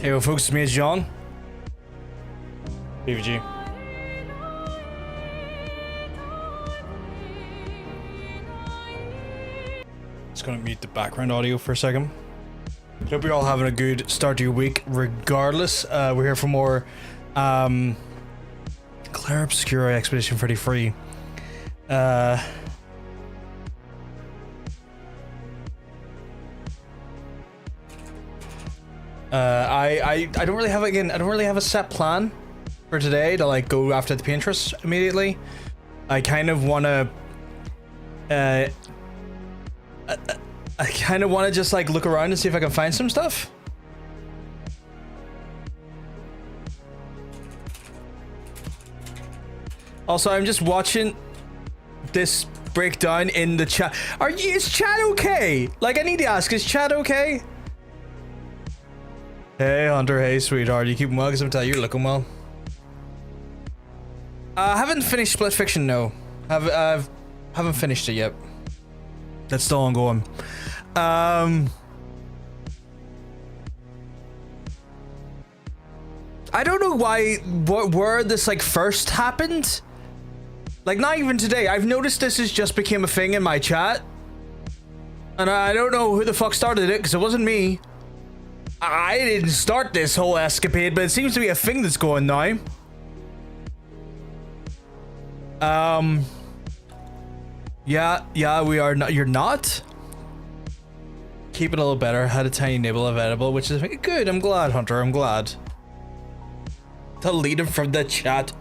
Hey, well, folks, it's me, it's John. PVG. Just gonna mute the background audio for a second. Hope you're all having a good start to your week, regardless. We're here for more Clair Obscur Expedition 33. I don't really have I don't really have a set plan for today to like go after the painters immediately. I kind of want to I kind of want to just like look around and see if I can find some stuff. Also, I'm just watching this breakdown in the chat. Is chat okay? Like, I need to ask, is chat okay? Hey Hunter, hey sweetheart, you keeping well? Because I'm telling you, you're looking well. I haven't finished Split Fiction, no. Haven't finished it yet. That's still ongoing. I don't know where this like first happened. Like, not even today. I've noticed this has just became a thing in my chat. And I don't know who the fuck started it, because it wasn't me. I didn't start this whole escapade, but it seems to be a thing that's going now. Yeah, we are not. You're not? Keep it a little better. Had a tiny nibble of edible, which is good. I'm glad, Hunter. I'm glad. Delete him from the chat.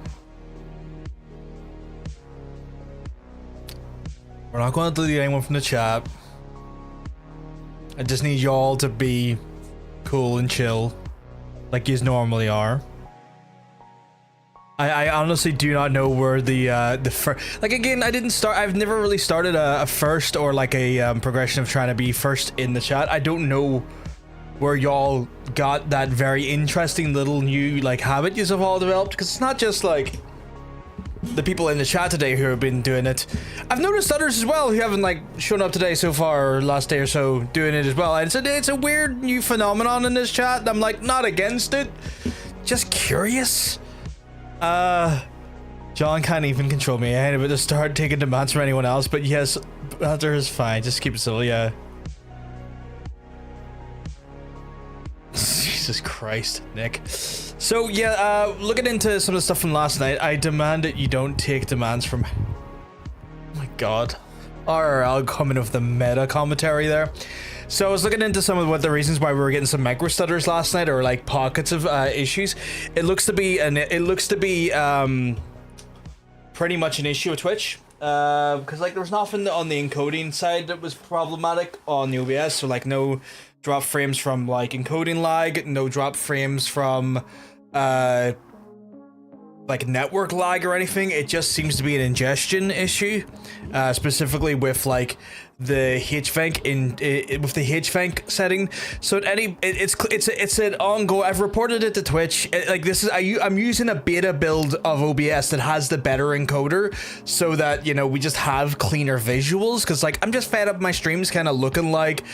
We're not going to delete anyone from the chat. I just need y'all to be cool and chill, like you normally are. I honestly do not know where the first, like, again, I've never really started a first or like a progression of trying to be first in the chat. I don't know where y'all got that very interesting little new like habit you've all developed, because it's not just like the people in the chat today who have been doing it. I've noticed others as well who haven't like shown up today so far, or last day or so, doing it as well. And it's a weird new phenomenon in this chat. I'm like not against it, just curious. John can't even control me. I ain't about to start taking demands from anyone else, but yes, Hunter is fine. Just keep it civil, yeah. Jesus Christ, Nick. So yeah, looking into some of the stuff from last night, I demand that you don't take demands from... Oh my god. RRL coming with the meta commentary there. So I was looking into some of what the reasons why we were getting some micro stutters last night, or like pockets of issues. It looks to be pretty much an issue with Twitch. Because like there was nothing on the encoding side that was problematic on the OBS, so like no drop frames from like encoding lag, no drop frames from like network lag or anything. It just seems to be an ingestion issue, specifically with like the HVANC with the HVANC setting. So it's an ongoing. I've reported it to Twitch. Like this is I'm using a beta build of OBS that has the better encoder, so that you know we just have cleaner visuals. Because like I'm just fed up my streams kind of looking like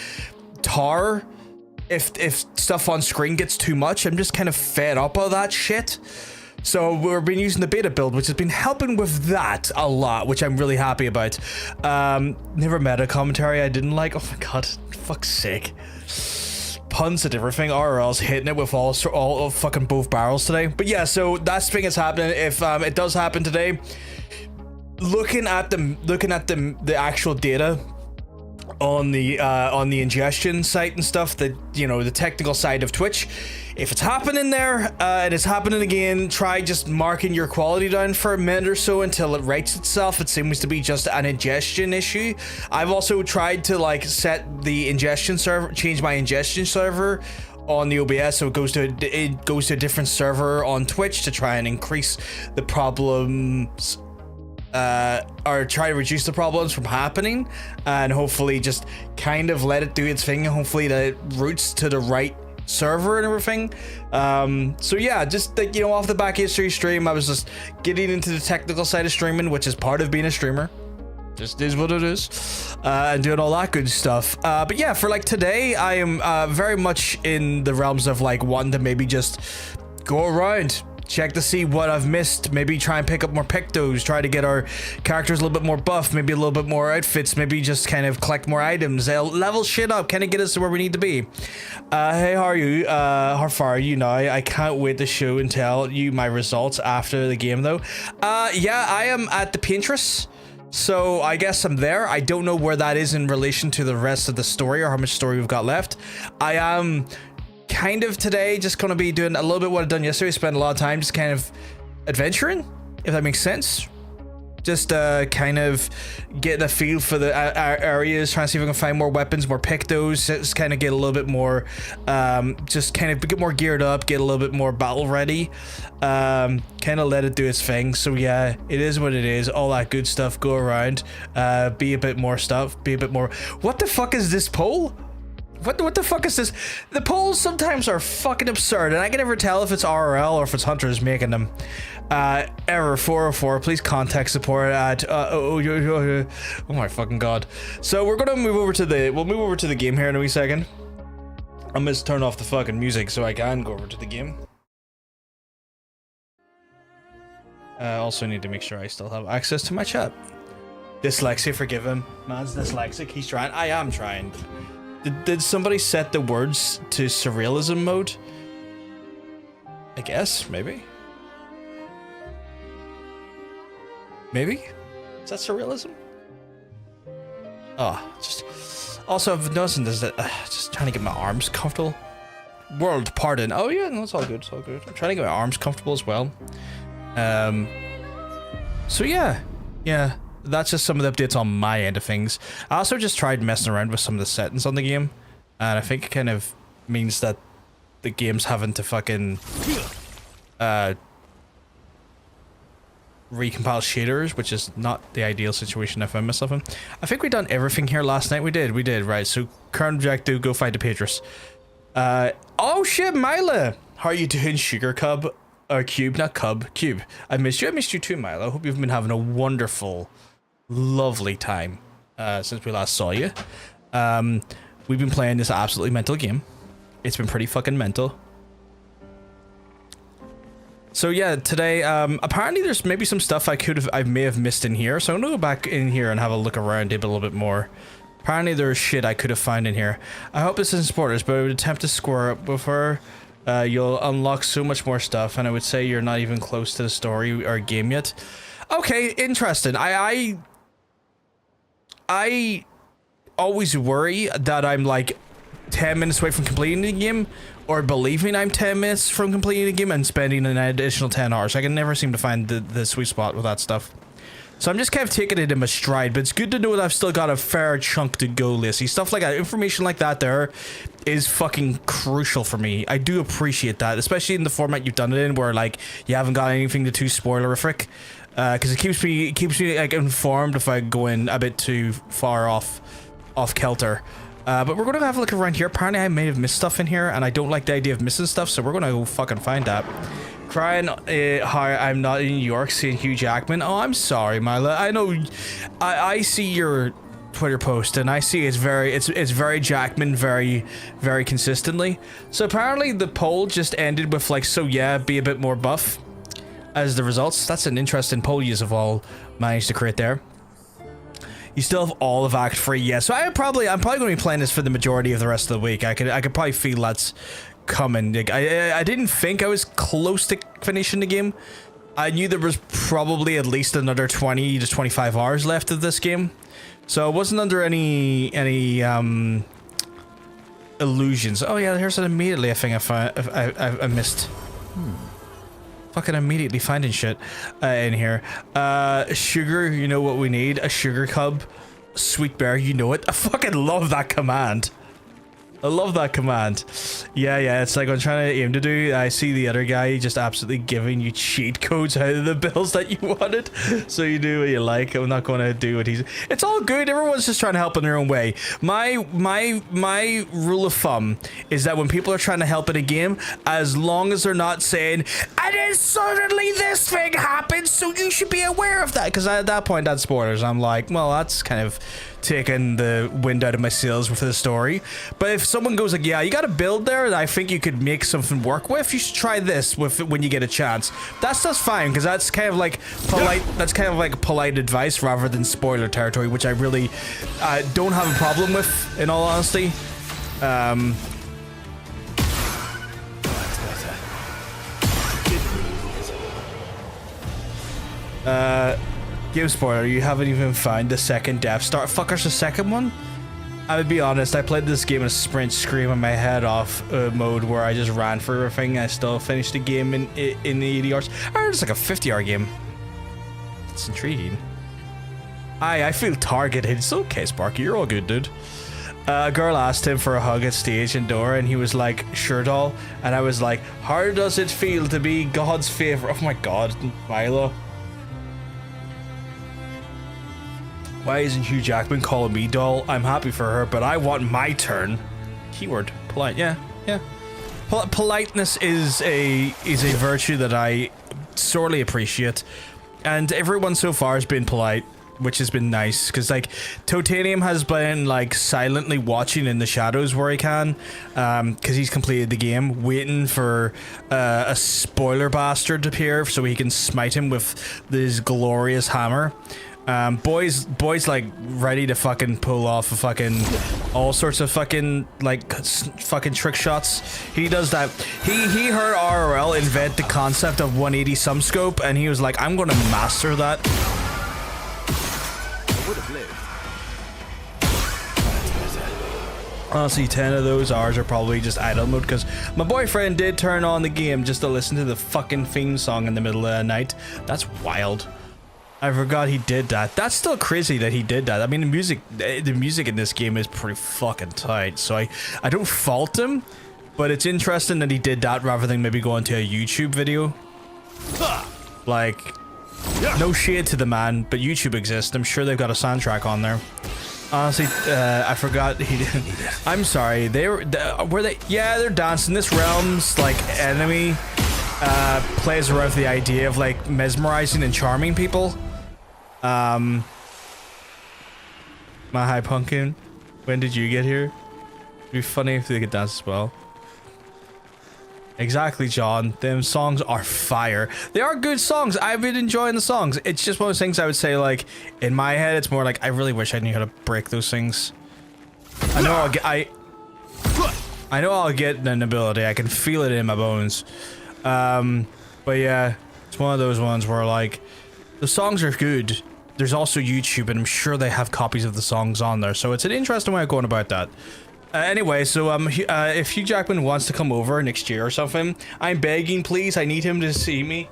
tar. If stuff on screen gets too much, I'm just kind of fed up of that shit. So we've been using the beta build, which has been helping with that a lot, which I'm really happy about. Never meta commentary I didn't like. Oh my god, fuck's sake. Puns a different thing. RL's hitting it with all of fucking both barrels today. But yeah, so that's thing is happening. If it does happen today, looking at the actual data on the ingestion site and stuff, that you know, the technical side of Twitch, if it's happening there and it's happening again, try just marking your quality down for a minute or so until it rights itself. It seems to be just an ingestion issue. I've also tried to like set the ingestion server, change my ingestion server on the OBS, so it goes to a different server on Twitch to try and increase the problems, or try to reduce the problems from happening, and hopefully just kind of let it do its thing. Hopefully that it routes to the right server and everything. So yeah, just like, you know, off the back history stream, I was just getting into the technical side of streaming, which is part of being a streamer. Just is what it is, and doing all that good stuff. But yeah, for like today, I am very much in the realms of like wanting to maybe just go around, check to see what I've missed, maybe try and pick up more pictos, try to get our characters a little bit more buff, maybe a little bit more outfits, maybe just kind of collect more items. They'll level shit up, kind of get us to where we need to be. Hey, how are you? How far are you now? I can't wait to show and tell you my results after the game though. Yeah, I am at the Pinterest. So I guess I'm there. I don't know where that is in relation to the rest of the story or how much story we've got left. I am kind of today just going to be doing a little bit what I've done yesterday. Spend a lot of time just kind of adventuring, if that makes sense. Just kind of get the feel for the areas, trying to see if I can find more weapons, more pictos, just kind of get a little bit more, just kind of get more geared up, get a little bit more battle ready, kind of let it do its thing. So yeah, it is what it is, all that good stuff, go around, be a bit more stuff, be a bit more. What the fuck is this poll? What the fuck is this? The polls sometimes are fucking absurd, and I can never tell if it's RRL or if it's Hunters making them. Error 404, please contact support at oh my fucking god. So we're gonna move over to the game here in a wee second. I'm gonna turn off the fucking music so I can go over to the game. I also need to make sure I still have access to my chat. Dyslexia, forgive him. Man's dyslexic, he's trying. I am trying. Did somebody set the words to surrealism mode? I guess, maybe. Maybe? Is that surrealism? Oh, just... Also, I've noticed this, that just trying to get my arms comfortable. World, pardon. Oh yeah, no, it's all good, it's all good. I'm trying to get my arms comfortable as well. So yeah. Yeah. That's just some of the updates on my end of things. I also just tried messing around with some of the settings on the game, and I think it kind of means that the game's having to fucking recompile shaders, which is not the ideal situation I found myself in. I think we done everything here last night. We did, right. So current objective, go find the Patris. Oh shit, Mila! How are you doing, Sugar Cub? Or Cube, not Cub, Cube. I missed you too, Mila. I hope you've been having a wonderful, lovely time since we last saw you. We've been playing this absolutely mental game. It's been pretty fucking mental. So yeah, today apparently there's maybe some stuff I may have missed in here, so I'm gonna go back in here and have a look around it a little bit more. Apparently there's shit I could have found in here. I hope this isn't spoilers, but I would attempt to square up with her. You'll unlock so much more stuff, and I would say you're not even close to the story or game yet. Okay, interesting. I always worry that I'm like 10 minutes away from completing the game, or believing I'm 10 minutes from completing the game and spending an additional 10 hours. I can never seem to find the sweet spot with that stuff. So I'm just kind of taking it in my stride, but it's good to know that I've still got a fair chunk to go, Lacey. Stuff like that, information like that there is fucking crucial for me. I do appreciate that, especially in the format you've done it in, where like you haven't got anything too spoilerific. Because it keeps me like informed if I go in a bit too far off kilter. But we're gonna have a look around here. Apparently I may have missed stuff in here, and I don't like the idea of missing stuff, so we're gonna go fucking find that. Crying how I'm not in New York seeing Hugh Jackman. Oh, I'm sorry, Mila. I know I see your Twitter post, and I see it's very Jackman, very consistently. So apparently the poll just ended with like, so yeah, be a bit more buff as the results. That's an interesting poll you have all managed to create there. You still have all of Act 3, yeah. So I'm probably going to be playing this for the majority of the rest of the week. I could probably feel that's coming. Like, I didn't think I was close to finishing the game. I knew there was probably at least another 20 to 25 hours left of this game, so I wasn't under any illusions. Oh yeah, here's it immediately. I think I missed. Fucking immediately finding shit in here. Sugar, you know what we need? A sugar cub. Sweet bear, you know it. I fucking love that command. I love that command. Yeah, it's like I'm trying to aim to do. I see the other guy just absolutely giving you cheat codes out of the bills that you wanted. So you do what you like. I'm not going to do what he's... It's all good. Everyone's just trying to help in their own way. My rule of thumb is that when people are trying to help in a game, as long as they're not saying, and then suddenly this thing happens, so you should be aware of that. Because at that point, that's spoilers. I'm like, well, that's kind of taking the wind out of my sails with the story. But if someone goes like, yeah, you got a build there that I think you could make something work with, you should try this with when you get a chance. That's fine, because that's kind of like polite. That's kind of like polite advice rather than spoiler territory, which I really don't have a problem with, in all honesty. Game spoiler, you haven't even found the second Death Star. Fuckers, the second one? I would be honest, I played this game in a sprint screaming my head off mode where I just ran for everything. I still finished the game in the 80 hours. Or it's like a 50-hour game. It's intriguing. I feel targeted. It's okay, Sparky, you're all good, dude. A girl asked him for a hug at stage and door, and he was like, sure, doll. And I was like, how does it feel to be God's favorite? Oh my god, Milo. Why isn't Hugh Jackman calling me doll? I'm happy for her, but I want my turn. Keyword polite. Yeah. Politeness is a virtue that I sorely appreciate, and everyone so far has been polite, which has been nice. Because like Totanium has been like silently watching in the shadows where he can, because he's completed the game, waiting for a spoiler bastard to appear so he can smite him with this glorious hammer. Boys like ready to fucking pull off a fucking all sorts of fucking like fucking trick shots. He does that. He heard RRL invent the concept of 180 sum scope, and he was like, I'm gonna master that. Honestly, 10 of those hours are probably just idle mode, because my boyfriend did turn on the game just to listen to the fucking theme song in the middle of the night. That's wild. I forgot he did that. That's still crazy that he did that. I mean, the music in this game is pretty fucking tight, so I don't fault him, but it's interesting that he did that rather than maybe going to a YouTube video. Like, no shade to the man, but YouTube exists. I'm sure they've got a soundtrack on there. Honestly, I forgot he did. I'm sorry. Were they? Yeah, they're dancing. This realm's like enemy plays around with the idea of like mesmerizing and charming people. My High Pumpkin, when did you get here? It'd be funny if they could dance as well. Exactly, John. Them songs are fire. They are good songs. I've been enjoying the songs. It's just one of those things I would say, like, in my head, it's more like, I really wish I knew how to break those things. I know I'll get an ability. I can feel it in my bones. But yeah, it's one of those ones where, like, the songs are good. There's also YouTube, and I'm sure they have copies of the songs on there. So it's an interesting way of going about that. Anyway, so if Hugh Jackman wants to come over next year or something, I'm begging, please. I need him to see me.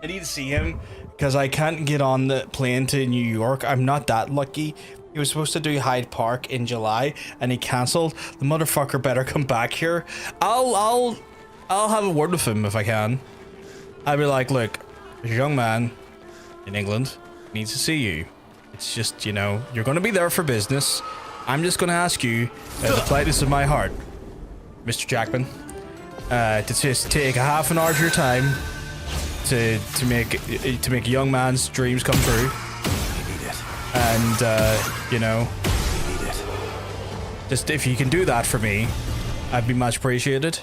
I need to see him because I can't get on the plane to New York. I'm not that lucky. He was supposed to do Hyde Park in July, and he cancelled. The motherfucker better come back here. I'll have a word with him if I can. I'll be like, look, there's a young man in England needs to see you. It's just, you know, you're going to be there for business. I'm just going to ask you, the politeness of my heart, Mr. Jackman, to just take a half an hour of your time to make a young man's dreams come true. And you know, just if you can do that for me, I'd be much appreciated.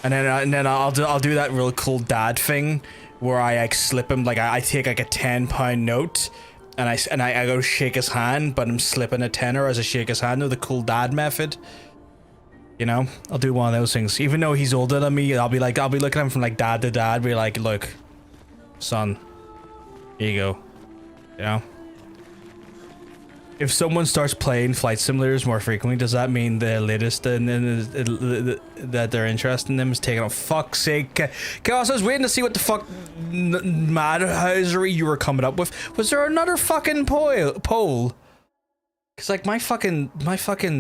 And then I'll do that real cool dad thing where I like slip him, like I take like a £10 note. And I go shake his hand, but I'm slipping a tenner as I shake his hand with the cool dad method. You know, I'll do one of those things. Even though he's older than me, I'll be looking at him from like dad to dad, be like, look, son, here you go. You know? If someone starts playing flight simulators more frequently, does that mean the latest that they're interested in them is taken off? Fuck's sake. Chaos, I was waiting to see what the fuck madhousery you were coming up with. Was there another fucking poll? Cause like my fucking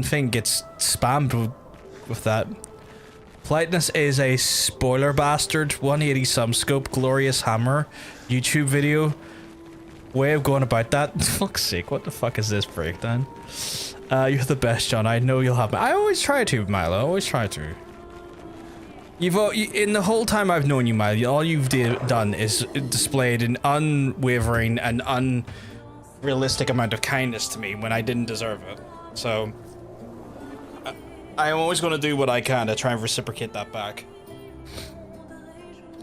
thing gets spammed with that. Politeness is a spoiler bastard. 180 some scope, glorious hammer, YouTube video. Way of going about that. Fuck's sake, what the fuck is this breakdown? You're the best, John. I know you'll have me. I always try to, Milo. I always try to. In the whole time I've known you, Milo, all you've done is displayed an unwavering and unrealistic amount of kindness to me when I didn't deserve it. So I'm always going to do what I can to try and reciprocate that back.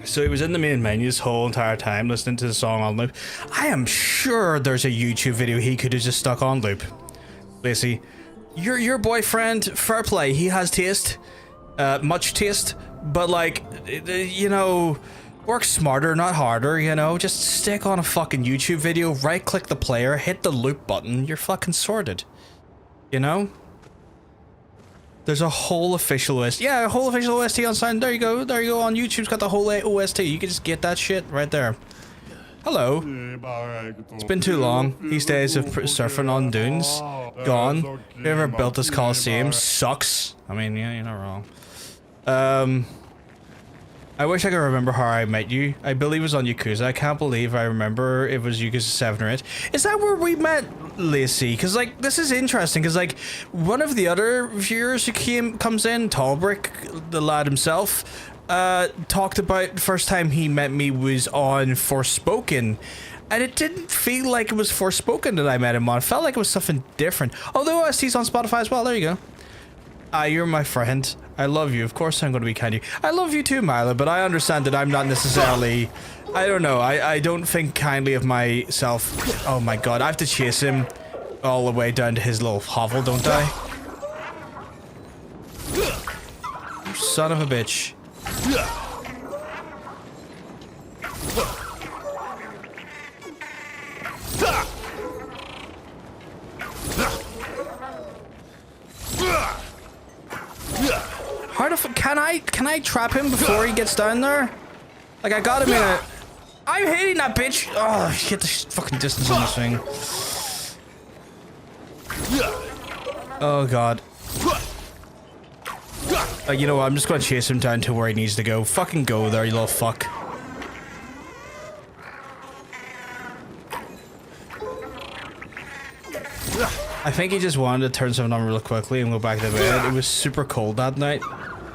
So he was in the main menu this whole entire time listening to the song on loop. I am sure there's a YouTube video he could have just stuck on loop. Lacey, your boyfriend, fair play, he has taste, much taste, but like, you know, work smarter, not harder, you know, just stick on a fucking YouTube video, right click the player, hit the loop button, you're fucking sorted, you know? There's a whole official OST. Yeah, a whole official OST on sound. There you go on YouTube's got the whole OST. You can just get that shit right there. Hello. It's been too long. These days of surfing on dunes. Gone. Whoever built this Coliseum sucks. I mean, yeah, you're not wrong. I wish I could remember how I met you. I believe it was on Yakuza. I can't believe I remember it was Yakuza 7 or 8. Is that where we met Lacey? Because, like, this is interesting. Because, like, one of the other viewers who comes in, Tallbrick, the lad himself, talked about the first time he met me was on Forspoken. And it didn't feel like it was Forspoken that I met him on. It felt like it was something different. Although OST's on Spotify as well. There you go. You're my friend. I love you. Of course I'm going to be kind to you. I love you too, Mila, but I understand that I'm not necessarily... I don't know. I don't think kindly of myself. Oh my god. I have to chase him all the way down to his little hovel, don't I? You son of a bitch. How the fuck can I trap him before he gets down there? Like I got him in a... I'm hitting that bitch! Oh shit, the fucking distance on this thing. Oh god. You know what, I'm just gonna chase him down to where he needs to go. Fucking go there, you little fuck. I think he just wanted to turn something on real quickly and go back to bed. It was super cold that night.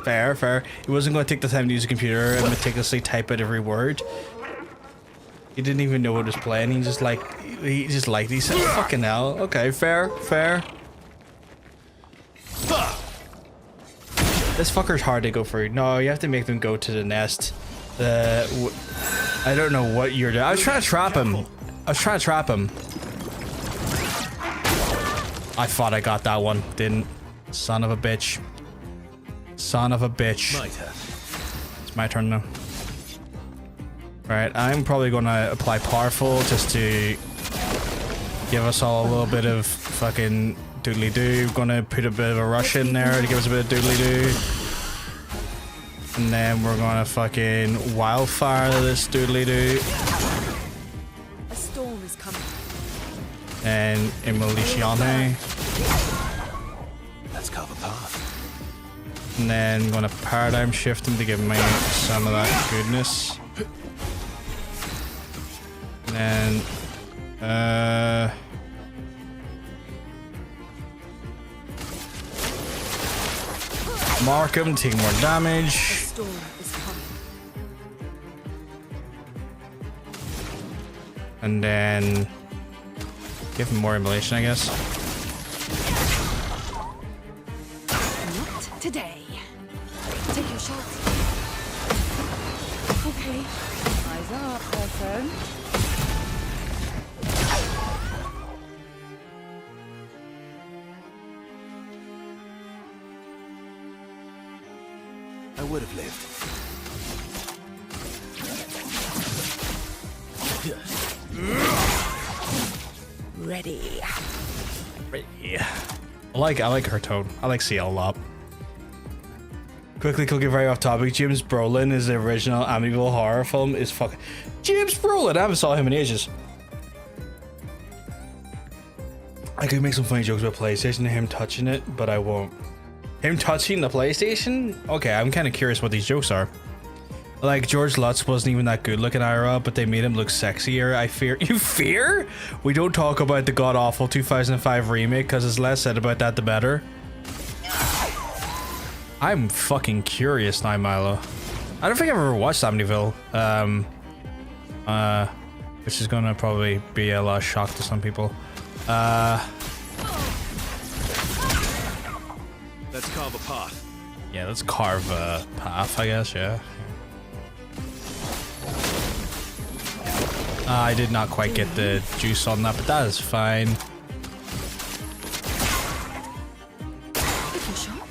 Fair. He wasn't going to take the time to use a computer and meticulously type out every word. He didn't even know what was playing. He just he said, fucking hell. Okay, fair. This fucker's hard to go through. No, you have to make them go to the nest. I don't know what you're doing. I was trying to trap him. I thought I got that one. Didn't. Son of a bitch. It's my turn now. Right, I'm probably gonna apply powerful just to give us all a little bit of fucking doodly-doo. Gonna put a bit of a rush in there to give us a bit of doodly-doo. And then we're gonna fucking wildfire this doodly-doo. A storm is coming. And Emiliciane. Let's carve a path. And then gonna paradigm shift him to give me some of that goodness. And then mark him, take more damage. A storm is coming. And then give him more immolation, I guess. Not today. Take your shot. Okay. Eyes up, person. I would have lived. Ready. I like her tone. I like CL a lot. Quickly cooking very off topic. James Brolin is the original Amityville horror film. Is fucking James Brolin. I haven't saw him in ages. I could make some funny jokes about PlayStation and him touching it, but I won't. Him touching the PlayStation? Okay, I'm kind of curious what these jokes are. Like, George Lutz wasn't even that good looking IRL, but they made him look sexier. I fear. You fear? We don't talk about the god-awful 2005 remake, because there's less said about that, the better. I'm fucking curious now, Milo. I don't think I've ever watched Amityville. Which is gonna probably be a lot of shock to some people. Let's carve a path. Yeah, let's carve a path, I guess, yeah. I did not quite get the juice on that, but that is fine. Take your shot.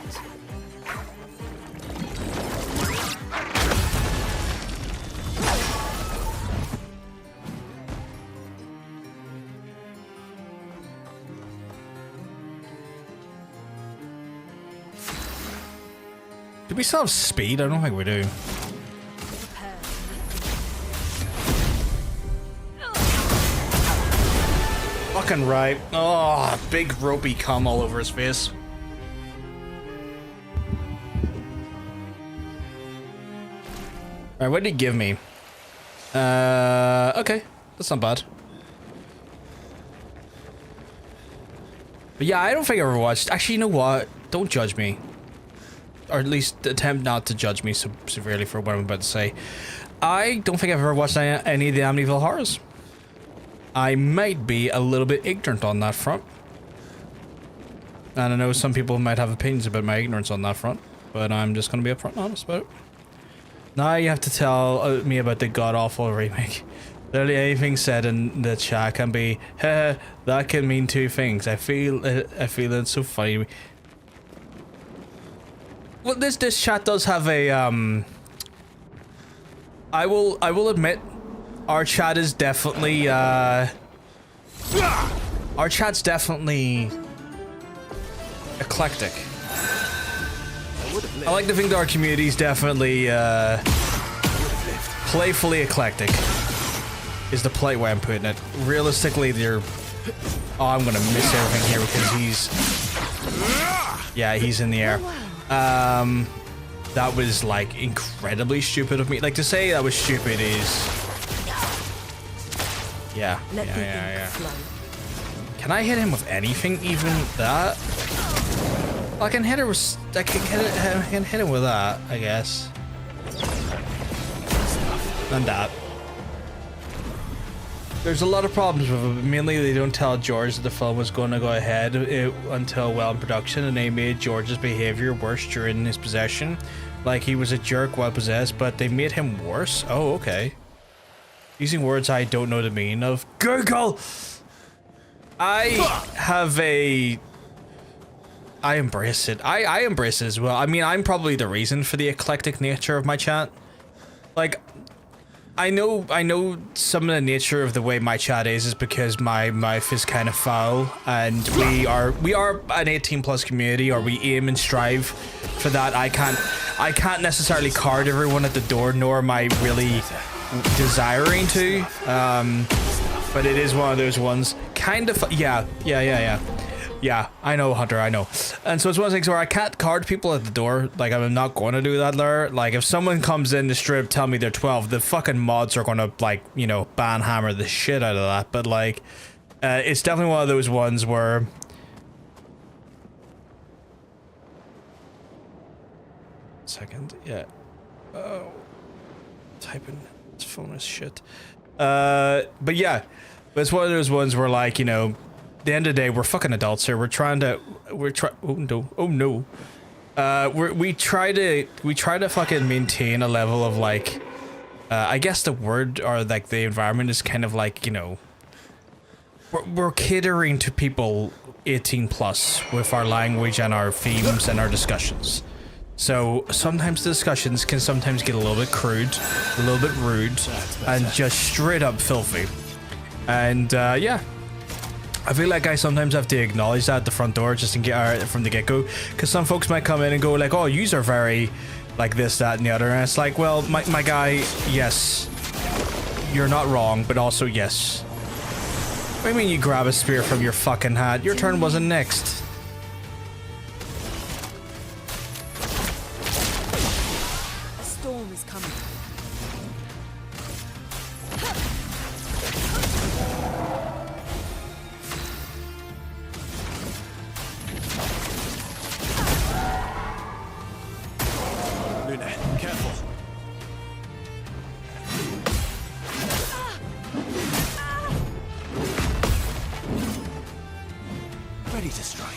Do we still have speed? I don't think we do. Fucking right. Oh, big ropey cum all over his face. Alright, what did he give me? Okay. That's not bad. But yeah, I don't think I ever watched. Actually, you know what? Don't judge me. Or at least attempt not to judge me so severely for what I'm about to say. I don't think I've ever watched any of the Amityville horrors. I might be a little bit ignorant on that front. And I know some people might have opinions about my ignorance on that front, but I'm just going to be upfront and honest about it. Now you have to tell me about the god-awful remake. Literally anything said in the chat can be, heh, that can mean two things. I feel it's so funny. Well, this chat does have a I will admit, our chat is definitely our chat's definitely eclectic. I like to think that our community is definitely playfully eclectic. Is the polite way I'm putting it. Realistically, they're. Oh, I'm gonna miss everything here because he's. Yeah, he's in the air. That was like incredibly stupid of me. Like to say that was stupid is. Yeah. Yeah. Can I hit him with anything? Even that? I can hit her with. I can hit him with that, I guess. And that. There's a lot of problems with it. Mainly, they don't tell George that the film was going to go ahead until well in production, and they made George's behavior worse during his possession. Like he was a jerk while possessed, but they made him worse. Oh, okay. Using words I don't know the meaning of. Google! I embrace it. I embrace it as well. I mean, I'm probably the reason for the eclectic nature of my chat. Like, I know some of the nature of the way my chat is because my mouth is kind of foul, and we are an 18+ community, or we aim and strive for that. I can't necessarily card everyone at the door, nor am I really desiring to. But it is one of those ones. Kind of. Yeah, I know, Hunter, I know. And so it's one of those things where I can't card people at the door. Like, I'm not going to do that there. Like, if someone comes in the strip, tell me they're 12, the fucking mods are going to, like, you know, banhammer the shit out of that. But, like, it's definitely one of those ones where... Second, yeah. Oh. Typing. This phone is shit. But yeah. But it's one of those ones where, like, you know... At the end of the day, we're fucking adults here. We try to fucking maintain a level of like, I guess the word or like the environment is kind of like, you know, we're catering to people 18+ with our language and our themes and our discussions. So sometimes the discussions can sometimes get a little bit crude, a little bit rude, and just straight up filthy. And yeah. I feel like I sometimes have to acknowledge that at the front door just in from the get-go, because some folks might come in and go like, oh, yous are very like this, that, and the other, and it's like, well, my guy, yes, you're not wrong, but also yes. do you mean you grab a spear from your fucking hat? Your turn wasn't next. A storm is coming. Luna, careful. Ready to strike.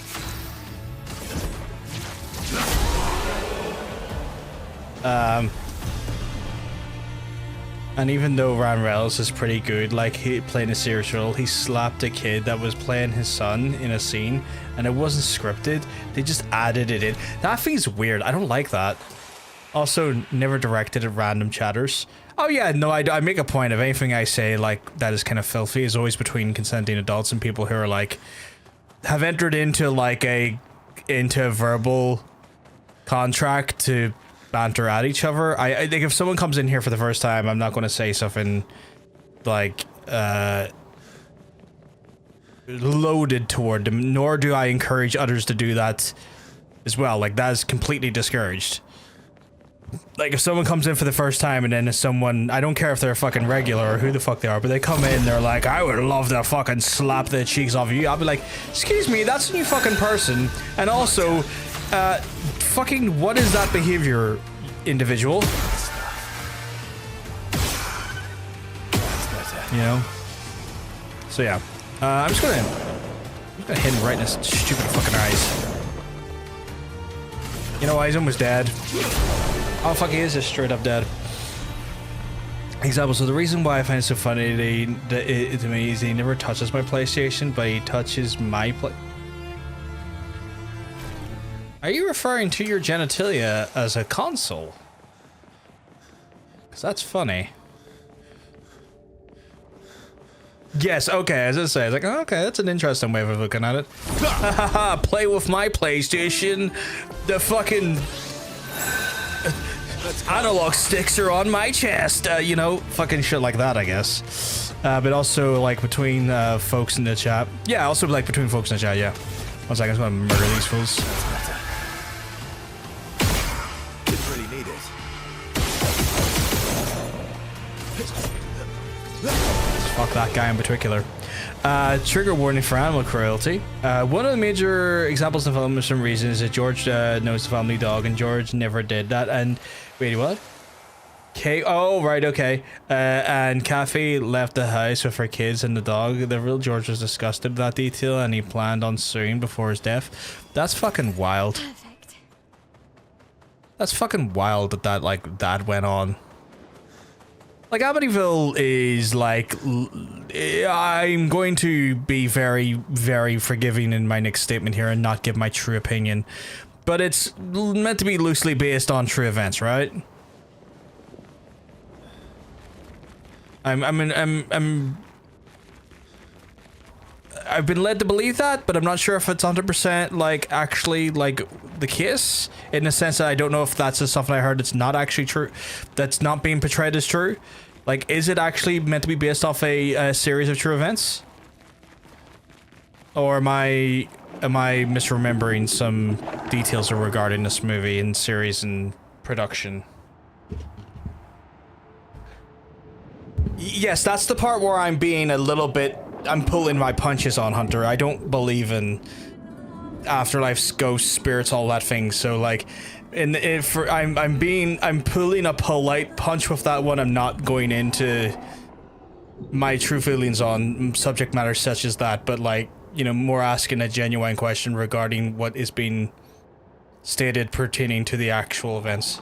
And even though Ryan Reynolds is pretty good, like he playing a serious role, he slapped a kid that was playing his son in a scene, and it wasn't scripted. They just added it in. That feels weird. I don't like that. Also, never directed at random chatters. Oh yeah, no, I make a point of anything I say like that is kind of filthy is always between consenting adults and people who are like have entered into like a verbal contract to banter at each other. I think if someone comes in here for the first time, I'm not going to say something like loaded toward them, nor do I encourage others to do that as well. Like that is completely discouraged. Like if someone comes in for the first time and then if someone, I don't care if they're a fucking regular or who the fuck they are, but they come in, they're like, I would love to fucking slap the cheeks off you. I'll be like, excuse me, that's a new fucking person. And also, fucking what is that behavior, individual? You know? So yeah. I'm just gonna hit him right in his stupid fucking eyes. You know why he's almost dead? Oh fuck, he is just straight up dead. Example, so the reason why I find it so funny to me is he never touches my PlayStation, but he touches my Are you referring to your genitalia as a console? Because that's funny. Yes, okay, as I say, I was like, oh, okay, that's an interesting way of looking at it. Play with my PlayStation. The fucking analog sticks are on my chest. You know, fucking shit like that, I guess. But also, like, between folks in the chat. Yeah, also, like, between folks in the chat, yeah. 1 second, I just want to murder these fools. Didn't really need it. Fuck that guy in particular. Trigger warning for animal cruelty. One of the major examples in the film for some reason is that George knows the family dog and George never did that. And wait, what? Okay, oh right, okay. And Kathy left the house with her kids and the dog. The real George was disgusted with that detail and he planned on suing before his death. That's fucking wild. Perfect. That's fucking wild that that went on. Like, Amityville is, like, I'm going to be very, very forgiving in my next statement here and not give my true opinion. But it's meant to be loosely based on true events, right? I've been led to believe that, but I'm not sure if it's 100% like actually like the case, in the sense that I don't know if that's just something I heard that's not actually true, that's not being portrayed as true. Like, is it actually meant to be based off a series of true events? Or am I misremembering some details regarding this movie and series and production? Yes, that's the part where I'm being a little bit, I'm pulling my punches on, Hunter. I don't believe in afterlife, ghosts, spirits, all that thing. So like, I'm pulling a polite punch with that one. I'm not going into my true feelings on subject matter such as that, but like, you know, more asking a genuine question regarding what is being stated pertaining to the actual events.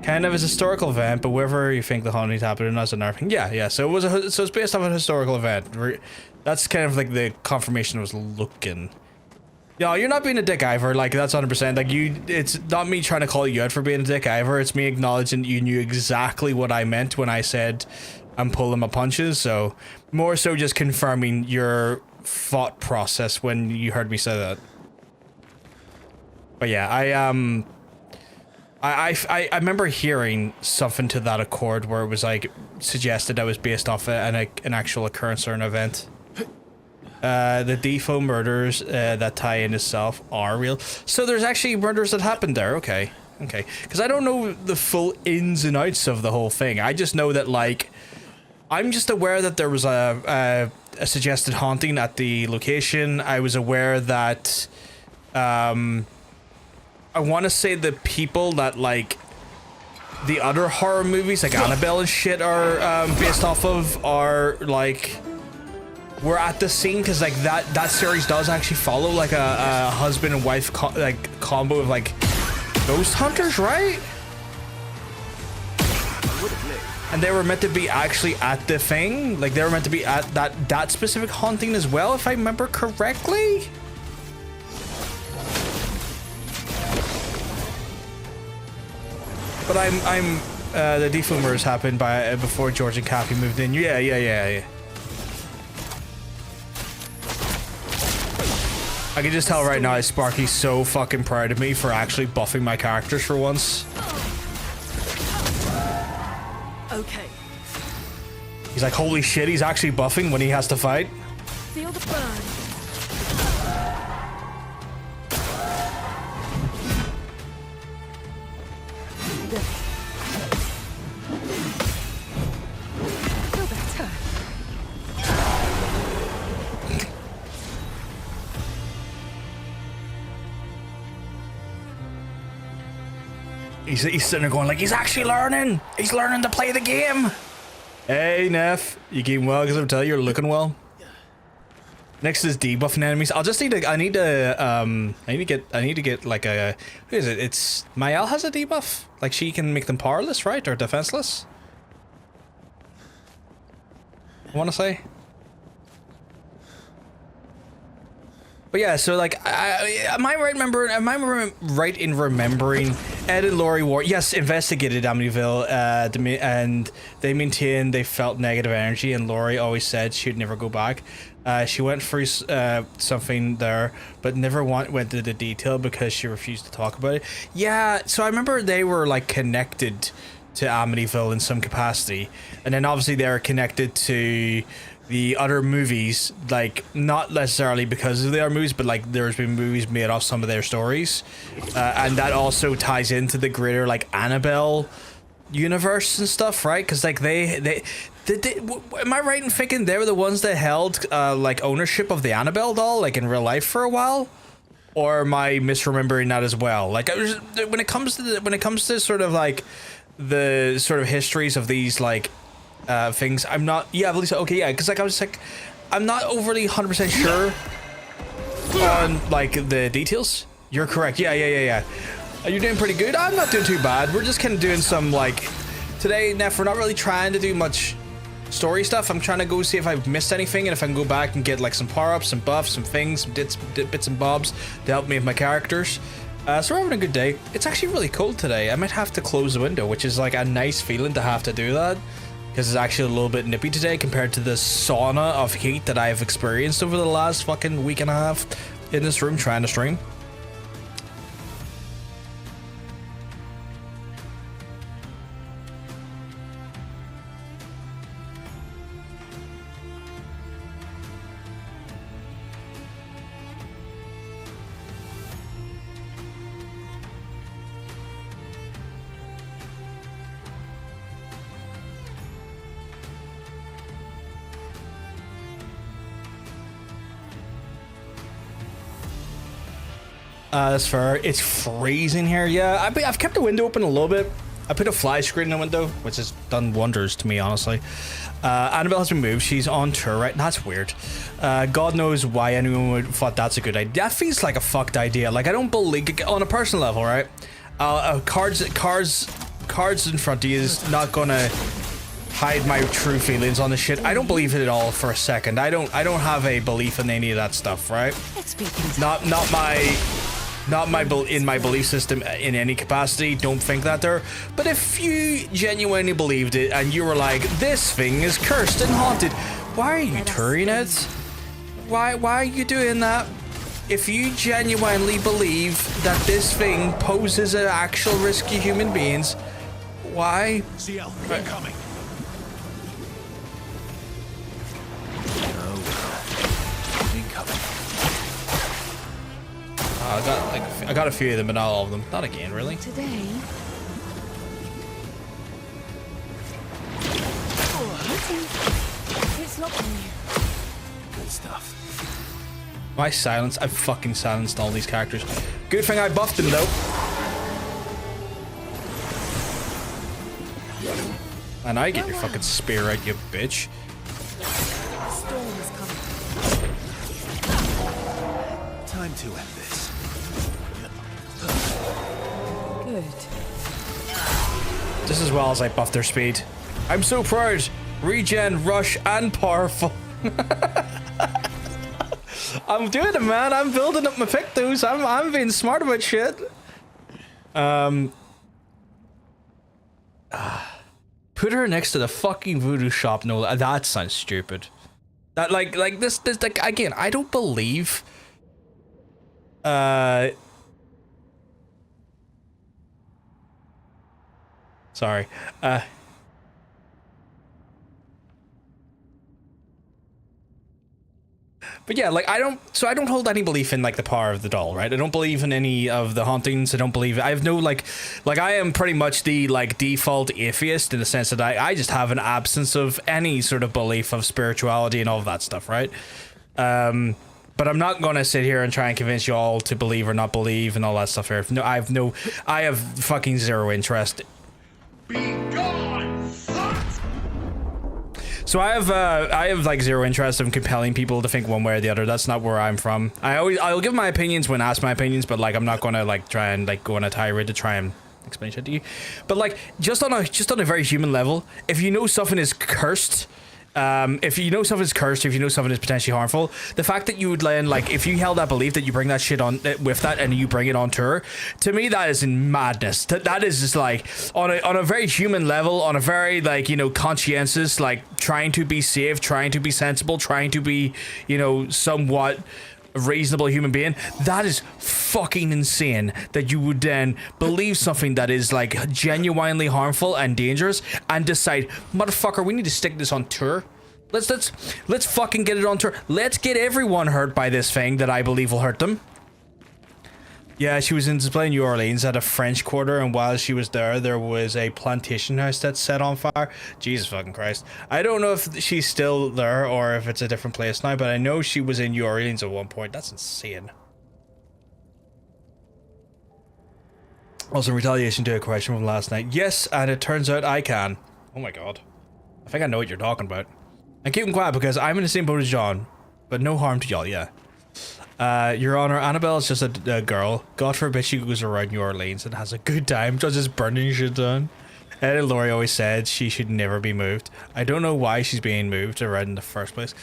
Kind of as a historical event, but wherever you think the hauntings happened, that's another thing. Yeah. So it's based off a historical event. That's kind of like the confirmation I was looking. Yo, you're not being a dick, Ivor. Like, that's 100%. Like, it's not me trying to call you out for being a dick, Ivor. It's me acknowledging you knew exactly what I meant when I said I'm pulling my punches. So, more so just confirming your thought process when you heard me say that. But yeah, I remember hearing something to that accord where it was like suggested that was based off an actual occurrence or an event. The Defoe murders that tie in itself are real. So there's actually murders that happened there. Okay. Okay. Because I don't know the full ins and outs of the whole thing. I just know that, like, I'm just aware that there was a suggested haunting at the location. I was aware that, I want to say the people that, like, the other horror movies, like Annabelle and shit, are based off of, are, like, we're at the scene, because, like, that series does actually follow, like, a husband and wife combo of, like, ghost hunters, right? And they were meant to be actually at the thing, like, they were meant to be at that specific haunting as well, if I remember correctly. But I'm the Defoe murders happened before George and Kathy moved in. Yeah. I can just tell right now Sparky's so fucking proud of me for actually buffing my characters for once. Okay. He's like, holy shit, he's actually buffing when he has to fight. Feel the burn. Feel better. He's sitting there going like, he's actually learning. He's learning to play the game. Hey, Neff, you keeping well? Because I'm telling you, you're looking well. Next is debuffing enemies. I'll just need to. I need to get like a. Who is it? It's Mael has a debuff. Like she can make them powerless, right, or defenseless. I want to say. But yeah, so like, am I right in remembering Ed and Laurie Ward? Yes, investigated Amityville, and they maintained they felt negative energy, and Laurie always said she'd never go back. She went through something there, but never went into the detail because she refused to talk about it. Yeah, so I remember they were like connected to Amityville in some capacity, and then obviously they were connected to the other movies, like not necessarily because of their movies, but like there's been movies made off some of their stories, and that also ties into the greater like Annabelle universe and stuff, right? Because like they am I right in thinking they were the ones that held like ownership of the Annabelle doll like in real life for a while, or am I misremembering that as well? Like when it comes to sort of like the sort of histories of these like things, I'm not. Yeah, at least okay. Yeah, because like I was like, I'm not overly 100% sure on like the details. You're correct. Yeah. You're doing pretty good. I'm not doing too bad. We're just kind of doing some like today, Neff. We're not really trying to do much story stuff. I'm trying to go see if I've missed anything and if I can go back and get like some power-ups, some buffs, some things, some bits and bobs to help me with my characters. So we're having a good day. It's actually really cold today. I might have to close the window, which is like a nice feeling to have to do that. Because it's actually a little bit nippy today compared to the sauna of heat that I've experienced over the last fucking week and a half in this room trying to stream. That's fair. It's freezing here. Yeah, I've kept the window open a little bit. I put a fly screen in the window, which has done wonders to me, honestly. Annabelle has been moved. She's on tour, right? That's weird. God knows why anyone would thought that's a good idea. That feels like a fucked idea. Like, I don't believe, on a personal level, right? Cards in front of you is not gonna hide my true feelings on this shit. I don't believe it at all for a second. I don't have a belief in any of that stuff, right? Not my belief system in any capacity. Don't think that there. But if you genuinely believed it and you were like, this thing is cursed and haunted, why are you touring it? Why are you doing that? If you genuinely believe that this thing poses an actual risk to human beings, why? CL, incoming. I got a few of them, but not all of them. Not again, really. Today. It's not me. Good stuff. My silence. I've fucking silenced all these characters. Good thing I buffed them though. And I get your fucking spear out, you bitch. Storm is coming. Time to end this. Good. Just as well as I buff their speed. I'm so proud. Regen, rush, and powerful. I'm doing it, man. I'm building up my pictos. I'm being smart about shit. Put her next to the fucking voodoo shop. No, that sounds stupid. That like this like again. I don't believe. Sorry. But yeah, like I don't hold any belief in like the power of the doll, right? I don't believe in any of the hauntings. I don't believe I have no like I am pretty much the like default atheist in the sense that I just have an absence of any sort of belief of spirituality and all of that stuff, right? But I'm not gonna sit here and try and convince you all to believe or not believe and all that stuff here. No, I have fucking zero interest. Be gone! So I have like zero interest in compelling people to think one way or the other. That's not where I'm from. I'll give my opinions when asked my opinions, but like I'm not gonna like try and like go on a tirade to try and explain shit to you. But like just on a very human level, if you know something is cursed, if you know something is cursed, if you know something is potentially harmful, the fact that you would then like if you held that belief that you bring that shit on with that and you bring it on tour, to me that is in madness. That is just like on a very human level, on a very like conscientious, like trying to be safe, trying to be sensible, trying to be somewhat a reasonable human being. That is fucking insane that you would then believe something that is like genuinely harmful and dangerous and decide, motherfucker, we need to stick this on tour. Let's fucking get it on tour. Let's get everyone hurt by this thing that I believe will hurt them. Yeah, she was in display in New Orleans at a French Quarter, and while she was there was a plantation house that set on fire. Jesus fucking Christ. I don't know if she's still there or if it's a different place now, but I know she was in New Orleans at one point. That's insane. Also, in retaliation to a question from last night. Yes, and it turns out I can. Oh my god. I think I know what you're talking about. And keep them quiet because I'm in the same boat as John, but no harm to y'all, yeah. Your Honor, Annabelle is just a girl. God forbid she goes around New Orleans and has a good time, just burning shit down. Ed and Laurie always said she should never be moved. I don't know why she's being moved around in the first place.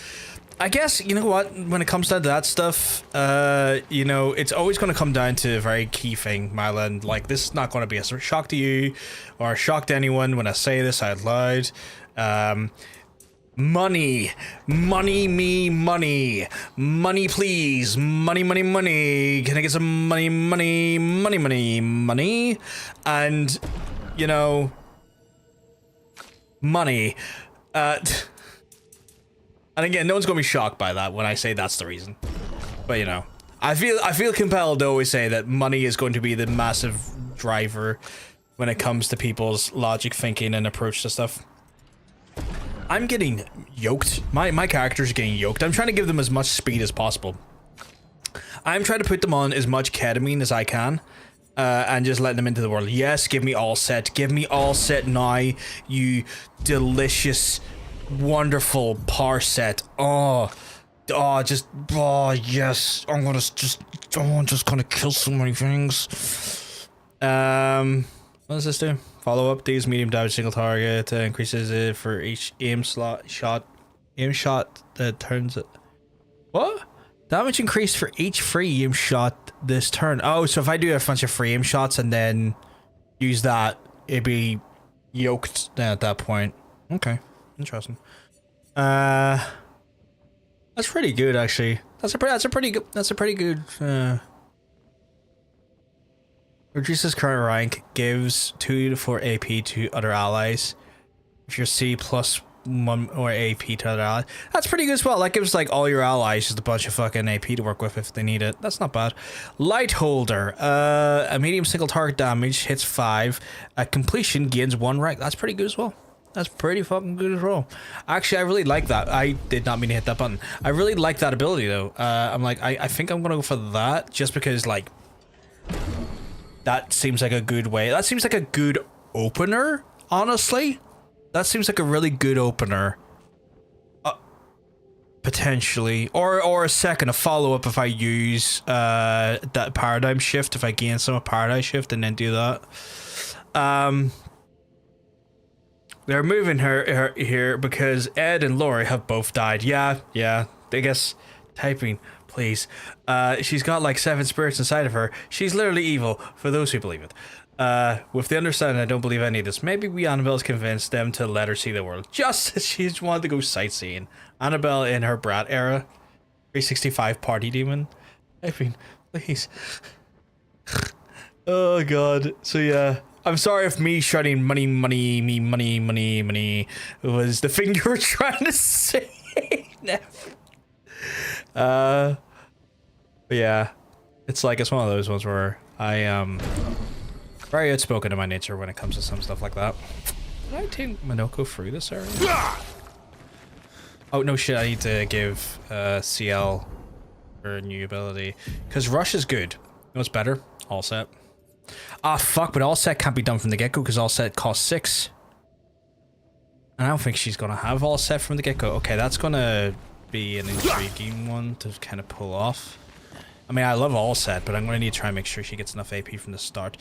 I guess, you know what, when it comes down to that stuff, it's always going to come down to a very key thing, Mylan. Like, this is not going to be a shock to you or a shock to anyone when I say this out loud. Money, please, money. Can I get some money? And, money. And again, no one's gonna be shocked by that when I say that's the reason. But I feel compelled to always say that money is going to be the massive driver when it comes to people's logic, thinking, and approach to stuff. I'm getting yoked. My characters are getting yoked. I'm trying to give them as much speed as possible. I'm trying to put them on as much ketamine as I can. And just letting them into the world. Yes, give me all set. Give me all set now, you delicious, wonderful power set. Oh, yes. I'm just gonna kill so many things. What does this do? Follow up, these medium damage single target increases it for each aim shot that turns it. What? Damage increased for each free aim shot this turn. Oh, so if I do a bunch of free aim shots and then use that, it'd be yoked then at that point. Okay, interesting. That's pretty good actually. That's a pretty good. Reduces current rank, gives 2 to 4 AP to other allies. If you're C plus one more AP to other allies. That's pretty good as well. That gives like all your allies just a bunch of fucking AP to work with if they need it. That's not bad. Light holder. A medium single target damage hits 5. At completion gains 1 rank. That's pretty good as well. That's pretty fucking good as well. Actually, I really like that. I did not mean to hit that button. I really like that ability though. I'm like, I think I'm gonna go for that just because like that seems like a good way. That seems like a good opener, honestly. That seems like a really good opener. Potentially. Or a second, a follow-up if I use that paradigm shift, if I gain some paradigm shift and then do that. They're moving her here because Ed and Lori have both died. Yeah, I guess typing, please. She's got like 7 spirits inside of her. She's literally evil, for those who believe it. With the understanding I don't believe any of this. Maybe we Annabelle's convinced them to let her see the world. Just as she wanted to go sightseeing. Annabelle in her brat era. 365 party demon. I mean, please. Oh god. So yeah. I'm sorry if me shouting money was the thing you were trying to say. But yeah. It's like, it's one of those ones where I am very outspoken in my nature when it comes to some stuff like that. Did I take Minoko through this area? Oh no shit, I need to give CL her a new ability. Because Rush is good. You know what's better? All set. Ah fuck, but all set can't be done from the get-go because all set costs 6. And I don't think she's gonna have all set from the get-go. Okay, that's gonna be an intriguing one to kind of pull off. I mean, I love all set, but I'm gonna need to try and make sure she gets enough AP from the start.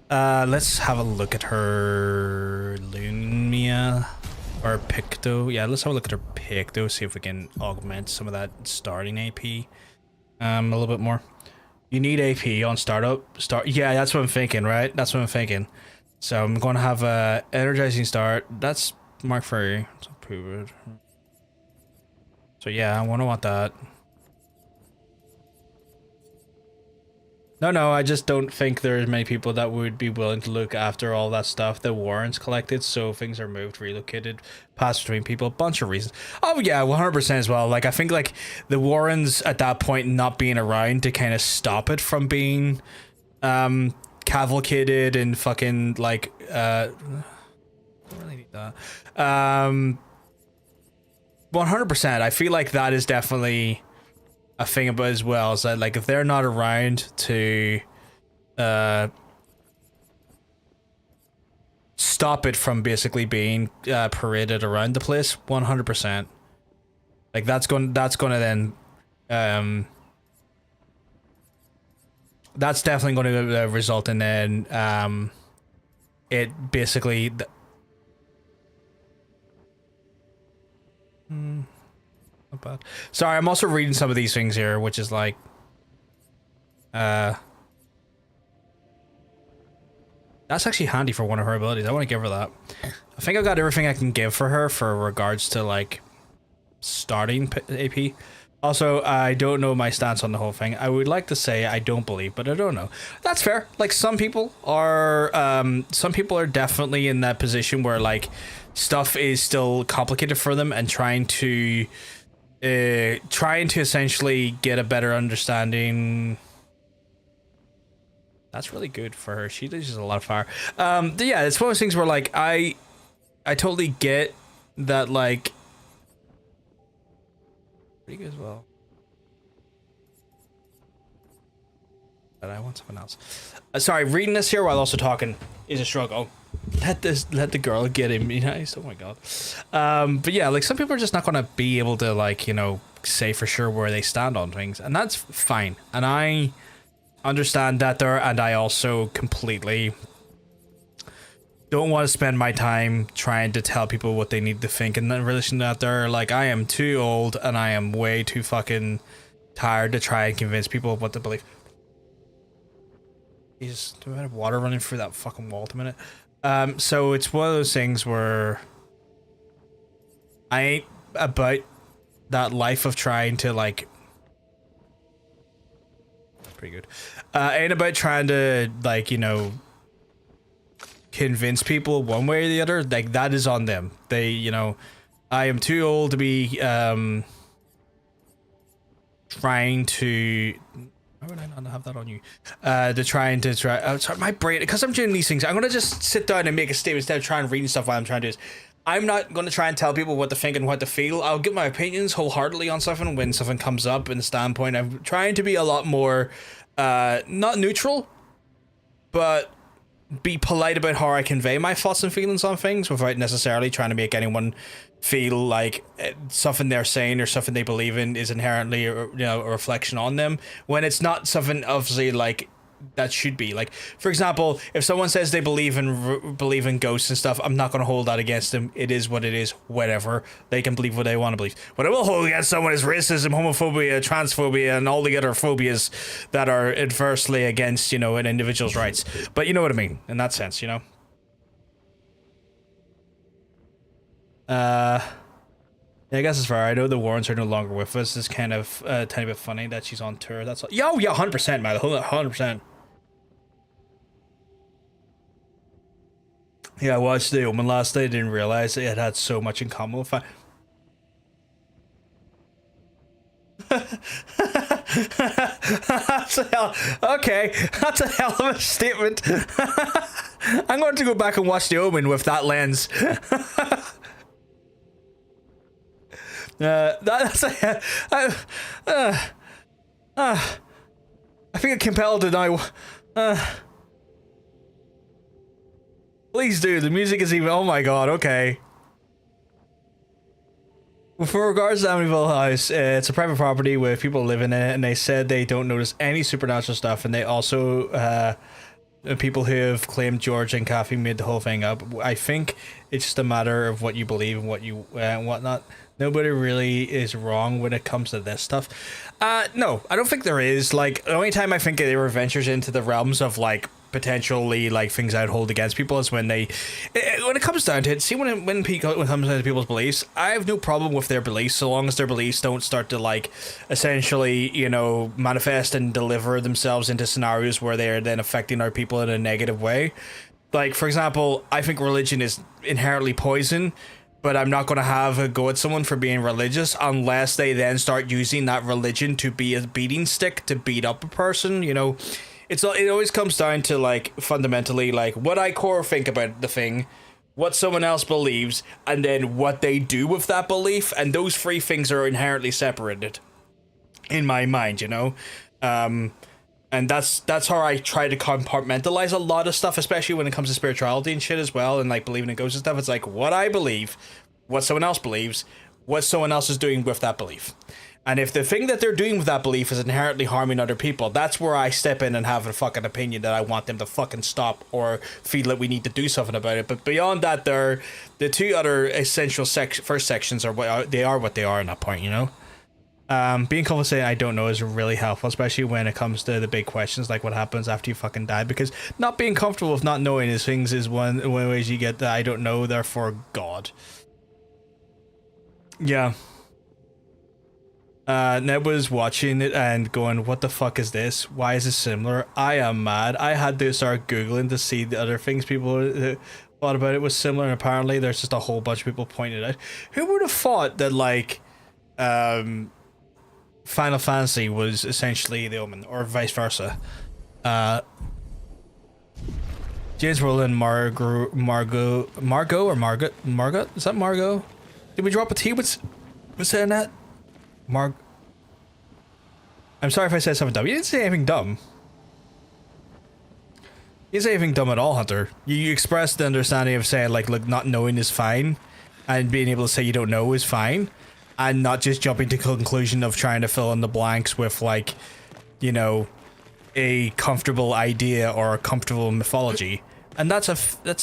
Let's have a look at her Lumia or Picto. Yeah, let's have a look at her Picto, see if we can augment some of that starting AP a little bit more. You need AP on startup. Yeah, that's what I'm thinking, right? That's what I'm thinking. So I'm going to have a energizing start. That's Mark Ferry. So yeah, I want that. No, I just don't think there's many people that would be willing to look after all that stuff that Warren's collected, so things are moved, relocated, passed between people, a bunch of reasons. Oh yeah, 100% as well. Like, I think like the Warrens at that point not being around to kind of stop it from being cavalcaded and fucking like don't really need that. 100%. I feel like that is definitely a thing about as well, is that like if they're not around to stop it from basically being paraded around the place, 100%. Like that's gonna then that's definitely going to result in then it basically not bad. Sorry, I'm also reading some of these things here, which is like that's actually handy for one of her abilities. I want to give her that. I think I've got everything I can give for her for regards to like starting AP. Also, I don't know my stance on the whole thing. I would like to say I don't believe, but I don't know. That's fair. Like some people are definitely in that position where like stuff is still complicated for them and trying to essentially get a better understanding. That's really good for her. She uses a lot of fire. Yeah, it's one of those things where like I totally get that, like pretty good as well. But I want something else. Sorry, reading this here while also talking is a struggle. Let the girl get immunized. Oh my god. But yeah, like some people are just not gonna be able to, like, you know, say for sure where they stand on things, and that's fine. And I understand that there, and I also completely don't want to spend my time trying to tell people what they need to think in relation to that. They're like, I am too old and I am way too fucking tired to try and convince people of what to believe. Jesus, do I have water running through that fucking wall at a minute? So it's one of those things where I ain't about that life of trying to, like, pretty good. I ain't about trying to, like, you know, convince people one way or the other. Like, that is on them. They, you know, I am too old to be trying to. Why would I not have that on you? Sorry, my brain, because I'm doing these things, I'm gonna just sit down and make a statement instead of trying to read stuff while I'm trying to do this. I'm not gonna try and tell people what to think and what to feel. I'll give my opinions wholeheartedly on something when something comes up in the standpoint. I'm trying to be a lot more, not neutral, but be polite about how I convey my thoughts and feelings on things without necessarily trying to make anyone feel like something they're saying or something they believe in is inherently, you know, a reflection on them, when it's not something obviously like that should be. Like, for example, if someone says they believe in ghosts and stuff, I'm not going to hold that against them. It is what it is. Whatever, they can believe what they want to believe. What I will hold against someone is racism, homophobia, transphobia, and all the other phobias that are adversely against, you know, an individual's rights. But you know what I mean in that sense, you know. Yeah, I guess it's fair. I know the Warrens are no longer with us. It's kind of a tiny bit funny that she's on tour. That's all. Yo, yeah, 100%, man. 100%. Yeah, I watched The Omen last night. Didn't realize it had so much in common with. That's a hell. Okay, that's a hell of a statement. I'm going to go back and watch The Omen with that lens. That's a. I feel compelled to now. Please do. The music is even. Oh my god. Okay. For regards to Amityville House, it's a private property with people living in it, and they said they don't notice any supernatural stuff, and they also people who have claimed George and Kathy made the whole thing up. I think it's just a matter of what you believe and what you and whatnot. Nobody really is wrong when it comes to this stuff. No, I don't think there is. Like, the only time I think they were ventures into the realms of, like, potentially, like, things I'd hold against people is when they... When it comes down to it, see, when it comes down to people's beliefs, I have no problem with their beliefs, so long as their beliefs don't start to, like, essentially, you know, manifest and deliver themselves into scenarios where they are then affecting our people in a negative way. Like, for example, I think religion is inherently poison, but I'm not going to have a go at someone for being religious unless they then start using that religion to be a beating stick to beat up a person, you know. It always comes down to, like, fundamentally, like, what I core think about the thing, what someone else believes, and then what they do with that belief, and those three things are inherently separated in my mind, you know. And that's how I try to compartmentalize a lot of stuff, especially when it comes to spirituality and shit as well, and like believing in ghosts and stuff. It's like what I believe, what someone else believes, what someone else is doing with that belief. And if the thing that they're doing with that belief is inherently harming other people, that's where I step in and have a fucking opinion that I want them to fucking stop or feel that we need to do something about it. But beyond that, the two other essential first sections are what they are in that point, you know? Being comfortable saying I don't know is really helpful, especially when it comes to the big questions like what happens after you fucking die, because not being comfortable with not knowing is things is one of the ways you get the I don't know, therefore God. Yeah. Ned was watching it and going, what the fuck is this? Why is this similar? I am mad. I had to start Googling to see the other things people thought about it was similar, and apparently there's just a whole bunch of people pointed out. Who would have thought that, like, Final Fantasy was essentially The Omen, or vice versa? James Rowland, Margot? Is that Margot? Did we drop a T with saying that? I'm sorry if I said something dumb. You didn't say anything dumb. You didn't say anything dumb at all, Hunter. You expressed the understanding of saying, like, look, not knowing is fine, and being able to say you don't know is fine, and not just jumping to conclusion of trying to fill in the blanks with, like, you know, a comfortable idea or a comfortable mythology. And that's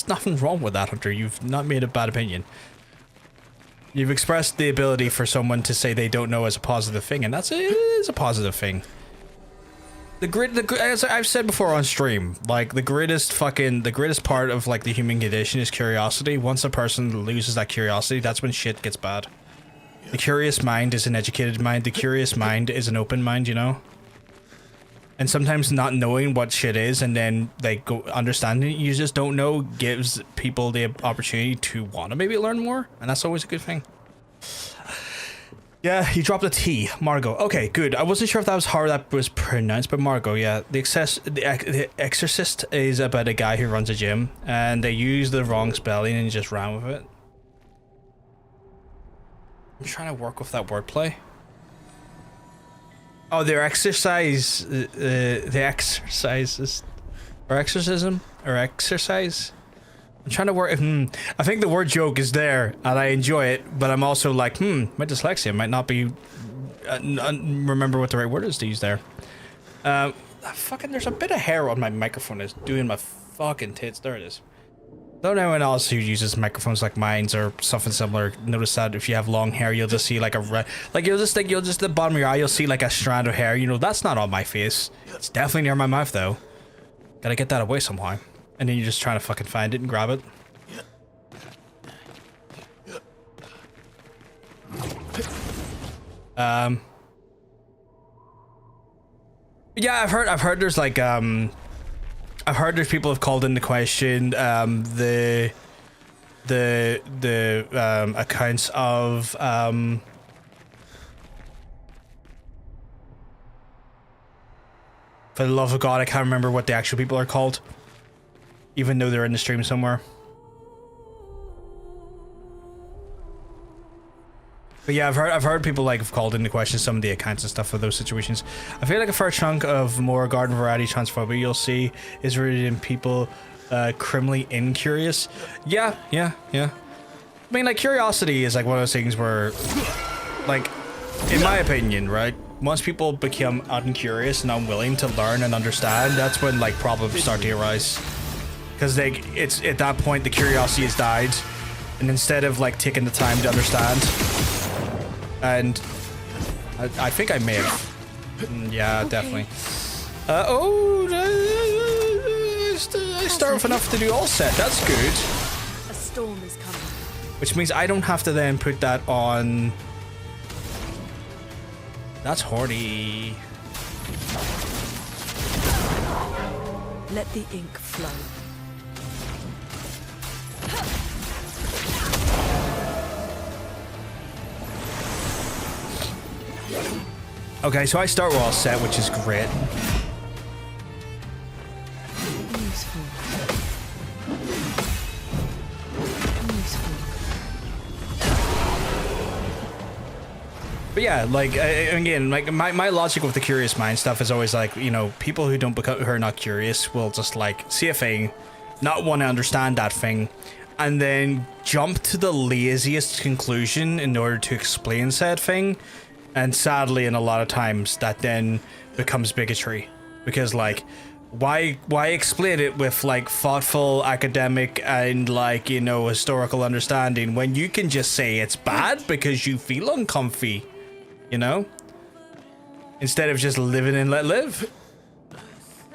nothing wrong with that, Hunter. You've not made a bad opinion. You've expressed the ability for someone to say they don't know as a positive thing, and it is a positive thing. As I've said before on stream, like, the greatest part of, like, the human condition is curiosity. Once a person loses that curiosity, that's when shit gets bad. The curious mind is an educated mind. The curious mind is an open mind, you know? And sometimes not knowing what shit is and then, like, understanding it, you just don't know, gives people the opportunity to want to maybe learn more. And that's always a good thing. Yeah, you dropped a T, Margot. Okay, good. I wasn't sure if that was how that was pronounced, but Margot, yeah. The Exorcist is about a guy who runs a gym, and they use the wrong spelling and just ran with it. I'm trying to work with that wordplay. Oh, their exercise, the exercises, or exorcism, or exercise. I'm trying to work. I think the word joke is there, and I enjoy it, but I'm also like, my dyslexia might not be. Remember what the right word is to use there. Fucking, there's a bit of hair on my microphone. It's doing my fucking tits. There it is. Don't anyone else who uses microphones like mine's or something similar notice that if you have long hair, you'll just see like you'll just at the bottom of your eye, you'll see like a strand of hair. You know, that's not on my face. It's definitely near my mouth though. Gotta get that away somehow. And then you're just trying to fucking find it and grab it. Yeah, I've heard there's like I've heard there's people have called into question the accounts of for the love of God, I can't remember what the actual people are called. Even though they're in the stream somewhere. But yeah, I've heard people like have called into question some of the accounts and stuff for those situations. I feel like a fair chunk of more garden variety transphobia you'll see is rooted in people criminally incurious. Yeah. I mean, like, curiosity is like one of those things where, like, in my opinion, right? Once people become uncurious and unwilling to learn and understand, that's when like problems start to arise. Because it's at that point the curiosity has died, and instead of like taking the time to understand, and I think I may have, yeah, okay. Definitely. I start with enough to do all set. That's good. A storm is coming. Which means I don't have to then put that on. That's horny. Let the ink flow. Okay, so I start with all set, which is great. Useful. But yeah, like, again, like, my logic with the curious mind stuff is always like, you know, people who who are not curious will just like see a thing, not want to understand that thing, and then jump to the laziest conclusion in order to explain said thing. And sadly, in a lot of times, that then becomes bigotry. Because, like, why explain it with, like, thoughtful, academic, and, like, you know, historical understanding when you can just say it's bad because you feel uncomfy, you know? Instead of just living and let live.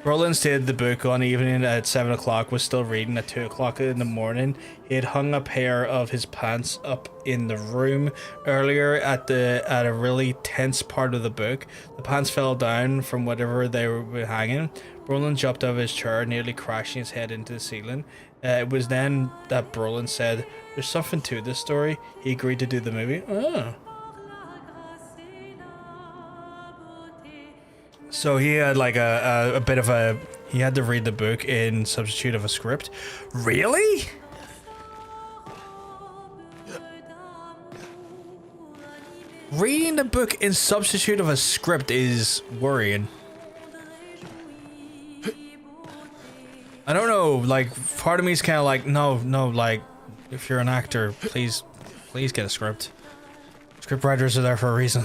Roland stated the book on evening at 7 o'clock was still reading at 2 o'clock in the morning. He had hung a pair of his pants up in the room earlier at a really tense part of the book. The pants fell down from whatever they were hanging. Roland jumped out of his chair, nearly crashing his head into the ceiling. It was then that Brolin said, "There's something to this story." He agreed to do the movie. Oh. So he had like a bit of a, he had to read the book in substitute of a script. Really? Reading the book in substitute of a script is worrying. I don't know, like, part of me is kind of like, no, like, if you're an actor, please get a script. Script writers are there for a reason.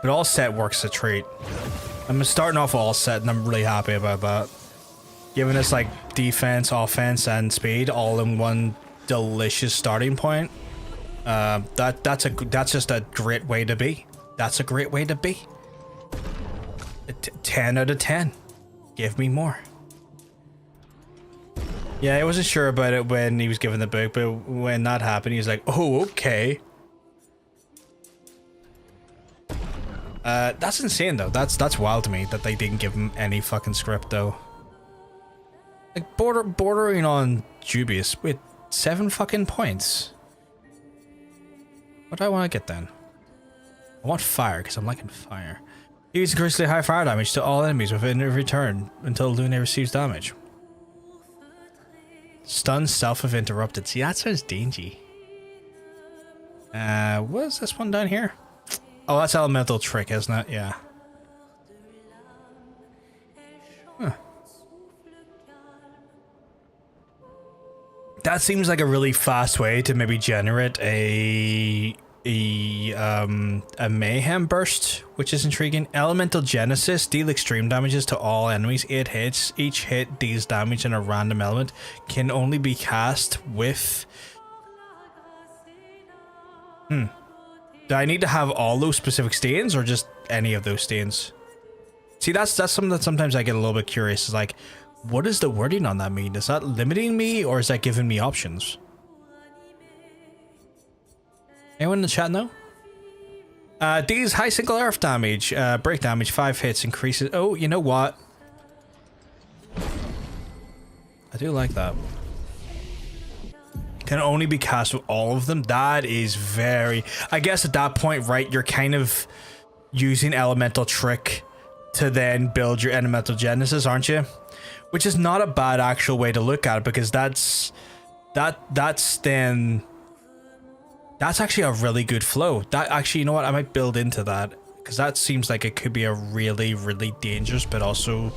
But all set works a treat. I'm starting off all set and I'm really happy about that. Giving us like defense, offense, and speed all in one delicious starting point. That's just a great way to be. That's a great way to be. 10 out of 10. Give me more. Yeah, I wasn't sure about it when he was given the book, but when that happened, he was like, "Oh, okay." That's insane though. That's wild to me that they didn't give him any fucking script though. Like bordering on dubious. Wait, 7 fucking points. What do I want to get then? I want fire because I'm liking fire. Use increasingly high fire damage to all enemies within every turn until Luna receives damage. Stun self if interrupted. See, that sounds dingy. What is this one down here? Oh, that's elemental trick, isn't it? Yeah. Huh. That seems like a really fast way to maybe generate a mayhem burst, which is intriguing. Elemental Genesis, deal extreme damages to all enemies, 8 hits. Each hit deals damage in a random element, can only be cast with... Do I need to have all those specific stains or just any of those stains? See, that's something that sometimes I get a little bit curious. Is like, what does the wording on that mean? Is that limiting me or is that giving me options? Anyone in the chat know? These high single earth damage, break damage, 5 hits increases. Oh, you know what? I do like that. Can only be cast with all of them. That is very... I guess at that point, right, you're kind of using elemental trick to then build your elemental genesis, aren't you? Which is not a bad actual way to look at it, because that's then... That's actually a really good flow. That actually, you know what? I might build into that, because that seems like it could be a really, really dangerous, but also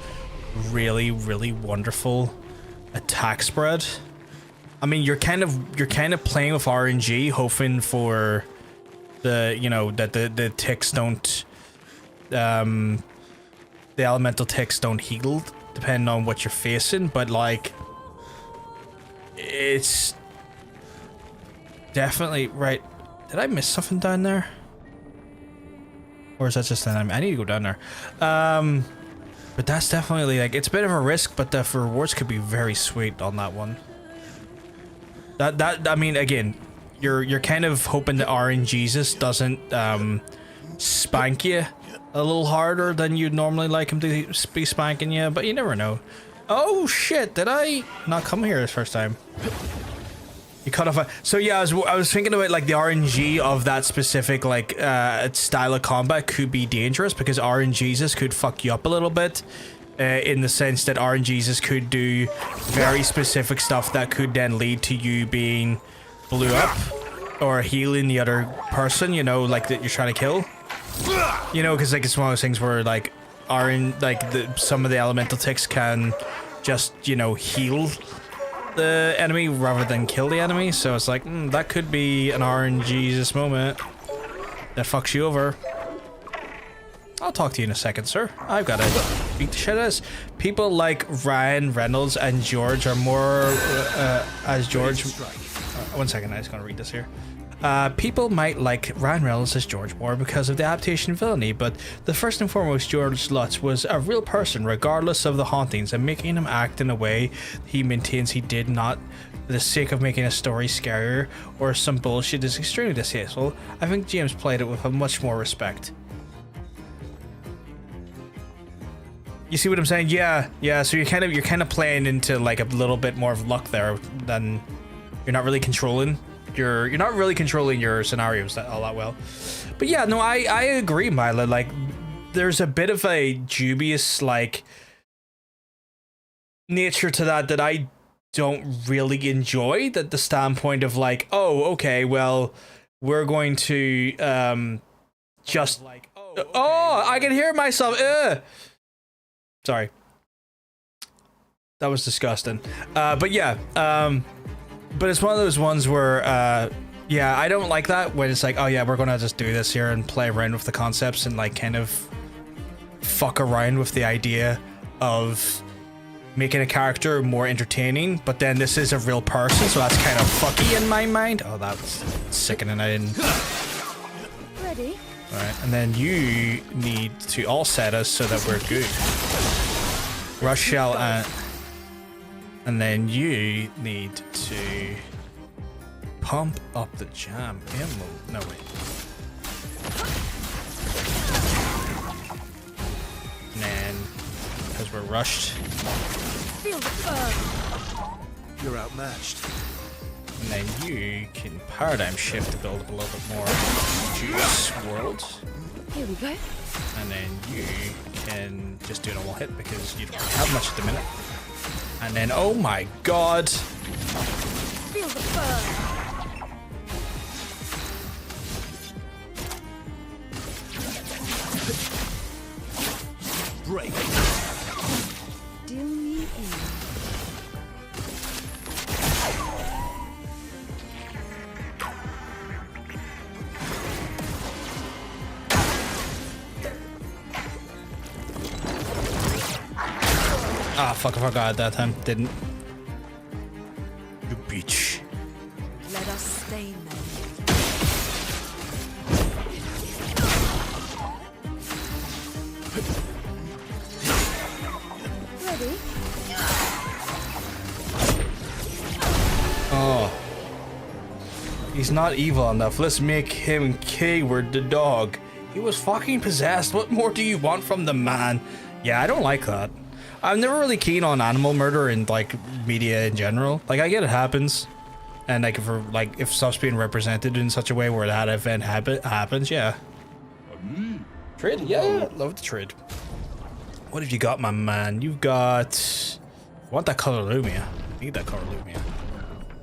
really, really wonderful attack spread. I mean, you're kind of playing with RNG, hoping for the, you know, that the ticks don't, the elemental ticks don't heal, depending on what you're facing. But like, it's definitely right. Did I miss something down there? Or is that just an enemy? I need to go down there. But that's definitely like, it's a bit of a risk, but the rewards could be very sweet on that one. That I mean, again, you're kind of hoping that RNGesus doesn't spank you a little harder than you'd normally like him to be spanking you, but you never know. Oh shit! Did I not come here this first time? You cut off. So yeah, I was thinking about like the RNG of that specific like style of combat could be dangerous, because RNGesus could fuck you up a little bit. In the sense that RNGesus could do very specific stuff that could then lead to you being blew up or healing the other person, you know, like that you're trying to kill. You know, because like it's one of those things where like some of the elemental ticks can just, you know, heal the enemy rather than kill the enemy. So it's like, that could be an RNGesus moment that fucks you over. I'll talk to you in a second, sir. I've got to beat the shit out of this. People like Ryan Reynolds and George are more as George. One second, I just gotta read this here. People might like Ryan Reynolds as George more because of the adaptation villainy, but the first and foremost, George Lutz was a real person, regardless of the hauntings, and making him act in a way he maintains he did not for the sake of making a story scarier or some bullshit is extremely distasteful. I think James played it with a much more respect. You see what I'm saying? Yeah. So you're kind of playing into like a little bit more of luck there than you're not really controlling. You're not really controlling your scenarios all that well. But yeah, no, I agree, Mila. Like, there's a bit of a dubious like nature to that I don't really enjoy. That the standpoint of like, oh, okay, well, we're going to just like, oh, I can hear myself. Sorry. That was disgusting. But yeah, but it's one of those ones where, yeah, I don't like that when it's like, oh yeah, we're gonna just do this here and play around with the concepts and like kind of fuck around with the idea of making a character more entertaining, but then this is a real person, so that's kind of fucky in my mind. Oh, that's sickening. I didn't... Ready? Alright, and then you need to all set us so that we're good. Rush shell and then you need to pump up the jam ammo. No wait. And then because we're rushed, Feel the burn. You're outmatched. And then you can paradigm shift to build up a little bit more juice world. Here we go. And then you can just do a normal hit because you don't have much at the minute. And then, oh my god! Feel the burn. Break. Do me in. Ah, fuck, I forgot at that time. Didn't. You bitch. Let us stain them. Ready? Oh. He's not evil enough. Let's make him K-word the dog. He was fucking possessed. What more do you want from the man? Yeah, I don't like that. I'm never really keen on animal murder in like media in general. Like I get it happens, and like if stuff's being represented in such a way where that event happens, yeah. Trade, yeah, love the trade. What have you got, my man? You've got. Want that color Lumia? Need that color Lumia.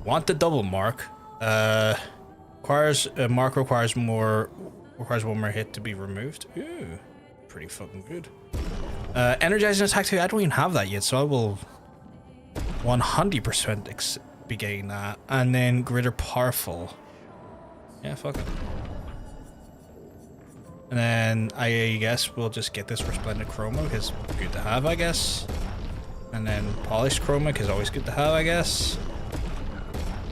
Want the double mark? Requires mark requires one more hit to be removed. Ooh, pretty fucking good. Energizing attack 2, I don't even have that yet, so I will 100% be getting that. And then greater powerful. Yeah, fuck it. And then I guess we'll just get this for Splendid Chroma, because it's good to have, I guess. And then Polished Chroma, because always good to have, I guess.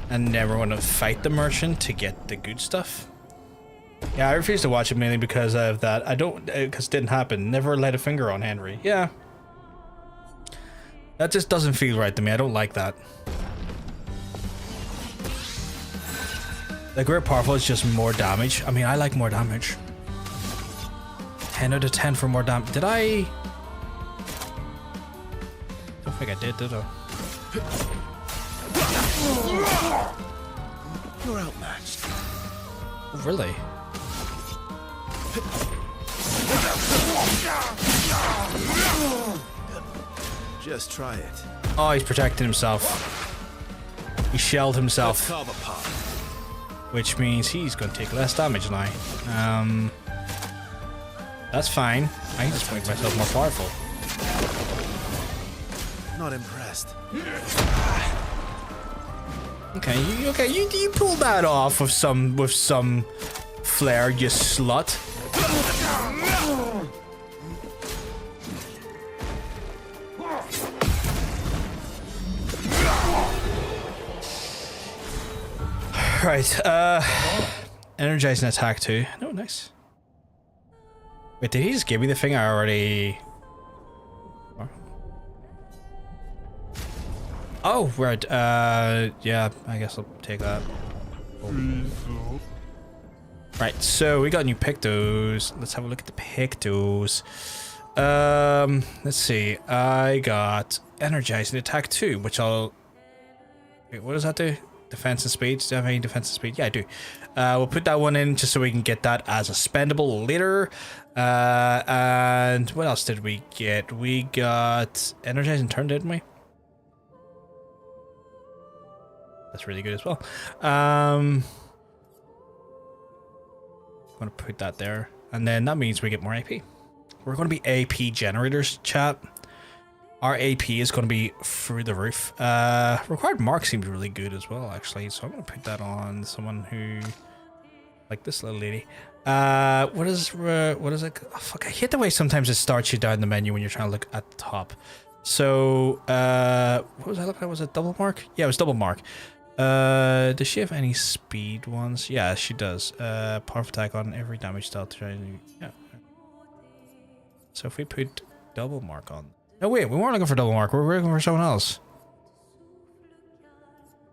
And then we're going to fight the merchant to get the good stuff. Yeah, I refuse to watch it mainly because of that. I don't, because it didn't happen. Never laid a finger on Henry. Yeah. That just doesn't feel right to me. I don't like that. The Great Powerful is just more damage. I mean, I like more damage. 10 out of 10 for more damage. Did I? Don't think I did I? You're outmatched. Really? Just try it. Oh, he's protecting himself. He shelled himself. Carve apart. Which means he's going to take less damage now. That's fine. I can just make myself more powerful. Not impressed. Okay, you pulled that off with some flair, you slut. Right, energizing attack 2. Oh, nice. Wait, did he just give me the thing I already... Oh, right, yeah, I guess I'll take that. Right, so we got new pictos. Let's have a look at the pictos. Let's see. I got energizing attack 2, which I'll... Wait, what does that do? Defense and speed. Do I have any defense and speed? Yeah, I do. We'll put that one in just so we can get that as a spendable later. And what else did we get? We got energizing turn, didn't we? That's really good as well. I'm gonna put that there, and then that means we get more AP. We're gonna be AP generators, chat. Our AP is gonna be through the roof. Required mark seems really good as well, actually. So I'm gonna put that on someone who, like this little lady. What is it? Oh, fuck! I hate the way sometimes it starts you down the menu when you're trying to look at the top. So, what was I looking at? Was it double mark? Yeah, it was double mark. Does she have any speed ones? Yeah, she does. Powerful attack on every damage style. Yeah. So if we put double mark on. No, wait, we weren't looking for double mark. We were looking for someone else.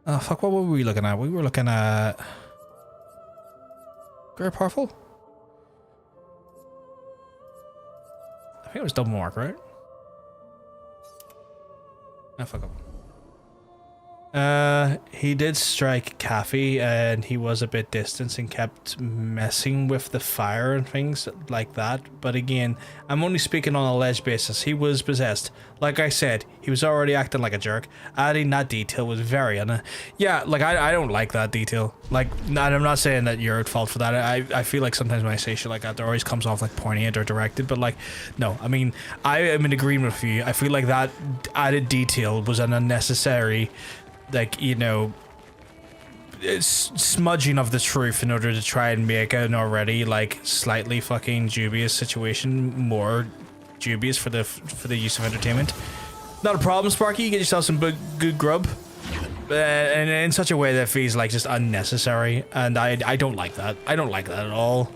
Oh, fuck, what were we looking at? We were looking at... Great powerful? I think it was double mark, right? Ah, fuck up. He did strike Kathy, and he was a bit distant and kept messing with the fire and things like that. But again, I'm only speaking on a alleged basis. He was possessed. Like I said, he was already acting like a jerk. Adding that detail was very yeah, like I don't like that detail. Like, I'm not saying that you're at fault for that. I feel like sometimes when I say shit like that, there always comes off like poignant or directed. But like, no, I mean, I am in agreement with you. I feel like that added detail was an unnecessary, like, you know, smudging of the truth in order to try and make an already like slightly fucking dubious situation more dubious for the use of entertainment. Not a problem, Sparky. You get yourself some good grub, and in such a way that feels like just unnecessary, and I don't like that. I don't like that at all.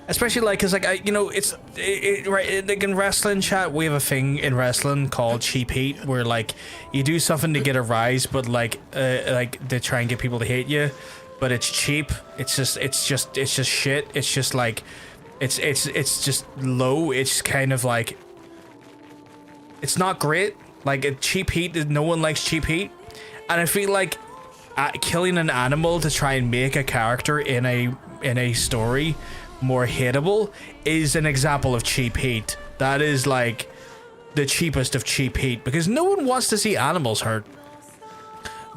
Especially like, cause like you know, right, like in wrestling chat, we have a thing in wrestling called cheap heat, where like you do something to get a rise, but like they try and get people to hate you, but it's cheap. It's just shit. It's just like, it's just low. It's kind of like, it's not great. Like cheap heat, no one likes cheap heat, and I feel like killing an animal to try and make a character in a story more hateable is an example of cheap heat. That is like the cheapest of cheap heat, because no one wants to see animals hurt.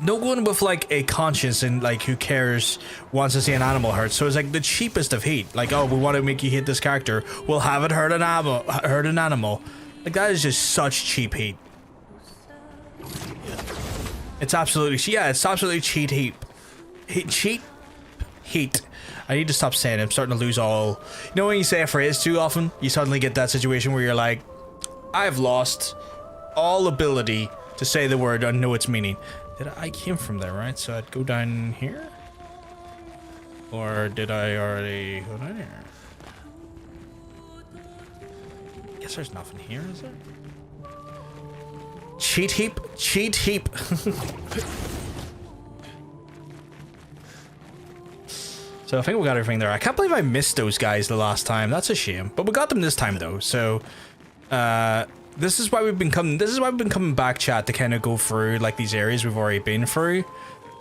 No one with like a conscience and like who cares wants to see an animal hurt. So it's like the cheapest of heat. Like, oh, we want to make you hate this character, we'll have it hurt an animal. Like, that is just such cheap heat. It's absolutely, yeah, it's absolutely cheat heat. Cheat heat. I need to stop saying it. I'm starting to lose all... You know when you say a phrase too often, you suddenly get that situation where you're like, I've lost all ability to say the word and know its meaning. I came from there, right? So I'd go down here? Or did I already go down here? Guess there's nothing here, is there? Cheat heap? Cheat heap. So I think we got everything there. I can't believe I missed those guys the last time. That's a shame. But we got them this time though. So this is why we've been coming back, chat, to kind of go through like these areas we've already been through.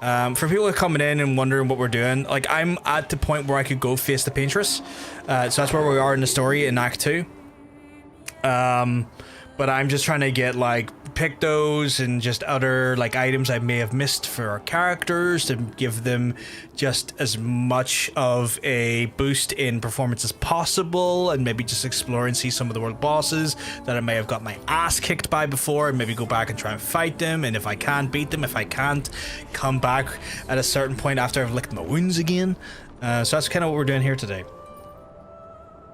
For people who are coming in and wondering what we're doing, like I'm at the point where I could go face the paintress. So that's where we are in the story in Act 2. But I'm just trying to get like pick those and just other like items I may have missed for our characters to give them just as much of a boost in performance as possible, and maybe just explore and see some of the world bosses that I may have got my ass kicked by before, and maybe go back and try and fight them, and if I can beat them, if I can't, come back at a certain point after I've licked my wounds again. So that's kind of what we're doing here today.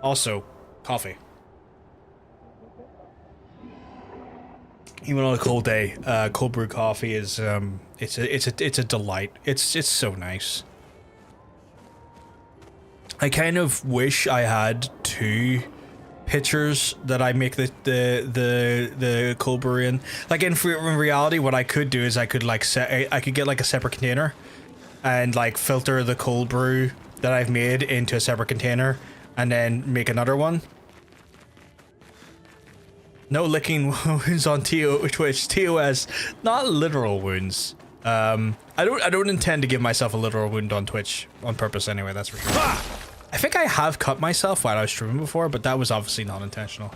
Also, coffee. Even on a cold day, cold brew coffee is it's a delight. It's so nice. I kind of wish I had 2 pitchers that I make the cold brew in. Like in reality, what I could do is I could get like a separate container, and like filter the cold brew that I've made into a separate container, and then make another one. No licking wounds on Twitch. TOS, not literal wounds. I don't intend to give myself a literal wound on Twitch on purpose anyway, that's for sure. I think I have cut myself while I was streaming before, but that was obviously not intentional.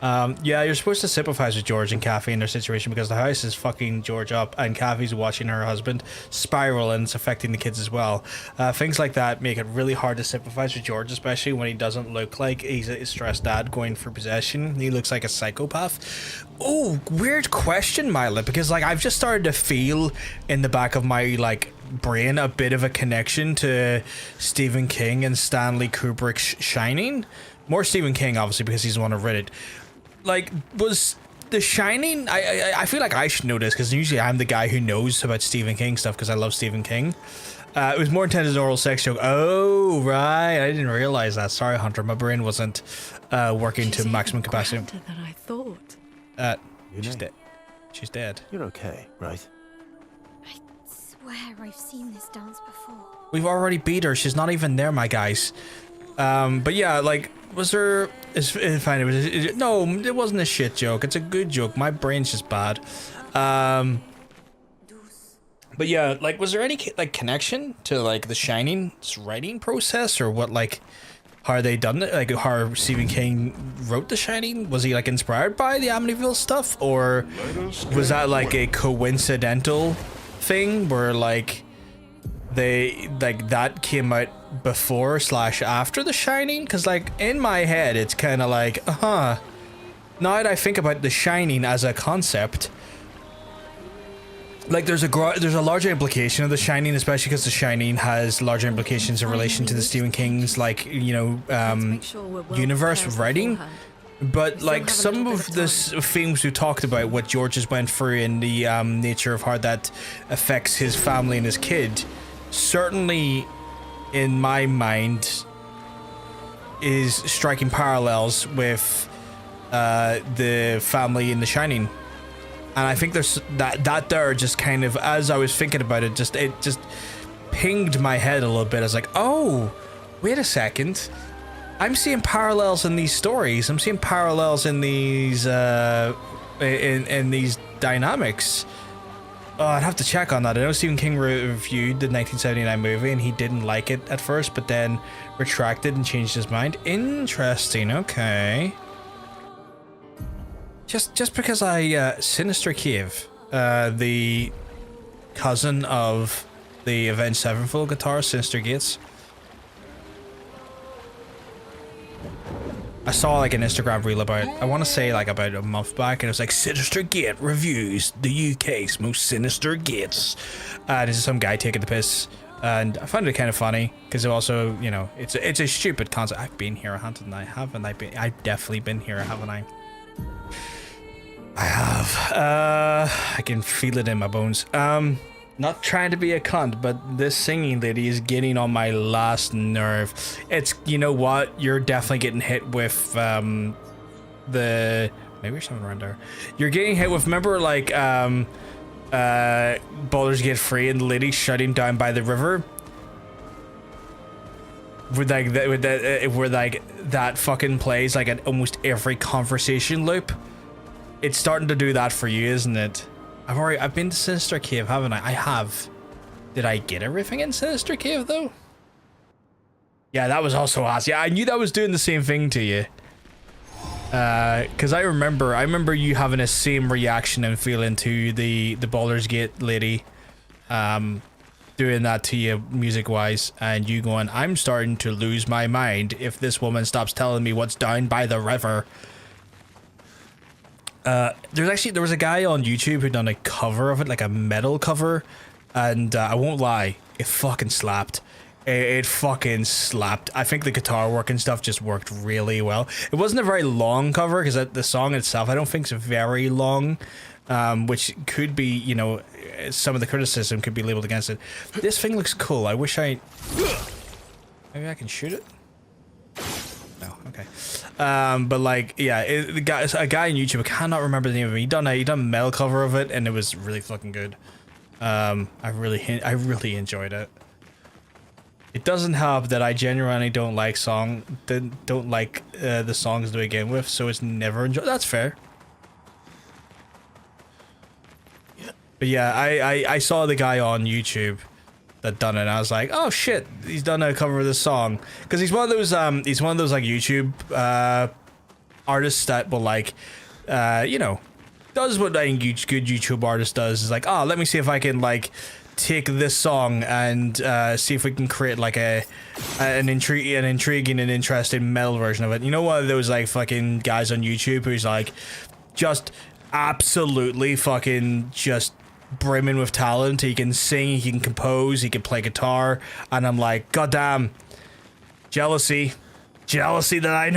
Yeah, you're supposed to sympathize with George and Kathy in their situation because the house is fucking George up and Kathy's watching her husband spiral and it's affecting the kids as well. Things like that make it really hard to sympathize with George, especially when he doesn't look like he's a stressed dad going for possession. He looks like a psychopath. Oh, weird question, Mila, because like I've just started to feel in the back of my like brain a bit of a connection to Stephen King and Stanley Kubrick's Shining. More Stephen King, obviously, because he's the one who read it. Like, was The Shining... I feel like I should know this, because usually I'm the guy who knows about Stephen King stuff, because I love Stephen King. It was more intended as an oral sex joke. Oh, right. I didn't realize that. Sorry, Hunter. My brain wasn't working to maximum capacity. Than I thought. She's dead. She's dead. You're okay, right? I swear I've seen this dance before. We've already beat her. She's not even there, my guys. But yeah, like, was there... It's fine. No, it wasn't a shit joke. It's a good joke. My brain's just bad. But yeah, like, was there any like connection to like The Shining's writing process, or what, like, how they done it? Like, how Stephen King wrote The Shining? Was he like inspired by the Amityville stuff, or was that like a coincidental thing where like they like that came out before / after The Shining? Because like in my head, it's kind of like, now that I think about The Shining as a concept. Like, there's a larger implication of The Shining, especially because The Shining has larger implications in relation to the Stephen King's, like, you know, universe of writing. But, like, some of the themes we talked about, what George has went through, and the nature of how that affects his family and his kid, certainly, in my mind, is striking parallels with the family in The Shining. And I think there's that there just kind of, as I was thinking about it just pinged my head a little bit. I was like, oh, wait a second. I'm seeing parallels in these stories. I'm seeing parallels in these in these dynamics. Oh, I'd have to check on that. I know Stephen King reviewed the 1979 movie and he didn't like it at first, but then retracted and changed his mind. Interesting. Okay. Just because Sinister Cave, the cousin of the Avenged Sevenfold guitarist, Sinister Gates. I saw like an Instagram reel about, I want to say like about a month back, and it was like Sinister Gate reviews the UK's most sinister gates. This is some guy taking the piss, and I found it kind of funny because it also, you know, it's a stupid concept. I've been here, haven't I? I've definitely been here, haven't I? I have. I can feel it in my bones. Not trying to be a cunt, but this singing lady is getting on my last nerve. It's, you know what? You're definitely getting hit with maybe there's something around there. You're getting hit with, remember, like Baldur's Gate 3 and the lady shutting down by the river. Where that fucking plays like at almost every conversation loop. It's starting to do that for you, isn't it? I've been to Sinister Cave, haven't I? I have. Did I get everything in Sinister Cave though? Yeah, that was also awesome. Yeah, I knew that was doing the same thing to you. Cause I remember you having the same reaction and feeling to the Baldur's Gate lady, doing that to you music wise, and you going, I'm starting to lose my mind if this woman stops telling me what's down by the river. There was a guy on YouTube who done a cover of it, like a metal cover, and I won't lie, it fucking slapped. It fucking slapped. I think the guitar work and stuff just worked really well. It wasn't a very long cover because the song itself I don't think is very long, which could be, you know, some of the criticism could be labeled against it. This thing looks cool. I wish maybe I can shoot it. No, okay. But like, yeah, a guy on YouTube, I cannot remember the name of it. He done a metal cover of it, and it was really fucking good. I really enjoyed it. It doesn't help that I genuinely don't like the songs to begin with, so it's never enjoyed. That's fair. But yeah, I saw the guy on YouTube that done it, and I was like, oh shit, he's done a cover of this song, because he's one of those like YouTube artists that will like you know, does what a good YouTube artist does, is like, oh, let me see if I can like take this song and see if we can create like an intriguing and interesting metal version of it. You know, one of those like fucking guys on YouTube who's like just absolutely fucking just brimming with talent. He can sing, he can compose, he can play guitar, and I'm like, goddamn, jealousy that I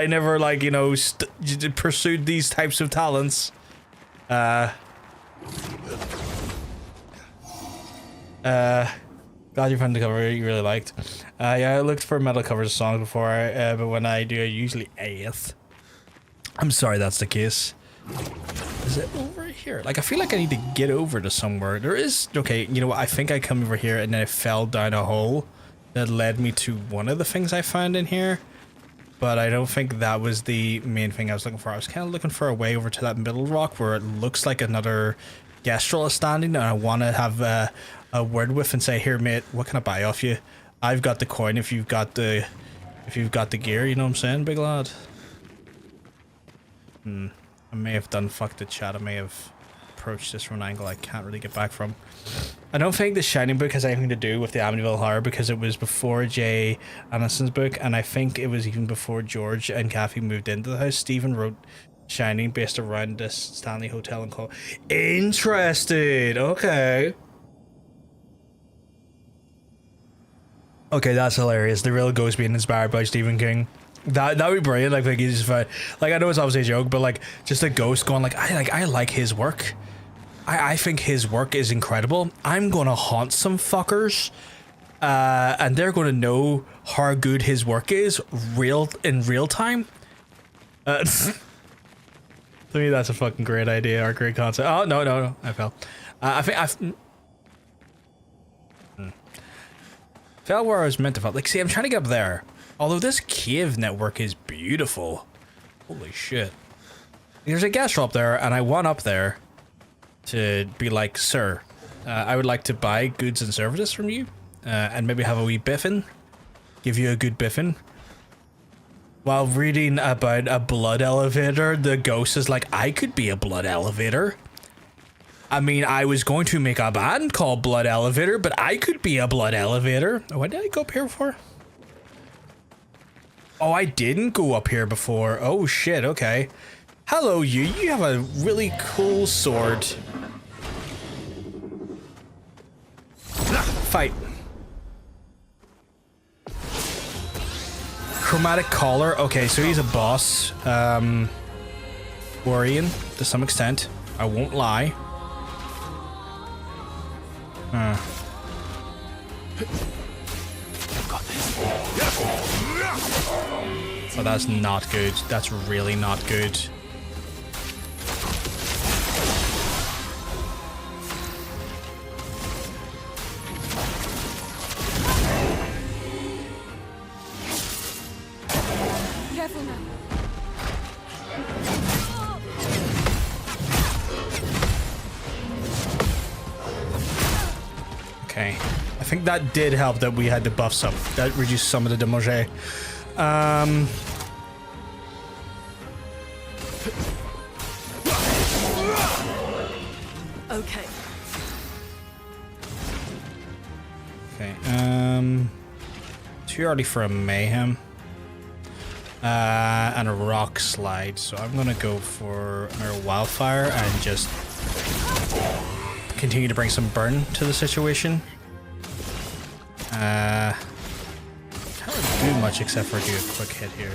never like, you know, pursued these types of talents. Glad you found the cover you really liked. Yeah, I looked for metal covers of songs before, but when I do, I usually ath. I'm sorry that's the case. Is it over here? Like, I feel like I need to get over to somewhere. There is, okay, you know what, I think I come over here and then I fell down a hole that led me to one of the things I found in here. but I don't think that was the main thing I was looking for. I was kind of looking for a way over to that middle rock where it looks like another Gestrel is standing, and I want to have a word with and say, here, mate, what can I buy off you? I've got the coin if you've got the gear, you know what I'm saying, big lad? I may have done fuck the chat. I may have approached this from an angle I can't really get back from. I don't think the Shining book has anything to do with the Amityville Horror because it was before Jay Anderson's book, and I think it was even before George and Kathy moved into the house. Stephen wrote Shining based around this Stanley Hotel and Call. Interested. Okay. Okay, that's hilarious. The real ghost being inspired by Stephen King. That would be brilliant. Like he's just like, I know it's obviously a joke, but like just a ghost going like I like his work. I think his work is incredible. I'm gonna haunt some fuckers, and they're gonna know how good his work is in real time. To me, that's a fucking great idea or great concept. Oh no, I fell. I think fell where I was meant to fall. Like, see, I'm trying to get up there. Although this cave network is beautiful. Holy shit. There's a gas up there, and I want up there to be like, sir, I would like to buy goods and services from you, and maybe have a wee biffin. Give you a good biffin. While reading about a blood elevator, the ghost is like, I could be a blood elevator. I mean, I was going to make a band called Blood Elevator, but I could be a blood elevator. Why did I go up here before? Oh, I didn't go up here before. Oh shit, okay. Hello, you. You have a really cool sword. Fight. Chromatic collar. Okay, so he's a boss. Worrying to some extent. I won't lie. Oh, that's not good. That's really not good. Careful now. Okay. I think that did help that we had the buffs up. That reduced some of the damage. Okay. Okay, too early for a mayhem. And a rock slide, so I'm gonna go for another wildfire and just continue to bring some burn to the situation. Can't really do much except for do a quick hit here.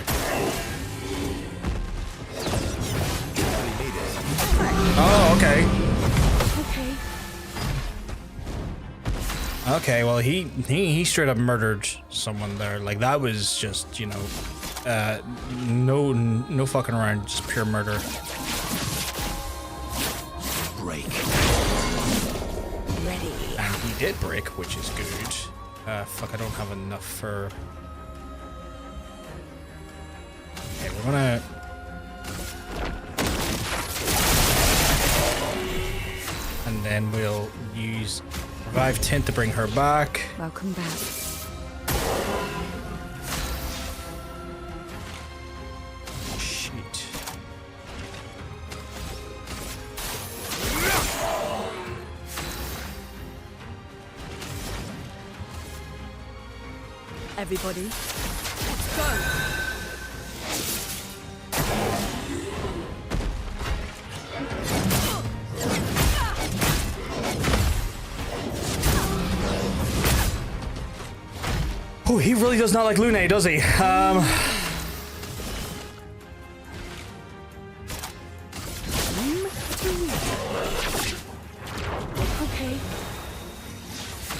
Oh, okay. Okay, well, he straight up murdered someone there. Like, that was just, you know, no fucking around, just pure murder. Break. Ready. And he did break, which is good. Fuck, I don't have enough for... Okay, we're gonna... And then we'll use Revive Tint to bring her back. Welcome back. Shit. Everybody, let's go. Oh, he really does not like Lune, does he? Okay.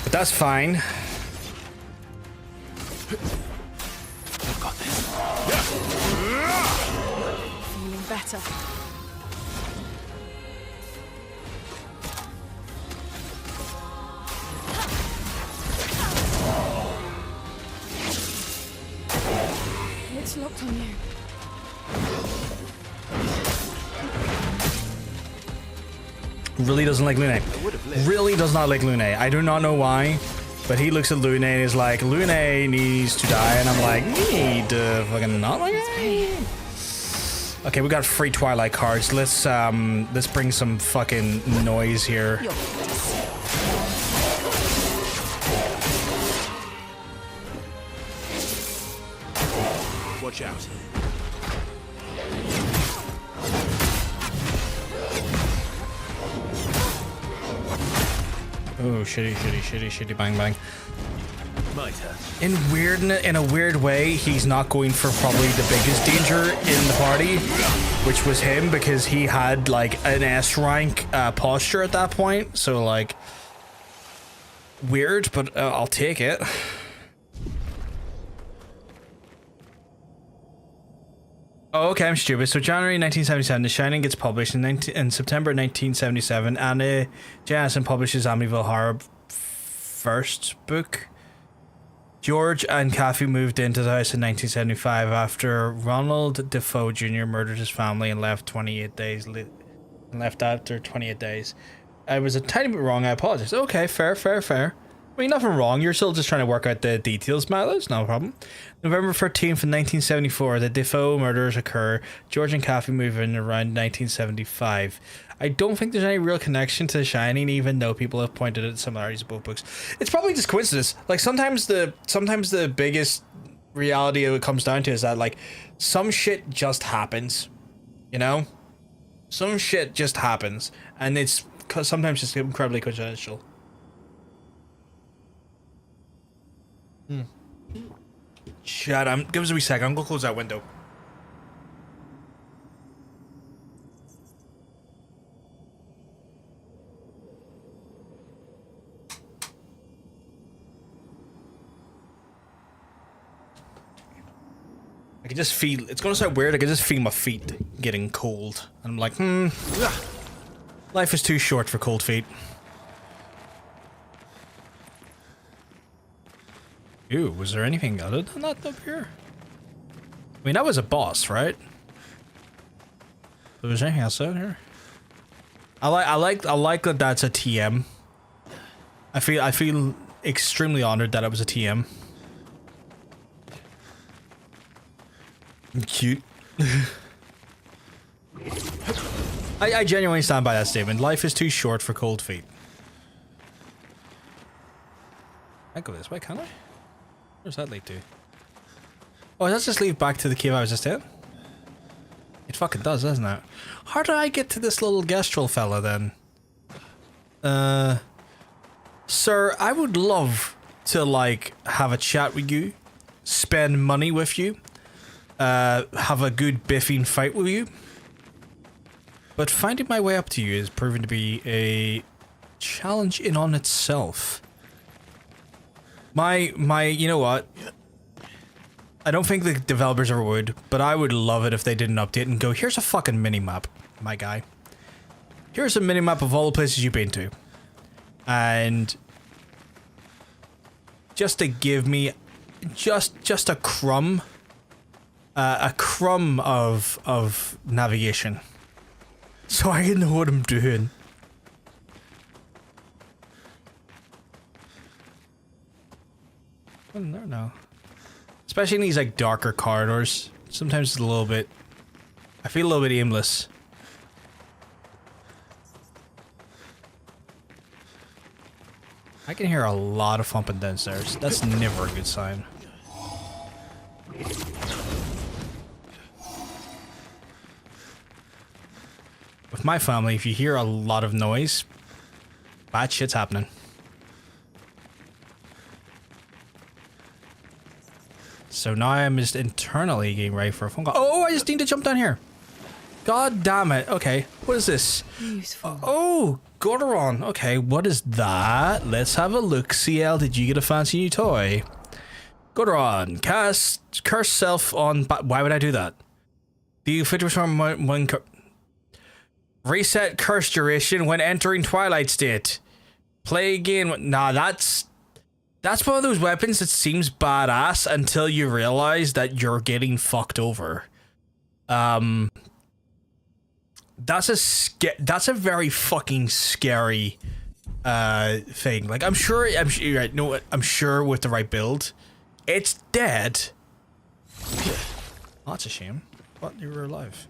But that's fine. I've got this. Feeling better. It's locked on you. Really doesn't like Lune. Really does not like Lune. I do not know why, but he looks at Lune and is like, Lune needs to die, and I'm like, you need to fucking not like it. Okay, we got free Twilight cards. Let's bring some fucking noise here. Watch out. Oh, shitty, bang, bang. My turn. In a weird way, he's not going for probably the biggest danger in the party, which was him, because he had like an S rank posture at that point. So like, weird, but I'll take it. Oh, okay, I'm stupid. So January 1977, The Shining gets published. In September 1977, Anna Jansen publishes Amityville Horror first book. George and Kathy moved into the house in 1975 after Ronald Defoe Jr. murdered his family and left after 28 days. I was a tiny bit wrong. I apologize. Okay, fair. I mean, nothing wrong. You're still just trying to work out the details, Miles. No problem. November 13th, 1974, the Defoe murders occur. George and Kathy move in around 1975. I don't think there's any real connection to The Shining, even though people have pointed at similarities of both books. It's probably just coincidence. Like, sometimes the biggest reality it comes down to is that, like, some shit just happens. You know? Some shit just happens. And it's sometimes just incredibly coincidental. Shut. Give us a wee second. I'm gonna close that window. I can just feel. It's gonna sound weird. I can just feel my feet getting cold, and I'm like, life is too short for cold feet. Ew, was there anything other than that up here? I mean, that was a boss, right? Was there anything else out here? I like that that's a TM. I feel extremely honored that it was a TM. Cute. I genuinely stand by that statement. Life is too short for cold feet. I go this way, can I? Where's that lead to? Oh, does that just lead back to the cave I was just in? It fucking does, doesn't it? How did I get to this little Gestrel fella then? Sir, I would love to, like, have a chat with you, spend money with you, have a good biffing fight with you. But finding my way up to you is proving to be a challenge in on itself. You know what? I don't think the developers ever would, but I would love it if they did an update and go, here's a fucking mini-map, my guy. Here's a mini-map of all the places you've been to. And just to give me just a crumb of navigation. So I know what I'm doing. I don't know now. Especially in these like darker corridors. Sometimes it's a little bit... I feel a little bit aimless. I can hear a lot of thumping downstairs. That's never a good sign. With my family, if you hear a lot of noise, bad shit's happening. So now I'm just internally getting ready for a phone call. Oh, I just need to jump down here. God damn it. Okay, what is this? Useful. Oh, Godoron. Okay, what is that? Let's have a look. CL, did you get a fancy new toy? Godoron, cast curse self on... Why would I do that? Do you fit from one... Reset curse duration when entering Twilight State. Play again. Nah, that's one of those weapons that seems badass until you realize that you're getting fucked over. That's a very fucking scary thing. Like, I'm sure you're right. No, I'm sure with the right build, it's dead. Oh, that's a shame. What, you were alive?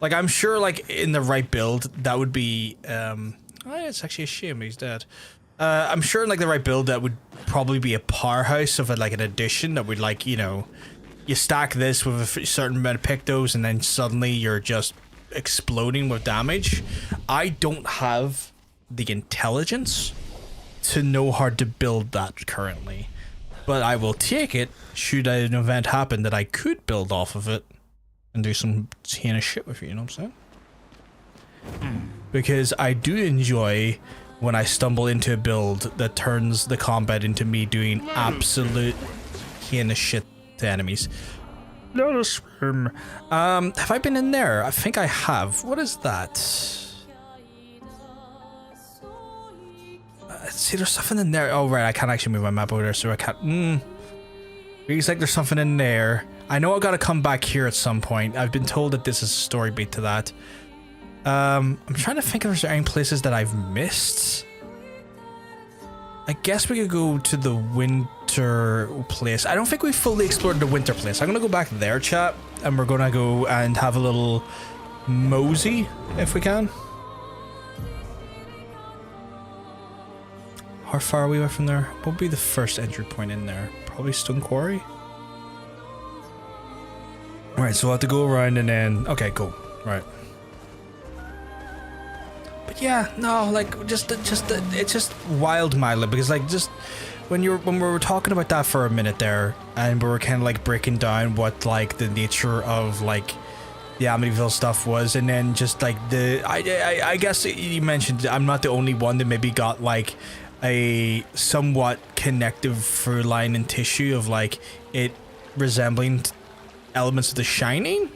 Like, I'm sure, like, in the right build, that would be, it's actually a shame he's dead. I'm sure in, like, the right build, that would probably be a powerhouse of, like, an addition that would, like, you know, you stack this with a certain amount of pictos, and then suddenly you're just exploding with damage. I don't have the intelligence to know how to build that currently. But I will take it, should an event happen that I could build off of it. And do some heinous shit with you, you know what I'm saying? Because I do enjoy when I stumble into a build that turns the combat into me doing absolute heinous shit to enemies. Let us swim. Have I been in there? I think I have. What is that? See, there's something in there. Oh, right, I can't actually move my map over there, so I can't. Feels like there's something in there. I know I gotta come back here at some point. I've been told that this is a story beat to that. I'm trying to think if there's any places that I've missed. I guess we could go to the winter place. I don't think we fully explored the winter place. I'm gonna go back there, chat, and we're gonna go and have a little mosey, if we can. How far are we away from there? What would be the first entry point in there? Probably Stone Quarry? Alright, so we'll have to go around and then... Okay, cool. Right. But yeah, no, like, it's just wild, Mila, because, like, just... When we were talking about that for a minute there, and we were kind of, like, breaking down what, like, the nature of, like, the Amityville stuff was, and then just, like, I guess you mentioned I'm not the only one that maybe got, like, a somewhat connective through line and tissue of, like, it resembling elements of The Shining,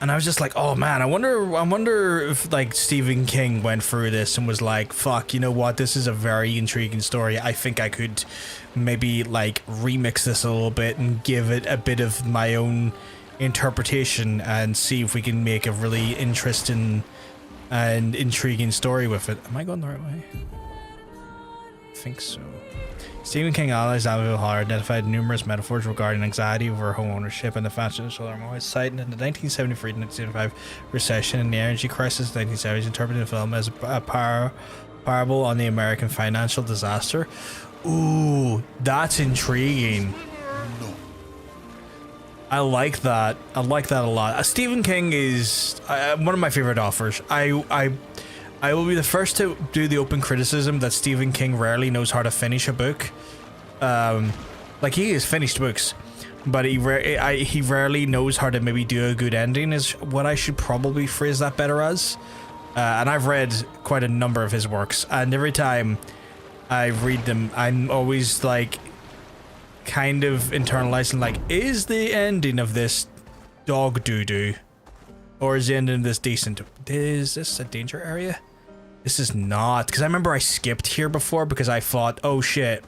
and I was just like, oh man, I wonder if, like, Stephen King went through this and was like, fuck, you know what, this is a very intriguing story. I think I could maybe, like, remix this a little bit and give it a bit of my own interpretation and see if we can make a really interesting and intriguing story with it. Am I going the right way? I think so. Stephen King analyzed Amityville Horror, identified numerous metaphors regarding anxiety over home ownership and the fashion of solar moist, citing the 1973 to 1975 recession and the energy crisis of the 1970s, interpreting the film as a parable on the American financial disaster. Ooh, that's intriguing. I like that. I like that a lot. Stephen King is one of my favorite authors. I will be the first to do the open criticism that Stephen King rarely knows how to finish a book. Like, he has finished books, but he rarely knows how to maybe do a good ending, is what I should probably phrase that better as. And I've read quite a number of his works, and every time I read them, I'm always, like, kind of internalizing, like, is the ending of this dog doo-doo? Or is the ending of this decent? Is this a danger area? This is not, because I remember I skipped here before because I thought, oh shit,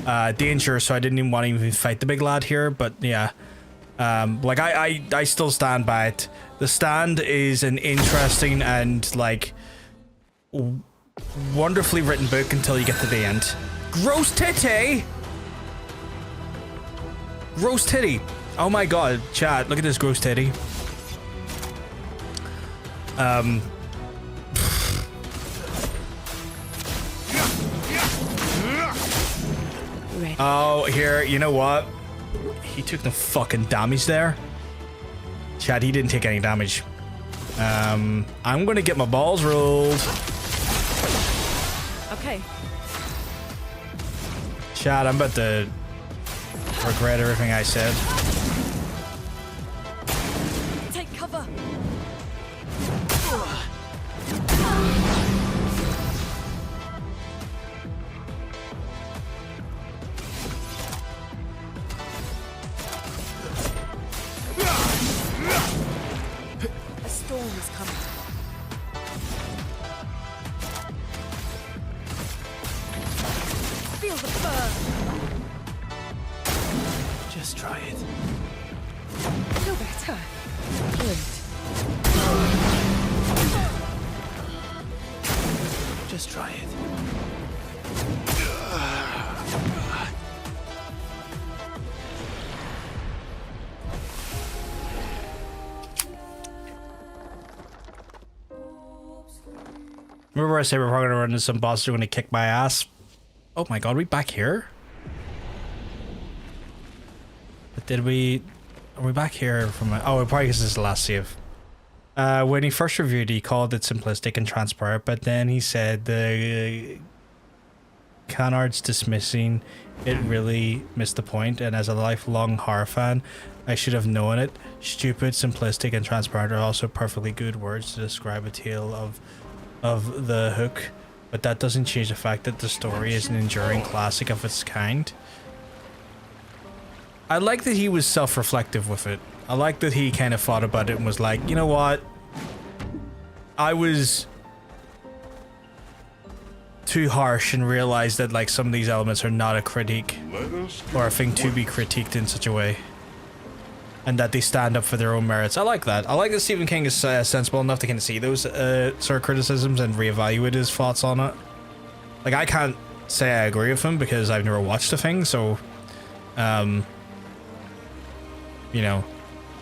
danger, so I didn't even want to even fight the big lad here, but yeah. Like, I still stand by it. The Stand is an interesting and, like, wonderfully written book until you get to the end. Gross titty! Gross titty! Oh my god, chat, look at this gross titty. Oh, here, you know what? He took no fucking damage there. Chad, he didn't take any damage. I'm gonna get my balls rolled. Okay. Chad, I'm about to regret everything I said. Take cover. A storm is coming. Feel the burn. Just try it. Feel better. Good. Remember I said we're probably gonna run into some bosses who are gonna kick my ass? Oh my god, are we back here? But are we back here from oh, probably because this is the last save. When he first reviewed it, he called it simplistic and transparent, but then he said the canards dismissing it really missed the point, and as a lifelong horror fan, I should have known it. Stupid, simplistic, and transparent are also perfectly good words to describe a tale of the Hook, but that doesn't change the fact that the story is an enduring classic of its kind. I like that he was self-reflective with it. I like that he kind of thought about it and was like, you know what? I was too harsh and realized that like some of these elements are not a critique or a thing to be critiqued in such a way. And that they stand up for their own merits. I like that. I like that Stephen King is sensible enough to kind of see those sort of criticisms and reevaluate his thoughts on it. Like, I can't say I agree with him because I've never watched the thing, so... you know,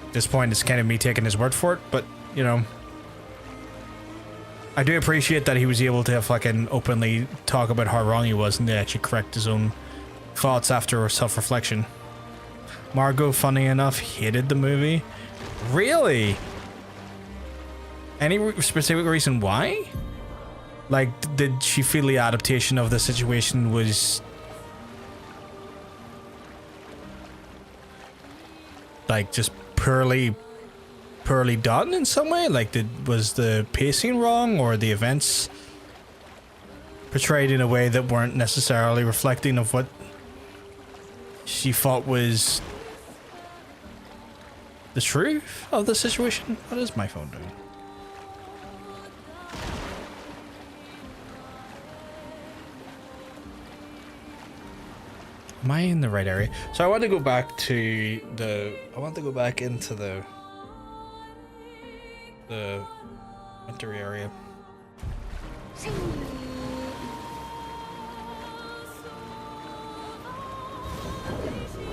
at this point it's kind of me taking his word for it, but, you know... I do appreciate that he was able to fucking openly talk about how wrong he was and to actually correct his own thoughts after self-reflection. Margot, funny enough, hated the movie. Really? Any specific reason why? Like, did she feel the adaptation of the situation was... like, just poorly done in some way? Like, was the pacing wrong, or the events portrayed in a way that weren't necessarily reflecting of what she thought was the truth of the situation? What is my phone doing? Am I in the right area? So I want to go back to the... I want to go back into the winter area.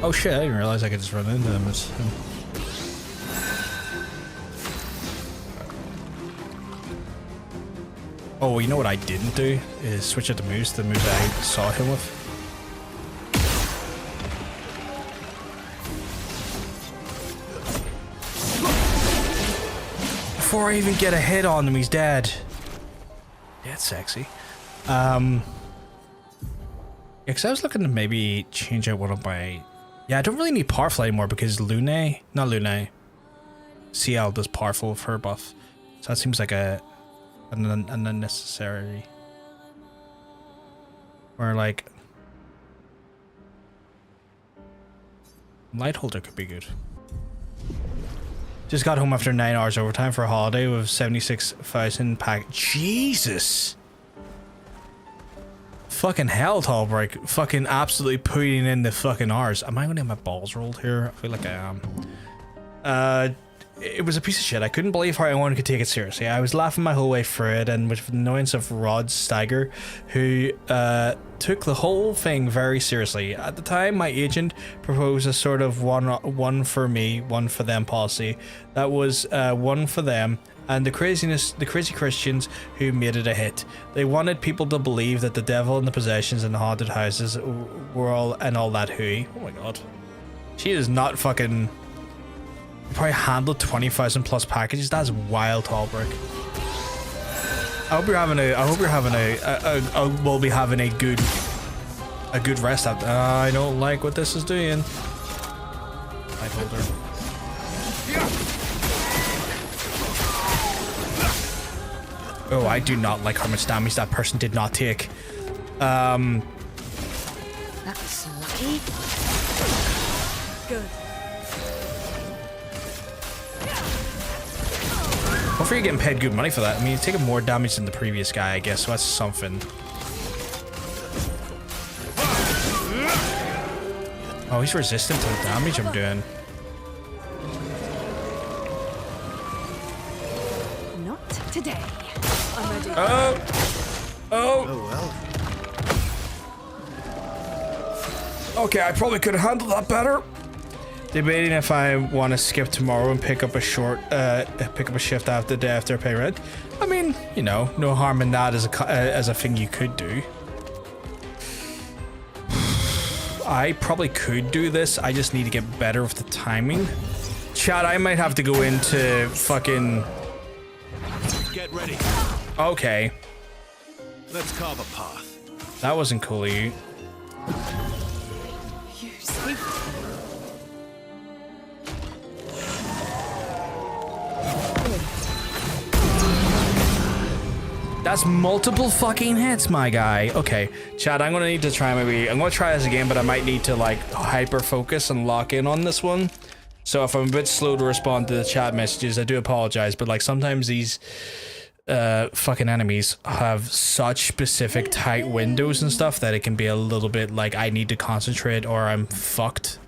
Oh shit, I didn't realize I could just run into them. Oh, you know what I didn't do? Is switch out the moves I saw him with. Before I even get a hit on him, he's dead. Yeah, it's sexy. Yeah, because I was looking to maybe change out one of my... Yeah, I don't really need powerful anymore because CL does powerful with her buff. So that seems like an unnecessary... Or like... Lightholder could be good. Just got home after 9 hours overtime for a holiday with 76,000 pack. Jesus! Fucking hell, Tallbreak. Fucking absolutely putting in the fucking hours. Am I gonna have my balls rolled here? I feel like I am. It was a piece of shit. I couldn't believe how anyone could take it seriously. I was laughing my whole way through it, and with the annoyance of Rod Steiger, who took the whole thing very seriously. At the time, my agent proposed a sort of one for me, one for them policy. That was one for them and the crazy Christians who made it a hit. They wanted people to believe that the devil and the possessions and the haunted houses were all that hooey. Oh my god. She is not fucking... Probably handled 20,000 plus packages. That's wild, Tallbrook. I hope we'll be having a good rest after. I don't like what this is doing. Lightholder. Oh, I do not like how much damage that person did not take. That's lucky. Good. Hopefully you're getting paid good money for that. I mean, you're taking more damage than the previous guy, I guess, so that's something. Oh, he's resistant to the damage I'm doing. Not today. I'm ready. Oh! Oh! Oh well. Okay, I probably could have handled that better. Debating if I want to skip tomorrow and pick up a shift after the day after I pay rent. I mean, you know, no harm in that as a thing you could do. I probably could do this. I just need to get better with the timing. Chat, I might have to go into fucking... Get ready. Okay. Let's carve a path. That wasn't cool of you. You see? That's multiple fucking hits, my guy. Okay, Chad, I'm gonna need to try I'm gonna try this again, but I might need to like hyper focus and lock in on this one. So if I'm a bit slow to respond to the chat messages, I do apologize, but like sometimes these fucking enemies have such specific tight windows and stuff that it can be a little bit like I need to concentrate or I'm fucked.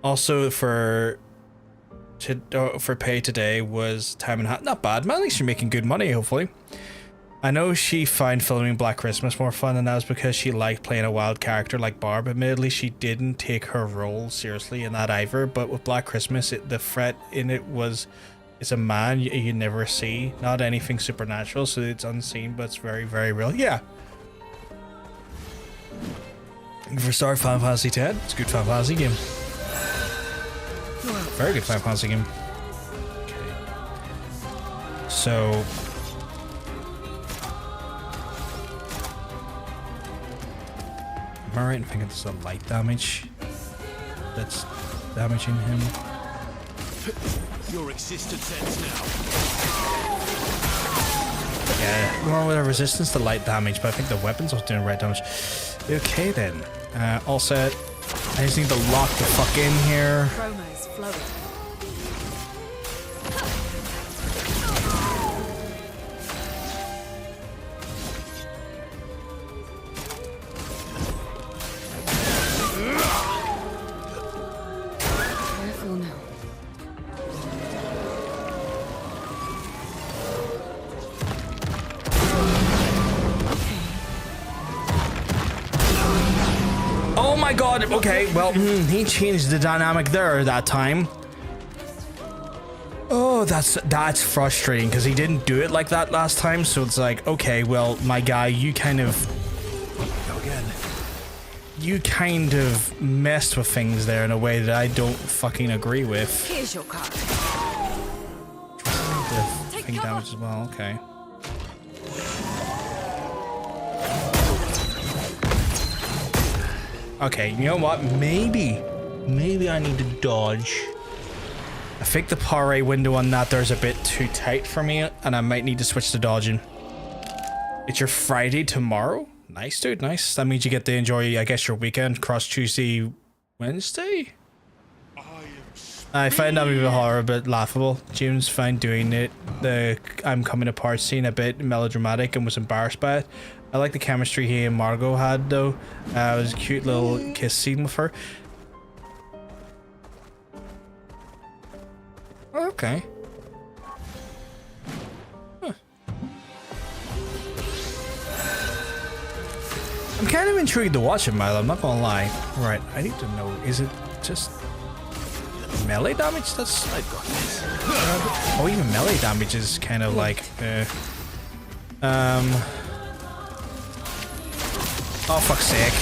Also for pay today was time and a half. Not bad, man. At least you're making good money, hopefully. I know she found filming Black Christmas more fun, and that was because she liked playing a wild character like Barb. Admittedly, she didn't take her role seriously in that either, but with Black Christmas, the threat in it it's a man you never see, not anything supernatural, so it's unseen, but it's very, very real. Yeah. For start Final Fantasy X, it's a good Final Fantasy game. Very good Final Fantasy game. Okay. So... am I right in thinking this is a light damage that's damaging him? Your existence ends now. Yeah, well, with a resistance to light damage, but I think the weapons was doing right damage. Okay then. All set. I just need to lock the fuck in here. Promos flowing. Careful now. Oh my god, okay, well, he changed the dynamic there that time. Oh, that's frustrating, because he didn't do it like that last time, so it's like, okay, well, my guy, you kind of... Go again. You kind of messed with things there in a way that I don't fucking agree with. Here's your card. The thing damage as well, okay. Okay, you know what? Maybe I need to dodge. I think the parry window on that there's a bit too tight for me, and I might need to switch to dodging. It's your Friday tomorrow? Nice, dude, nice. That means you get to enjoy, I guess, your weekend, cross Tuesday, Wednesday? I find that movie horror a bit laughable. James found doing it, the I'm coming apart scene, a bit melodramatic and was embarrassed by it. I like the chemistry he and Margot had, though. It was a cute little kiss scene with her. Okay. Huh. I'm kind of intrigued to watch it, Milo. I'm not gonna lie. Right, I need to know, is it just melee damage? That's... I've got this. Oh, even melee damage is kind of like... Oh, fuck's sake.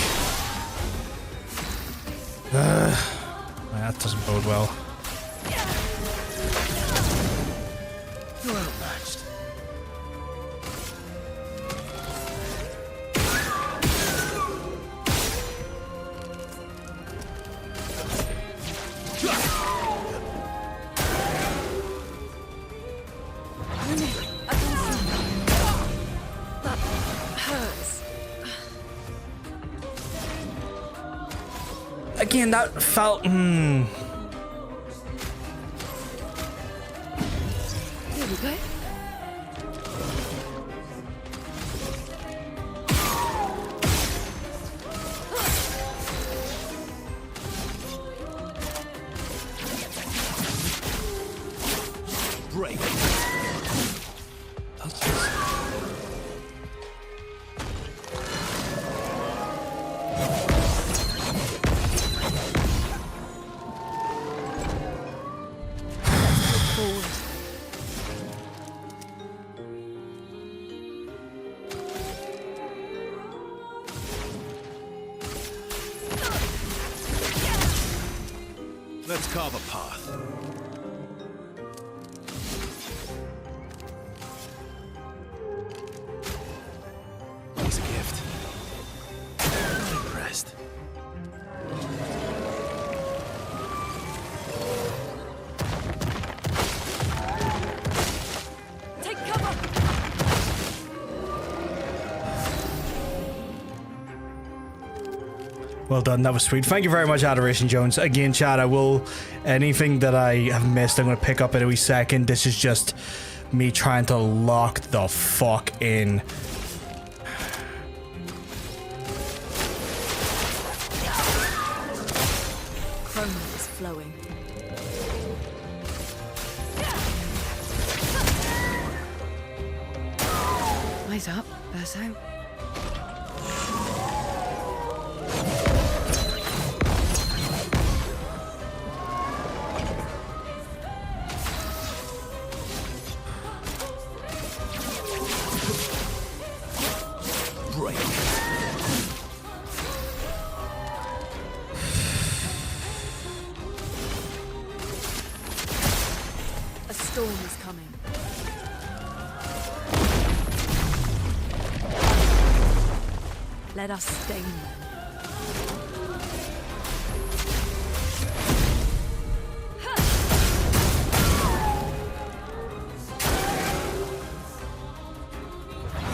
That doesn't bode well. You're outmatched. That hurts. Again, that felt... Here we go. Break. forward. Let's carve a path. He's a gift. I'm impressed. Take cover! Well done, that was sweet. Thank you very much, Adoration Jones. Again, chat, I will... Anything that I have missed, I'm going to pick up in a wee second. This is just me trying to lock the fuck in. Chroma is flowing. Eyes up, Berso. A storm is coming. Let us stain them.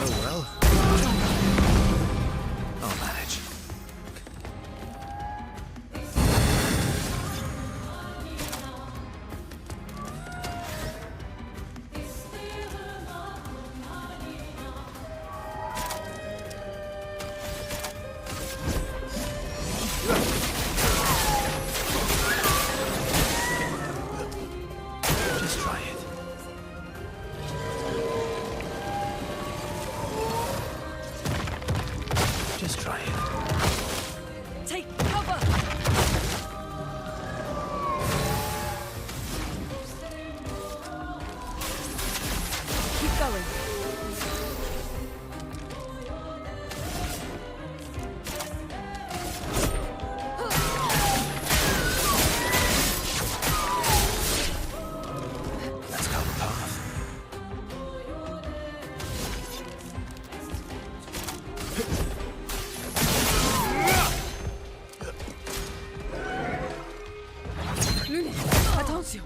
Oh well. I'll manage. Just try it. Just try it. Take cover! Keep going. Let's carve a path. Lune, attention!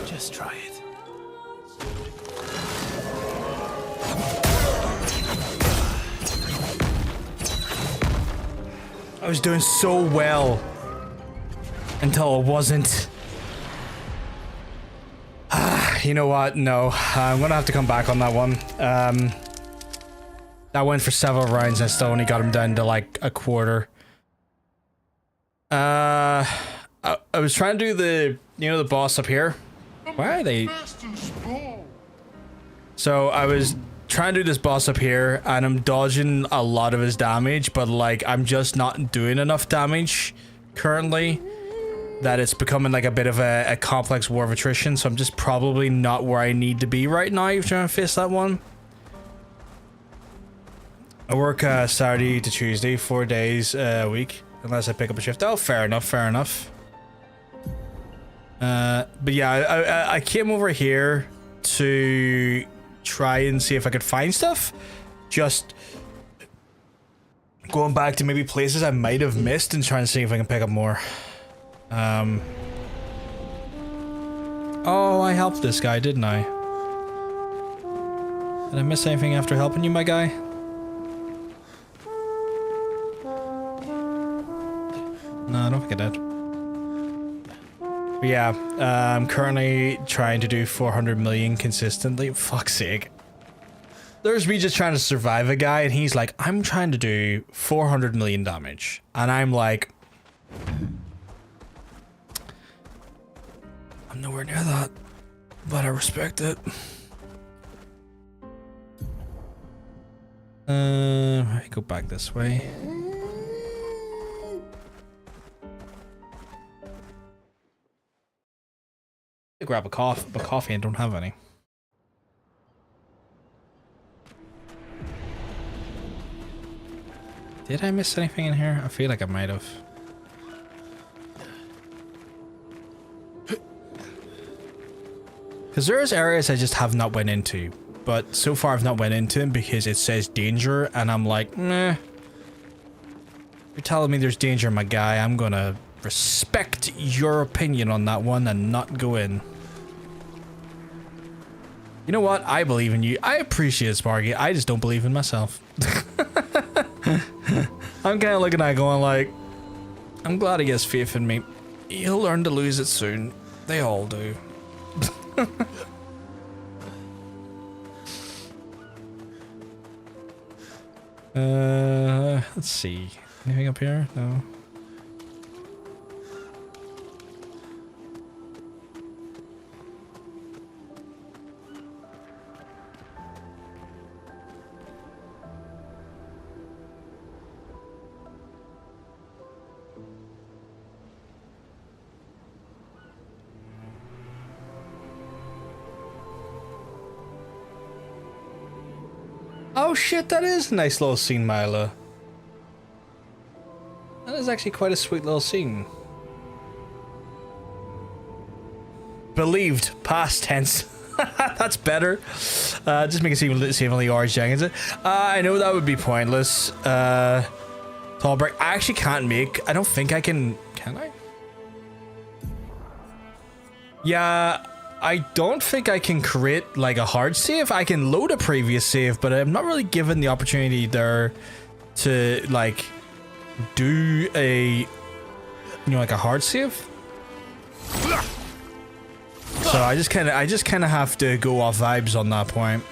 Just try it. I was doing so well until I wasn't. You know what? No, I'm gonna have to come back on that one. That went for several rounds and I still only got him down to like a quarter. I was trying to do the, you know, the boss up here. Why are they? So I was trying to do this boss up here and I'm dodging a lot of his damage, but like I'm just not doing enough damage currently that it's becoming like a bit of a complex war of attrition. So I'm just probably not where I need to be right now trying to face that one. I work Saturday to Tuesday, 4 days a week, unless I pick up a shift. Oh, fair enough, fair enough. But yeah, I came over here to try and see if I could find stuff. Just going back to maybe places I might have missed and trying to see if I can pick up more. Oh, I helped this guy, didn't I? Did I miss anything after helping you, my guy? No, I don't think I did. But yeah, I'm currently trying to do 400 million consistently. Fuck's sake. There's me just trying to survive a guy and he's like, I'm trying to do 400 million damage. And I'm like, I'm nowhere near that, but I respect it. I go back this way. I grab a coffee and don't have any. Did I miss anything in here? I feel like I might have. Because there's areas I just have not went into, but so far I've not went into them because it says danger, and I'm like, meh. You're telling me there's danger, my guy. I'm gonna respect your opinion on that one and not go in. You know what? I believe in you. I appreciate it, Sparky. I just don't believe in myself. I'm kind of looking at it going like, I'm glad he has faith in me. He'll learn to lose it soon. They all do. Let's see. Anything up here? No. Oh shit, that is a nice little scene, Mila. That is actually quite a sweet little scene. Believed, past tense. That's better. Just make it seem only orange Jenkins. I know that would be pointless. Tall break. I actually can't make. I don't think I can. Can I? Yeah. I don't think I can create like a hard save. I can load a previous save, but I'm not really given the opportunity there to like do a, you know, like a hard save. So I just kind of have to go off vibes on that point.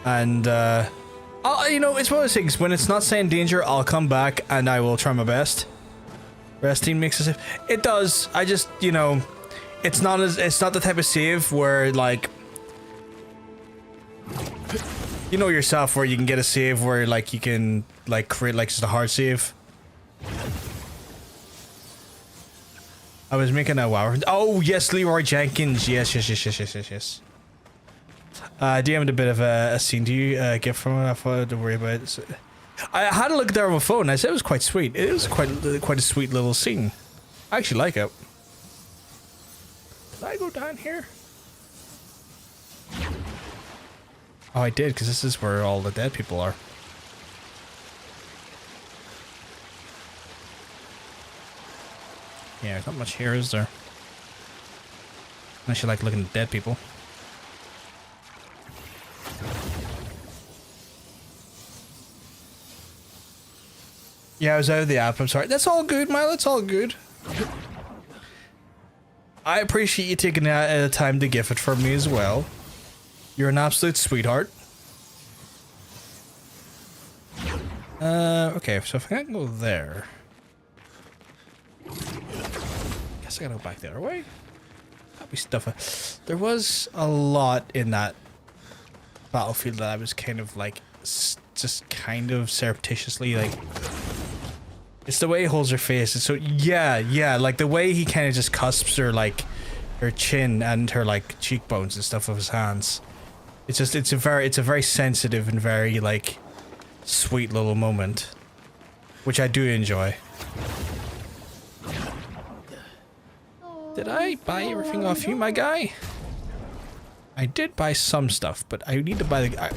And you know, it's one of those things. When it's not saying danger, I'll come back and I will try my best. Rest team makes a save. It does. I just, you know. It's not the type of save where like, you know yourself, where you can get a save where like you can like create like just a hard save. I was making a wow. Oh yes, Leroy Jenkins. Yes. DM'd a bit of a scene to you gift from it. I thought to worry about it. So, I had a look there on my phone. I said it was quite sweet. It was quite a sweet little scene. I actually like it. Did I go down here? Oh, I did, because this is where all the dead people are. Yeah, there's not much here, is there? Unless you like looking at dead people. Yeah, I was out of the app. I'm sorry. That's all good, Milo. It's all good. I appreciate you taking the time to gift it for me as well. You're an absolute sweetheart. Okay, so if I can go there. Guess I gotta go back the other way. Happy stuff. There was a lot in that battlefield that I was kind of like, just kind of surreptitiously like. It's the way he holds her face. It's so yeah, like the way he kind of just cusps her like her chin and her like cheekbones and stuff with his hands. It's just it's a very sensitive and very like sweet little moment, which I do enjoy. Did I buy everything off you, my guy? I did buy some stuff, but I need to buy the.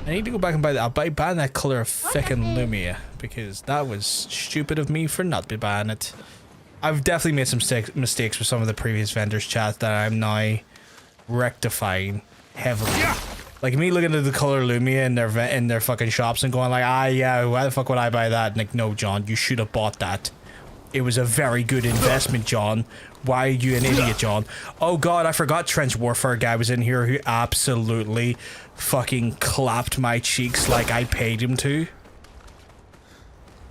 I need to go back and buy that. I'll buy that color of feckin' Lumia, because that was stupid of me for not be buying it. I've definitely made some mistakes with some of the previous vendors' chat that I'm now rectifying heavily. Like me looking at the color Lumia in their fucking shops and going like, ah yeah, why the fuck would I buy that? And like, no, John, you should have bought that. It was a very good investment, John. Why are you an idiot, John? Oh god, I forgot Trench Warfare guy was in here who absolutely fucking clapped my cheeks like I paid him to.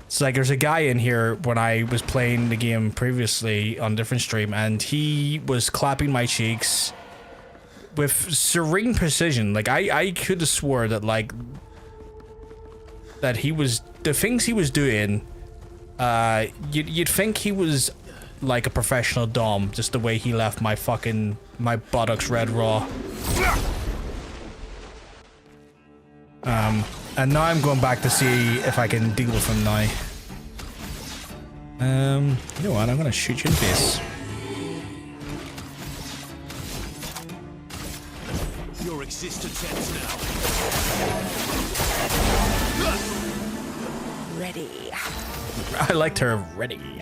It's like there's a guy in here when I was playing the game previously on a different stream, and he was clapping my cheeks with serene precision. Like I could have swore that like that the things he was doing, you'd think he was like a professional dom, just the way he left my buttocks red raw. And now I'm going back to see if I can deal with him now. You know what? I'm gonna shoot you in the face. Your existence ends now. Ready. I liked her ready.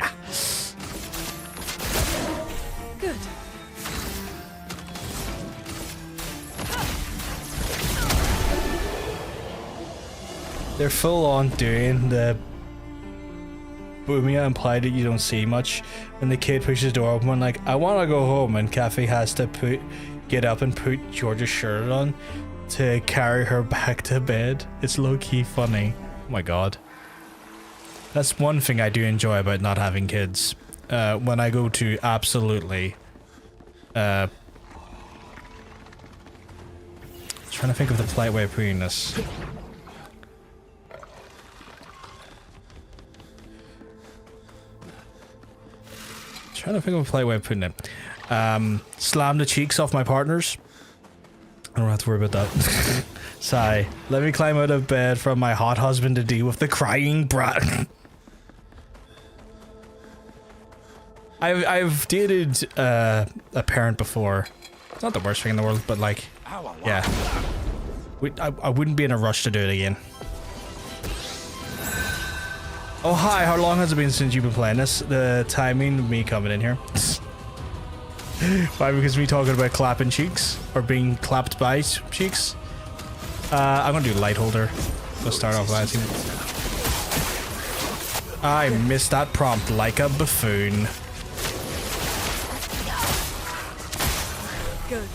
Good. They're full on doing the Boomia implied that you don't see much. When the kid pushes the door open, like, I want to go home, and Kathy has to get up and put George's shirt on to carry her back to bed. It's low-key funny. Oh my god. That's one thing I do enjoy about not having kids. When I go to absolutely... trying to think of the polite way of putting this. Trying to think of a polite way of putting it. Slam the cheeks off my partners. I don't have to worry about that. Sigh. Let me climb out of bed from my hot husband to deal with the crying brat. I've dated a parent before. It's not the worst thing in the world, but like, yeah. I wouldn't be in a rush to do it again. Oh hi, how long has it been since you've been playing this? The timing of me coming in here. Why? Because me talking about clapping cheeks? Or being clapped by cheeks? I'm gonna do light holder. Let's start off last. I missed that prompt like a buffoon. Good.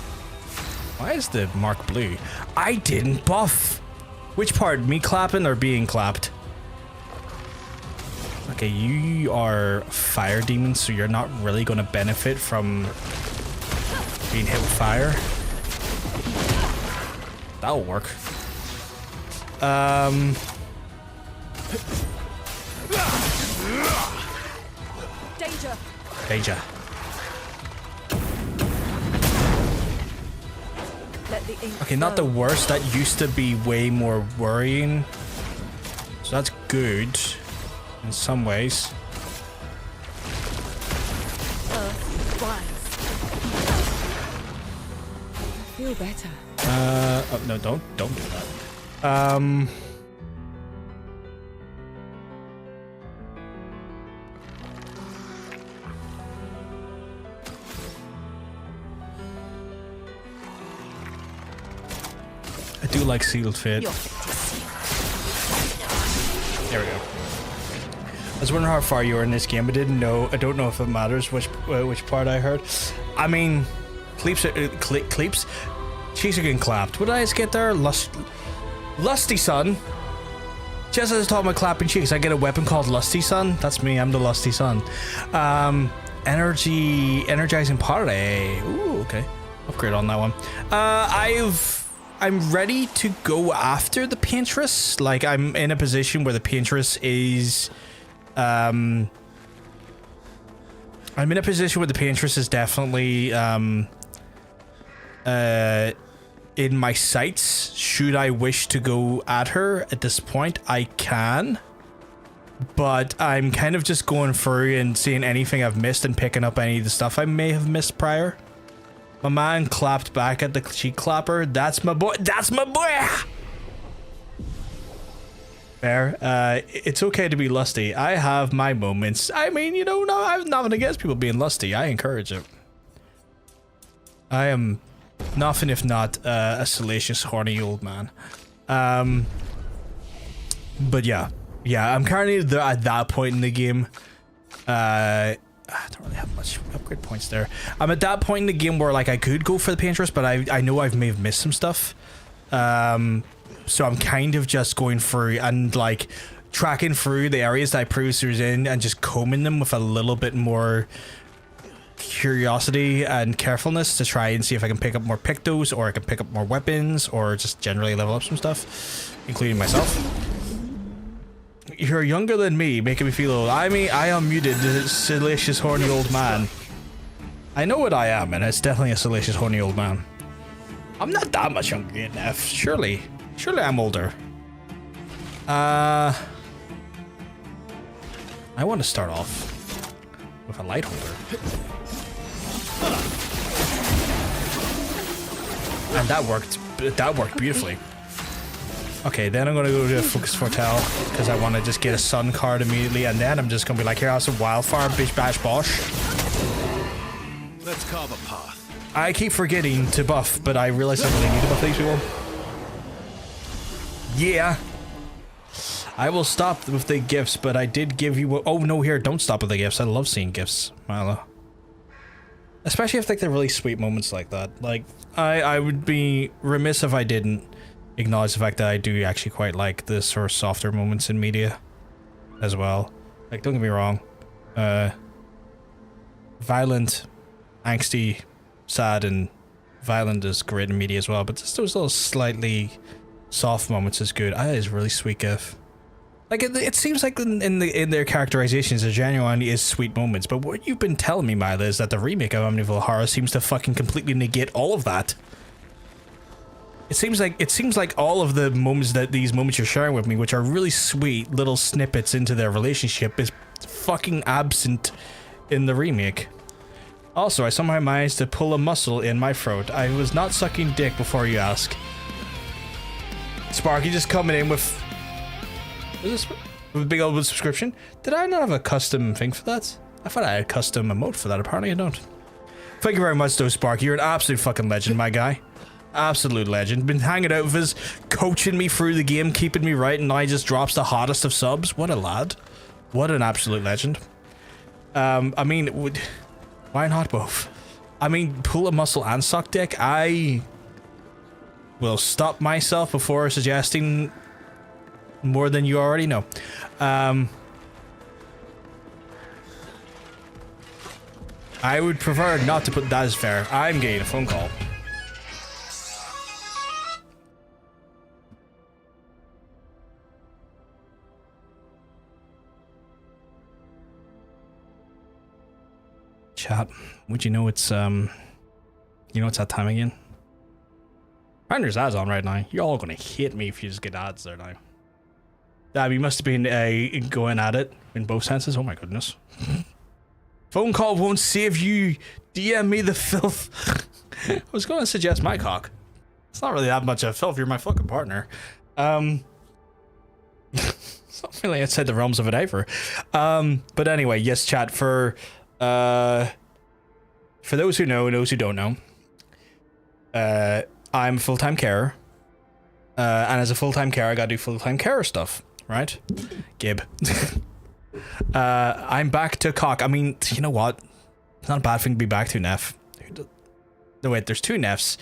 Why is the mark blue? I didn't buff. Which part? Me clapping or being clapped? Okay, you are fire demons, so you're not really going to benefit from being hit with fire. That'll work. Danger. Danger. Let the ink Okay, not the flow. worst. That used to be way more worrying. So that's good. In some ways. Rise. I feel better. Oh, no, don't do that. I do like sealed fate. Your fate is sealed. There we go. I was wondering how far you were in this game. I don't know if it matters which part I heard. I mean, Cleeps. Cheeks are getting clapped. What did I just get there? Lusty Son. Just as I was talking about clapping cheeks, I get a weapon called Lusty Son. That's me. I'm the Lusty Son. Energizing party. Ooh, okay. Upgrade on that one. I'm ready to go after the Paintress. Like, I'm in a position where the Paintress is. I'm in a position where the Paintress is definitely in my sights. Should I wish to go at her at this point, I can. But I'm kind of just going through and seeing anything I've missed and picking up any of the stuff I may have missed prior. My man clapped back at the cheek clapper. That's my boy. That's my boy. Fair. It's okay to be lusty. I have my moments. I mean, you know, no, I'm nothing against people being lusty. I encourage it. I am nothing if not a salacious, horny old man. But yeah, I'm currently at that point in the game. I don't really have much upgrade points there. I'm at that point in the game where like I could go for the Paintress, but I know I may have missed some stuff. So I'm kind of just going through and like tracking through the areas that I previously was in and just combing them with a little bit more curiosity and carefulness to try and see if I can pick up more pictos, or I can pick up more weapons, or just generally level up some stuff, including myself. you're younger than me, making me feel old. I mean, I am muted, the salacious, horny old man. I know what I am, and it's definitely a salacious, horny old man. I'm not that much younger than F. Surely I'm older. I want to start off with a light holder. And that worked beautifully. Okay, then I'm gonna go to a Focus Foretell because I want to just get a sun card immediately, and then I'm just gonna be like, here, have some wildfire, bish bash bosh. Let's carve a path. I keep forgetting to buff, but I realize I really need to buff these people. Yeah. I will stop with the gifts, but I did give you... Oh, no, here, don't stop with the gifts. I love seeing gifts, Milo. Especially if, like, they're really sweet moments like that. Like, I would be remiss if I didn't acknowledge the fact that I do actually quite like the sort of softer moments in media as well. Like, don't get me wrong. Violent, angsty, sad, and violent is great in media as well, but just those little slightly soft moments is good. That is really sweet gif. Like, it seems like in their characterizations, there genuinely is sweet moments, but what you've been telling me, Mila, is that the remake of Amityville Horror seems to fucking completely negate all of that. It seems like all of the moments that these moments you're sharing with me, which are really sweet little snippets into their relationship, is fucking absent in the remake. Also, I somehow managed to pull a muscle in my throat. I was not sucking dick before you ask. Sparky just coming in with... Is this with a big old subscription? Did I not have a custom thing for that? I thought I had a custom emote for that. Apparently I don't. Thank you very much though, Sparky. You're an absolute fucking legend, my guy. Absolute legend. Been hanging out with us, coaching me through the game, keeping me right, and now he just drops the hottest of subs. What a lad. What an absolute legend. I mean, why not both? I mean, pull a muscle and suck dick. I will stop myself before suggesting more than you already know. I would prefer not to put that as fair. I'm getting a phone call. Chat, would you know it's it's that time again? And there's ads on right now. You're all gonna hate me if you just get ads there now. You must have been going at it in both senses. Oh my goodness. Phone call won't save you. DM me the filth. I was going to suggest my cock. It's not really that much of filth. You're my fucking partner. It's not really outside the realms of it either. But anyway, yes, chat. For those who know and those who don't know, I'm a full-time carer. And as a full-time carer, I gotta do full-time carer stuff. Right? Gib. I'm back to cock. I mean, you know what? It's not a bad thing to be back to, Neff. No, wait, there's two Neffs.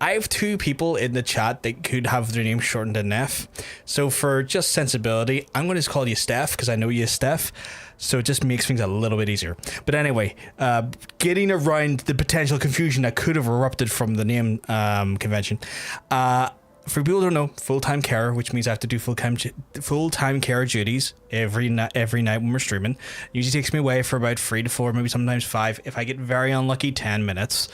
I have two people in the chat that could have their name shortened to Neff. So for just sensibility, I'm going to call you Steph because I know you as Steph. So it just makes things a little bit easier. But anyway, getting around the potential confusion that could have erupted from the name convention. For people who don't know, full-time carer, which means I have to do full-time care duties every night when we're streaming. It usually takes me away for about 3 to 4, maybe sometimes 5. If I get very unlucky, 10 minutes.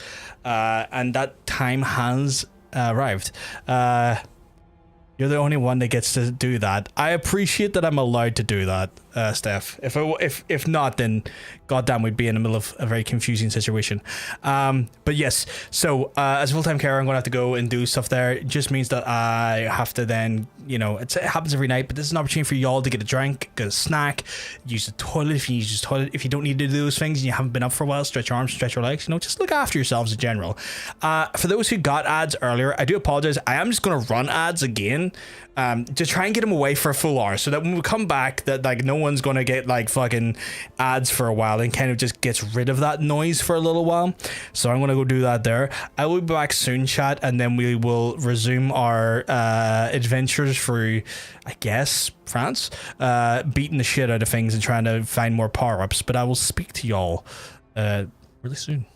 And that time has arrived. You're the only one that gets to do that. I appreciate that I'm allowed to do that, Steph. If not, then goddamn, we'd be in the middle of a very confusing situation. But yes, so as a full-time carer, I'm gonna have to go and do stuff there. It just means that I have to then, it happens every night, but this is an opportunity for y'all to get a drink, get a snack, use the toilet if you need to use the toilet. If you don't need to do those things and you haven't been up for a while, stretch your arms, stretch your legs, just look after yourselves in general. For those who got ads earlier, I do apologize. I am just gonna run ads again. To try and get them away for a full hour so that when we come back that like no one's gonna get like fucking ads for a while and kind of just gets rid of that noise for a little while. So I'm gonna go do that there. I will be back soon, chat, and then we will resume our adventures through, I guess, France, beating the shit out of things and trying to find more power-ups. But I will speak to y'all really soon.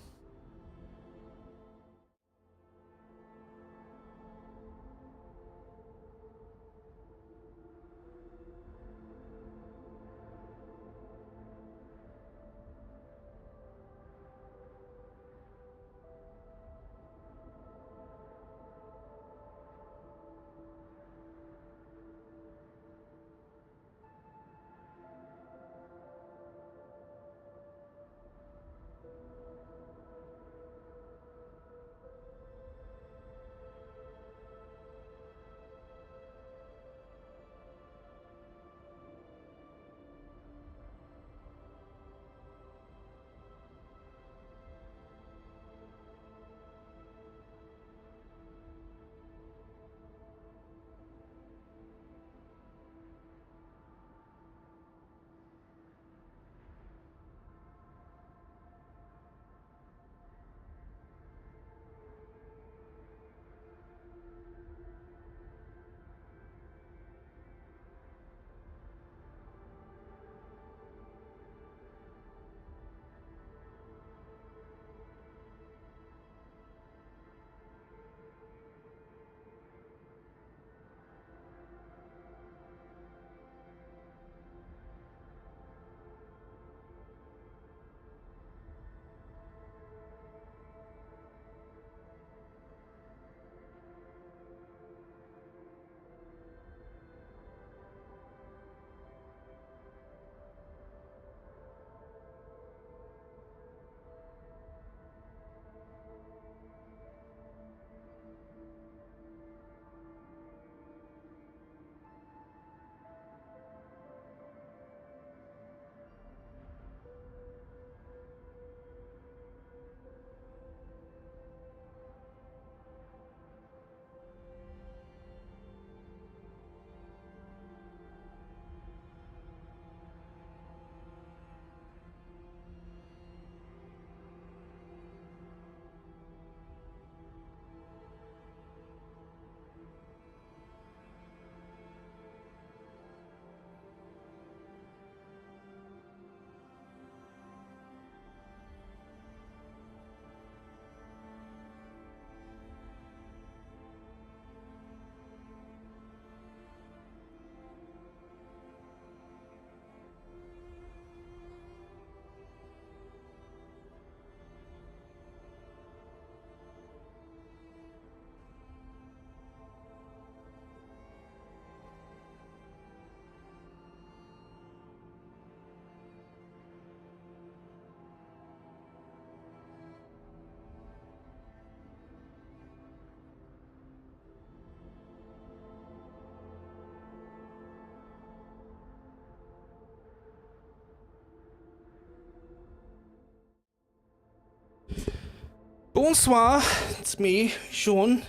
Bonsoir, it's me, Sean.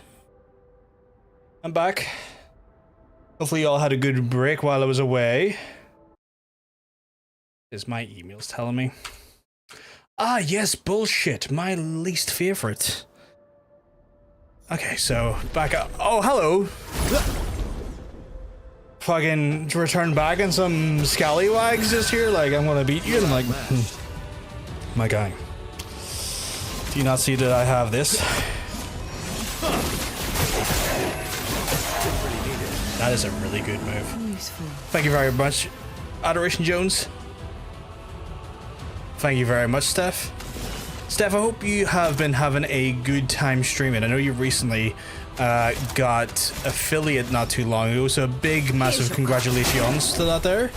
I'm back. Hopefully y'all had a good break while I was away. Is my emails telling me? Ah, yes, bullshit, my least favorite. Okay, so back up. Oh, hello. Fucking return back and some scallywags just here, like, I'm gonna beat you, and I'm like, my guy. Do you not see that I have this? That is a really good move. Useful. Thank you very much, Adoration Jones. Thank you very much, Steph. Steph, I hope you have been having a good time streaming. I know you recently got affiliate not too long ago, so a big, massive congratulations to that there.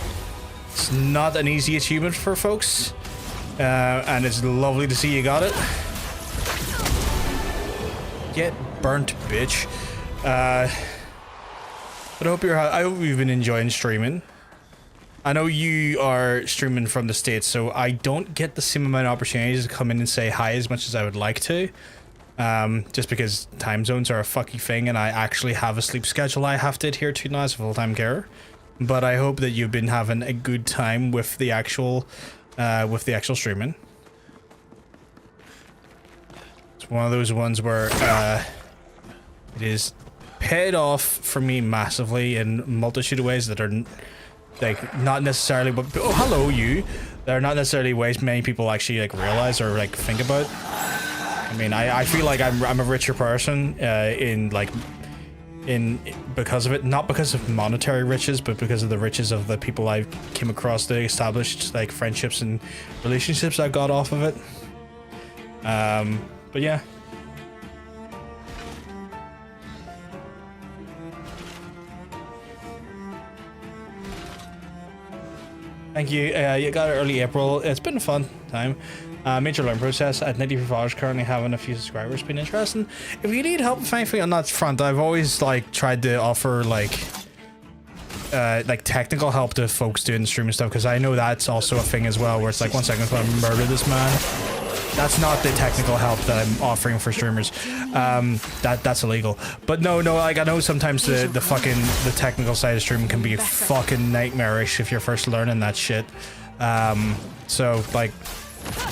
It's not an easy achievement for folks, and it's lovely to see you got it. Get burnt, bitch. But I hope you've been enjoying streaming. I know you are streaming from the States, so I don't get the same amount of opportunities to come in and say hi as much as I would like to. Just because time zones are a fucking thing, and I actually have a sleep schedule I have to adhere to now as a full-time carer. But I hope that you've been having a good time with the actual streaming. It's one of those ones where it is paid off for me massively in a multitude of ways that are like not necessarily what. Oh, hello, you. They're not necessarily ways many people actually like realize or like think about. I mean, I feel like I'm a richer person because of it, not because of monetary riches, but because of the riches of the people I came across, the established like friendships and relationships I got off of it. But yeah. Thank you. You got it early April. It's been a fun time. Major learning process at 94 hours. Currently having a few subscribers. Been interesting. If you need help with anything on that front, I've always like tried to offer like technical help to folks doing the streaming stuff, because I know that's also a thing as well. Where it's like, 1 second, I'm gonna murder this man. That's not the technical help that I'm offering for streamers. That's illegal. But no, like I know sometimes the technical side of streaming can be fucking nightmarish if you're first learning that shit. So like,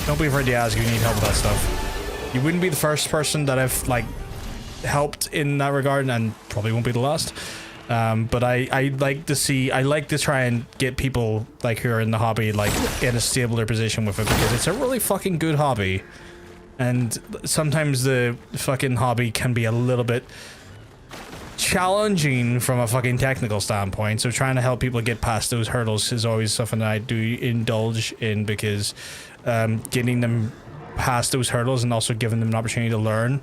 don't be afraid to ask if you need help with that stuff. You wouldn't be the first person that I've like helped in that regard, and probably won't be the last. But I like to try and get people like who are in the hobby like in a stabler position with it, because it's a really fucking good hobby, and sometimes the fucking hobby can be a little bit challenging from a fucking technical standpoint. So trying to help people get past those hurdles is always something that I do indulge in, because getting them past those hurdles and also giving them an opportunity to learn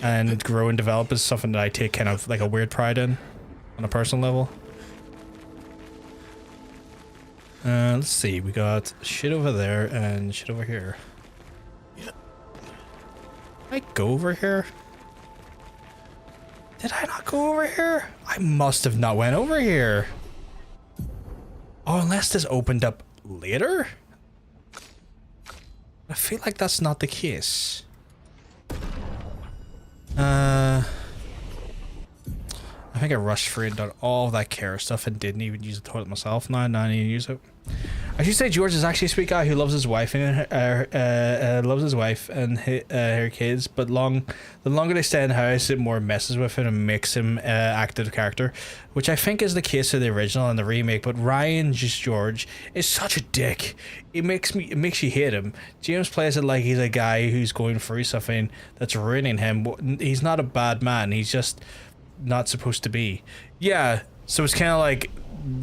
and grow and develop is something that I take kind of like a weird pride in. On a personal level. Let's see, we got shit over there and shit over here. Did I go over here? Did I not go over here? I must have not went over here. Oh, unless this opened up later? I feel like that's not the case. I think I rushed through and done all of that care stuff and didn't even use the toilet myself. Now I need to use it. I should say George is actually a sweet guy who loves his wife and her kids. But the longer they stay in the house, it more messes with him and makes him act out of character, which I think is the case of the original and the remake. But Ryan, just George, is such a dick. It makes you hate him. James plays it like he's a guy who's going through something that's ruining him. He's not a bad man. He's just not supposed to be. Yeah, so it's kind of like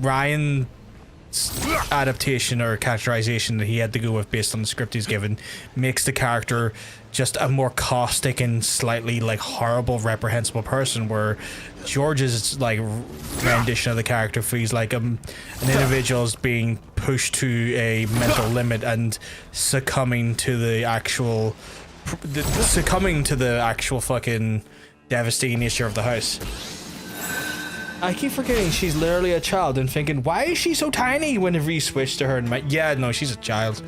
Ryan's adaptation or characterization that he had to go with based on the script he's given makes the character just a more caustic and slightly like horrible, reprehensible person, where George's like rendition of the character feels like an individual's being pushed to a mental limit and succumbing to the actual fucking devastating nature of the house. I keep forgetting she's literally a child and thinking, why is she so tiny whenever you switch to her? And yeah, no, she's a child.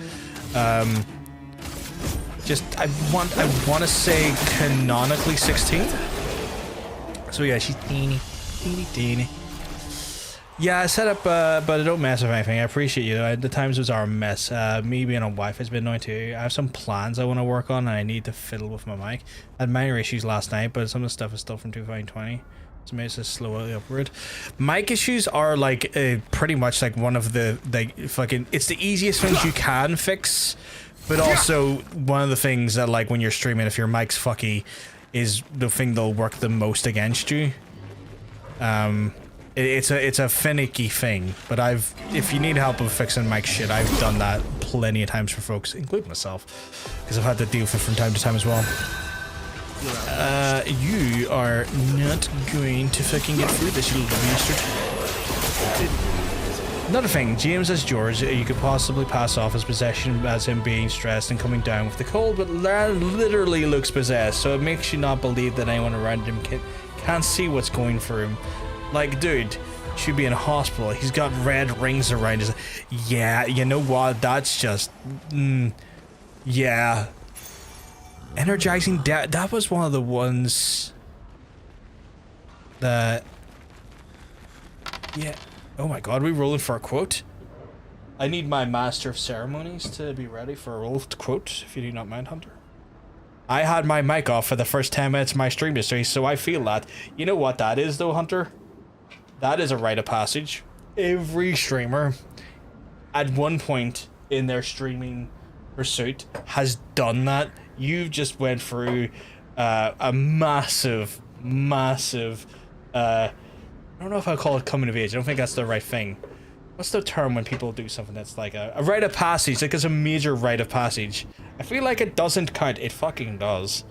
Just I want to say canonically 16. So yeah, she's teeny. Yeah, I set up, but I don't mess with anything. I appreciate you. The times was our mess. Me being on Wi-Fi has been annoying too. I have some plans I want to work on, and I need to fiddle with my mic. I had minor issues last night, but some of the stuff is still from 2020. So maybe it's just slowly upward. Mic issues are like pretty much like one of the fucking. It's the easiest things you can fix, but also one of the things that like when you're streaming, if your mic's fucky, is the thing that'll work the most against you. It's a finicky thing, but if you need help with fixing mic shit, I've done that plenty of times for folks, including myself, because I've had to deal with it from time to time as well. You are not going to fucking get through this, you little bastard. Another thing, James as George, you could possibly pass off his possession as him being stressed and coming down with the cold, but literally looks possessed, so it makes you not believe that anyone around him can't see what's going through him. Like, dude, should be in a hospital. He's got red rings around his... Yeah, you know what? That's just... yeah. Energizing death. That was one of the ones... that... Yeah. Oh my god, we rolling for a quote? I need my Master of Ceremonies to be ready for a roll quote, if you do not mind, Hunter. I had my mic off for the first 10 minutes of my stream history, so I feel that. You know what that is, though, Hunter? That is a rite of passage. Every streamer, at one point in their streaming pursuit, has done that. You've just went through a massive, I don't know if I'll call it coming of age. I don't think that's the right thing. What's the term when people do something that's like a rite of passage? Like it's a major rite of passage. I feel like it doesn't count. It fucking does.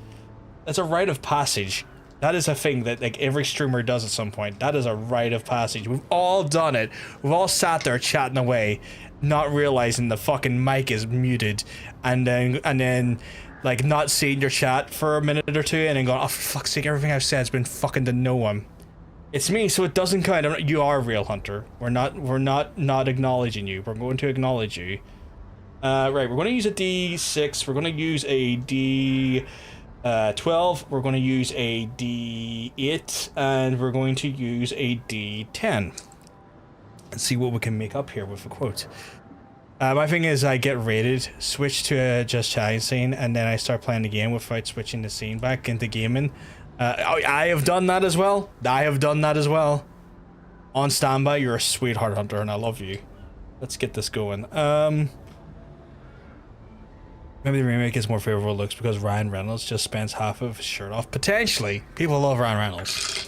It's a rite of passage. That is a thing that like every streamer does at some point. That is a rite of passage. We've all done it. We've all sat there chatting away, not realizing the fucking mic is muted, and then like not seeing your chat for a minute or two, and then going, oh for fuck's sake, everything I've said has been fucking to no one. It's me, so it doesn't count. You are real, Hunter. We're not acknowledging you. We're going to acknowledge you. Right, we're going to use a D6. We're going to use a D12. We're going to use a D8, and we're going to use a D10. Let's see what we can make up here with a quote. My thing is, I get rated, switch to a just chatting scene, and then I start playing the game without switching the scene back into gaming. I have done that as well. On standby, you're a sweetheart, Hunter, and I love you. Let's get this going. Maybe the remake is more favorable looks because Ryan Reynolds just spends half of his shirt off. Potentially. People love Ryan Reynolds.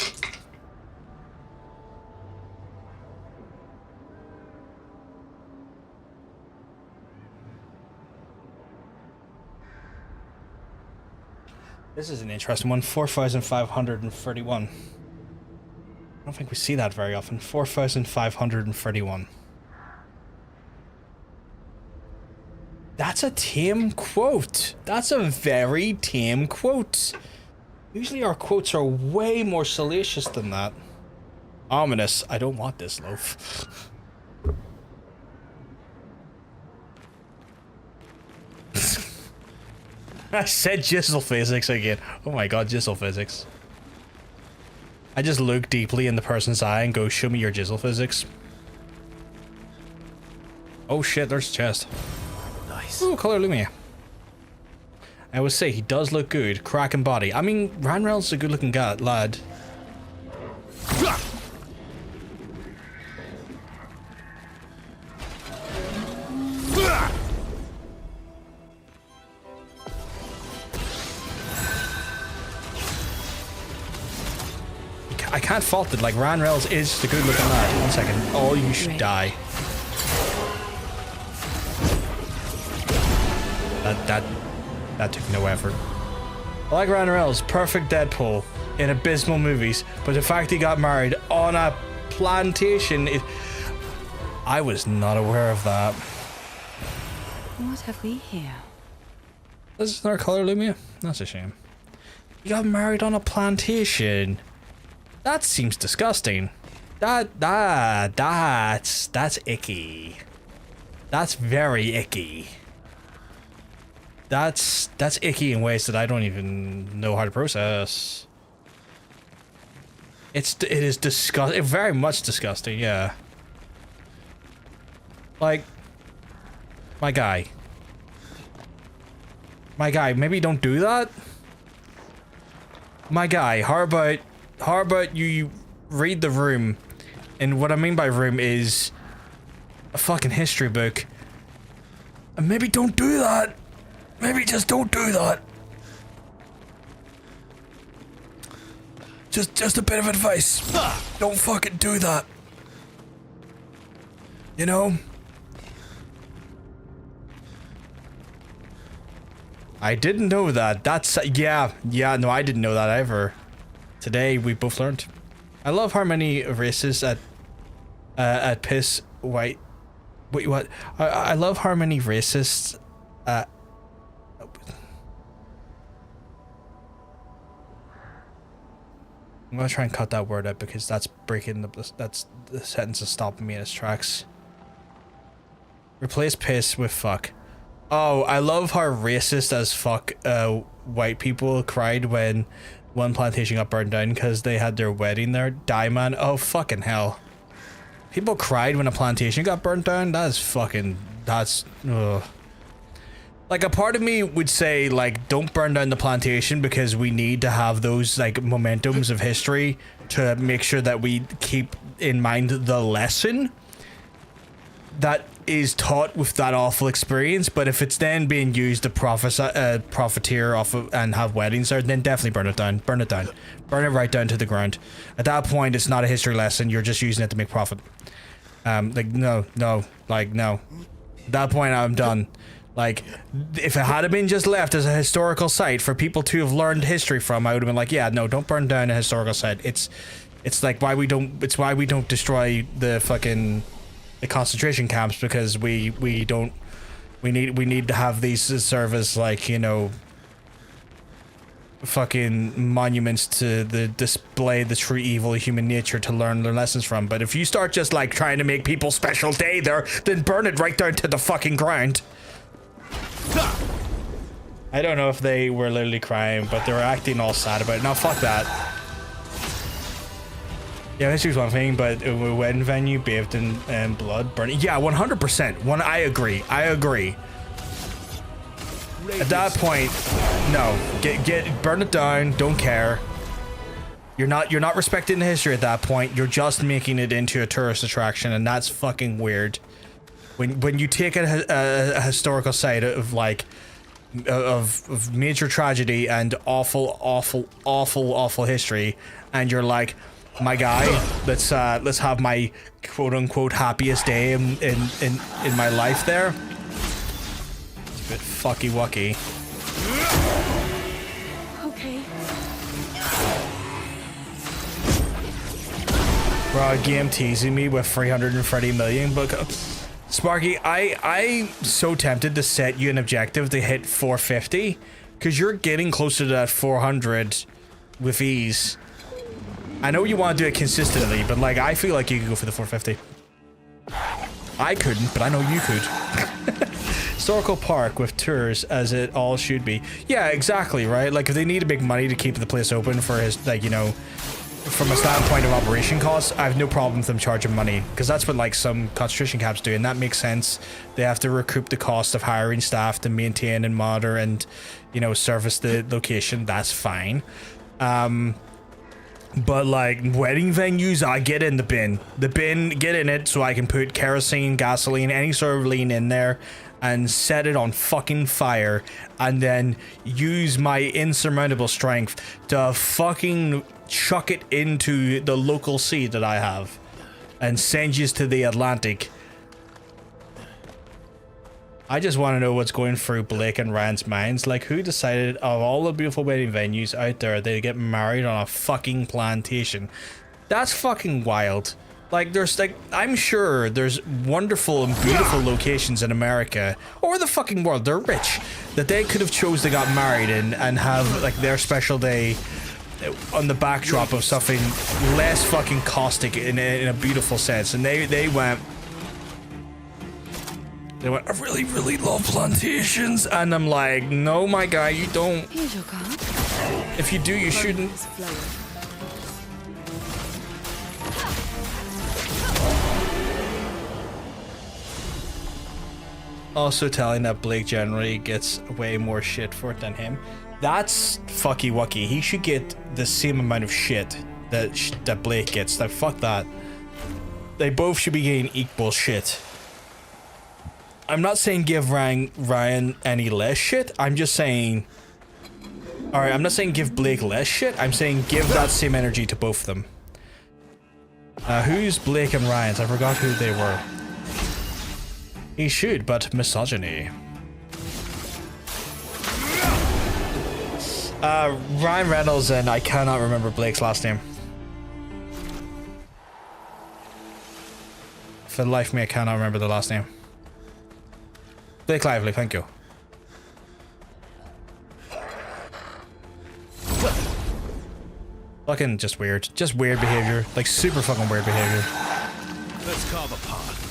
This is an interesting one. 4,531. I don't think we see that very often. 4,531. That's a tame quote. That's a very tame quote. Usually our quotes are way more salacious than that. Ominous. I don't want this loaf. I said jizzle physics again. Oh my god, jizzle physics. I just look deeply in the person's eye and go, show me your jizzle physics. Oh shit, there's a chest. Nice. Ooh, Clair Obscur. I would say he does look good. Cracking body. I mean, Ryan Reynolds is a good looking lad. I can't fault it. Like, Ryan Reynolds is the good looking lad. 1 second. Oh, you should die. That took no effort. I like Ryan Reynolds, perfect Deadpool in abysmal movies, but the fact he got married on a plantation, I was not aware of that. What have we here? This is our color, Lumia? That's a shame. He got married on a plantation. That seems disgusting. That's icky. That's very icky. that's icky in ways that I don't even know how to process. It is disgusting, very much disgusting, yeah. Like, my guy, maybe don't do that. My guy, how about you read the room? And what I mean by room is a fucking history book. And maybe don't do that. Maybe just don't do that. Just a bit of advice. Don't fucking do that. You know? I didn't know that. That's yeah, no, I didn't know that either. Today we both learned. I love how many races at piss white. Wait, what? I love how many racists I'm gonna try and cut that word out because that's breaking that's the sentence is stopping me in its tracks. Replace piss with fuck. Oh, I love how racist as fuck white people cried when one plantation got burned down because they had their wedding there. Die man. Oh fucking hell. People cried when a plantation got burned down? That's ugh. Like, a part of me would say, like, don't burn down the plantation because we need to have those, like, momentums of history to make sure that we keep in mind the lesson that is taught with that awful experience. But if it's then being used to profiteer off of and have weddings there, then definitely burn it down. Burn it down. Burn it right down to the ground. At that point, it's not a history lesson. You're just using it to make profit. Like, no. At that point, I'm done. Like, if it had been just left as a historical site for people to have learned history from, I would have been like, yeah, no, don't burn down a historical site. It's like why we don't destroy the concentration camps, because we need to have these serve as, like, you know, fucking monuments to the display the true evil of human nature to learn their lessons from. But if you start just like trying to make people special day there, then burn it right down to the fucking ground. I don't know if they were literally crying, but they were acting all sad about it. Now fuck that. Yeah, history's one thing, but a wedding venue bathed in blood, burning. Yeah, 100%. I agree. At that point, no, burn it down. Don't care. You're not respecting the history at that point. You're just making it into a tourist attraction, and that's fucking weird. When you take a historical site of like of major tragedy and awful history, and you're like, my guy, let's have my quote unquote happiest day in my life there. It's a bit fucky wucky. Okay. Bro, game teasing me with 330 million, but Sparky, I'm so tempted to set you an objective to hit 450, because you're getting closer to that 400 with ease. I know you want to do it consistently, but like, I feel like you could go for the 450. I couldn't, but I know you could. Historical park with tours, as it all should be. Yeah, exactly, right? Like, if they need to make money to keep the place open for his, like, you know, from a standpoint of operation costs, I have no problem with them charging money, because that's what like some concentration camps do, and that makes sense. They have to recoup the cost of hiring staff to maintain and monitor and, you know, service the location. That's fine. But like wedding venues, I get in the bin. Get in it so I can put kerosene, gasoline, any sort of lean in there and set it on fucking fire, and then use my insurmountable strength to fucking chuck it into the local sea that I have and send you to the Atlantic. I just want to know what's going through Blake and Ryan's minds. Like, who decided of all the beautiful wedding venues out there, they get married on a fucking plantation? That's fucking wild. Like, there's like, I'm sure there's wonderful and beautiful locations in America or the fucking world, they're rich, that they could have chose to got married in and have like their special day on the backdrop of something less fucking caustic in a beautiful sense. And they They went, I really, really love plantations. And I'm like, no, my guy, you don't. Here's your card. If you do, you shouldn't. Is flowing. Also telling that Blake generally gets way more shit for it than him. That's fucky wucky. He should get the same amount of shit that Blake gets. Like, fuck that. They both should be getting equal shit. I'm not saying give Ryan any less shit. I'm just saying... Alright, I'm not saying give Blake less shit. I'm saying give that same energy to both of them. Who's Blake and Ryan's? I forgot who they were. He should, but misogyny. Ryan Reynolds and I cannot remember Blake's last name. For the life of me, I cannot remember the last name. Blake Lively, thank you. Fucking just weird. Just weird behavior. Like super fucking weird behavior. Let's carve a path.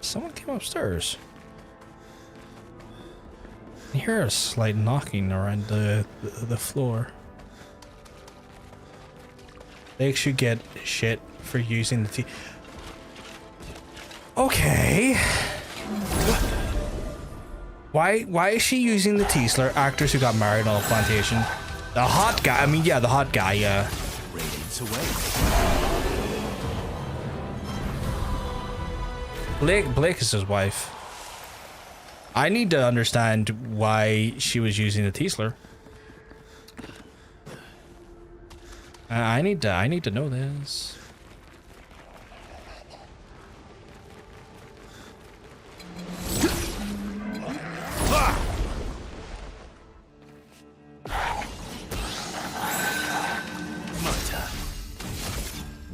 Someone came upstairs. I hear a slight knocking around the floor. They should get shit for using the Okay. Why is she using the Teesler? Actors who got married on a plantation. The hot guy. I mean, yeah, the hot guy. Yeah. Radiance away. Blake is his wife. I need to understand why she was using the Teesler. I need to know this.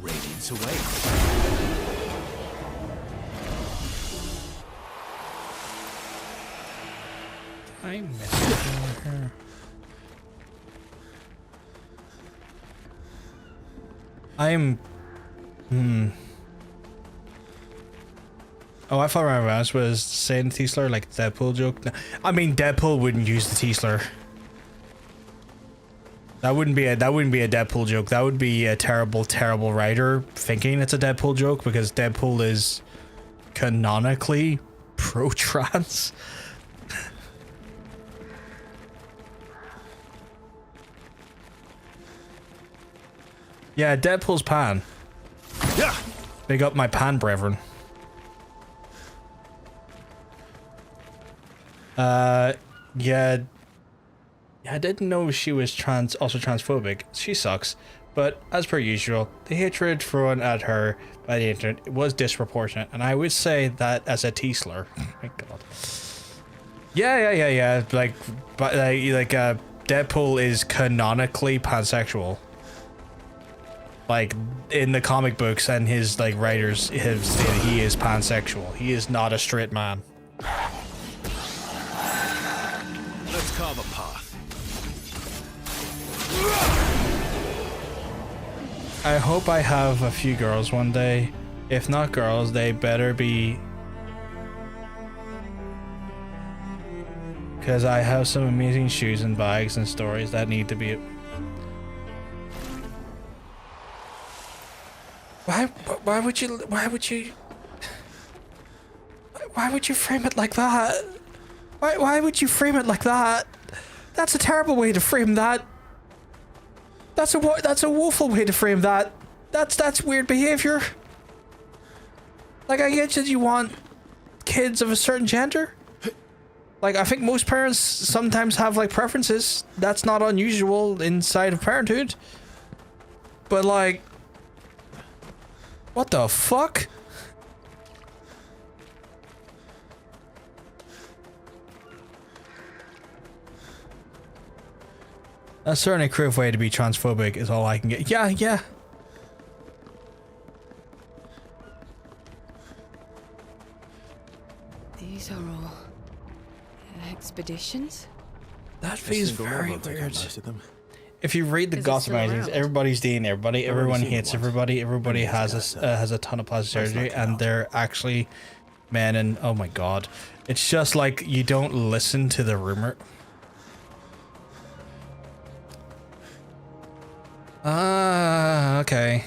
Radiance away. I messaged her. I'm... Oh, I thought Ryan Reynolds was saying the Teesler like Deadpool joke. No, I mean, Deadpool wouldn't use the Teesler. That wouldn't be a Deadpool joke. That would be a terrible, terrible writer thinking it's a Deadpool joke because Deadpool is canonically pro-trans. Yeah, Deadpool's pan. Yeah. Big up my pan brethren. Yeah, I didn't know she was also transphobic. She sucks. But as per usual, the hatred thrown at her by the internet was disproportionate, and I would say that as a Teesler. Oh my god. Yeah. Like Deadpool is canonically pansexual. Like in the comic books and his like writers have stated he is pansexual. He is not a straight man. Let's carve a path. I hope I have a few girls one day. If not girls, they better be. Because I have some amazing shoes and bags and stories that need to be. Why would you frame it like that? Why would you frame it like that? That's a terrible way to frame that. That's a woeful way to frame that. That's weird behavior. Like, I get that you want kids of a certain gender. Like, I think most parents sometimes have like preferences. That's not unusual inside of parenthood. But like, what the fuck? That's certainly a crude way to be transphobic is all I can get. Yeah. These are all expeditions? That A feels single very level, take out weird. most of them. If you read the 'Cause it's gossip still magazines, around. everybody's dating everybody. I've already Everyone seen it hates once. everybody. Everybody Maybe has it's has a ton of plastic Most surgery, likely and not. they're actually men. And oh my god, it's just like you don't listen to the rumor. Ah, okay.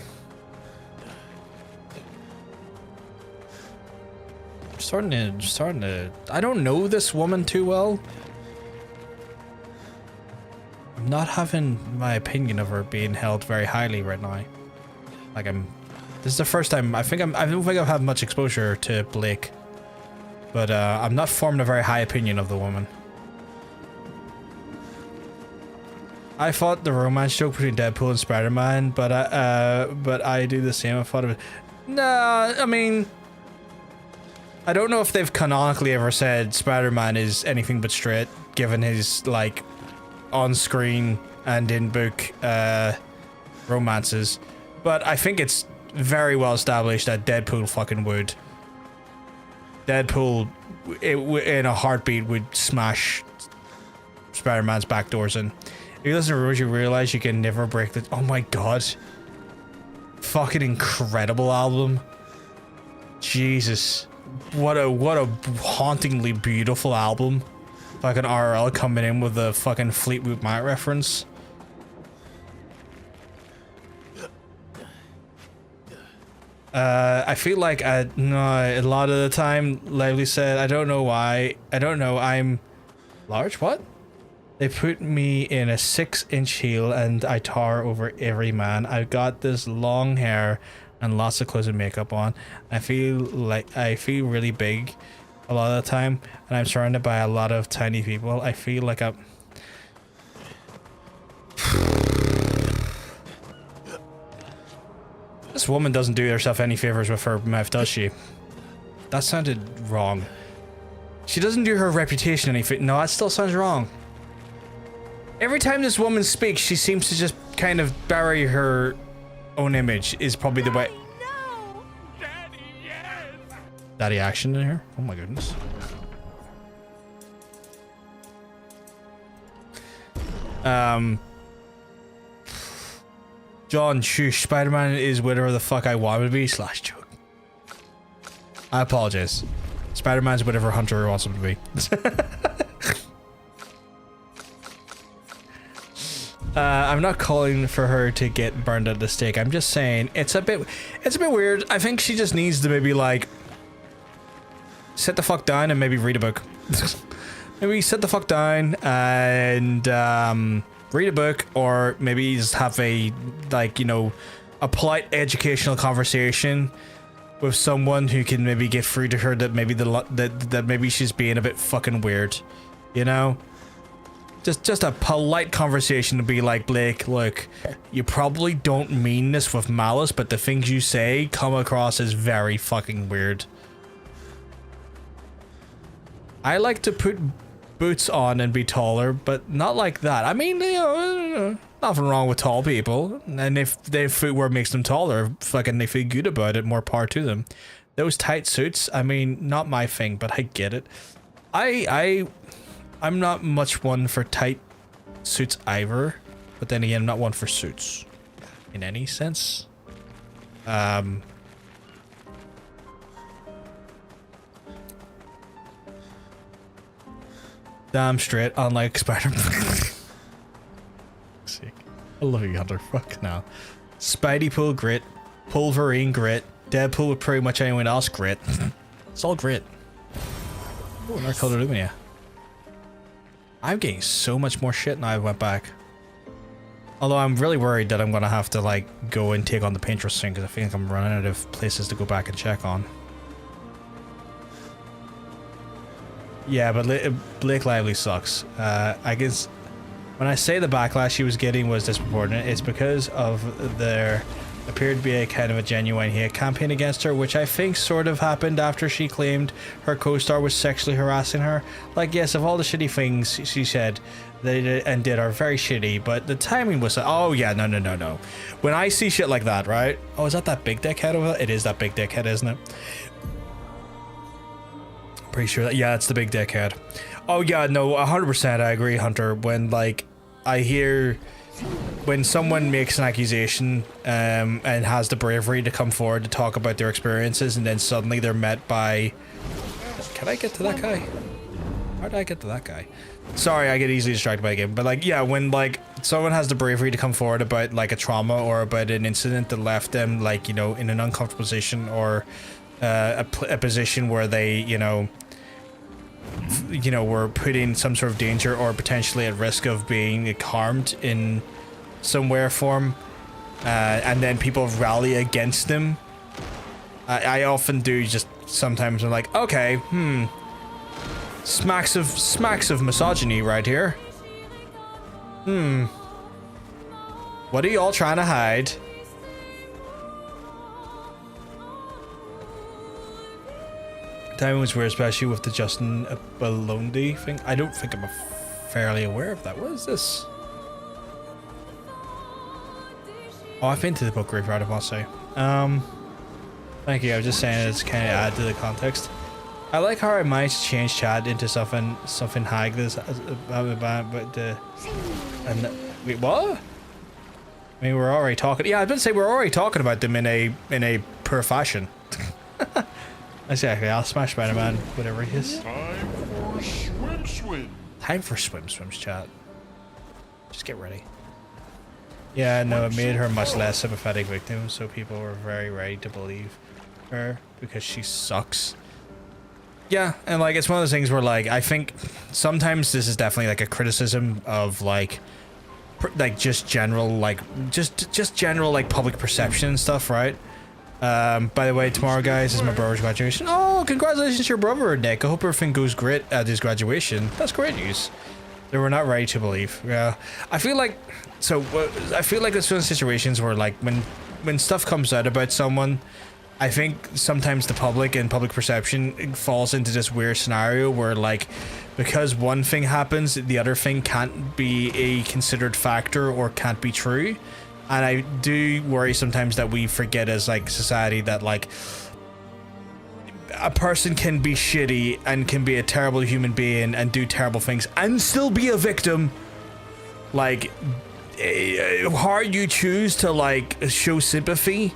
Starting to. I don't know this woman too well. I'm not having my opinion of her being held very highly right now. Like this is the first time I don't think I've had much exposure to Blake, but I'm not forming a very high opinion of the woman. I thought the romance joke between Deadpool and Spider-Man, but I do the same. I thought of it. Nah, I mean, I don't know if they've canonically ever said Spider-Man is anything but straight, given his like on-screen and in-book romances, but I think it's very well established that Deadpool fucking would. Deadpool, in a heartbeat, would smash Spider-Man's back doors in. If you listen to rumors, you realize you can never break the. Oh my god. Fucking incredible album. Jesus. What a hauntingly beautiful album. Fucking RL coming in with a fucking Fleetwood Mac reference. I feel like no, a lot of the time, Lively said, I don't know why. I don't know, I'm large? What? They put me in a 6-inch heel and I tower over every man. I've got this long hair and lots of clothes and makeup on. I feel really big a lot of the time, and I'm surrounded by a lot of tiny people. I feel like I'm... This woman doesn't do herself any favors with her mouth, does she? That sounded wrong. She doesn't do her reputation any favors. No, that still sounds wrong. Every time this woman speaks, she seems to just kind of bury her own image, is probably the way. No! Daddy action in here? Oh my goodness. John, shush, Spider-Man is whatever the fuck I want him to be, / joke. I apologize. Spider-Man's whatever Hunter wants him to be. I'm not calling for her to get burned at the stake. I'm just saying it's a bit weird. I think she just needs to maybe like sit the fuck down and maybe read a book. Maybe sit the fuck down and read a book, or maybe just have a like, you know, a polite educational conversation with someone who can maybe get through to her that maybe that maybe she's being a bit fucking weird, you know. Just a polite conversation to be like, Blake, look, you probably don't mean this with malice, but the things you say come across as very fucking weird. I like to put boots on and be taller, but not like that. I mean, you know, nothing wrong with tall people, and if their footwear makes them taller, fucking they feel good about it, more power to them. Those tight suits, I mean, not my thing, but I get it. I'm not much one for tight suits either, but then again, I'm not one for suits in any sense. Damn straight, unlike Spider-Man. I love you, Hunter. Fuck now. Spidey pull grit, Wolverine grit, Deadpool with pretty much anyone else grit. It's all grit. Oh, another Code of Lumina. I'm getting so much more shit now I went back. Although I'm really worried that I'm gonna have to like go and take on the Paintress soon, because I think I'm running out of places to go back and check on. Yeah, but Blake Lively sucks. I guess when I say the backlash she was getting was disproportionate, it's because of there appeared to be a kind of a genuine hate campaign against her, which I think sort of happened after she claimed her co-star was sexually harassing her. Like, yes, of all the shitty things she said they did and did are very shitty, but the timing was, oh yeah, no. When I see shit like that, right? Oh, is that big dick head over there? It is that big dick head, isn't it? Pretty sure that, yeah, it's the big dickhead. Oh yeah, no, 100% I agree, Hunter. When like I hear when someone makes an accusation and has the bravery to come forward to talk about their experiences, and then suddenly they're met by, can I get to that guy? How did I get to that guy? Sorry, I get easily distracted by a game. But like, yeah, when like someone has the bravery to come forward about like a trauma or about an incident that left them like, you know, in an uncomfortable position, or a position where they, you know, were put in some sort of danger or potentially at risk of being harmed in some way or form, and then people rally against them. I often do just sometimes I'm like, okay, smacks of misogyny right here. What are you all trying to hide? Timing was weird, especially with the Justin Belondi thing. I don't think I'm fairly aware of that. What is this? Oh, I've been to the book graveyard, I must say. Thank you. I was just saying it's kind of add to the context. I like how I managed to change chat into something hag this, wait, what? I mean, we're already talking. Yeah, I was going to say we're already talking about them in a poor fashion. Exactly. I'll smash Spider-Man, whatever he is. Time for swim. Time for swims, chat. Just get ready. Yeah, no, it made her much less sympathetic victim, so people were very ready to believe her because she sucks. Yeah, and like it's one of those things where like I think sometimes this is definitely like a criticism of like just general like just general like public perception and stuff, right? By the way, tomorrow, guys, is my brother's graduation. Oh, congratulations to your brother, Nick. I hope everything goes great at his graduation. That's great news. They were not ready to believe. Yeah, I feel like it's one of those situations where like when stuff comes out about someone, I think sometimes the public and public perception falls into this weird scenario where like because one thing happens, the other thing can't be a considered factor or can't be true. And I do worry sometimes that we forget as like society that like a person can be shitty and can be a terrible human being and do terrible things and still be a victim. Like how you choose to like show sympathy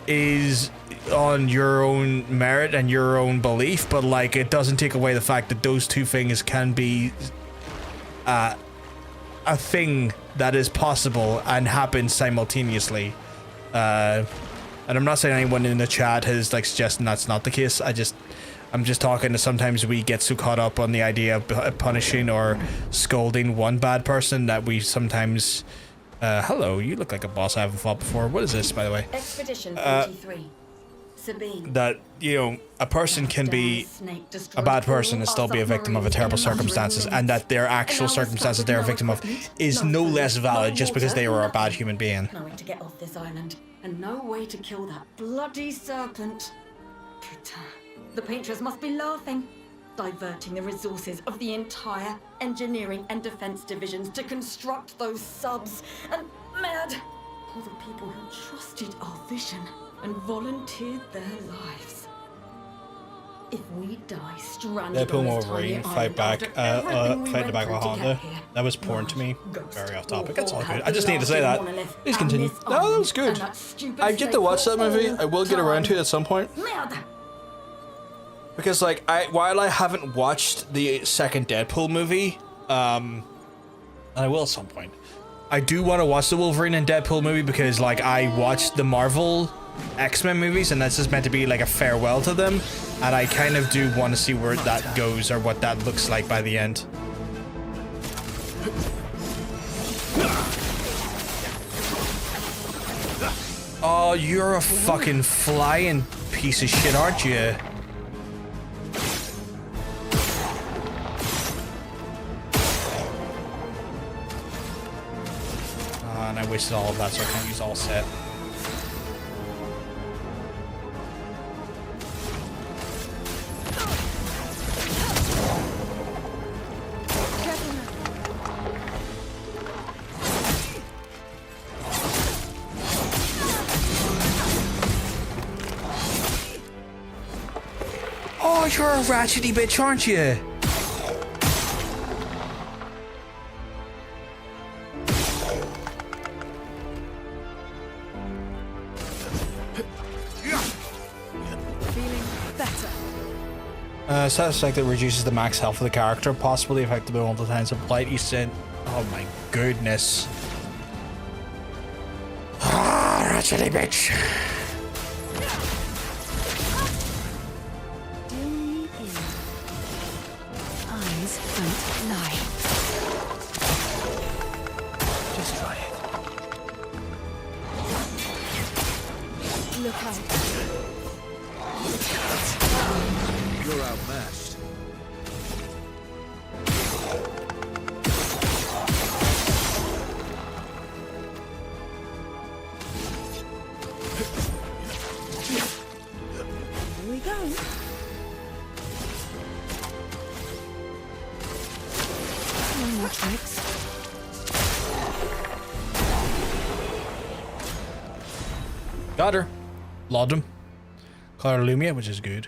is on your own merit and your own belief, but like it doesn't take away the fact that those two things can be a thing that is possible and happens simultaneously. And I'm not saying anyone in the chat has like suggesting that's not the case. I'm just talking that sometimes we get so caught up on the idea of punishing or scolding one bad person that we sometimes hello, you look like a boss I haven't fought before. What is this, by the way? Expedition 43. Sabine. That, you know, a person can be a bad person and still be a victim of a terrible circumstances, and that their actual circumstances they're a victim of is no less valid just because they were a bad human being. No way to get off this island, and no way to kill that bloody serpent. Putain. The painters must be laughing, diverting the resources of the entire engineering and defense divisions to construct those subs, and mad. All the people who trusted our vision and volunteered their lives. If we die stranded Deadpool on this Wolverine tiny fight back, island after everything we fight the went back through with to Honda. get here, That was porn to me. Ghost Very off will topic. It's all have good. I just need to say the that. monolith Please and continue. this No, that was island good. and that stupid I get to snake watch that for movie. all I will get around to it at some point. Merde. Because like while I haven't watched the second Deadpool movie, and I will at some point, I do want to watch the Wolverine and Deadpool movie because like I watched the Marvel X-Men movies and that's just meant to be like a farewell to them, and I kind of do want to see where that goes or what that looks like by the end. Oh, you're a fucking flying piece of shit, aren't you? And I wasted all of that, so I can't use all set. Oh, God, you're a ratchety bitch, aren't you? Feeling better. Status effect that reduces the max health of the character, possibly effective multiple times of blight. You said, oh my goodness. Ah, ratchety bitch. Do me in. Eyes don't lie. Just try it. Look out. You're outmatched. Here we go. No more tricks. Got her. Logged him. Clair Lumia, which is good.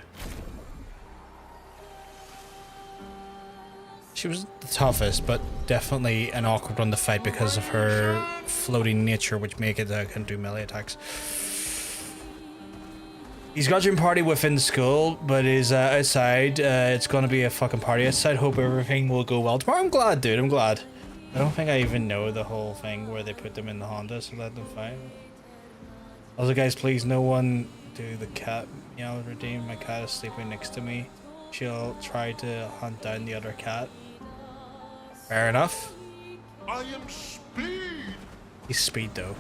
She was the toughest, but definitely an awkward one to fight because of her floating nature, which make it can do melee attacks. He's got gym party within school, but is outside. It's gonna be a fucking party outside. Hope everything will go well tomorrow. I'm glad, dude. I'm glad. I don't think I even know the whole thing where they put them in the Honda, so let them fight. Also, guys, please, no one do the cat meow routine. My cat is sleeping next to me. She'll try to hunt down the other cat. Fair enough. I am Speed. He's speed though.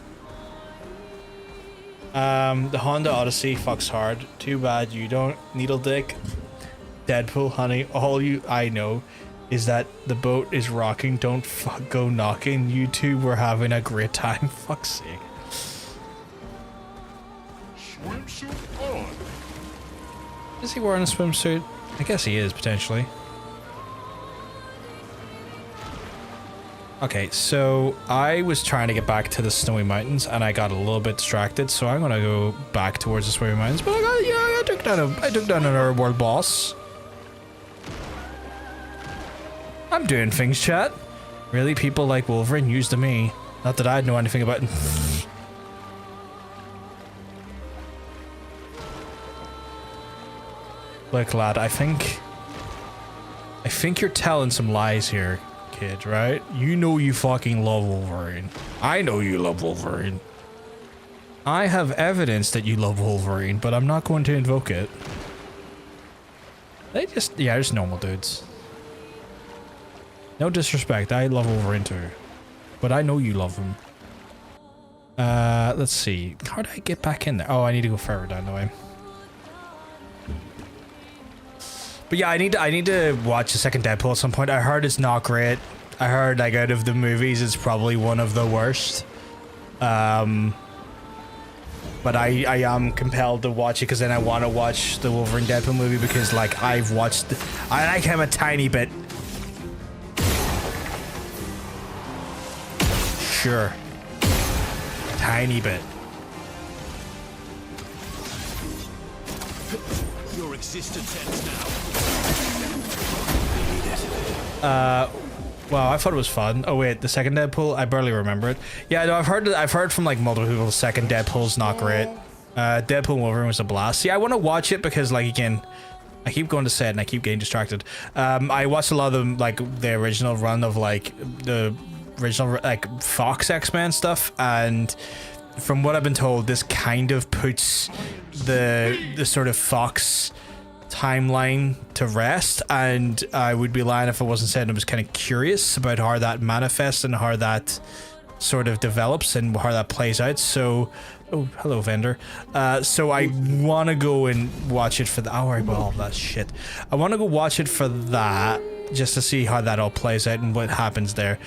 The Honda Odyssey fucks hard. Too bad you don't, needle dick. Deadpool, honey. All I know is that the boat is rocking. Don't go knocking. You two were having a great time. Fuck's sake. Swimsuit on. Is he wearing a swimsuit? I guess he is, potentially. Okay, so I was trying to get back to the snowy mountains and I got a little bit distracted, so I'm gonna go back towards the snowy mountains. But I took down another world boss. I'm doing things, chat. Really, people like Wolverine used to me. Not that I'd know anything about it. Look, lad, I think you're telling some lies here, kid, right? You know you fucking love Wolverine. I know you love Wolverine. I have evidence that you love Wolverine, but I'm not going to invoke it. They just, yeah, just normal dudes. No disrespect, I love Wolverine too. But I know you love him. Let's see. How do I get back in there? Oh, I need to go further down the way. But yeah, I need to watch the second Deadpool at some point. I heard it's not great. I heard, like, out of the movies, it's probably one of the worst. But I am compelled to watch it because then I want to watch the Wolverine Deadpool movie because, like, I like him a tiny bit. Sure. Tiny bit. Your existence ends now. Well, I thought it was fun. Oh wait, the second Deadpool, I barely remember it. Yeah, no, I've heard from like multiple people the second Deadpool's not great. Deadpool and Wolverine was a blast. See, I want to watch it because, like, again, I keep going to say it and I keep getting distracted. I watched a lot of them, like the original run of like the original like Fox X-Men stuff, and from what I've been told, this kind of puts the sort of Fox timeline to rest, and I would be lying if I wasn't saying I was kind of curious about how that manifests and how that sort of develops and how that plays out. So, oh, hello vendor. So I want to go and watch it for the hour about all that shit. I want to go watch it for that, just to see how that all plays out and what happens there.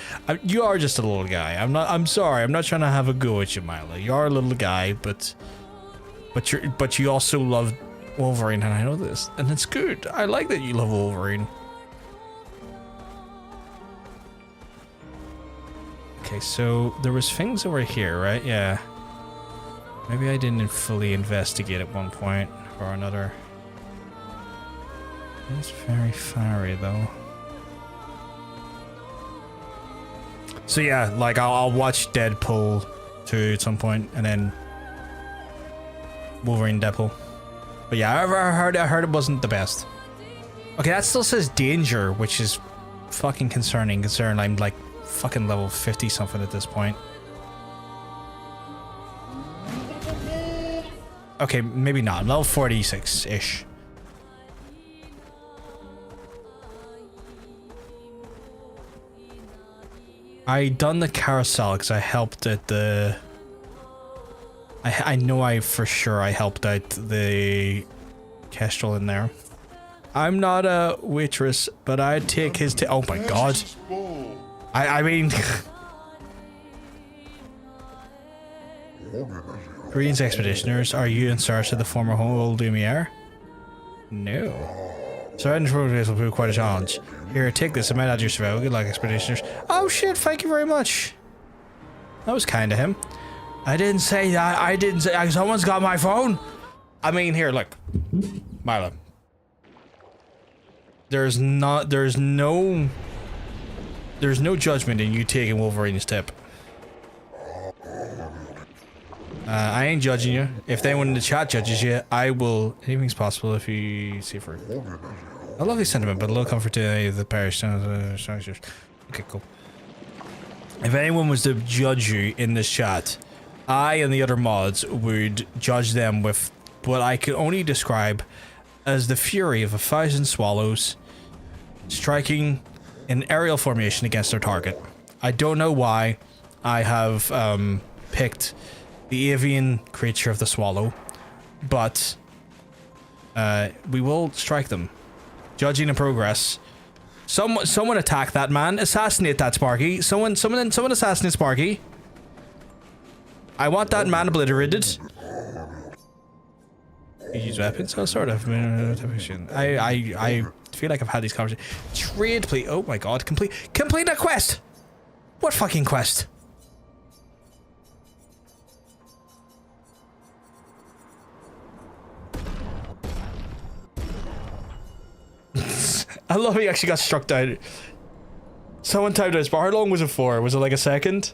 You are just a little guy. I'm sorry. I'm not trying to have a go at you, Milo. You are a little guy, but you also love Wolverine, and I know this, and it's good. I like that you love Wolverine. Okay, so there was things over here, right? Yeah. Maybe I didn't fully investigate at one point or another. It's very fiery though. So yeah, like I'll watch Deadpool 2 at some point, and then Wolverine Deadpool. But yeah, I heard it wasn't the best. Okay, that still says danger, which is fucking concerning. Considering I'm like fucking level 50 something at this point. Okay, maybe not. Level 46 ish. I done the carousel because I helped at the. I know I for sure I helped out the Kestrel in there. I'm not a waitress, but I'd take his. Oh my god! I mean. Greetings, expeditioners. Are you in search of the former home of Lumiere? No. Surrounding progress will prove quite a challenge. Here, take this. It might add your survival. Good luck, expeditioners. Oh shit! Thank you very much. That was kind of him. I didn't say that. I didn't say. Someone's got my phone. I mean, here, look, Milo. There's no judgment in you taking Wolverine's tip. I ain't judging you. If anyone in the chat judges you, I will. Anything's possible if you see for a lovely sentiment, but a little comfort to any of the parish. Okay, cool. If anyone was to judge you in this chat, I and the other mods would judge them with what I could only describe as the fury of 1,000 swallows striking in aerial formation against their target. I don't know why I have picked the avian creature of the swallow, but we will strike them. Judging in progress. Someone attack that man. Assassinate that Sparky. Someone assassinate Sparky. I want that man obliterated. You use weapons? Oh, sort of. I feel like I've had these conversations. Trade, please. Oh my god. Complete a quest. What fucking quest? I love he actually got struck down. Someone typed this, but how long was it for? Was it like a second?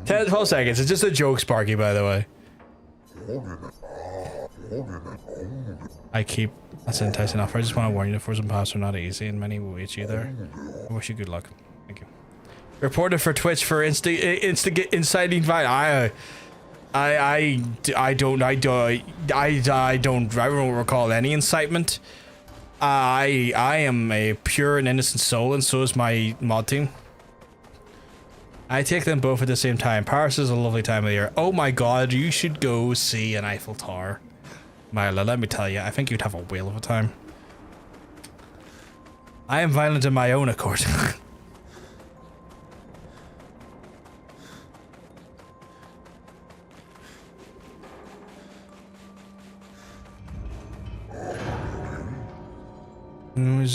10 12 seconds. It's just a joke, Sparky, by the way. That's enticing enough. I just want to warn you, the frozen paths are not easy and many will wait you there. I wish you good luck. Thank you. Reported for Twitch for inciting violence. I don't recall any incitement. I am a pure and innocent soul, and so is my mod team. I take them both at the same time. Paris is a lovely time of the year. Oh my god, you should go see an Eiffel Tower. Mila, let me tell you, I think you'd have a whale of a time. I am violent in my own accord.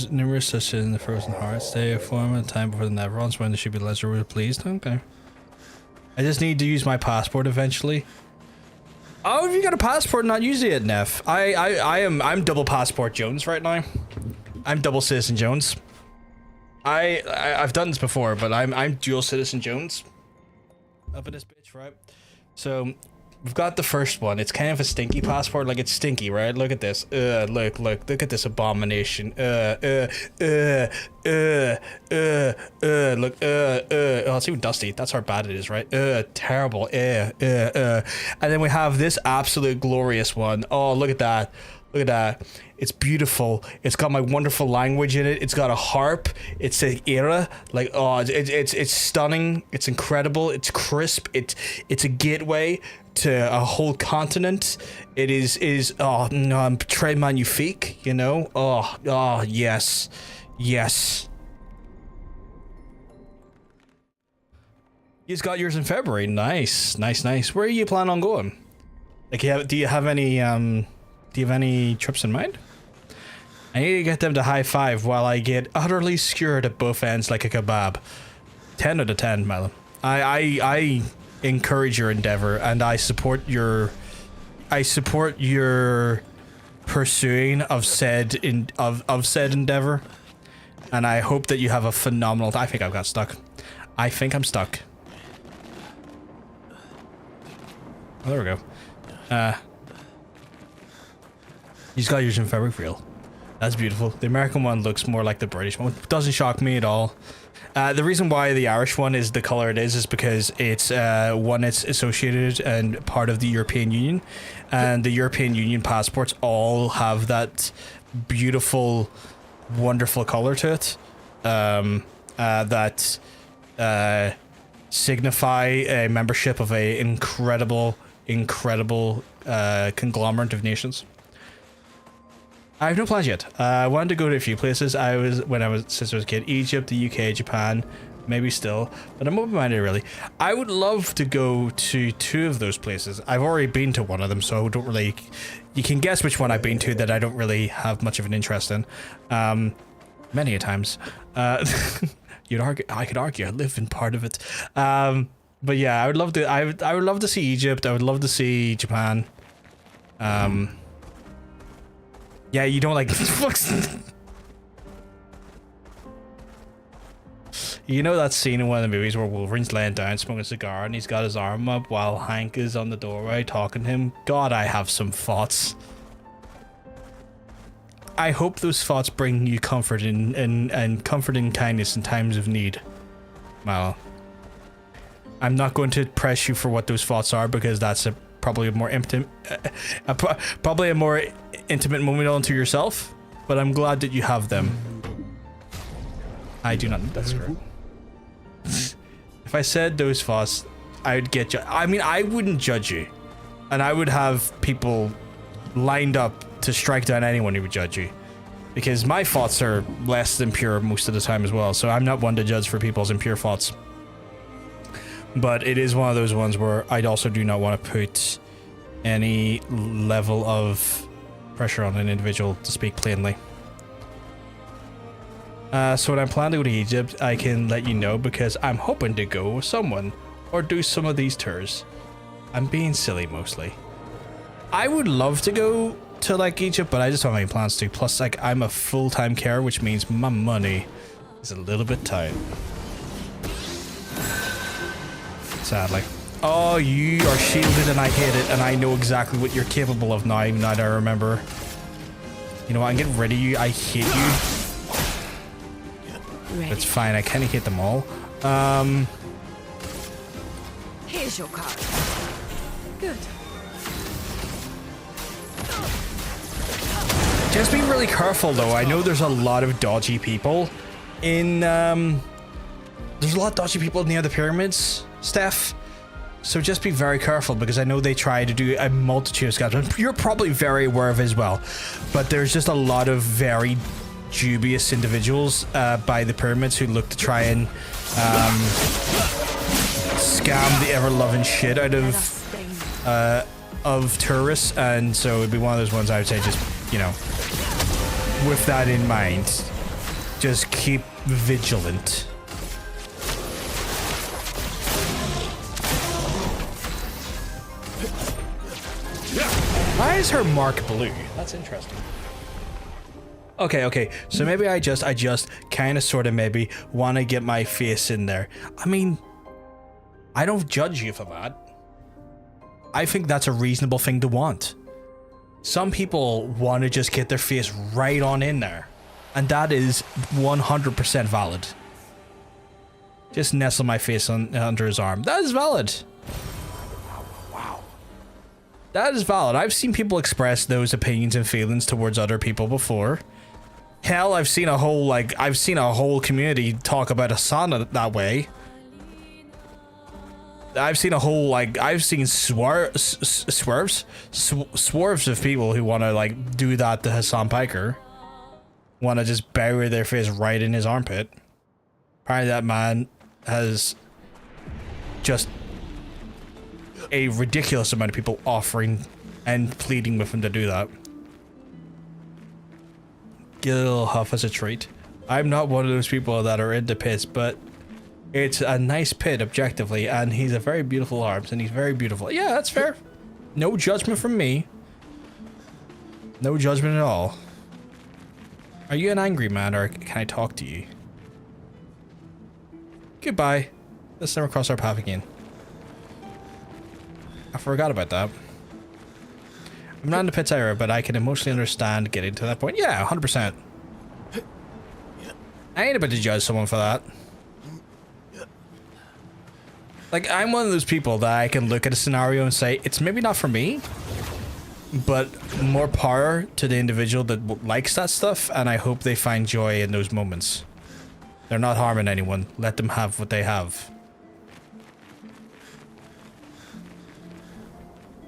Numerous such in the Frozen Hearts. They form a time before the Neverons when they should be lesser pleased. Okay. I just need to use my passport eventually. Oh, have you got a passport and not using it, Neff? I'm double passport Jones right now. I'm double citizen Jones. I've done this before, but I'm dual citizen Jones. Up in this bitch, right? So we've got the first one. It's kind of a stinky passport, like it's stinky, right? Look at this. Look at this abomination. Look. Oh, it's even dusty. That's how bad it is, right? Terrible. And then we have this absolute glorious one. Oh, look at that. Look at that. It's beautiful. It's got my wonderful language in it. It's got a harp. It's an era. Like, oh, it's stunning. It's incredible. It's crisp. It's a gateway to a whole continent. It is oh no, très magnifique, you know? Oh, yes. Yes. You've got yours in February. Nice. Where are you planning on going? Like, do you have any trips in mind? I need to get them to high five while I get utterly skewered at both ends like a kebab. 10 out of 10, Melon. I encourage your endeavor, and I support your pursuing of said endeavor, and I hope that you have a phenomenal. I think I've got stuck. I think I'm stuck. Oh, there we go. You just got yours in fabric reel. That's beautiful. The American one looks more like the British one. Doesn't shock me at all. The reason why the Irish one is the color it is because it's one it's associated and part of the European Union, and the European Union passports all have that beautiful, wonderful color to it that signify a membership of a incredible conglomerate of nations. I have no plans yet. I wanted to go to a few places. Since I was a kid, Egypt, the UK, Japan, maybe still, but I'm open-minded really. I would love to go to 2 of those places. I've already been to one of them, so I don't really. You can guess which one I've been to that I don't really have much of an interest in. Many a times. You'd argue. I could argue. I live in part of it. But yeah, I would love to. I would love to see Egypt. I would love to see Japan. Yeah, you don't like. You know that scene in one of the movies where Wolverine's laying down smoking a cigar and he's got his arm up while Hank is on the doorway talking to him? God, I have some thoughts. I hope those thoughts bring you comfort and comfort and kindness in times of need. Well, I'm not going to press you for what those thoughts are because that's probably a more intimate moment onto yourself, but I'm glad that you have them. I do not. That's correct. If I said those thoughts, I would get you. I mean, I wouldn't judge you, and I would have people lined up to strike down anyone who would judge you, because my thoughts are less than pure most of the time as well. So I'm not one to judge for people's impure thoughts. But it is one of those ones where I also do not want to put any level of pressure on an individual, to speak plainly. So when I plan to go to Egypt, I can let you know because I'm hoping to go with someone or do some of these tours. I'm being silly mostly. I would love to go to like Egypt, but I just don't have any plans to. Plus, like, I'm a full-time carer, which means my money is a little bit tight. Sadly. Oh, you are shielded and I hate it, and I know exactly what you're capable of now, now that I remember. You know what, I'm getting rid of you. I hate you. It's fine, I kind of hate them all. Here's your card. Good. Just be really careful though. I know there's a lot of dodgy people in, there's a lot of dodgy people near the pyramids, Steph. So just be very careful because I know they try to do a multitude of scams. You're probably very aware of it as well. But there's just a lot of very dubious individuals by the pyramids who look to try and scam the ever-loving shit out of tourists. And so it'd be one of those ones I would say just, you know, with that in mind, just keep vigilant. Why is her mark blue? That's interesting. Okay, so maybe I just kind of sort of maybe want to get my face in there. I mean, I don't judge you for that. I think that's a reasonable thing to want. Some people want to just get their face right on in there, and that is 100% valid. Just nestle my face under his arm. That is valid. Wow. That is valid. I've seen people express those opinions and feelings towards other people before. Hell, I've seen a whole community talk about Asana that way. I've seen swerves of people who want to like do that to Hassan Piker. Want to just bury their face right in his armpit. Apparently that man has just a ridiculous amount of people offering and pleading with him to do that. Get a little huff as a treat. I'm not one of those people that are into piss, but It's a nice pit objectively, and he's a very beautiful arms, and he's very beautiful. Yeah, that's fair. No judgment from me. No judgment at all. Are you an angry man, or can I talk to you? Goodbye. Let's never cross our path again. I forgot about that. I'm not in the pits era, but I can emotionally understand getting to that point. Yeah, 100%. I ain't about to judge someone for that. Like, I'm one of those people that I can look at a scenario and say, it's maybe not for me, but more power to the individual that likes that stuff, and I hope they find joy in those moments. They're not harming anyone. Let them have what they have.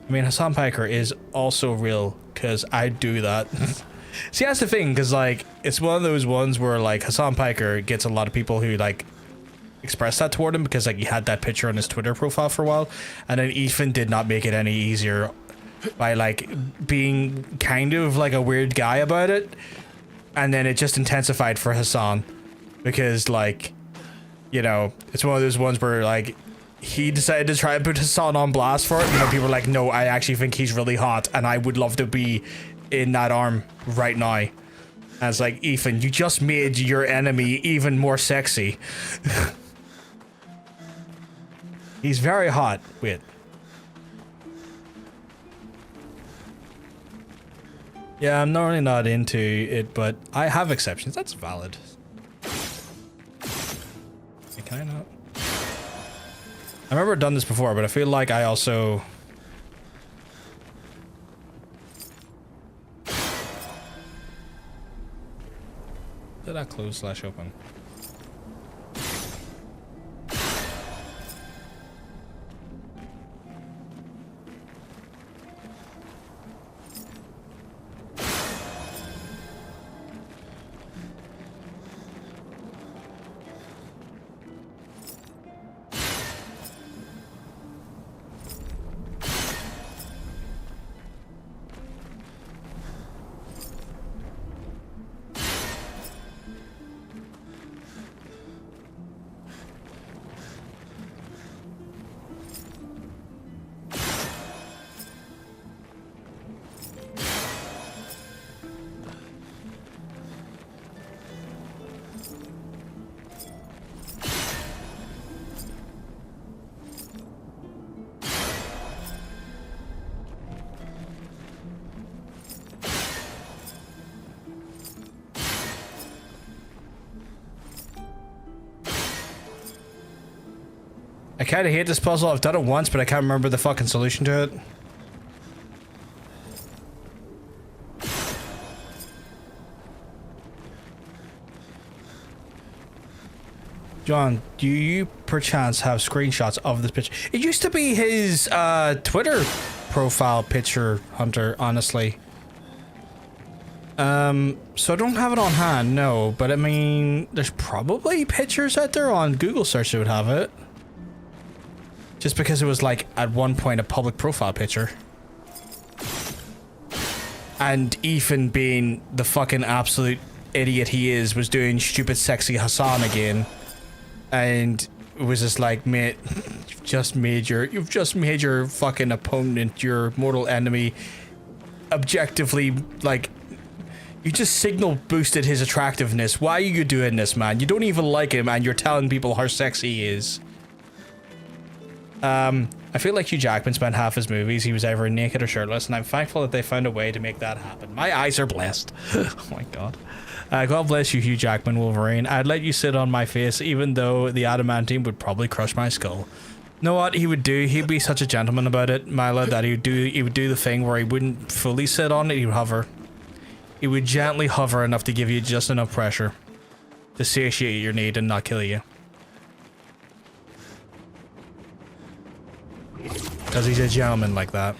I mean, Hassan Piker is also real, because I do that. See, that's the thing, because, like, it's one of those ones where, like, Hassan Piker gets a lot of people who, like, express that toward him, because, like, he had that picture on his Twitter profile for a while, and then Ethan did not make it any easier by, like, being kind of, like, a weird guy about it, and then it just intensified for Hassan, because, like, you know, it's one of those ones where, like, he decided to try and put Hassan on blast for it, and then people were like, no, I actually think he's really hot, and I would love to be in that arm right now. And it's like, Ethan, you just made your enemy even more sexy. He's very hot. Wait. Yeah, I'm normally not into it, but I have exceptions. That's valid. Can I not? I remember I've done this before, but I feel like I also... Did I close / open? I kind of hate this puzzle. I've done it once, but I can't remember the fucking solution to it. John, do you perchance have screenshots of this picture? It used to be his Twitter profile picture, Hunter, honestly. So I don't have it on hand, no, but I mean, there's probably pictures out there on Google search that would have it. Just because it was, like, at one point a public profile picture. And Ethan, being the fucking absolute idiot he is, was doing stupid sexy Hassan again. And it was just like, mate, you've just made your fucking opponent, your mortal enemy, objectively, like, you just signal boosted his attractiveness. Why are you doing this, man? You don't even like him and you're telling people how sexy he is. I feel like Hugh Jackman spent half his movies, he was either naked or shirtless, and I'm thankful that they found a way to make that happen. My eyes are blessed. Oh my god. God bless you, Hugh Jackman, Wolverine. I'd let you sit on my face, even though the adamantium would probably crush my skull. You know what he would do? He'd be such a gentleman about it, Mila, that he would do the thing where he wouldn't fully sit on it, he would hover. He would gently hover enough to give you just enough pressure to satiate your need and not kill you. Because he's a gentleman like that.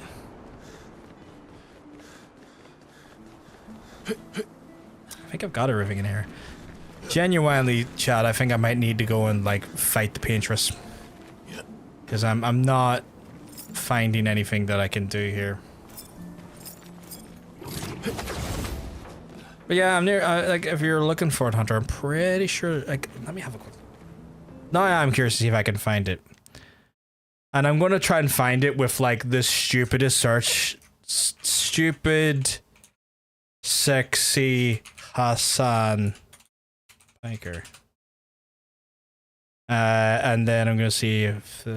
I think I've got everything in here. Genuinely, Chad, I think I might need to go and, like, fight the paintress. Because I'm not finding anything that I can do here. But yeah, I'm near, like, if you're looking for it, Hunter, I'm pretty sure, like, let me have a quick... Now I'm curious to see if I can find it. And I'm gonna try and find it with like the stupidest search. Stupid, sexy Hassan Biker. And then I'm gonna see if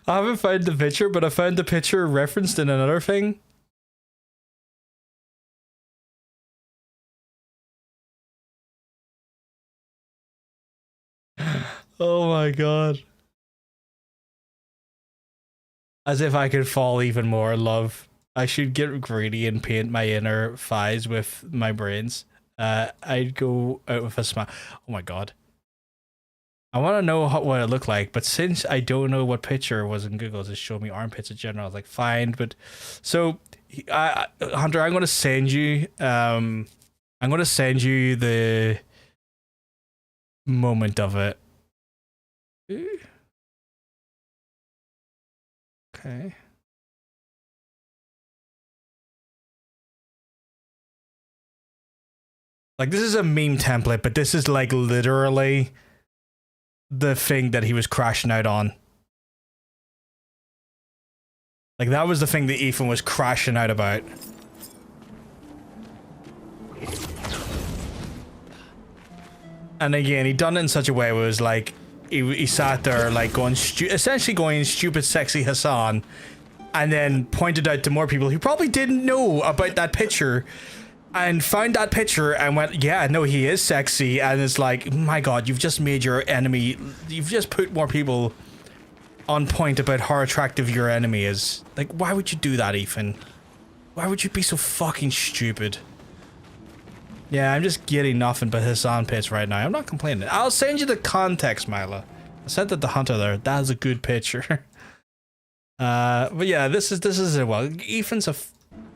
I haven't found the picture, but I found the picture referenced in another thing. Oh my god. As if I could fall even more in love. I should get greedy and paint my inner thighs with my brains. I'd go out with a smile. Oh my god. I want to know what it looked like, but since I don't know what picture was in Google, just show me armpits in general. I was like, fine, but so Hunter, I'm gonna send you the moment of it. Okay. Like, this is a meme template, but this is like literally the thing that he was crashing out on. Like, that was the thing that Ethan was crashing out about. And again, he done it in such a way where it was like, he sat there like going, essentially going stupid sexy Hassan, and then pointed out to more people who probably didn't know about that picture, and found that picture and went, yeah, no, he is sexy. And it's like, my god, you've just made your enemy, you've just put more people on point about how attractive your enemy is. Like, why would you do that, Ethan? Why would you be so fucking stupid? Yeah, I'm just getting nothing but Hassan pits right now. I'm not complaining. I'll send you the context, Mila. I sent it to Hunter there. That's a good picture. But yeah, this is it. Well, Ethan's a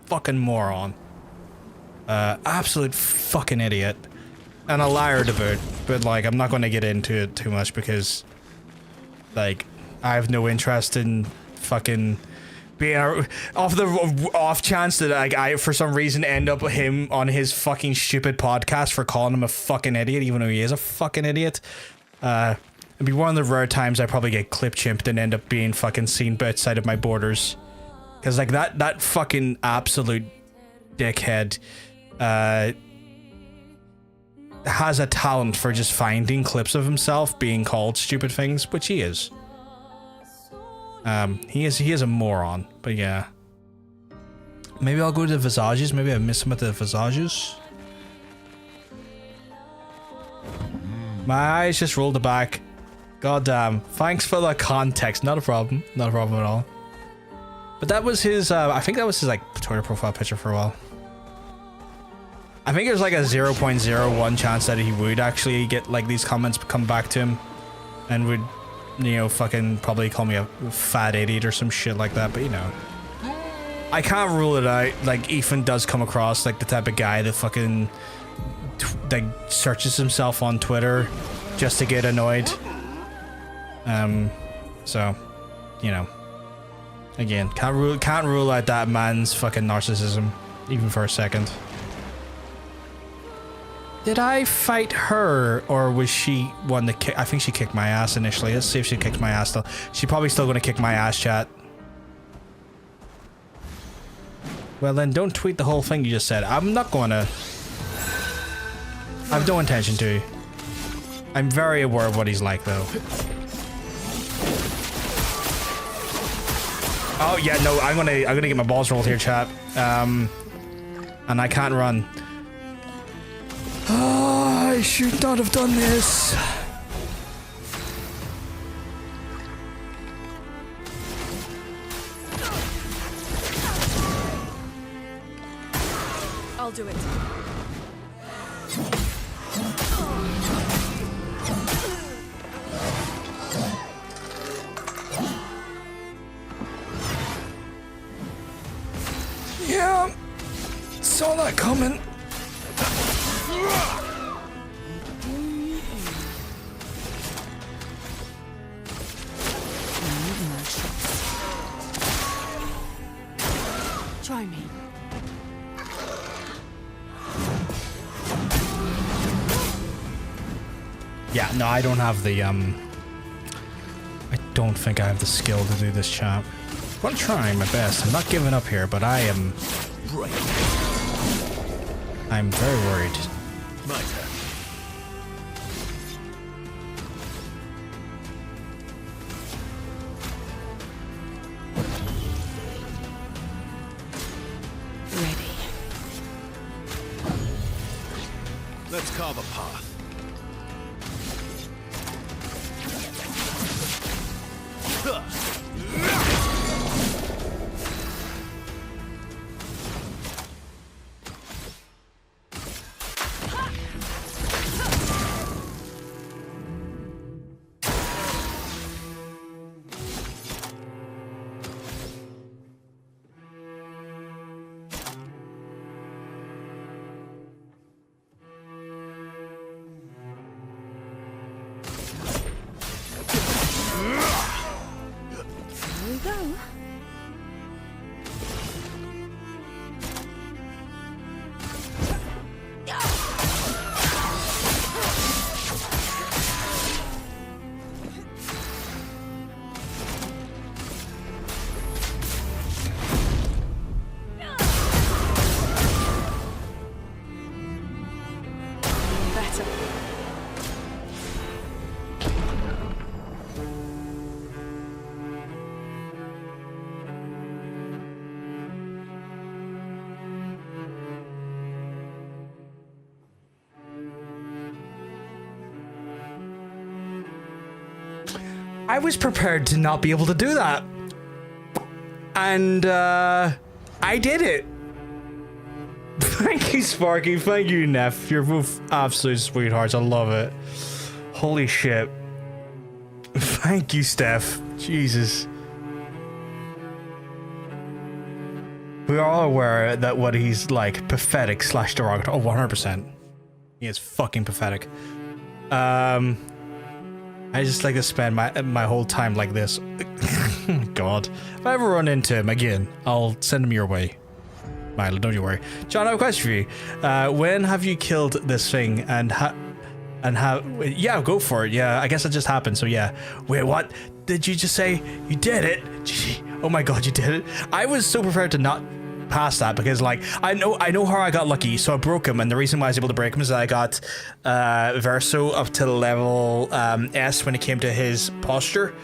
fucking moron. Absolute fucking idiot. And a liar to boot. But like, I'm not going to get into it too much because, like, I have no interest in fucking being off chance that like I for some reason end up with him on his fucking stupid podcast for calling him a fucking idiot, even though he is a fucking idiot. It'd be one of the rare times I probably get clip chimped and end up being fucking seen outside of my borders. Cause like that fucking absolute dickhead has a talent for just finding clips of himself being called stupid things, which he is. He is a moron, but yeah. Maybe I'll go to the visages. Maybe I miss him at the visages. My eyes just rolled back. God damn. Thanks for the context. Not a problem. Not a problem at all. But that was his, I think that was his, like, Twitter profile picture for a while. I think there's like a 0.01 chance that he would actually get, like, these comments come back to him. And would, you know, fucking probably call me a fat idiot or some shit like that, but you know. I can't rule it out. Like, Ethan does come across like the type of guy that fucking like searches himself on Twitter just to get annoyed. So, you know. Again, can't rule out that man's fucking narcissism, even for a second. Did I fight her, or was she one that kicked? I think she kicked my ass initially. Let's see if she kicked my ass still. She's probably still gonna kick my ass, chat. Well then, don't tweet the whole thing you just said. I'm not gonna. I have no intention to. I'm very aware of what he's like, though. Oh yeah, no, I'm gonna get my balls rolled here, chat. And I can't run. Oh, I should not have done this. I'll do it. Saw it coming. Try me. Yeah, no, I don't have the, I don't think I have the skill to do this, chap. I'm trying my best. I'm not giving up here, but I'm very worried. My turn. Ready. Let's carve a path. Here we go. Better. I was prepared to not be able to do that. And, I did it. Thank you, Sparky. Thank you, Neff. You're both absolute sweethearts. I love it. Holy shit. Thank you, Steph. Jesus. We are all aware that what he's like, pathetic / derogatory. Oh, 100%. He is fucking pathetic. I just like to spend my whole time like this. God. If I ever run into him again, I'll send him your way. Milo, don't you worry. John, I have a question for you. When have you killed this thing and how... Yeah, go for it. Yeah, I guess it just happened, so yeah. Wait, what? Did you just say you did it? Gee, oh my god, you did it. I was so prepared to not pass that because, like, I know how I got lucky, so I broke him, and the reason why I was able to break him is that I got Verso up to level S when it came to his posture,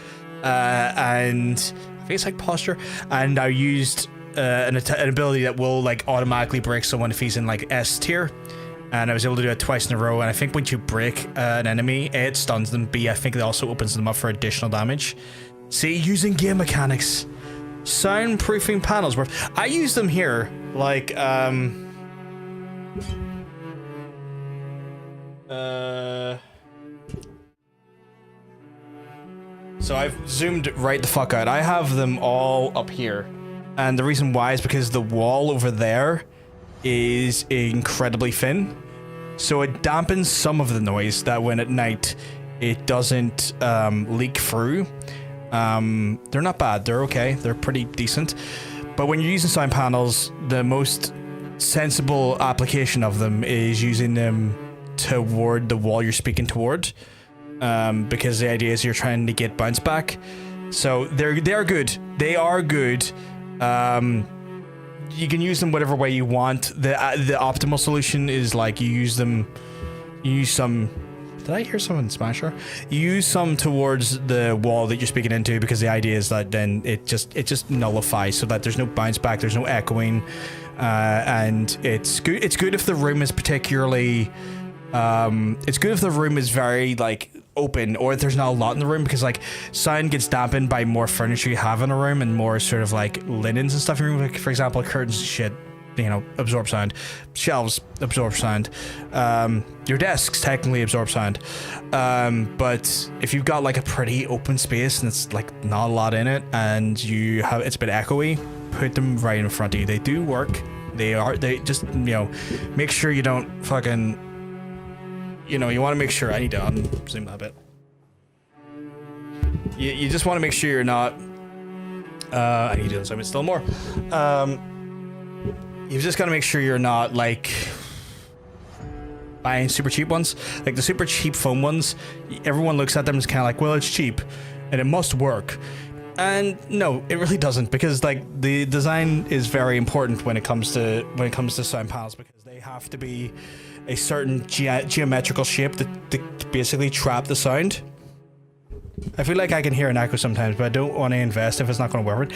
and I think it's like posture, and I used an ability that will like automatically break someone if he's in like S tier. And I was able to do it twice in a row. And I think once you break an enemy, A, it stuns them. B, I think it also opens them up for additional damage. See, using game mechanics. Soundproofing panels. I use them here. Like, so I've zoomed right the fuck out. I have them all up here. And the reason why is because the wall over there is incredibly thin. So it dampens some of the noise that when at night it doesn't leak through. They're not bad, they're okay, they're pretty decent. But when you're using sound panels, the most sensible application of them is using them toward the wall you're speaking toward. Because the idea is you're trying to get bounce back. So they are good. They are good. You can use them whatever way you want. The optimal solution is like you use some. Did I hear someone Smasher? You use some towards the wall that you're speaking into because the idea is that then it just nullifies so that there's no bounce back, there's no echoing, and it's good. It's good if the room is particularly. It's good if the room is very like open or if there's not a lot in the room because like sound gets dampened by more furniture you have in a room and more sort of like linens and stuff in your room. Like for example, curtains and shit, you know, absorb sound. Shelves absorb sound. Your desks technically absorb sound. But if you've got like a pretty open space and it's like not a lot in it and you have it's a bit echoey, put them right in front of you. They do work. They just, you know, make sure you don't fucking, you know, you want to make sure. I need to unzoom that a bit. You just want to make sure you're not. I need to unzoom it still more. You've just got to make sure you're not like buying super cheap ones. Like the super cheap foam ones, everyone looks at them as kind of like, well, it's cheap and it must work. And no, it really doesn't, because like the design is very important when it comes to sound panels, because they have to be a certain geometrical shape that basically trap the sound. I feel like I can hear an echo sometimes, but I don't want to invest if it's not going to work.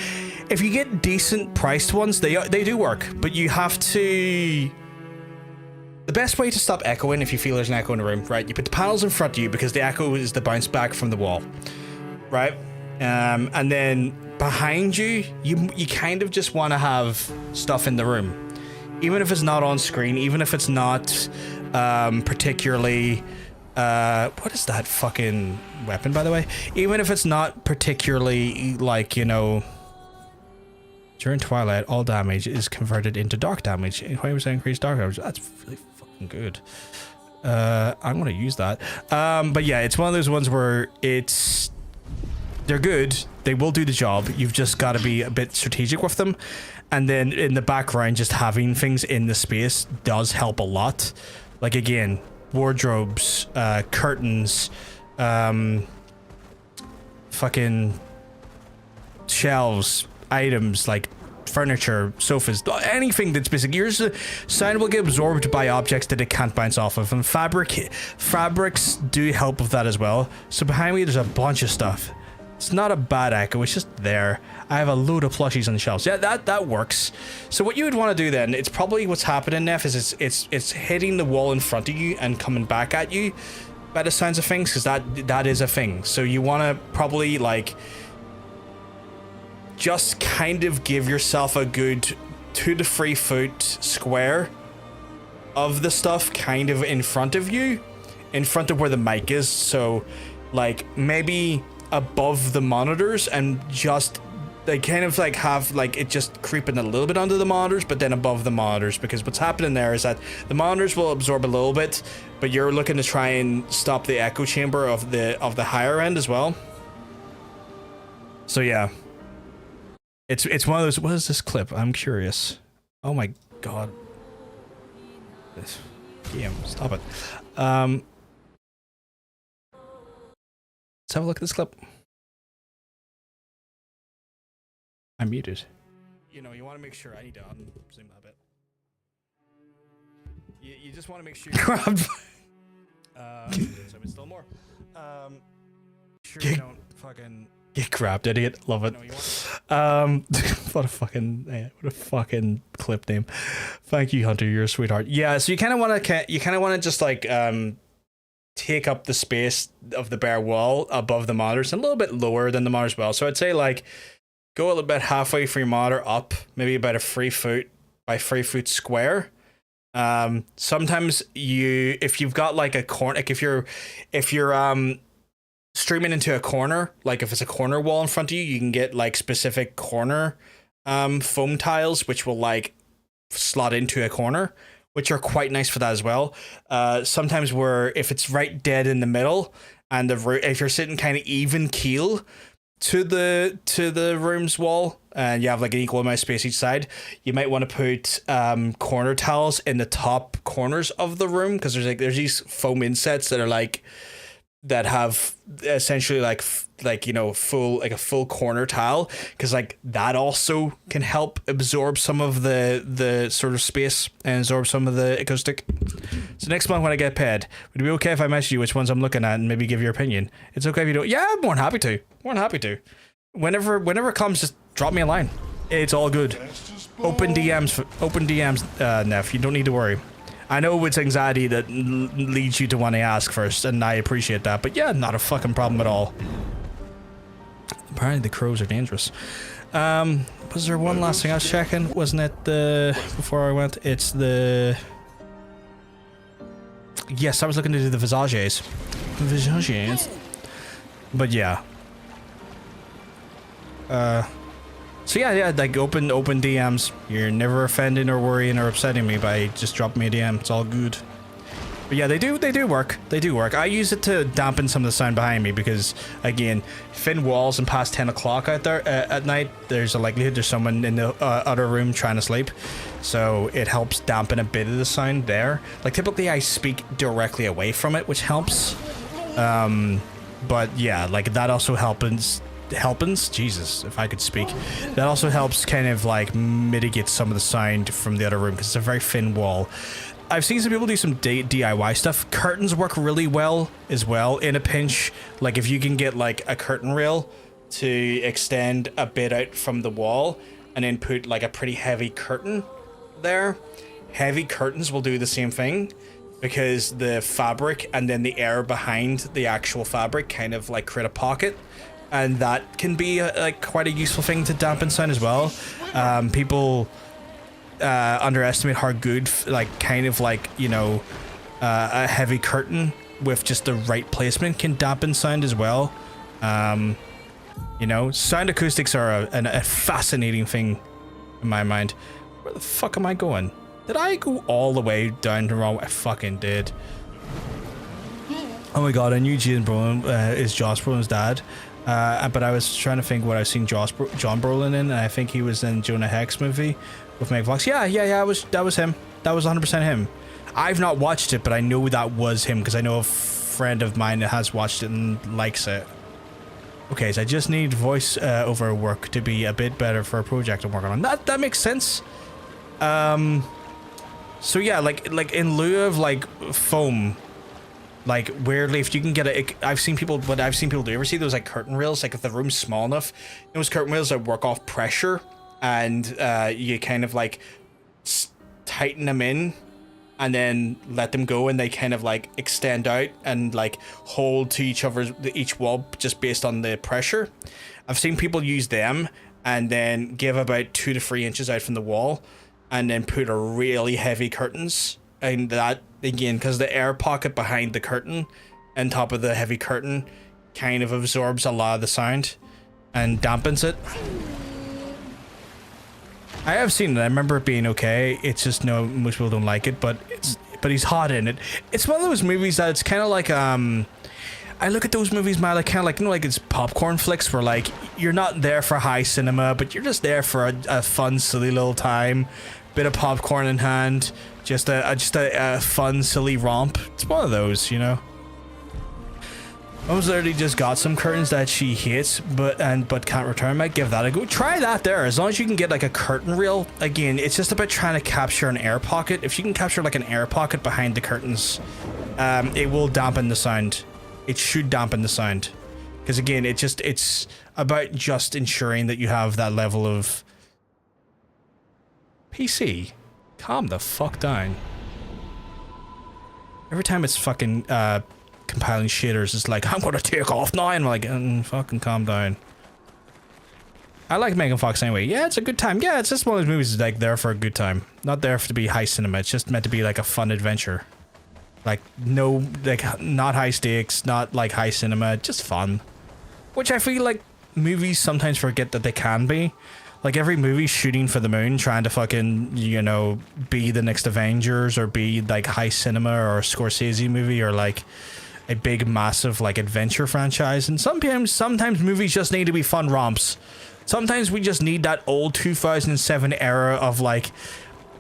If you get decent priced ones, they do work, but you have to. The best way to stop echoing, if you feel there's an echo in the room, right? You put the panels in front of you, because the echo is the bounce back from the wall, right? And then behind you, you kind of just want to have stuff in the room, even if it's not on screen, even if it's not particularly. What is that fucking weapon, by the way? Even if it's not particularly, like, you know, during Twilight, all damage is converted into dark damage. 20% increased dark damage. That's really fucking good. I'm gonna use that. But yeah, it's one of those ones where they're good. They will do the job. You've just got to be a bit strategic with them. And then in the background, just having things in the space does help a lot. Like, again, wardrobes, curtains, fucking shelves, items like furniture, sofas, anything that's basic. Yours sound will get absorbed by objects that it can't bounce off of, and fabrics do help with that as well. So behind me, there's a bunch of stuff. It's not a bad echo, it's just there. I have a load of plushies on the shelves. Yeah, that works. So what you would want to do then, it's probably what's happening, Neff, is it's hitting the wall in front of you and coming back at you by the sounds of things, because that is a thing. So you want to probably, like, just kind of give yourself a good 2 to 3 foot square of the stuff kind of in front of you, in front of where the mic is. So, like, maybe above the monitors, and just they kind of like have like it just creeping a little bit under the monitors, but then above the monitors, because what's happening there is that the monitors will absorb a little bit, but you're looking to try and stop the echo chamber of the higher end as well. So yeah, it's one of those. What is this clip? I'm curious. Oh my god. This game, stop it. Let's have a look at this clip. I'm muted. You know, you want to make sure. I need to unzoom that a bit. You just want to make sure. Grabbed. So it's still more. Sure you don't fucking get grabbed, idiot. Love it. What a fucking clip name. Thank you, Hunter. You're a sweetheart. Yeah. So you kind of want to just like take up the space of the bare wall above the monitors, and a little bit lower than the monitors as well. So I'd say like go a little bit halfway from your monitor up, maybe about a 3 foot by 3 foot square. Sometimes if you've got like a corner, like if you're streaming into a corner, like if it's a corner wall in front of you, you can get like specific corner foam tiles which will like slot into a corner, which are quite nice for that as well. Sometimes if it's right dead in the middle, and if you're sitting kind of even keel to the room's wall, and you have like an equal amount of space each side, you might want to put corner tiles in the top corners of the room, because there's these foam insets that have essentially like you know a full corner tile, because like that also can help absorb some of the sort of space and absorb some of the acoustic. So next month when I get paid, would it be okay if I message you which ones I'm looking at and maybe give your opinion? It's okay if you don't. Yeah, I'm more than happy to. Whenever it comes, just drop me a line. It's all good. Open DMs, Neff. You don't need to worry. I know it's anxiety that leads you to want to ask first, and I appreciate that, but yeah, not a fucking problem at all. Apparently the crows are dangerous. Was there one last thing I was checking? Wasn't it before I went? It's the... Yes, I was looking to do the visages. But yeah. So yeah, like open DMs. You're never offending or worrying or upsetting me by just dropping me a DM. It's all good. But yeah, they do work. They do work. I use it to dampen some of the sound behind me because, again, thin walls and past 10 o'clock out there at night, there's a likelihood there's someone in the other room trying to sleep. So it helps dampen a bit of the sound there. Like typically I speak directly away from it, which helps. But yeah, like that also helps. Jesus, if I could speak. That also helps kind of like mitigate some of the sound from the other room because it's a very thin wall. I've seen some people do some DIY stuff. Curtains work really well as well in a pinch. Like if you can get like a curtain rail to extend a bit out from the wall and then put like a pretty heavy curtain there. Heavy curtains will do the same thing because the fabric and then the air behind the actual fabric kind of like create a pocket. And that can be like quite a useful thing to dampen sound as well. People underestimate how good like kind of like, you know, a heavy curtain with just the right placement can dampen sound as well. You know, sound acoustics are a fascinating thing in my mind. Where the fuck am I going? Did I go all the way down the wrong way? I fucking did. Oh my god, I knew Jason Brolin is Josh Brolin's dad. But I was trying to think what I've seen John Brolin in, and I think he was in Jonah Hex movie with Meg Fox. Yeah, that was him. That was 100% him. I've not watched it, but I know that was him because I know a friend of mine that has watched it and likes it. Okay, so I just need voice over work to be a bit better for a project I'm working on. That makes sense. So yeah, like in lieu of like foam. Like weirdly, if you can get I've seen people do. You ever see those like curtain rails? Like if the room's small enough, those curtain rails that work off pressure, and you kind of like tighten them in, and then let them go, and they kind of like extend out and like hold to each wall just based on the pressure. I've seen people use them and then give about 2 to 3 inches out from the wall, and then put a really heavy curtains. And that, again, because the air pocket behind the curtain and top of the heavy curtain kind of absorbs a lot of the sound and dampens it. I have seen it. I remember it being okay. It's just most people don't like it, but he's hot in it. It's one of those movies that it's kind of like I look at those movies, man, like kind of like, you know, like it's popcorn flicks where like you're not there for high cinema, but you're just there for a fun, silly little time, bit of popcorn in hand. Just a fun, silly romp. It's one of those, you know. Mom's literally just got some curtains that she hates, but can't return. Might give that a go. Try that there. As long as you can get like a curtain reel. Again, it's just about trying to capture an air pocket. If you can capture like an air pocket behind the curtains, it will dampen the sound. It should dampen the sound, because again, it's about just ensuring that you have that level of PC. Calm the fuck down. Every time it's fucking compiling shaders, it's like, I'm gonna take off now, and I'm like, fucking calm down. I like Megan Fox anyway. Yeah, it's a good time. Yeah, it's just one of those movies that's like there for a good time. Not there to be high cinema. It's just meant to be like a fun adventure. Like not high stakes, not like high cinema, just fun. Which I feel like movies sometimes forget that they can be. Like every movie shooting for the moon, trying to fucking, you know, be the next Avengers or be like high cinema or a Scorsese movie or like a big massive like adventure franchise. And sometimes movies just need to be fun romps. Sometimes we just need that old 2007 era of like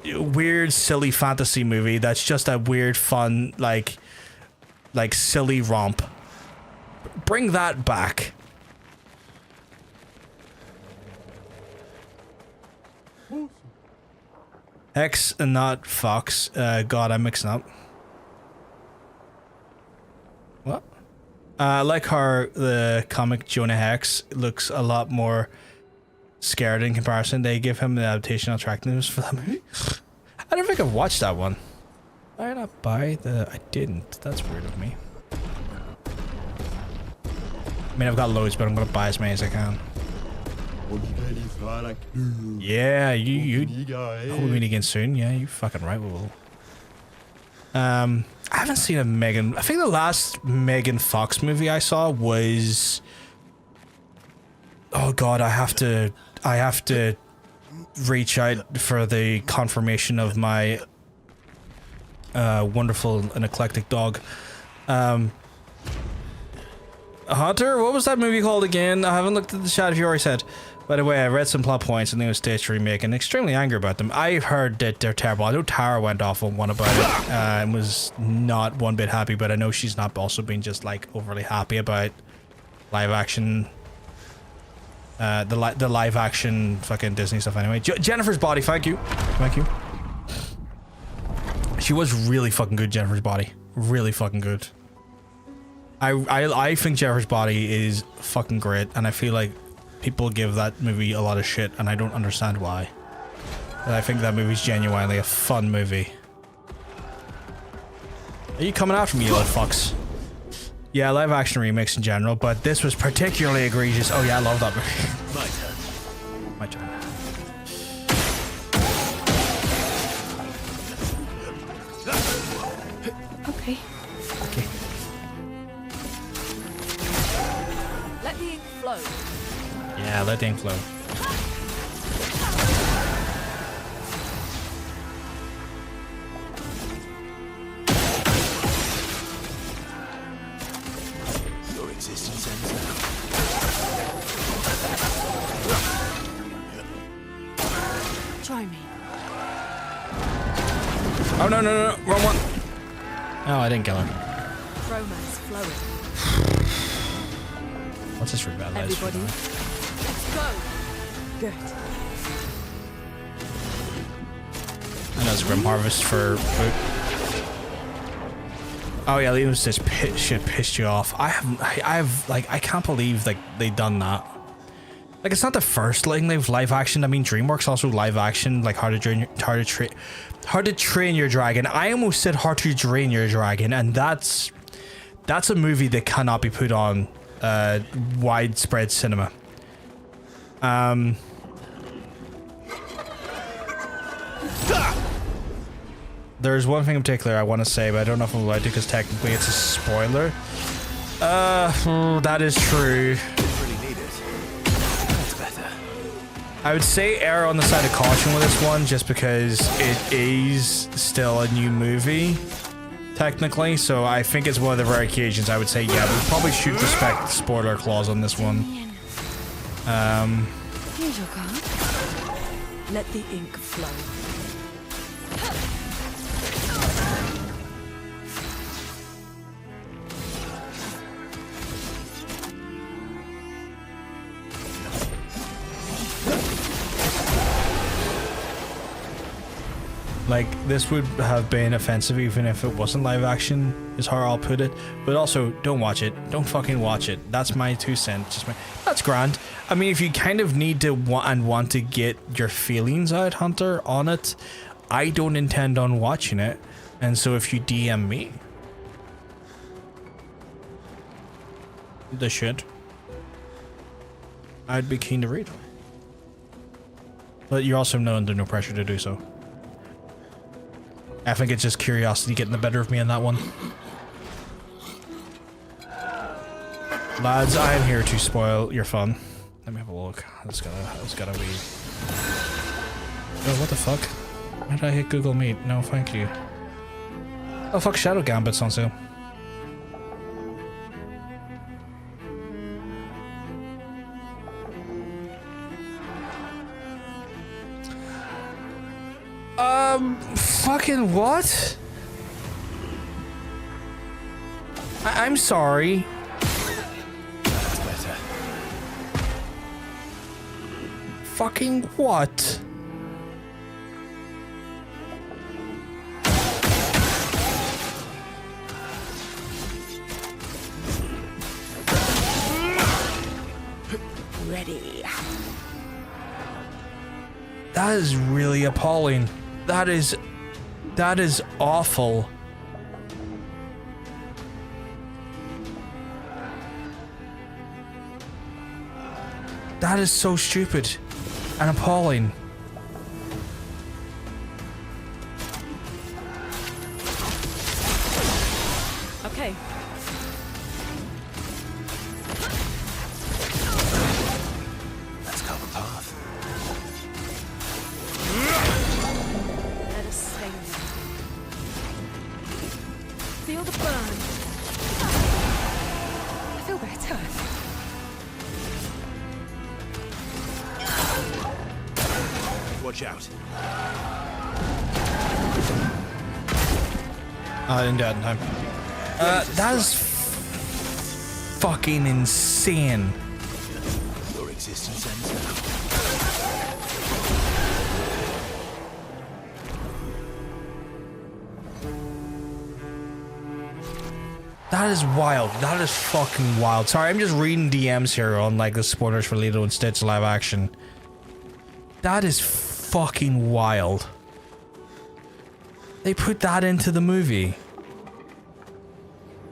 weird silly fantasy movie that's just a weird fun like silly romp. Bring that back. X and not Fox. God, I'm mixing up. What? I like how the comic Jonah Hex looks a lot more scared in comparison. They give him the adaptation attractiveness for that movie. I don't think I've watched that one. Did I not buy the... I didn't. That's weird of me. I mean, I've got loads, but I'm gonna buy as many as I can. Yeah, you hope we meet again soon. Yeah, you fucking right, we will. I haven't seen a Megan... I think the last Megan Fox movie I saw was... Oh god, I have to have to reach out for the confirmation of my wonderful and eclectic dog. Hunter, what was that movie called again? I haven't looked at the chat if you already said. By the way, I read some plot points and they was stage remake and extremely angry about them. I heard that they're terrible. I know Tara went off on one about it and was not one bit happy, but I know she's not also been just like overly happy about live action, the live action fucking Disney stuff anyway. Jennifer's Body, thank you. Thank you. She was really fucking good, Jennifer's Body. Really fucking good. I think Jennifer's Body is fucking great, and I feel like people give that movie a lot of shit, and I don't understand why. But I think that movie's genuinely a fun movie. Are you coming after me, you little fucks? Yeah, live action remakes in general, but this was particularly egregious. Oh yeah, I love that movie. My turn. My turn. Okay. Okay. Let the ink flow. Yeah, let the ink flow. Your existence ends now. Try me. Oh no, wrong one. Oh, I didn't kill her. Romance flowing. What's this revitalize? Everybody, let's go. Good. I know it's Grim Harvest for food. Oh yeah, Liam says shit pissed you off. I can't believe like they done that. Like it's not the first thing they've live action. I mean, DreamWorks also live action like How to Train Your Dragon. I almost said How to Drain Your Dragon, and that's a movie that cannot be put on widespread cinema. There's one thing in particular I want to say, but I don't know if I'm allowed to because technically it's a spoiler. That is true. Really need it. That's better. I would say err on the side of caution with this one, just because it is still a new movie, technically. So I think it's one of the rare occasions I would say, yeah, we probably should respect the spoiler clause on this one. Here's your card. Let the ink flow. Like, this would have been offensive even if it wasn't live action, is how I'll put it. But also, don't watch it. Don't fucking watch it. That's my 2 cents. That's grand. I mean, if you kind of need to want to get your feelings out, Hunter, on it, I don't intend on watching it. And so if you DM me, the shit, I'd be keen to read. But you're also under no pressure to do so. I think it's just curiosity getting the better of me on that one. Lads, I am here to spoil your fun. Let me have a look. It's gotta be... Oh, what the fuck? Why did I hit Google Meet? No, thank you. Oh fuck, Shadow Gambit's on sale. Fucking what? I'm sorry. That's better. Fucking what? Ready. That is really appalling. That is awful. That is so stupid and appalling. Okay. Let's carve a path. better. Watch out. I didn't do it in time. That is fucking insane. Your existence ends now. That is wild. That is fucking wild. Sorry, I'm just reading DMs here on like the spoilers for Lilo and Stitch live action. That is fucking wild. They put that into the movie.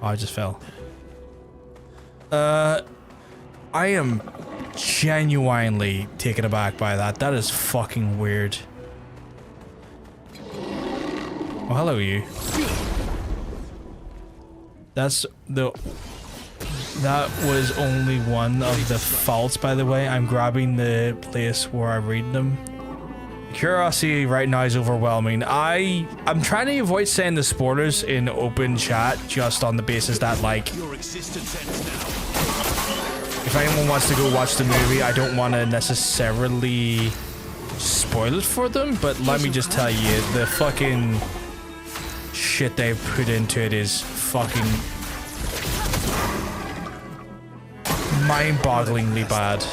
Oh, I just fell. I am genuinely taken aback by that. That is fucking weird. Oh, hello, you. That was only one of the faults, by the way. I'm grabbing the place where I read them. Curiosity right now is overwhelming. I'm trying to avoid saying the spoilers in open chat just on the basis that, like, Your existence ends now. if anyone wants to go watch the movie, I don't want to necessarily spoil it for them, but let me just tell you, the fucking shit they've put into it is fucking mind-bogglingly bad.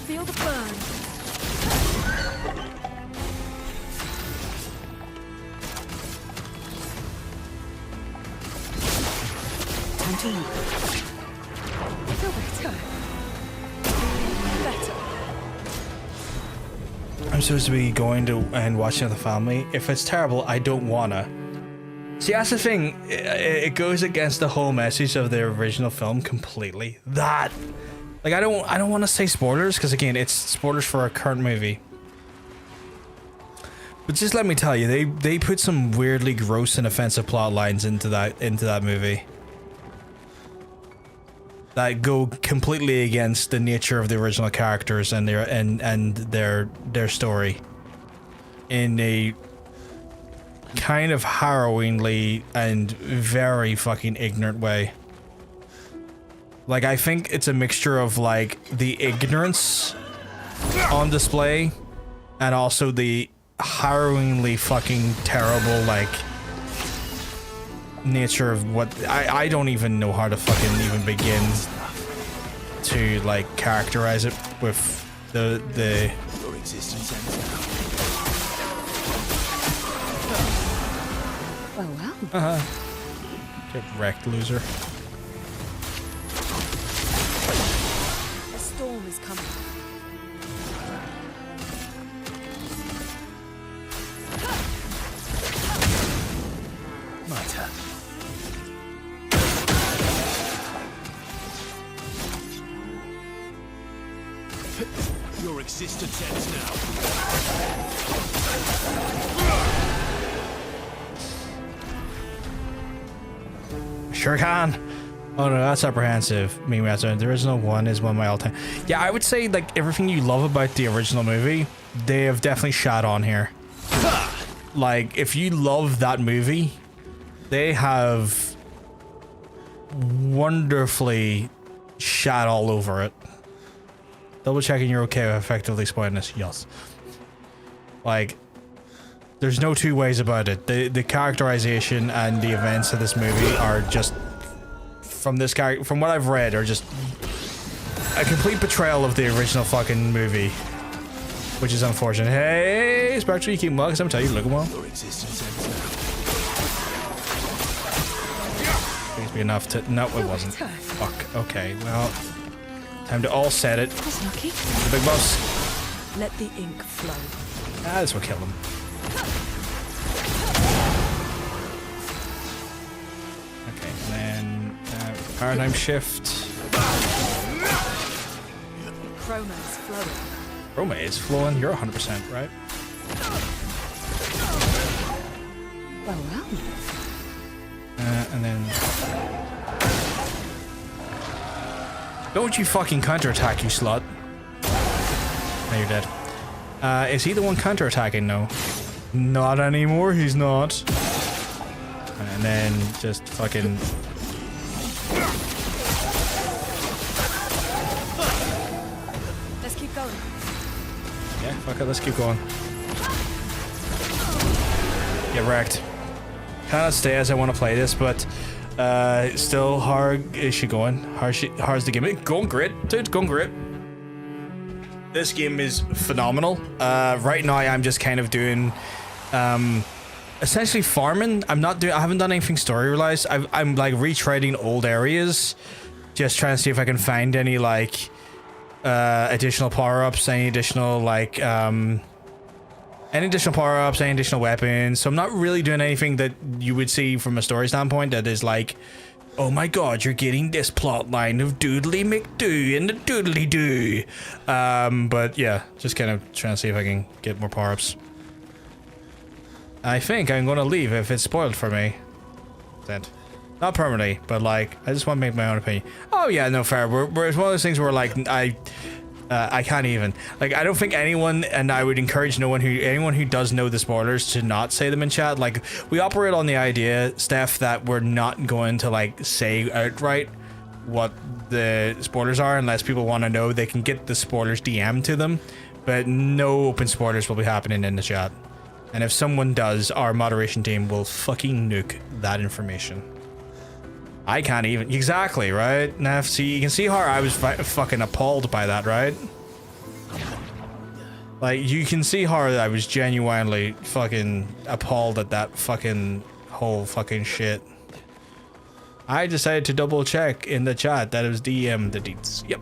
Feel the burn. Time to move. Feel better. Better. I'm supposed to be going to and watching with the family. If it's terrible, I don't wanna. See, that's the thing. It goes against the whole message of the original film completely. That, like, I don't want to say spoilers because again, it's spoilers for a current movie. But just let me tell you, they put some weirdly gross and offensive plot lines into that movie that go completely against the nature of the original characters and their story in a kind of harrowingly and very fucking ignorant way. Like, I think it's a mixture of like the ignorance on display and also the harrowingly fucking terrible like nature of what I don't even know how to fucking even begin to like characterize it with the Your existence ends now. Well. get wrecked, loser. A storm is coming. My turn. Your existence ends now. Sure can. Oh no, that's apprehensive. Meanwhile, the original one is one of my all-time. Yeah, I would say like everything you love about the original movie, they have definitely shot on here. Like, if you love that movie, they have wonderfully shat all over it. Double checking you're okay with effectively spoiling this. Yes. Like, there's no two ways about it. The characterization and the events of this movie are just, from what I've read, are just a complete betrayal of the original fucking movie, which is unfortunate. Hey, Spectre, you keep well, because I'm telling you, looking well. Your existence ends now. Please be enough to. No, it wasn't. Fuck. Okay. Well, time to all set it. That's lucky. The big boss. Let the ink flow. Ah, this will kill him. Okay, and then paradigm shift. Chroma is flowing. Roma is flowing. You're 100% right. Well, well. And then... Don't you fucking counterattack, you slut. Now you're dead. Is he the one counterattacking? No. Not anymore, he's not. And then just fucking... Let's keep going. Yeah, fuck it, let's keep going. Get wrecked. Cannot stay as I want to play this, but still, hard is she going? Hard's the game. Going great, dude, going great. This game is phenomenal. Right now I'm just kind of doing essentially farming. I haven't done anything story realized. I'm like retreading old areas, just trying to see if I can find any like additional power-ups, any additional like any additional power-ups, any additional weapons. So I'm not really doing anything that you would see from a story standpoint that is like, oh my god, you're getting this plot line of Doodly McDoo and the Doodly Doo. But yeah, just kind of trying to see if I can get more power-ups. I think I'm gonna leave if it's spoiled for me. Then. Not permanently, but like, I just want to make my own opinion. Oh yeah, no, fair. It's one of those things where like, I can't even. Like, I don't think anyone, and I would encourage anyone who does know the spoilers to not say them in chat. Like, we operate on the idea, Steph, that we're not going to like say outright what the spoilers are unless people want to know. They can get the spoilers DM'd to them, but no open spoilers will be happening in the chat. And if someone does, our moderation team will fucking nuke that information. I can't even. Exactly, right? Now, see, you can see how I was fucking appalled by that, right? Like, you can see how I was genuinely fucking appalled at that fucking whole fucking shit. I decided to double check in the chat that it was DM the deets. Yep.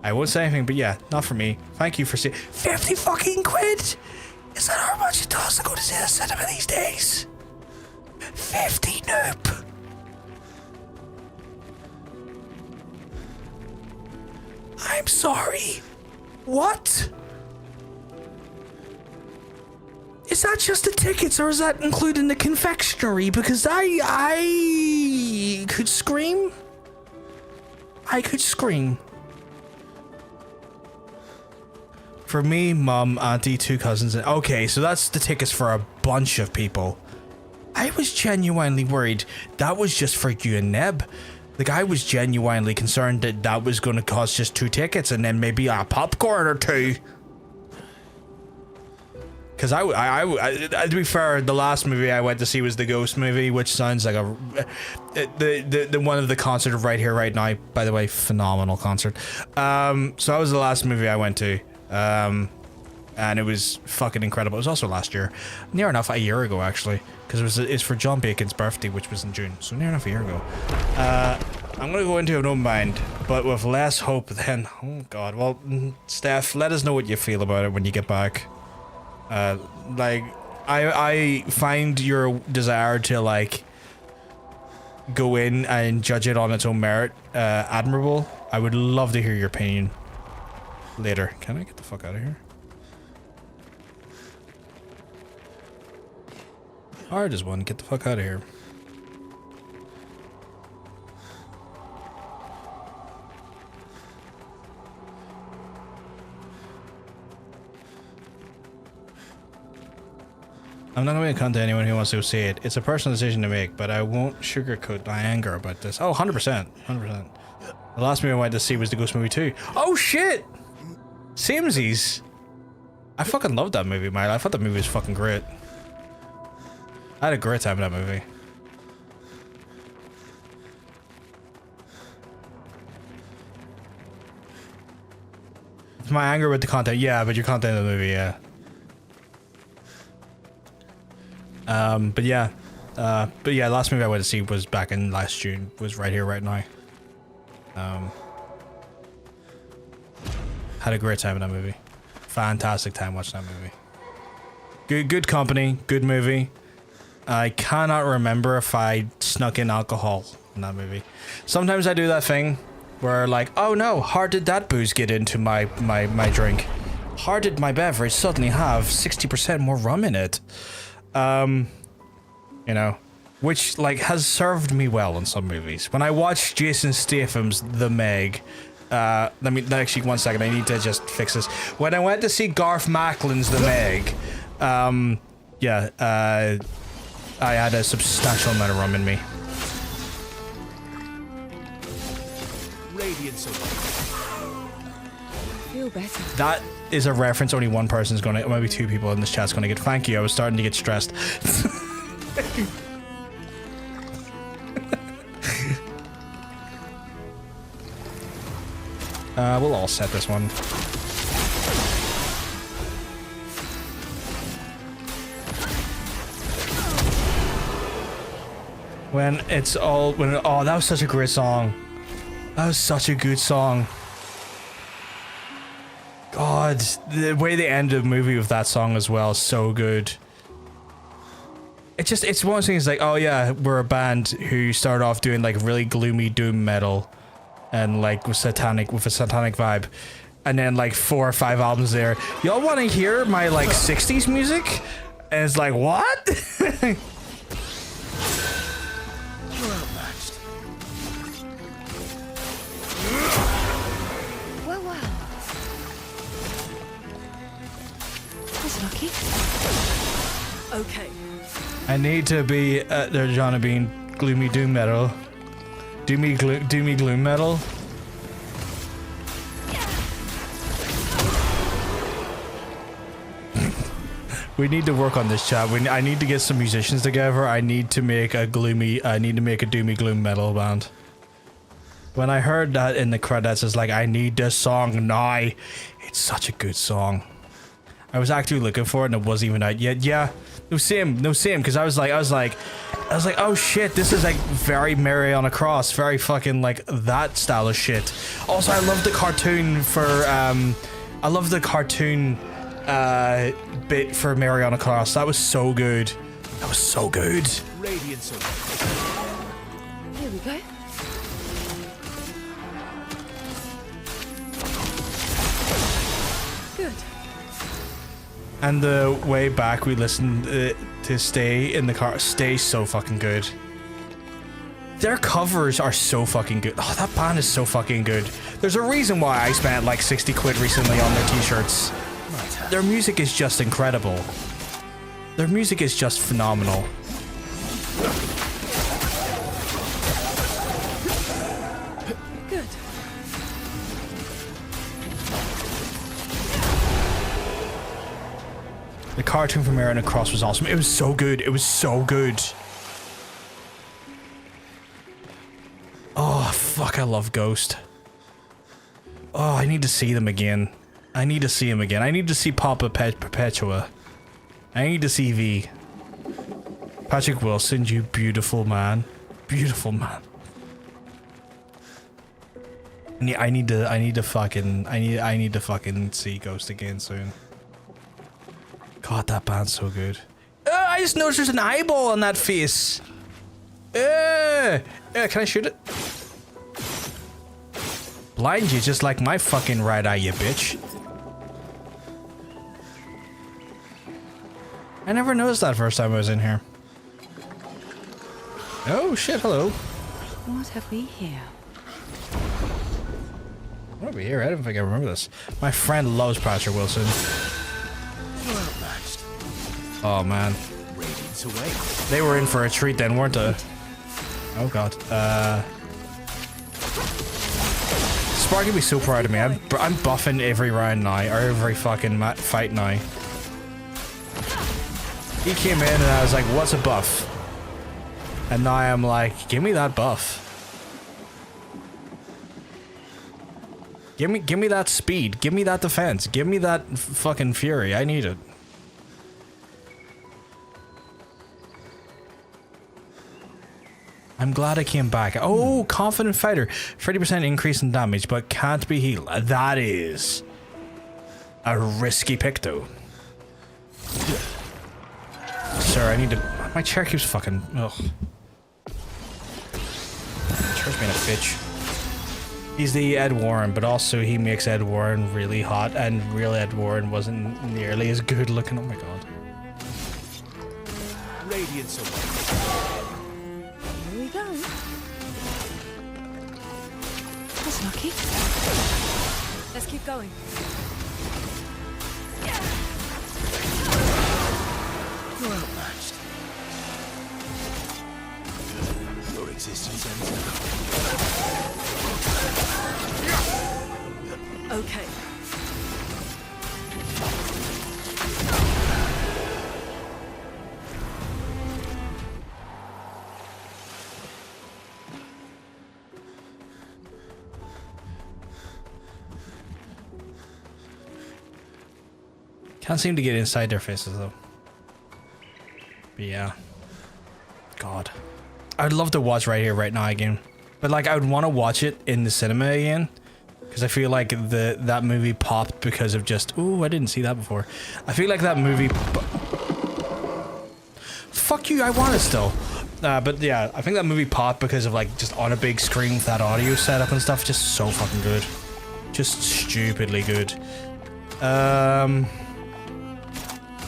I won't say anything, but yeah, not for me. Thank you for saying 50 fucking quid! Is that how much it costs to go to see the cinema these days? 50 nope. I'm sorry. What? Is that just the tickets or is that including the confectionery? Because I could scream. I could scream. For me, mum, auntie, 2 cousins, and okay, so that's the tickets for a bunch of people. I was genuinely worried that was just for you and Neb. Like, I was genuinely concerned that that was going to cost just 2 tickets and then maybe a popcorn or 2. Because to be fair, the last movie I went to see was the Ghost movie, which sounds like the one of the concert of Right Here, Right Now. By the way, phenomenal concert. So that was the last movie I went to. And it was fucking incredible. It was also last year, near enough a year ago actually, because it's for John Bacon's birthday, which was in June, so near enough a year ago. I'm gonna go into an open mind, but with less hope than, oh god. Well, Steph, let us know what you feel about it when you get back. Like, I find your desire to like go in and judge it on its own merit admirable. I would love to hear your opinion later. Can I get the fuck out of here? Hard as one. Get the fuck out of here. I'm not going to come to anyone who wants to see it. It's a personal decision to make, but I won't sugarcoat my anger about this. Oh, 100%. 100%. The last movie I went to see was the Ghost movie 2. Oh, shit! Samesies. I fucking loved that movie, man. I thought that movie was fucking great. I had a great time in that movie. It's my anger with the content. Yeah, but your content in the movie, yeah. But yeah, last movie I went to see was back in last June, was Right Here, Right Now. Had a great time in that movie. Fantastic time watching that movie. Good company, good movie. I cannot remember if I snuck in alcohol in that movie. Sometimes I do that thing where like, oh no, how did that booze get into my drink? How did my beverage suddenly have 60% more rum in it? You know, which like has served me well in some movies. When I watched Jason Statham's The Meg, let me actually 1 second. I need to just fix this. When I went to see Garth Macklin's The Meg, yeah, I had a substantial amount of rum in me. Radiance away. Feel better. That is a reference only one person's gonna, maybe two people in this chat's gonna get. Thank you. I was starting to get stressed. We'll all set this one. Oh, that was such a great song. That was such a good song. God, the way they end the movie with that song as well is so good. It's one of those things like, oh yeah, we're a band who started off doing like really gloomy doom metal and like with a satanic vibe. And then like 4 or 5 albums there, y'all want to hear my like 60s music? And it's like, what? You're outmatched. Well, well. That's lucky. Okay. I need to be they're trying to be gloomy doom metal. Doomy gloom metal. We need to work on this, chat. I need to get some musicians together. I need to make a doomy gloom metal band. When I heard that in the credits, it's like, I need this song now. It's such a good song. I was actually looking for it and it wasn't even out yet. Yeah, no same, because I was like, oh shit, this is like very Mary on a Cross, very fucking like that style of shit. Also, I love the cartoon bit for Mary on a Cross. That was so good. That was so good. Radiance away. Here we go. Good. And the way back we listened to Stay in the Car. Stay so fucking good. Their covers are so fucking good. Oh, that band is so fucking good. There's a reason why I spent like 60 quid recently on their t-shirts. Their music is just incredible. Their music is just phenomenal. Good. The cartoon from Aaron Across was awesome. It was so good. It was so good. Oh, fuck, I love Ghost. Oh, I need to see them again. I need to see him again. I need to see Papa Perpetua. I need to see V. Patrick Wilson, you beautiful man. Beautiful man. I need to fucking see Ghost again soon. God, that band's so good. I just noticed there's an eyeball on that face. Can I shoot it? Blind you just like my fucking right eye, you bitch. I never noticed that first time I was in here. Oh shit, hello. What have we here? What have we here? I don't think I remember this. My friend loves Patrick Wilson. You're outmatched. Oh man. Radiance away. They were in for a treat then, weren't they? Oh god. Sparky would be so proud of me. I'm buffing every round now, or every fucking fight now. He came in and I was like, what's a buff? And now I'm like, give me that buff. Give me that speed. Give me that defense. Give me that fucking fury. I need it. I'm glad I came back. Oh, confident fighter. 30% increase in damage, but can't be healed. That is a risky pick, though. Sir, I need to... My chair keeps fucking... Ugh. Chair's being a bitch. He's the Ed Warren, but also he makes Ed Warren really hot, and real Ed Warren wasn't nearly as good looking. Oh my god. Radiance away. Here we go. That's lucky. Let's keep going. You're outmatched. Your existence ends now. Okay. Can't seem to get inside their faces though. But yeah. God. I'd love to watch Right Here, Right Now again. But like I would want to watch it in the cinema again. Because I feel like that movie popped because of just... Ooh, I didn't see that before. I feel like that movie... Fuck you, I want it still. But yeah, I think that movie popped because of like just on a big screen with that audio setup and stuff. Just so fucking good. Just stupidly good.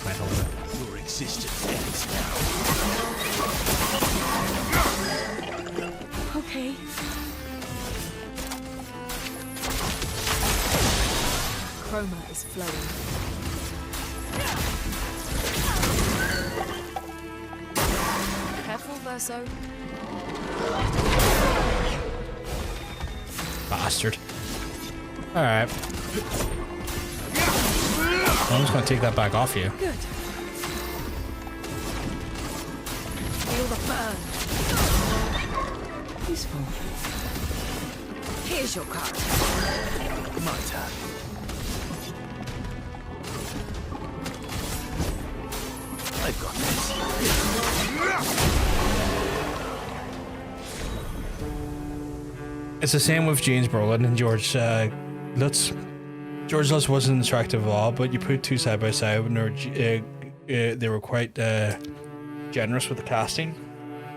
Wait, hold on. Your existence ends now. Okay. Chroma is flowing. Careful, Verso. Bastard. Alright. I'm just gonna take that back off you. Good. Feel the burn. Useful. Here's your card. My turn. I've got this. It's the same with James Brolin and George Lutz. George Lutz wasn't attractive at all, but you put two side by side and they were quite generous with the casting.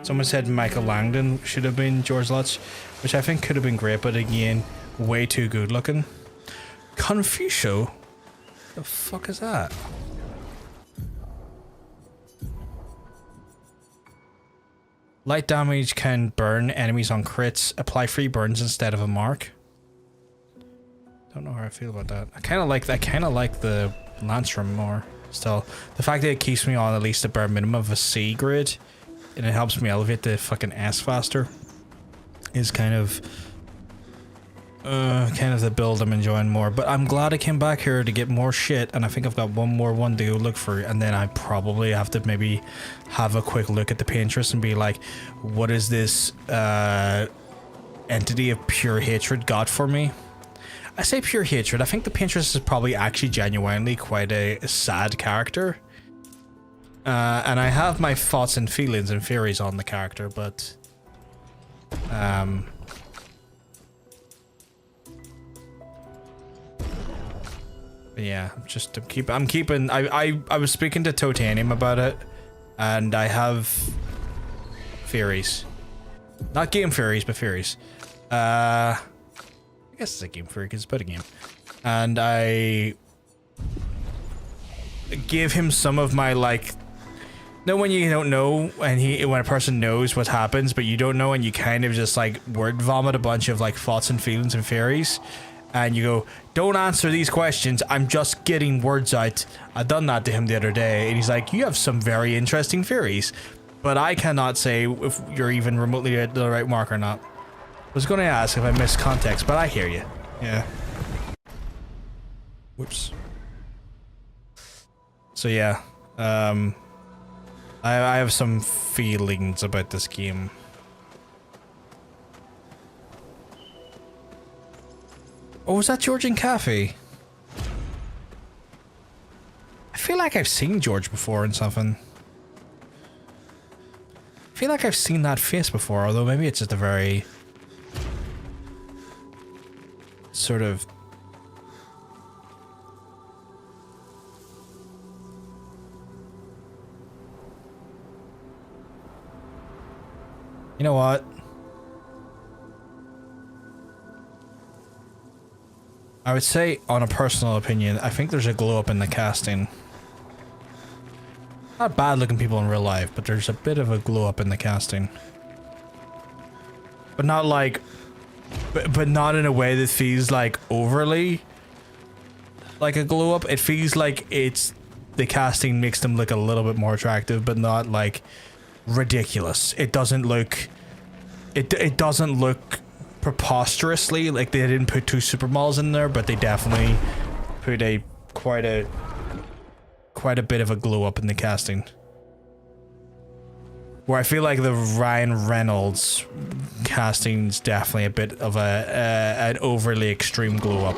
Someone said Michael Langdon should have been George Lutz, which I think could have been great, but again, way too good looking. Confucio? The fuck is that? Light damage can burn enemies on crits. Apply free burns instead of a mark. Don't know how I feel about that. I kind of like the Lantrum more. Still, the fact that it keeps me on at least the bare minimum of a C grid, and it helps me elevate the fucking S faster, is kind of the build I'm enjoying more. But I'm glad I came back here to get more shit, and I think I've got one more one to go look for, and then I probably have to maybe have a quick look at the Pinterest and be like, what is this entity of pure hatred got for me? I say pure hatred. I think the Pinterest is probably actually genuinely quite a sad character. And I have my thoughts and feelings and theories on the character, but yeah, I'm keeping I was speaking to Totanium about it, and I have theories. Not game theories, but theories. I guess it's a game theory because it's about a game. And I give him some of my like, know when you don't know, and when a person knows what happens but you don't know, and you kind of just like word vomit a bunch of like thoughts and feelings and theories, and you go, don't answer these questions, I'm just getting words out. I done that to him the other day, and he's like, you have some very interesting theories, but I cannot say if you're even remotely at the right mark or not. I was going to ask if I missed context, but I hear you. Yeah. Whoops. So yeah, I have some feelings about this game. Oh, was that George in Cafe? I feel like I've seen George before in something. I feel like I've seen that face before, although maybe it's just a very sort of you know what? I would say, on a personal opinion, I think there's a glow up in the casting. Not bad looking people in real life, but there's a bit of a glow up in the casting. But not like, but not in a way that feels like overly like a glow up. It feels like it's, the casting makes them look a little bit more attractive, but not like ridiculous. It doesn't look, it doesn't look preposterously like they didn't put 2 supermodels in there, but they definitely put quite a bit of a glow up in the casting. Where I feel like the Ryan Reynolds casting's definitely a bit of an overly extreme glow up.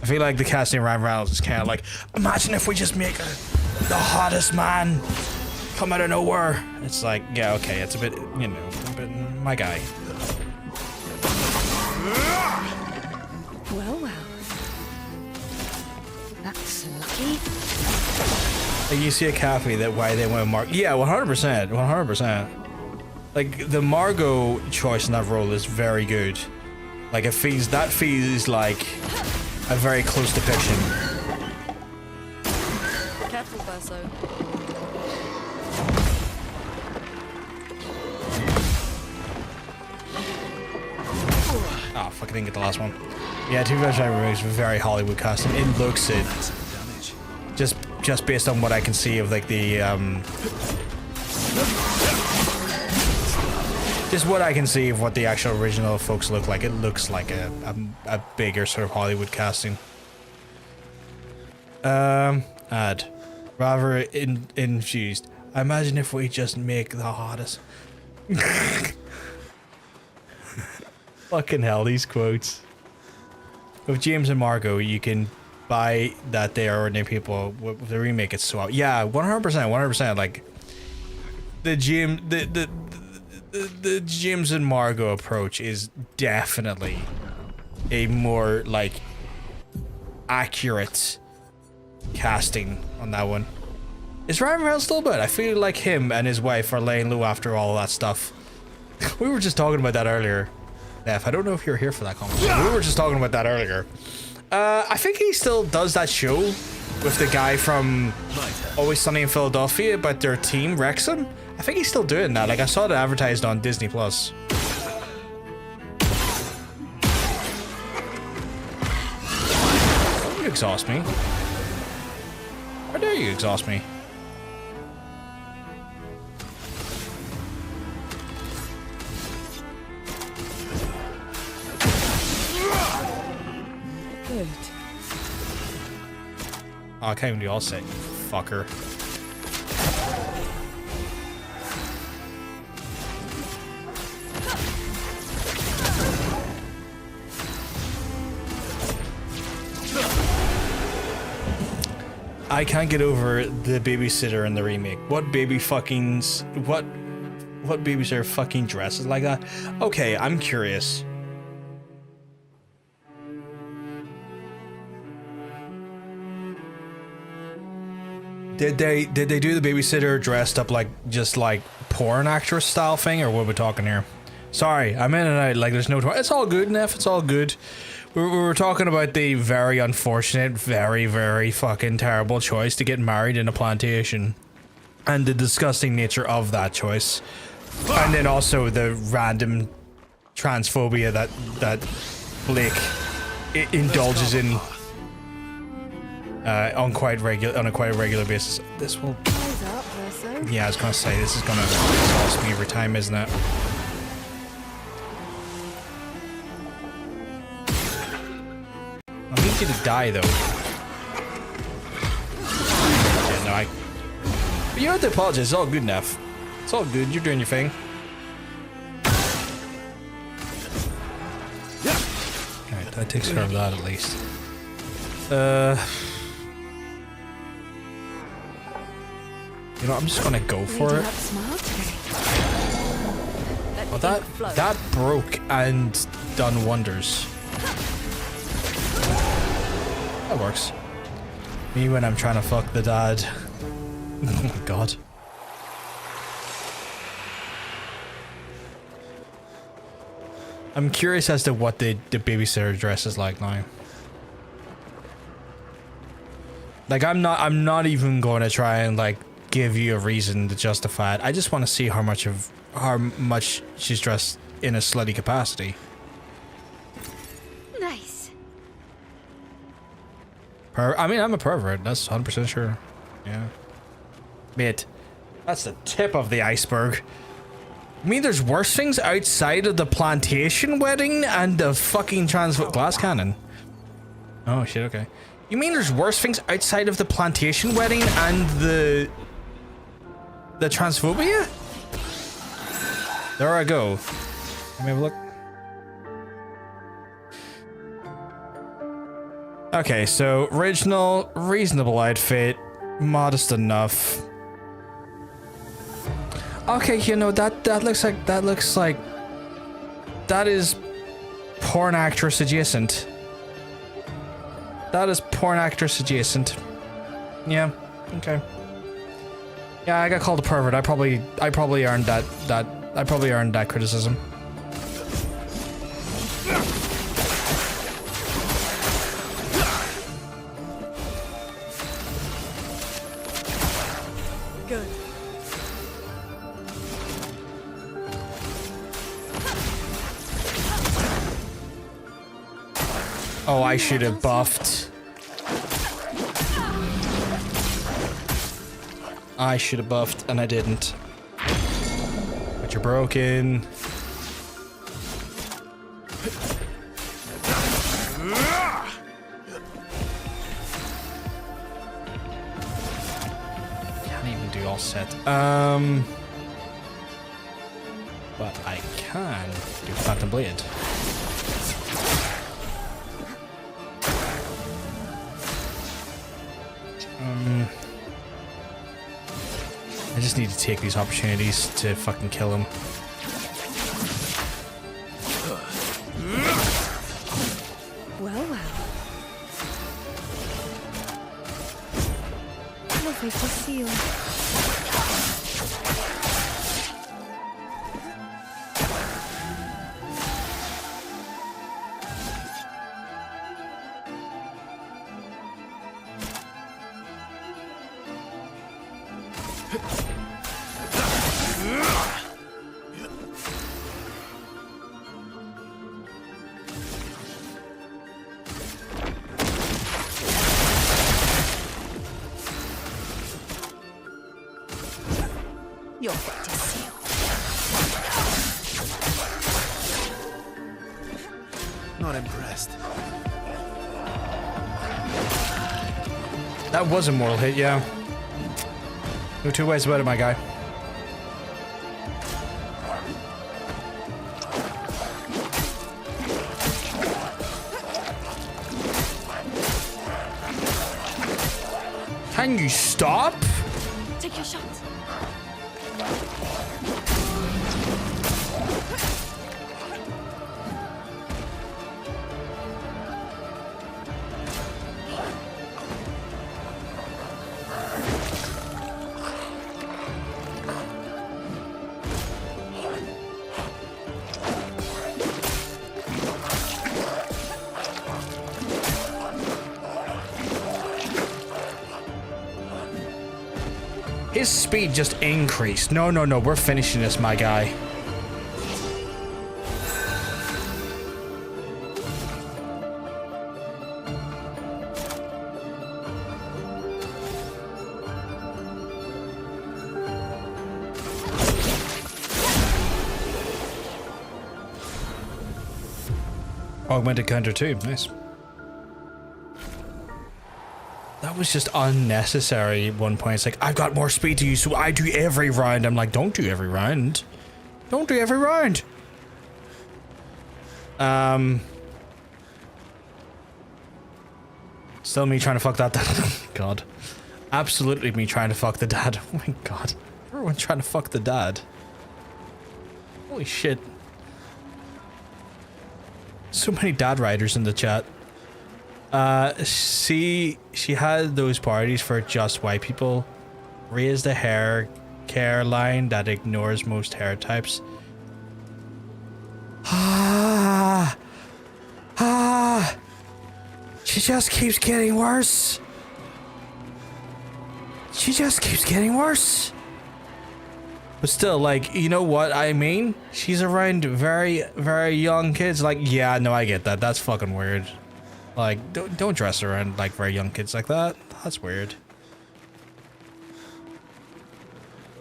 I feel like the casting of Ryan Reynolds is kind of like, imagine if we just make the hottest man come out of nowhere. It's like, yeah, okay, it's a bit, you know, a bit my guy. Well, well. That's lucky. Like you see a cafe that why they went Mark. Yeah, 100%, 100%. Like the Margot choice in that role is very good. Like it feels, that feels like a very close depiction. Careful, Verso. Oh, fuck, I didn't get the last one. Yeah, 2 is very Hollywood casting. It looks it. Just based on what I can see of like the just what I can see of what the actual original folks look like. It looks like a bigger sort of Hollywood casting. Ad. Rather infused. I imagine if we just make the hottest. Fucking hell, these quotes. With James and Margot, you can buy that they are ordinary people. With the remake, it's so yeah, 100%. Like the James and Margot approach is definitely a more like accurate casting on that one. Is Ryan Reynolds still about? I feel like him and his wife are laying low after all that stuff. We were just talking about that earlier. Neff, I don't know if you're here for that conversation. We were just talking about that earlier. I think he still does that show with the guy from Always Sunny in Philadelphia about their team, Wrexham. I think he's still doing that. Like, I saw it advertised on Disney Plus. You exhaust me. How dare you exhaust me? Good. Oh, I can't even do all set, you fucker. I can't get over the babysitter in the remake. What babysitter fucking dresses like that? Okay, I'm curious. Did they do the babysitter dressed up like just like porn actress style thing, or what are we talking here? Sorry, I'm in and out. Like there's no. It's all good, Neff. It's all good. We were talking about the very unfortunate, very, very fucking terrible choice to get married in a plantation, and the disgusting nature of that choice, and then also the random transphobia that Blake indulges in on a quite regular basis. This will. Yeah, I was gonna say this is gonna exhaust me every time, isn't it? I need you to die, though. Yeah, no, but you don't have to apologize. It's all good enough. It's all good. You're doing your thing. Alright, that takes care of that at least. You know, I'm just gonna go for it. Well, that broke and done wonders. That works. Me when I'm trying to fuck the dad. Oh my god. I'm curious as to what the babysitter dress is like now. Like, I'm not even going to try and, like, give you a reason to justify it. I just want to see how much she's dressed in a slutty capacity. Nice. I mean, I'm a pervert. That's 100% sure. Yeah. Mate, that's the tip of the iceberg. I mean, there's worse things outside of the plantation wedding and the fucking glass cannon. Oh shit, okay. You mean there's worse things outside of the plantation wedding and the transphobia? There I go. Let me have a look. Okay, so original, reasonable outfit, modest enough. Okay, you know, that looks like that is porn actress adjacent. That is porn actress adjacent. Yeah, okay. Yeah, I got called a pervert. I probably earned that criticism. Good. Oh, I should have buffed. I should have buffed, and I didn't. But you're broken. Can't even do all set. But I can do Phantom Blade. I just need to take these opportunities to fucking kill him. Well, well. Lovely to see you. Your fate is sealed. Not impressed. That was a mortal hit, yeah. No two ways about it, my guy. Can you stop? Take your shot. His speed just increased. No, no, no, we're finishing this, my guy. Augmented counter too, nice. That was just unnecessary at one point. It's like, I've got more speed to you, so I do every round. I'm like, don't do every round. Don't do every round. Still me trying to fuck that dad. God. Absolutely me trying to fuck the dad. Oh my god. Everyone trying to fuck the dad. Holy shit. So many dad riders in the chat. She had those parties for just white people. Raise the hair care line that ignores most hair types. She just keeps getting worse. She just keeps getting worse. But still, like, you know what I mean? She's around very, very young kids. Like, yeah, no, I get that. That's fucking weird. Like, don't dress around like very young kids like that. That's weird.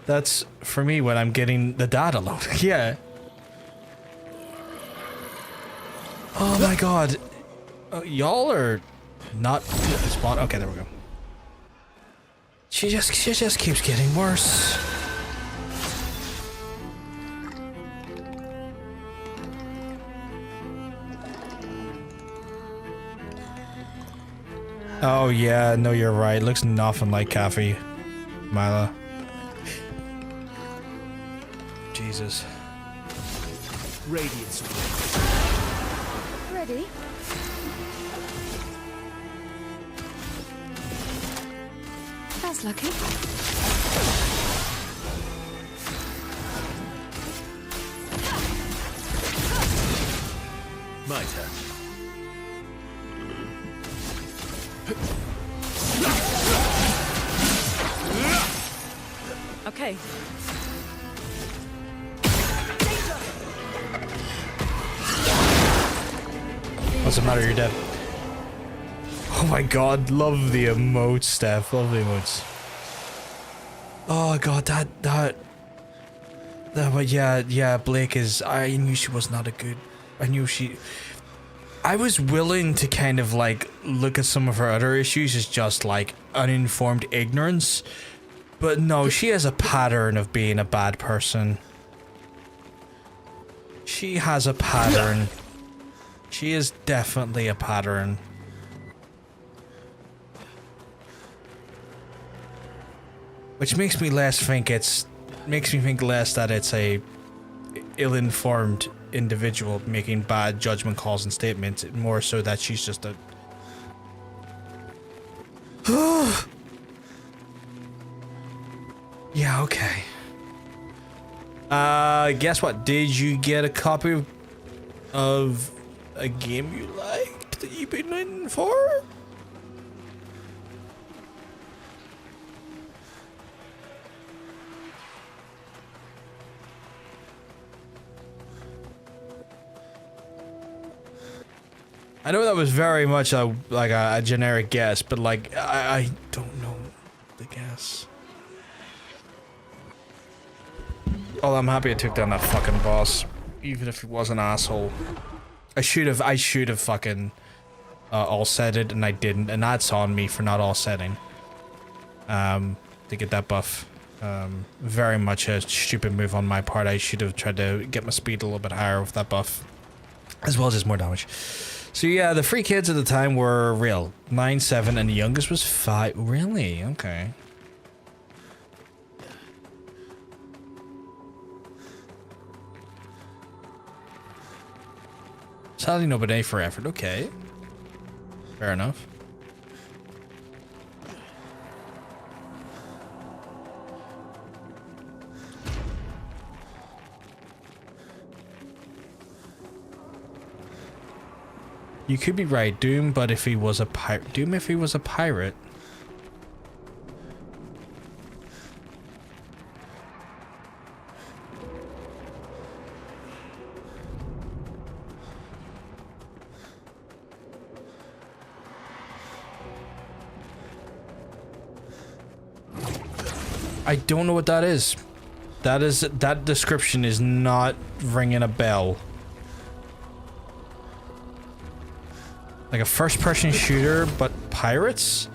That's for me when I'm getting the dad alone. Yeah. Oh my god. Y'all are not spawn. Okay, there we go. She just keeps getting worse. Oh yeah, no, you're right. Looks nothing like Kathy, Mila. Jesus. Radiance. Ready? That's lucky. My turn. Okay. What's the matter? You're dead. Oh my god, love the emotes, Steph. Love the emotes. Oh god, but yeah, Blake is. I knew she was not a good. I was willing to kind of like look at some of her other issues as just like uninformed ignorance, but no, she has a pattern of being a bad person. She has a pattern. She is definitely a pattern. Which makes me think less that it's a ill-informed individual making bad judgment calls and statements, more so that she's just a yeah, okay. Guess what? Did you get a copy of a game you liked that you've been waiting for? I know that was very much a generic guess, but like I don't know the guess. Oh, I'm happy I took down that fucking boss, even if he was an asshole. I should have fucking all set it, and I didn't, and that's on me for not all setting. To get that buff. Very much a stupid move on my part. I should have tried to get my speed a little bit higher with that buff, as well as just more damage. So yeah, the free kids at the time were real. 9, 7, and the youngest was 5. Really? Okay. Sadly, no bidet for effort. Okay. Fair enough. You could be right, Doom, but if he was a pirate... Doom if he was a pirate... I don't know what that is. That description is not ringing a bell. Like a first-person shooter, but pirates?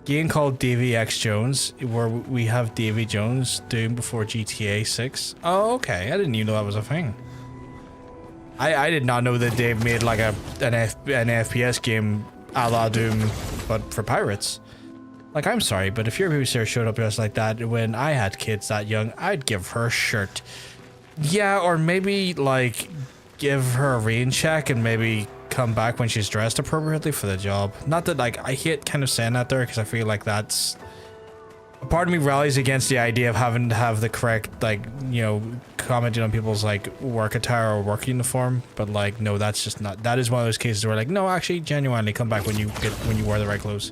Game called Davy X Jones, where we have Davy Jones Doom before GTA 6. Oh, okay. I didn't even know that was a thing. I did not know that Dave made like an FPS game a la Doom, but for pirates. Like, I'm sorry, but if your babysitter showed up just like that when I had kids that young, I'd give her a shirt. Yeah, or maybe, like, give her a rain check and maybe come back when she's dressed appropriately for the job. Not that, like, I hate kind of saying that there, because I feel like that's... A part of me rallies against the idea of having to have the correct, like, you know, commenting on people's, like, work attire or work uniform, but, like, no, that's just not... That is one of those cases where, like, no, actually, genuinely, come back when you wear the right clothes.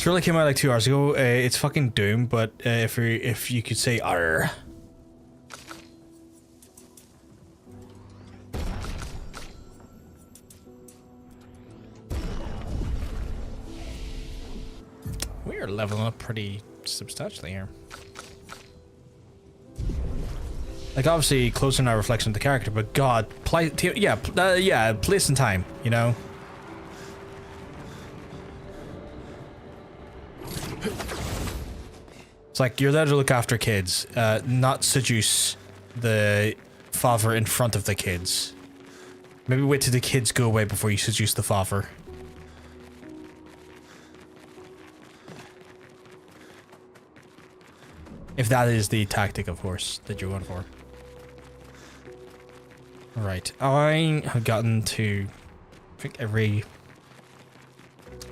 Surely came out like 2 hours ago. It's fucking Doom, but if you could say "arr." We are leveling up pretty substantially here. Like, obviously, closer now reflection of the character, but God, yeah, place and time, you know? It's like, you're there to look after kids, not seduce the father in front of the kids. Maybe wait till the kids go away before you seduce the father. If that is the tactic, of course, that you're going for. Right, I have gotten to, I think, every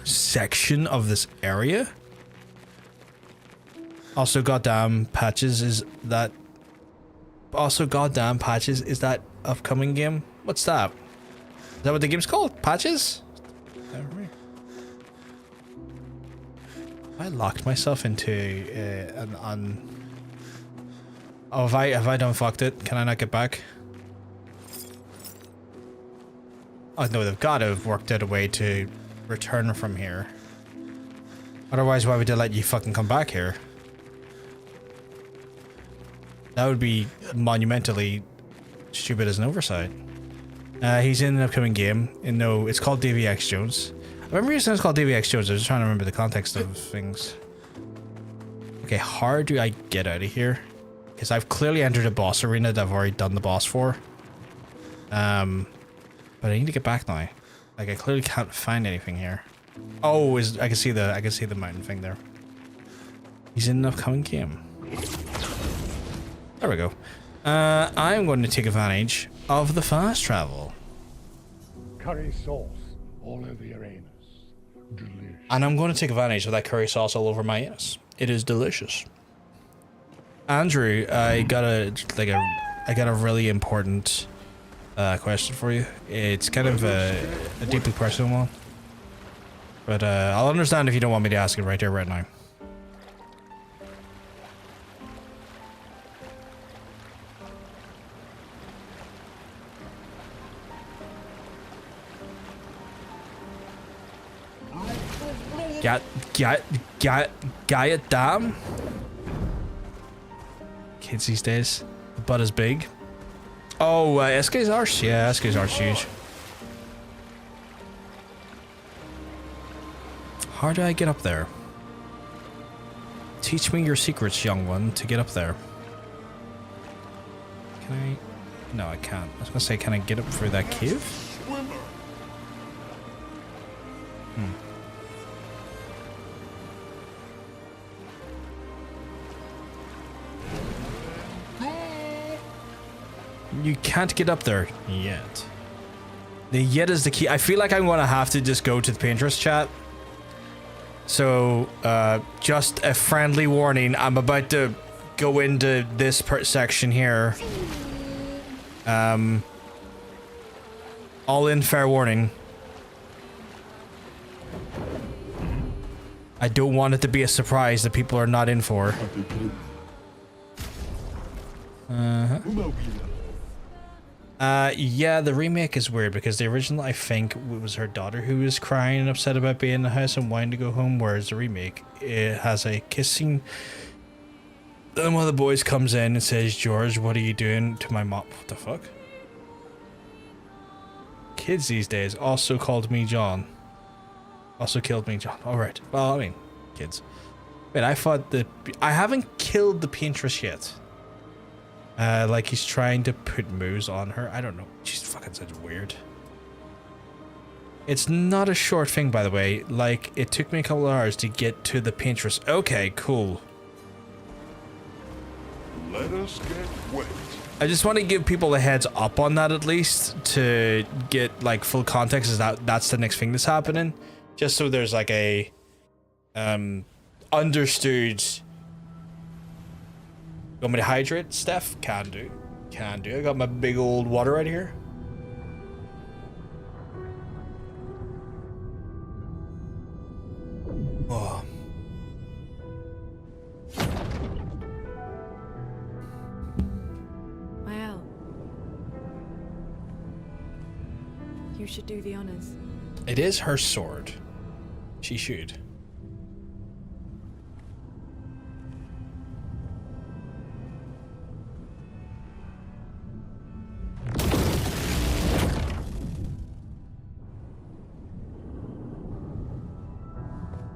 section of this area. Also, goddamn patches is that. Also, goddamn patches is that upcoming game. What's that? Is that what the game's called? Patches? I locked myself into an. Oh, have I done fucked it? Can I not get back? Oh no, they've got to have worked out a way to return from here. Otherwise, why would they let you fucking come back here? That would be monumentally stupid as an oversight. He's in an upcoming game. No, it's called DVX Jones. I remember you saying it's called DVX Jones. I was just trying to remember the context of things. Okay, how do I get out of here? Because I've clearly entered a boss arena that I've already done the boss for. But I need to get back now. Like, I clearly can't find anything here. Oh, I can see the mountain thing there. He's in an upcoming game. There we go. I'm going to take advantage of the fast travel. Curry sauce all over your anus. Delicious. And I'm going to take advantage of that curry sauce all over my anus. It is delicious. Andrew, I got a really important question for you. It's kind of a deeply personal one. But I'll understand if you don't want me to ask it right here, right now. Got it, damn. Kids these days, the butt is big. Oh, SK's arse. Yeah, SK's arse huge. How do I get up there? Teach me your secrets, young one, to get up there. Can I? No, I can't. I was gonna say, can I get up through that cave? You can't get up there yet. The yet is the key. I feel like I'm gonna have to just go to the Pinterest chat. So, just a friendly warning. I'm about to go into this section here. All in fair warning. I don't want it to be a surprise that people are not in for. Yeah, the remake is weird because the original, I think, it was her daughter who was crying and upset about being in the house and wanting to go home, whereas the remake, it has a kiss scene. Then one of the boys comes in and says, "George, what are you doing to my mom?" What the fuck? Kids these days also called me John. Also killed me John. Alright, well, I mean, kids. Wait, I thought I haven't killed the Pinterest yet. Like he's trying to put moves on her. I don't know. She's fucking sounds weird. It's not a short thing, by the way. Like, it took me a couple of hours to get to the Pinterest. Okay, cool. Let us get wet. I just want to give people a heads up on that at least to get like full context is that's the next thing that's happening. Just so there's like a understood. Want me to hydrate, Steph? Can do. Can do. I got my big old water right here. Oh. who should do the honors. It is her sword. She should.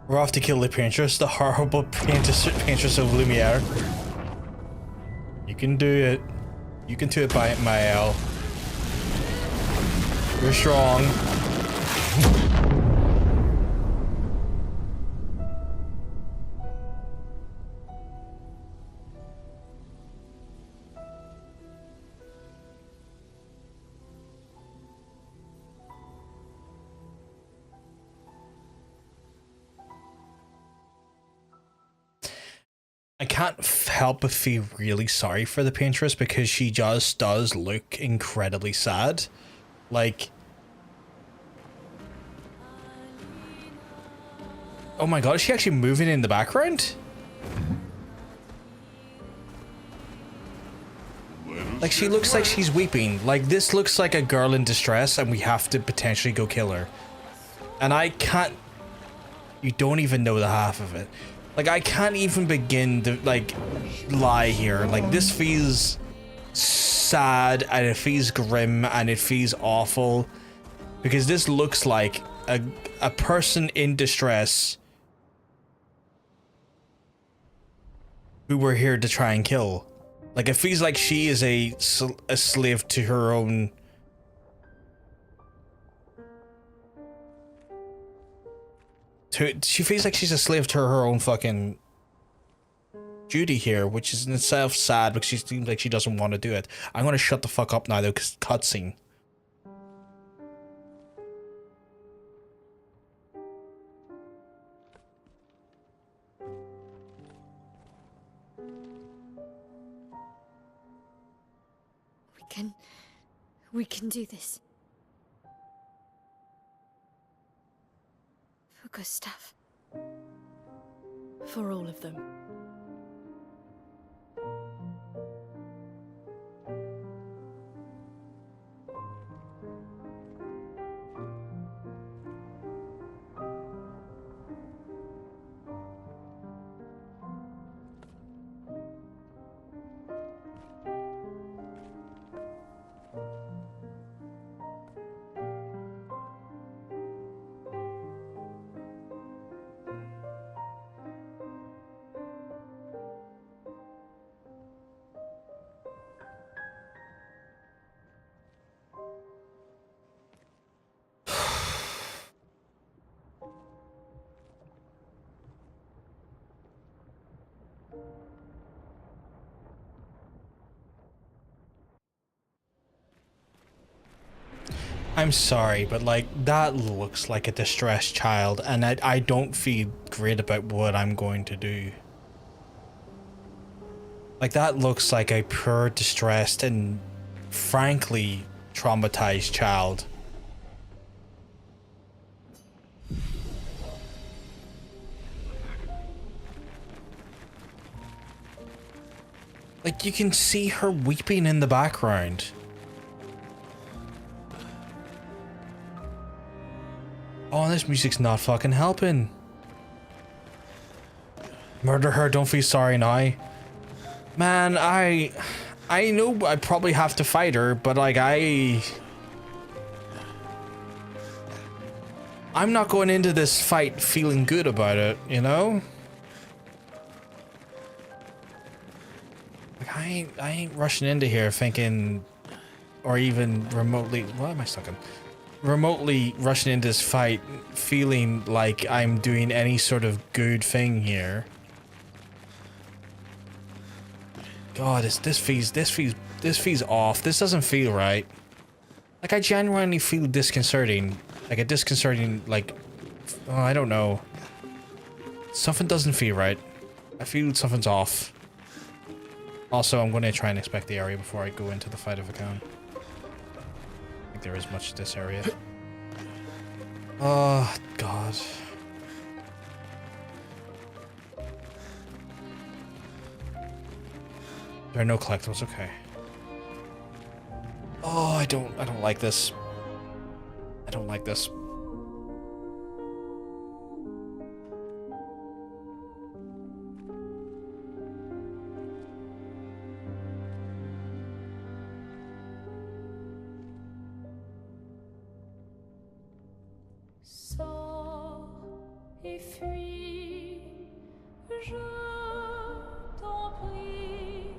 We're off to kill the paintress, the horrible paintress of Lumiere. You can do it. You can do it, by Mael. You're strong. I can't help but feel really sorry for the paintress because she just does look incredibly sad. Like, oh my god, is she actually moving in the background? Like, she looks like she's weeping. Like, this looks like a girl in distress and we have to potentially go kill her. And I can't... You don't even know the half of it. Like, I can't even begin to, like, lie here. Like, this feels sad, and it feels grim, and it feels awful. Because this looks like a person in distress who we're here to try and kill. Like, it feels like she is a slave to her own... She feels like she's a slave to her own fucking duty here, which is in itself sad because she seems like she doesn't want to do it. I'm gonna shut the fuck up now though, because cutscene. We can do this. For Gustav. For all of them. I'm sorry, but like, that looks like a distressed child, and I don't feel great about what I'm going to do. Like, that looks like a poor, distressed, and frankly traumatized child. Like, you can see her weeping in the background. Oh, this music's not fucking helping. Murder her, don't feel sorry now. Man, I know I probably have to fight her, but like, I'm not going into this fight feeling good about it, you know? Like, I ain't rushing into here thinking, or even remotely, what am I stuck in? Remotely rushing into this fight feeling like I'm doing any sort of good thing here. God, this feels off. This doesn't feel right. Like, I genuinely feel disconcerting. Like a disconcerting, like, oh, I don't know. Something doesn't feel right. I feel something's off. Also, I'm going to try and inspect the area before I go into the fight if I can. There is much to this area. Oh, God. There are no collectibles, okay. Oh, I don't like this. I don't like this. Sors et fuis, je t'en prie.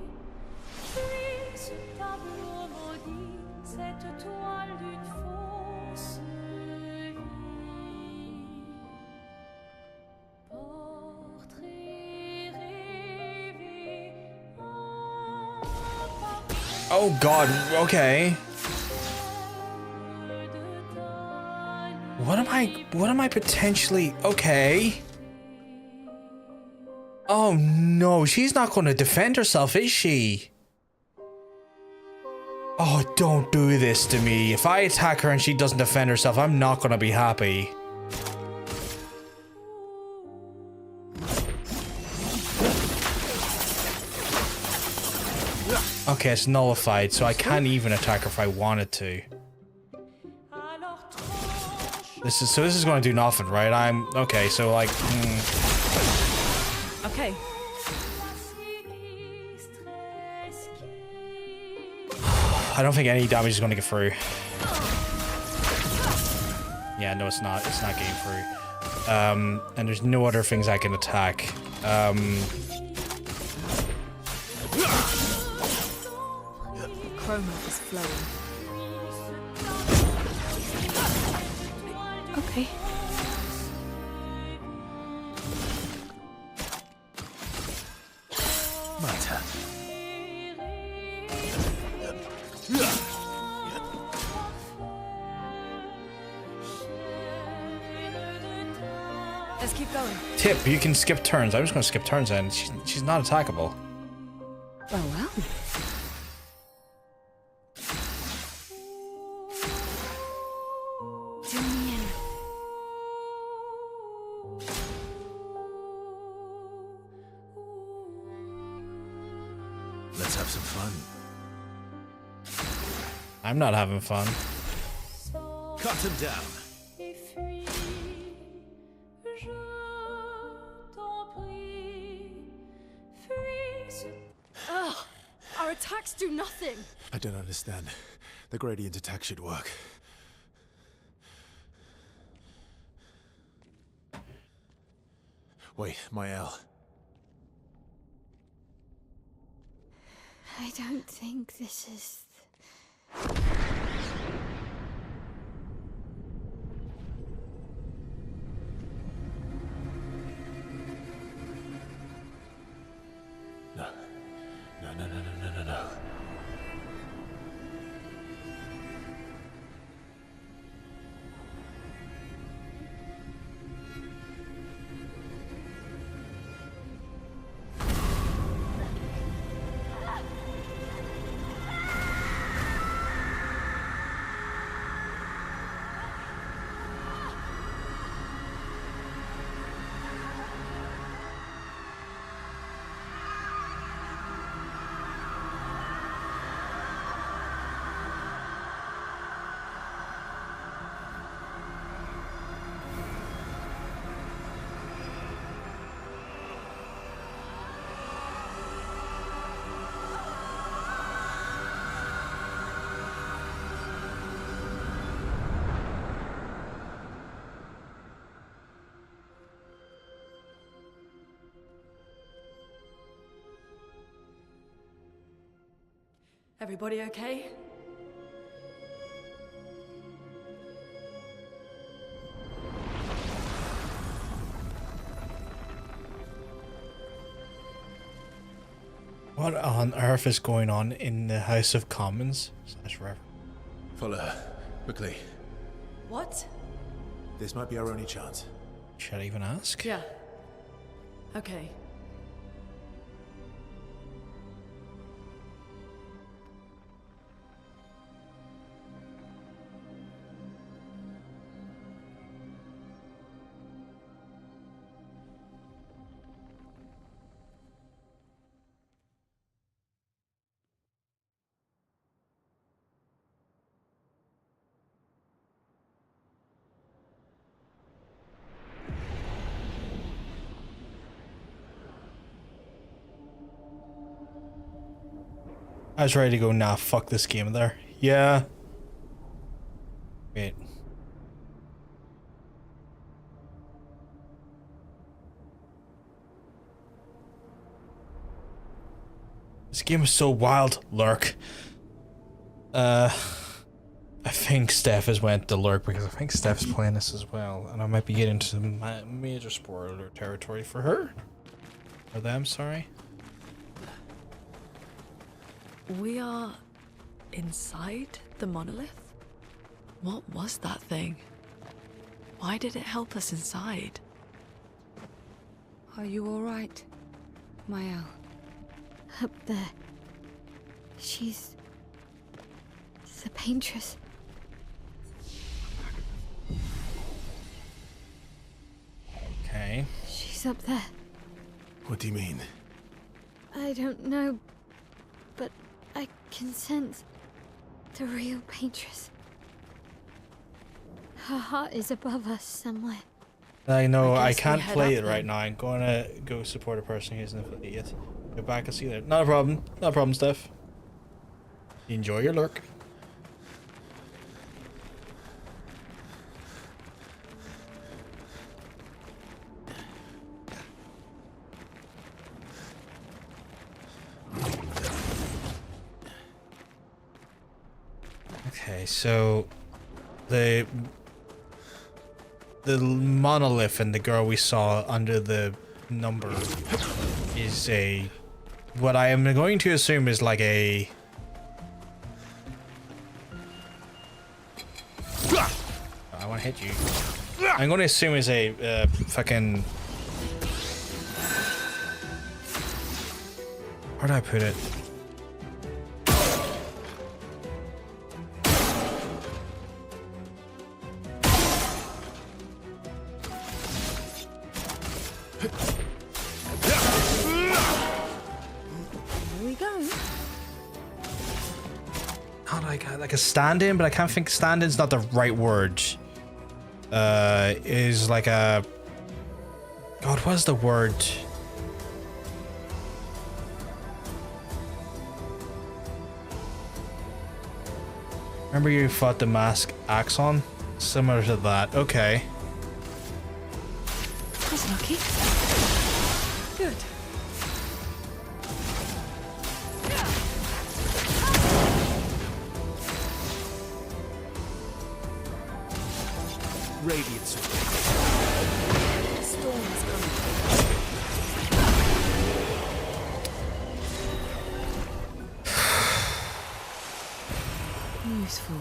Fuis ce tableau maudit, cette toile d'une fausse vie. Portrait rêvé en parfum Oh God. Okay. What am I potentially... Okay. Oh no, she's not going to defend herself, is she? Oh, don't do this to me. If I attack her and she doesn't defend herself, I'm not going to be happy. Okay, it's nullified, so I can't even attack her if I wanted to. This is going to do nothing, right? I'm okay. So like, Okay. I don't think any damage is going to get through. Yeah, no, it's not. It's not getting through. And there's no other things I can attack. Chroma is flowing. Okay. My turn. Let's keep going. Tip: you can skip turns. I'm just going to skip turns, and she's not attackable. Oh well. Do me in. Let's have some fun. I'm not having fun. Cut him down. et fuis, je t'en prie. Fuis ce Ugh! Our attacks do nothing! I don't understand. The gradient attack should work. Wait, my L. I don't think this is... No. No, no, no, no, no, no, no. Everybody okay? What on earth is going on in the House of Commons? /Rev. Follow her. Quickly. What? This might be our only chance. Should I even ask? Yeah. Okay. I was ready to go, nah, fuck this game there. Yeah. Wait. This game is so wild. Lurk. I think Steph has went to Lurk because I think Steph's playing this as well, and I might be getting into some major spoiler territory for her. For them, sorry. We are inside the monolith? What was that thing? Why did it help us inside? Are you all right, Mael? Up there. She's the paintress. Okay. She's up there. What do you mean? I don't know, but I can sense the real paintress. Her heart is above us somewhere. I know, I guess we can't head play up it right then. now. I'm gonna go support a person who's an affiliate. Get back and see you there. Not a problem. Not a problem, Steph. Enjoy your lurk. Okay, so the monolith and the girl we saw under the number is what I am going to assume is like a I want to hit you. I'm going to assume is a fucking, where did I put it? Here we go. Not like a stand-in, but I can't think stand-in's not the right word. Is like a, God, what's the word? Remember you fought the mask Axon? Similar to that. Okay. That's lucky. Good. Radiance. Storm's coming. Useful.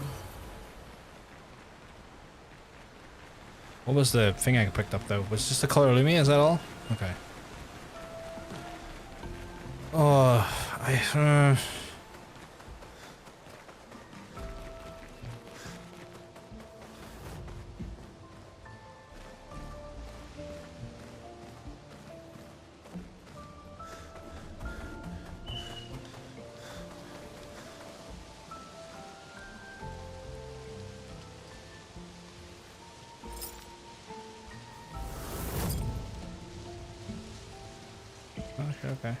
What was the thing I picked up though? Was just the color Lumia? Is that all? Okay. Oh, okay.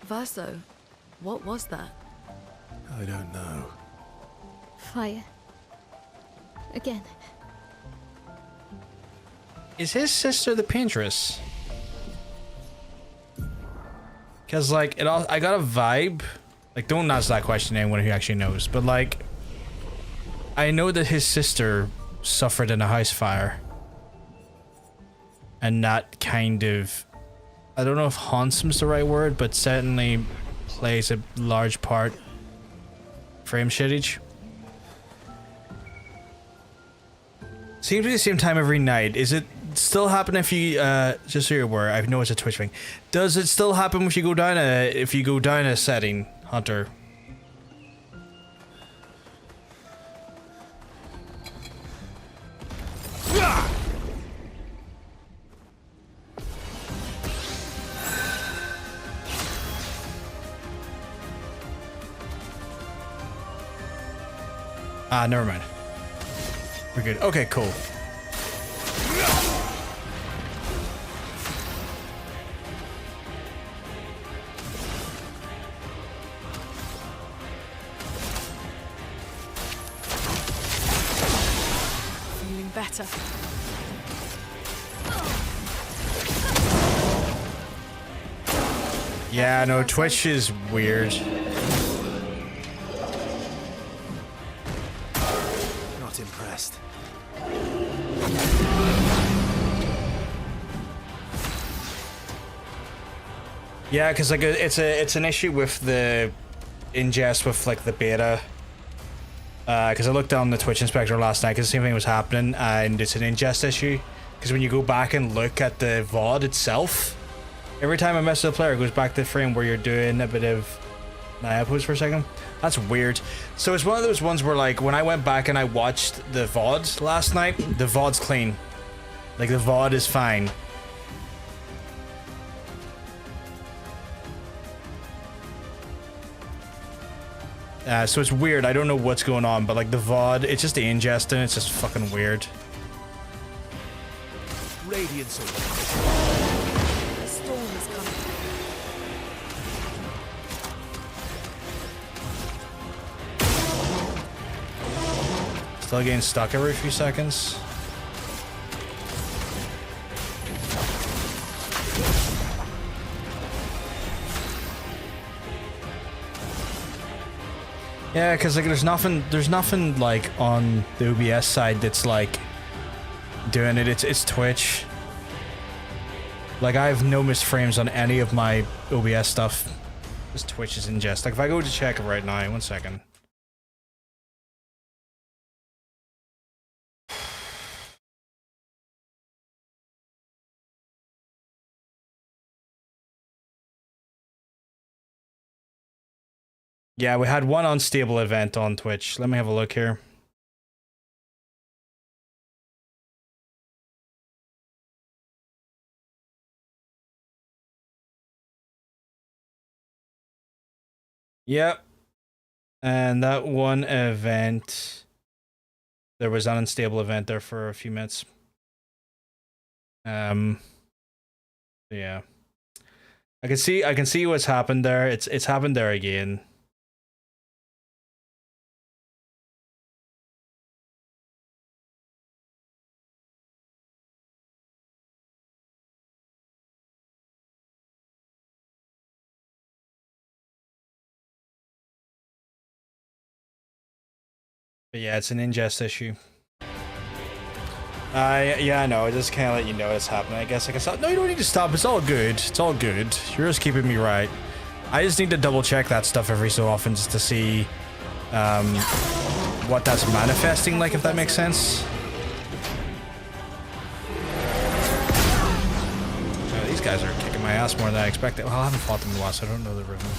Verso, what was that? I don't know. Fire. Again. Is his sister the paintress? Cause like it all, I got a vibe. Like, don't ask that question to anyone who actually knows. But like, I know that his sister suffered in a house fire, and that kind of, I don't know if haunts him's the right word, but certainly plays a large part. Frame shittage. Seems to be the same time every night. Is it still happen if you just so you're aware, I know it's a Twitch thing. Does it still happen if you go down a setting, Hunter? Ah, never mind. We're good. Okay, cool. better. Yeah, no, Twitch is weird. Not impressed. Yeah, because like it's an issue with the ingest with like the beta. Because I looked on the Twitch Inspector last night because the same thing was happening, and it's an ingest issue. Because when you go back and look at the VOD itself, every time I mess with a player, it goes back to the frame where you're doing a bit of... Nah, I pause for a second. That's weird. So it's one of those ones where like when I went back and I watched the VODs last night, the VOD's clean. Like the VOD is fine. So it's weird. I don't know what's going on, but like the VOD, it's just the ingest and it's just fucking weird. Radiance. The storm is coming. Still getting stuck every few seconds. Yeah, because like there's nothing like on the OBS side that's like doing it. It's Twitch. Like I have no missed frames on any of my OBS stuff. This Twitch is ingest. Like if I go to check it right now, 1 second. Yeah, we had one unstable event on Twitch. Let me have a look here. Yep. And that one event, there was an unstable event there for a few minutes. Yeah. I can see what's happened there. It's happened there again. But yeah, it's an ingest issue. Yeah, I know. I just can't let you know it's happening. I guess I can stop. No, you don't need to stop. It's all good. It's all good. You're just keeping me right. I just need to double check that stuff every so often just to see what that's manifesting like, if that makes sense. Oh, these guys are kicking my ass more than I expected. Well, I haven't fought them in a while, so I don't know the rhythm.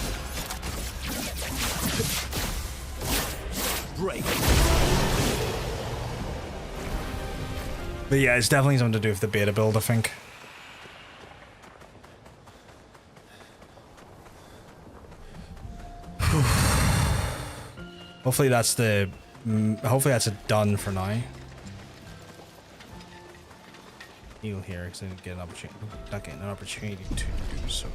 Break. But yeah, it's definitely something to do with the beta build, I think. Hopefully that's it done for now. Heal here because I didn't get an opportunity. Not getting an opportunity to do so.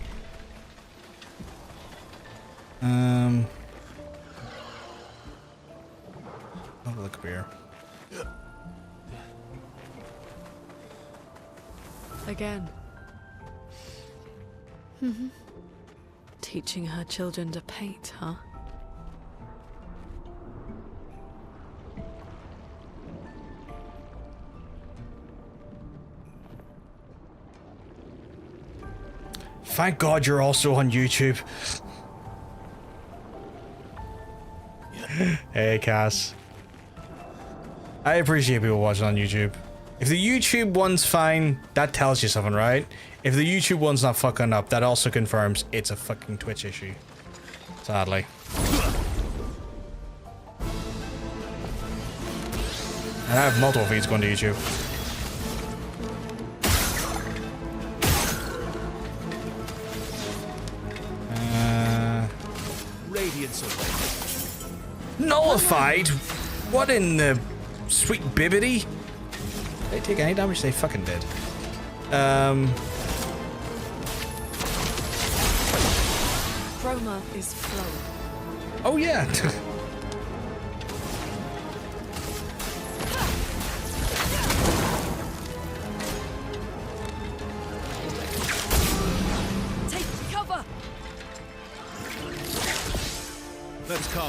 Have a look up here. Again. Teaching her children to paint, huh? Thank God you're also on YouTube. Hey, Cass. I appreciate people watching on YouTube. If the YouTube one's fine, that tells you something, right? If the YouTube one's not fucking up, that also confirms it's a fucking Twitch issue. Sadly. And I have multiple feeds going to YouTube. Nullified? What in the sweet bibbity? Did they take any damage? They fucking did. Chroma is flowing. Oh yeah.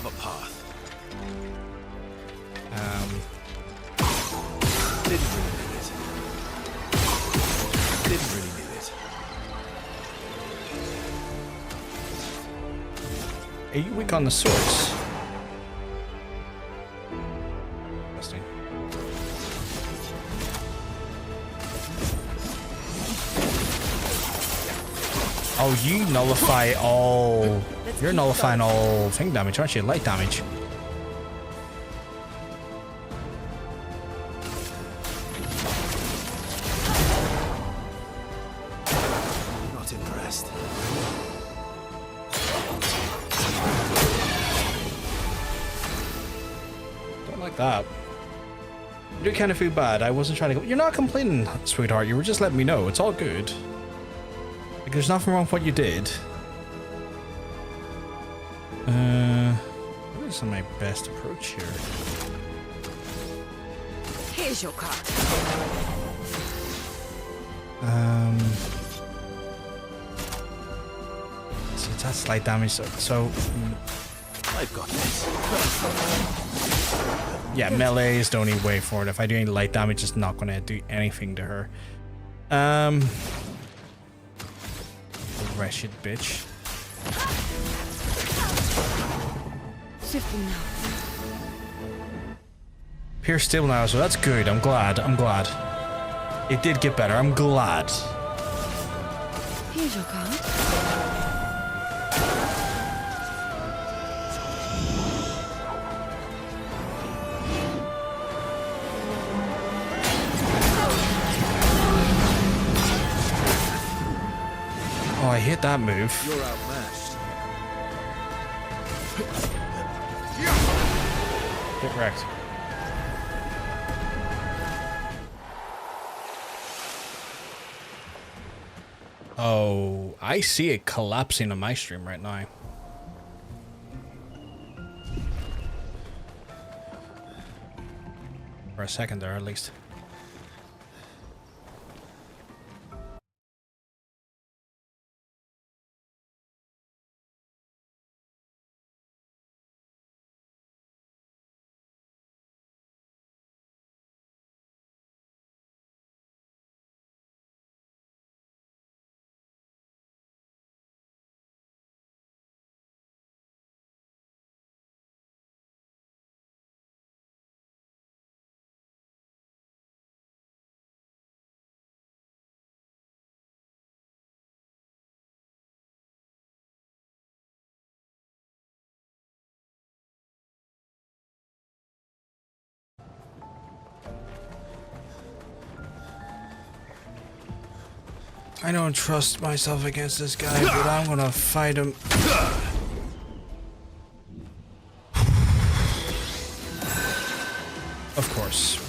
carve a path. Didn't really need it. Didn't really need it. Are you weak on the swords? Interesting. Oh, you nullify all. You're nullifying all thing damage, aren't you? Light damage. Not impressed. Don't like that. You do kind of feel bad. I wasn't trying to. You're not complaining, sweetheart. You were just letting me know. It's all good. Like, there's nothing wrong with what you did. What is my best approach here? Here's your card. So that's slight damage. So I've got this. yeah, melee is the only way forward. If I do any light damage, it's not going to do anything to her. Wretched bitch. Shifting now. Pierce stable now, so that's good. I'm glad. I'm glad. It did get better. I'm glad. Here's your card. Oh, I hit that move. You're outmatched. Get wrecked. Oh, I see it collapsing on my stream right now. For a second there, at least. I don't trust myself against this guy, but I'm gonna fight him. Of course.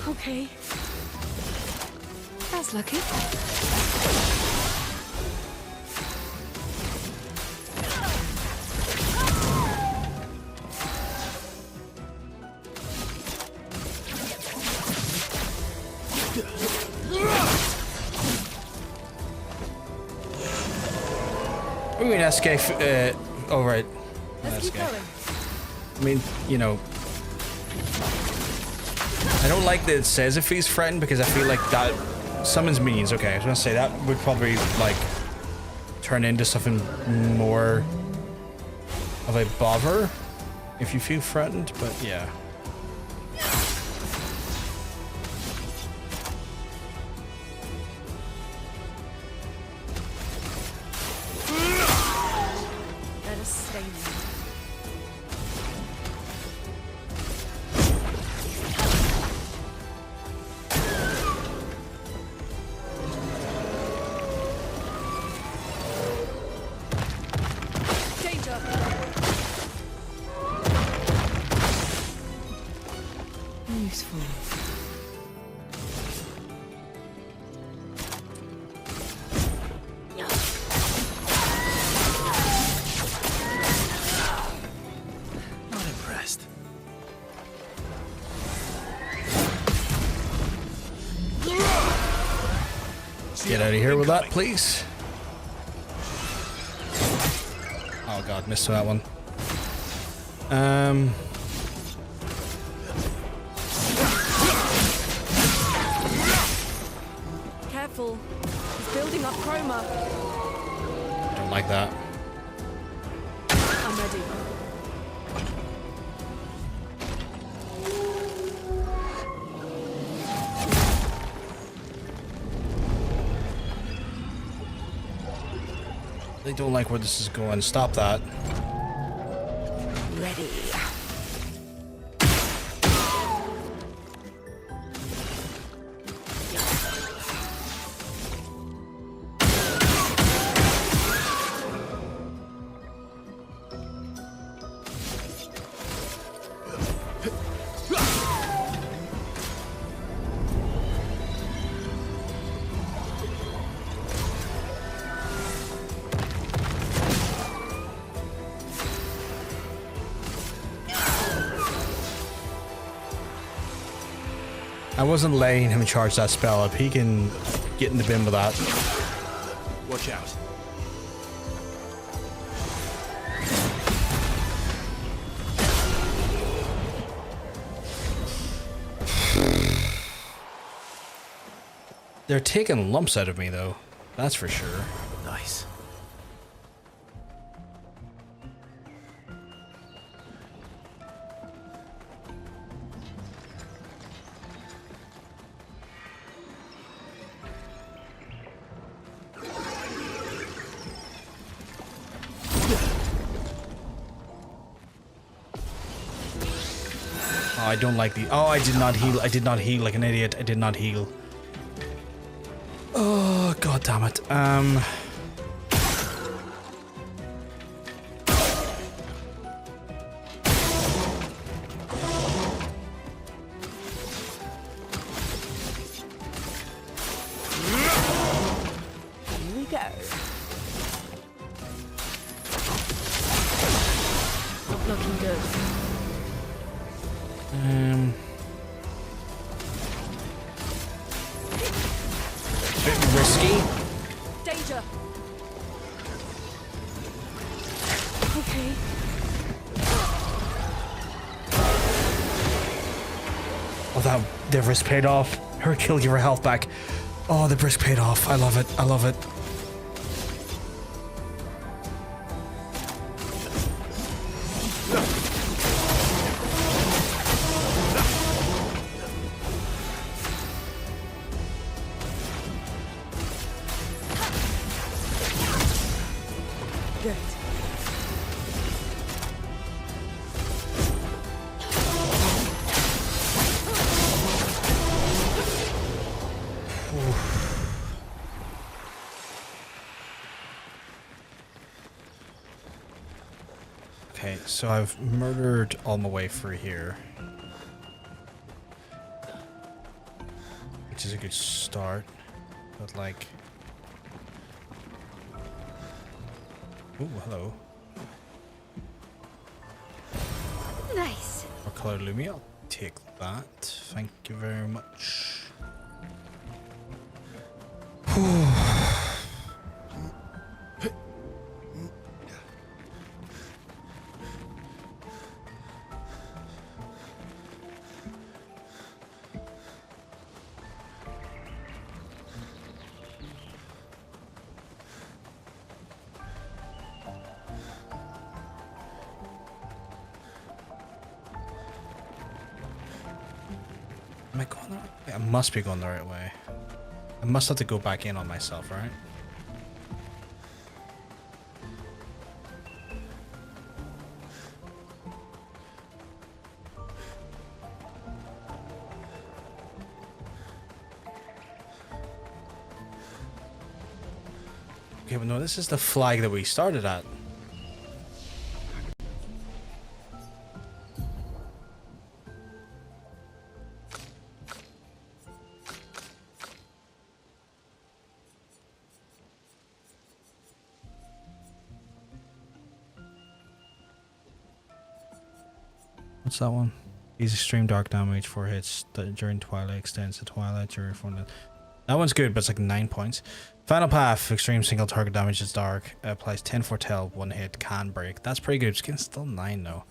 Okay. That's lucky. Ooh, an SK. Oh, right. Let's keep SK. going. I mean, you know. I don't like that it says if he's threatened because I feel like that summons minions. Okay, I was gonna say that would probably like turn into something more of a bother if you feel threatened, but yeah. Let us stay now. Danger! Useful. Not impressed. out of here with that, please. Oh god, missed that one. Careful. He's building up chroma. Don't like that. I'm ready. They don't like where this is going. Stop that. Ready. I wasn't letting him charge that spell up. He can get in the bin with that. Watch out. They're taking lumps out of me, though. That's for sure. Nice. Oh, I don't like the... Oh, I did not heal. I did not heal like an idiot. I did not heal. Oh, god damn it. Here we go. Not looking good. Bit risky. Danger. Okay. Oh, that the risk paid off. Her kill, give her health back. Oh, the risk paid off. I love it. I love it. Good. Okay, so I've murdered all my way through here. Which is a good start. But like... Ooh, hello. Nice. Or color Lumi, I'll take that. Thank you very much. Am I going the right way? I must be going the right way. I must have to go back in on myself, right? Okay, but no, this is the flag that we started at. What's that one? He's extreme dark damage, 4 hits during twilight, extends to twilight during full. That one's good, but it's like 9 points. Final Path, extreme single target damage is dark. Applies 10 foretell, 1 hit, can break. That's pretty good. It's getting still 9 though.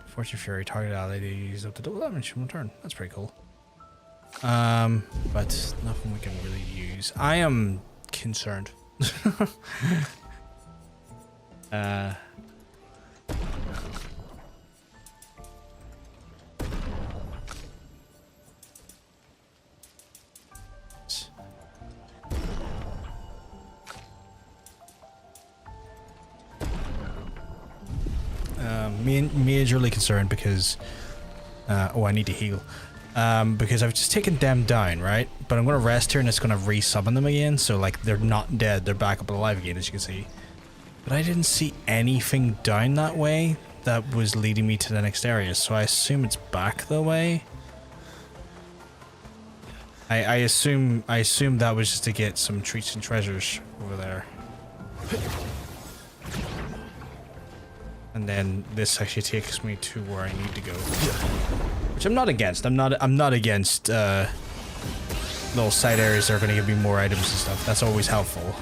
Fortune Fury, target ally deals up to double damage from turn. That's pretty cool. But nothing we can really use. I am concerned. Majorly concerned because I need to heal because I've just taken them down, right? But I'm gonna rest here and it's gonna resummon them again, so like they're not dead, they're back up alive again, as you can see. But I didn't see anything down that way that was leading me to the next area, so I assume it's back the way. I assume that was just to get some treats and treasures over there. And then this actually takes me to where I need to go, which I'm not against. I'm not against little side areas that are going to give me more items and stuff. That's always helpful.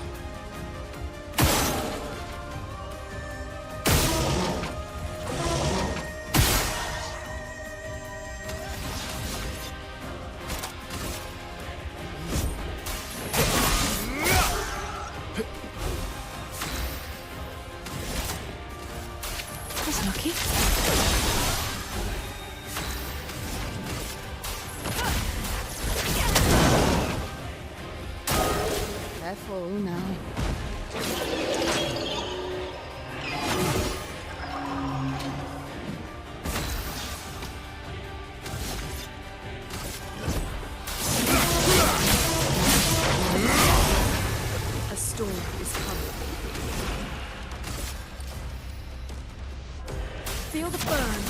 Careful now. A storm is coming. Feel the burn.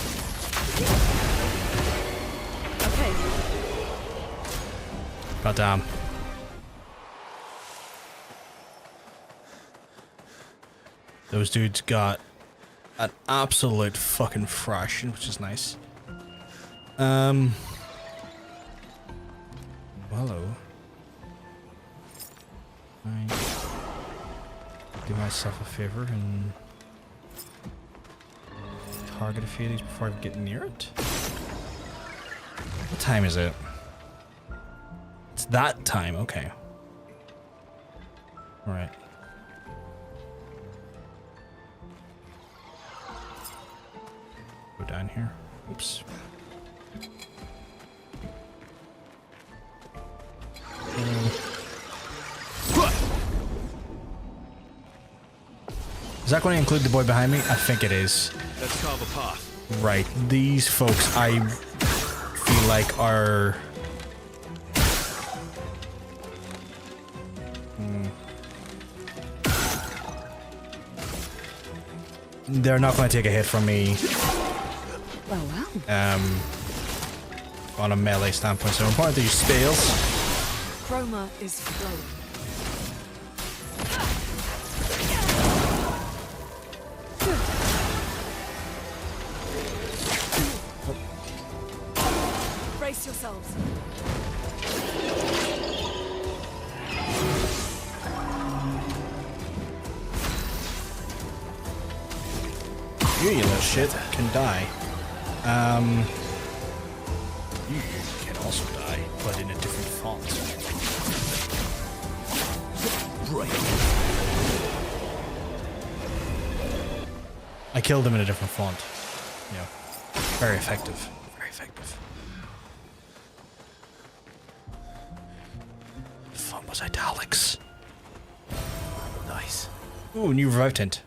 Okay. God damn. Those dudes got an absolute fucking thrashing, which is nice. Hello. I do myself a favor and target a few of these before I get near it. What time is it? It's that time, okay. Alright. Go down here. Oops. Is that going to include the boy behind me? I think it is. Let's carve a path. Right. These folks, I feel like are... They're not going to take a hit from me. Well. On a melee standpoint, so important to use spells. Chroma is flowing. Brace yourselves. You little shit can die. You can also die, but in a different font. Right. I killed him in a different font. Yeah. Very effective. Very effective. The font was italics. Nice. Ooh, new revive tint.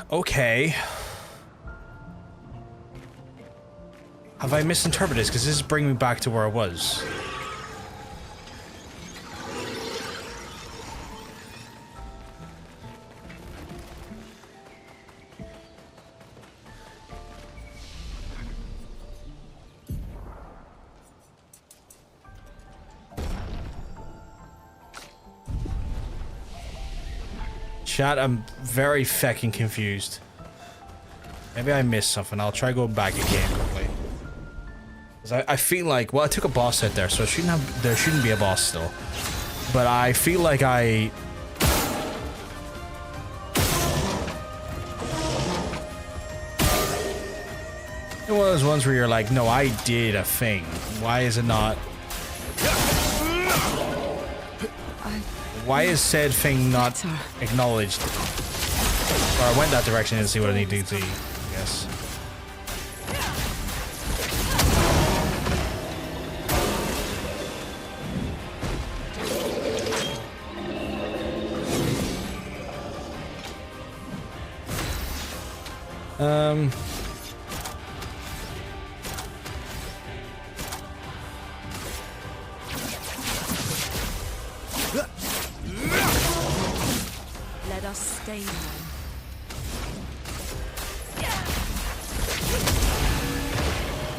Okay. Have I misinterpreted this? Because this is bringing me back to where I was. Chat, I'm very fecking confused. Maybe I missed something. I'll try going back again quickly. 'Cause I feel like, well, I took a boss hit there, so there shouldn't be a boss still. But I feel like I... It's one of those ones where you're like, no, I did a thing. Why is it not? Why is said thing not acknowledged? Or I went that direction and see what I need to see, I guess. Let us stay then.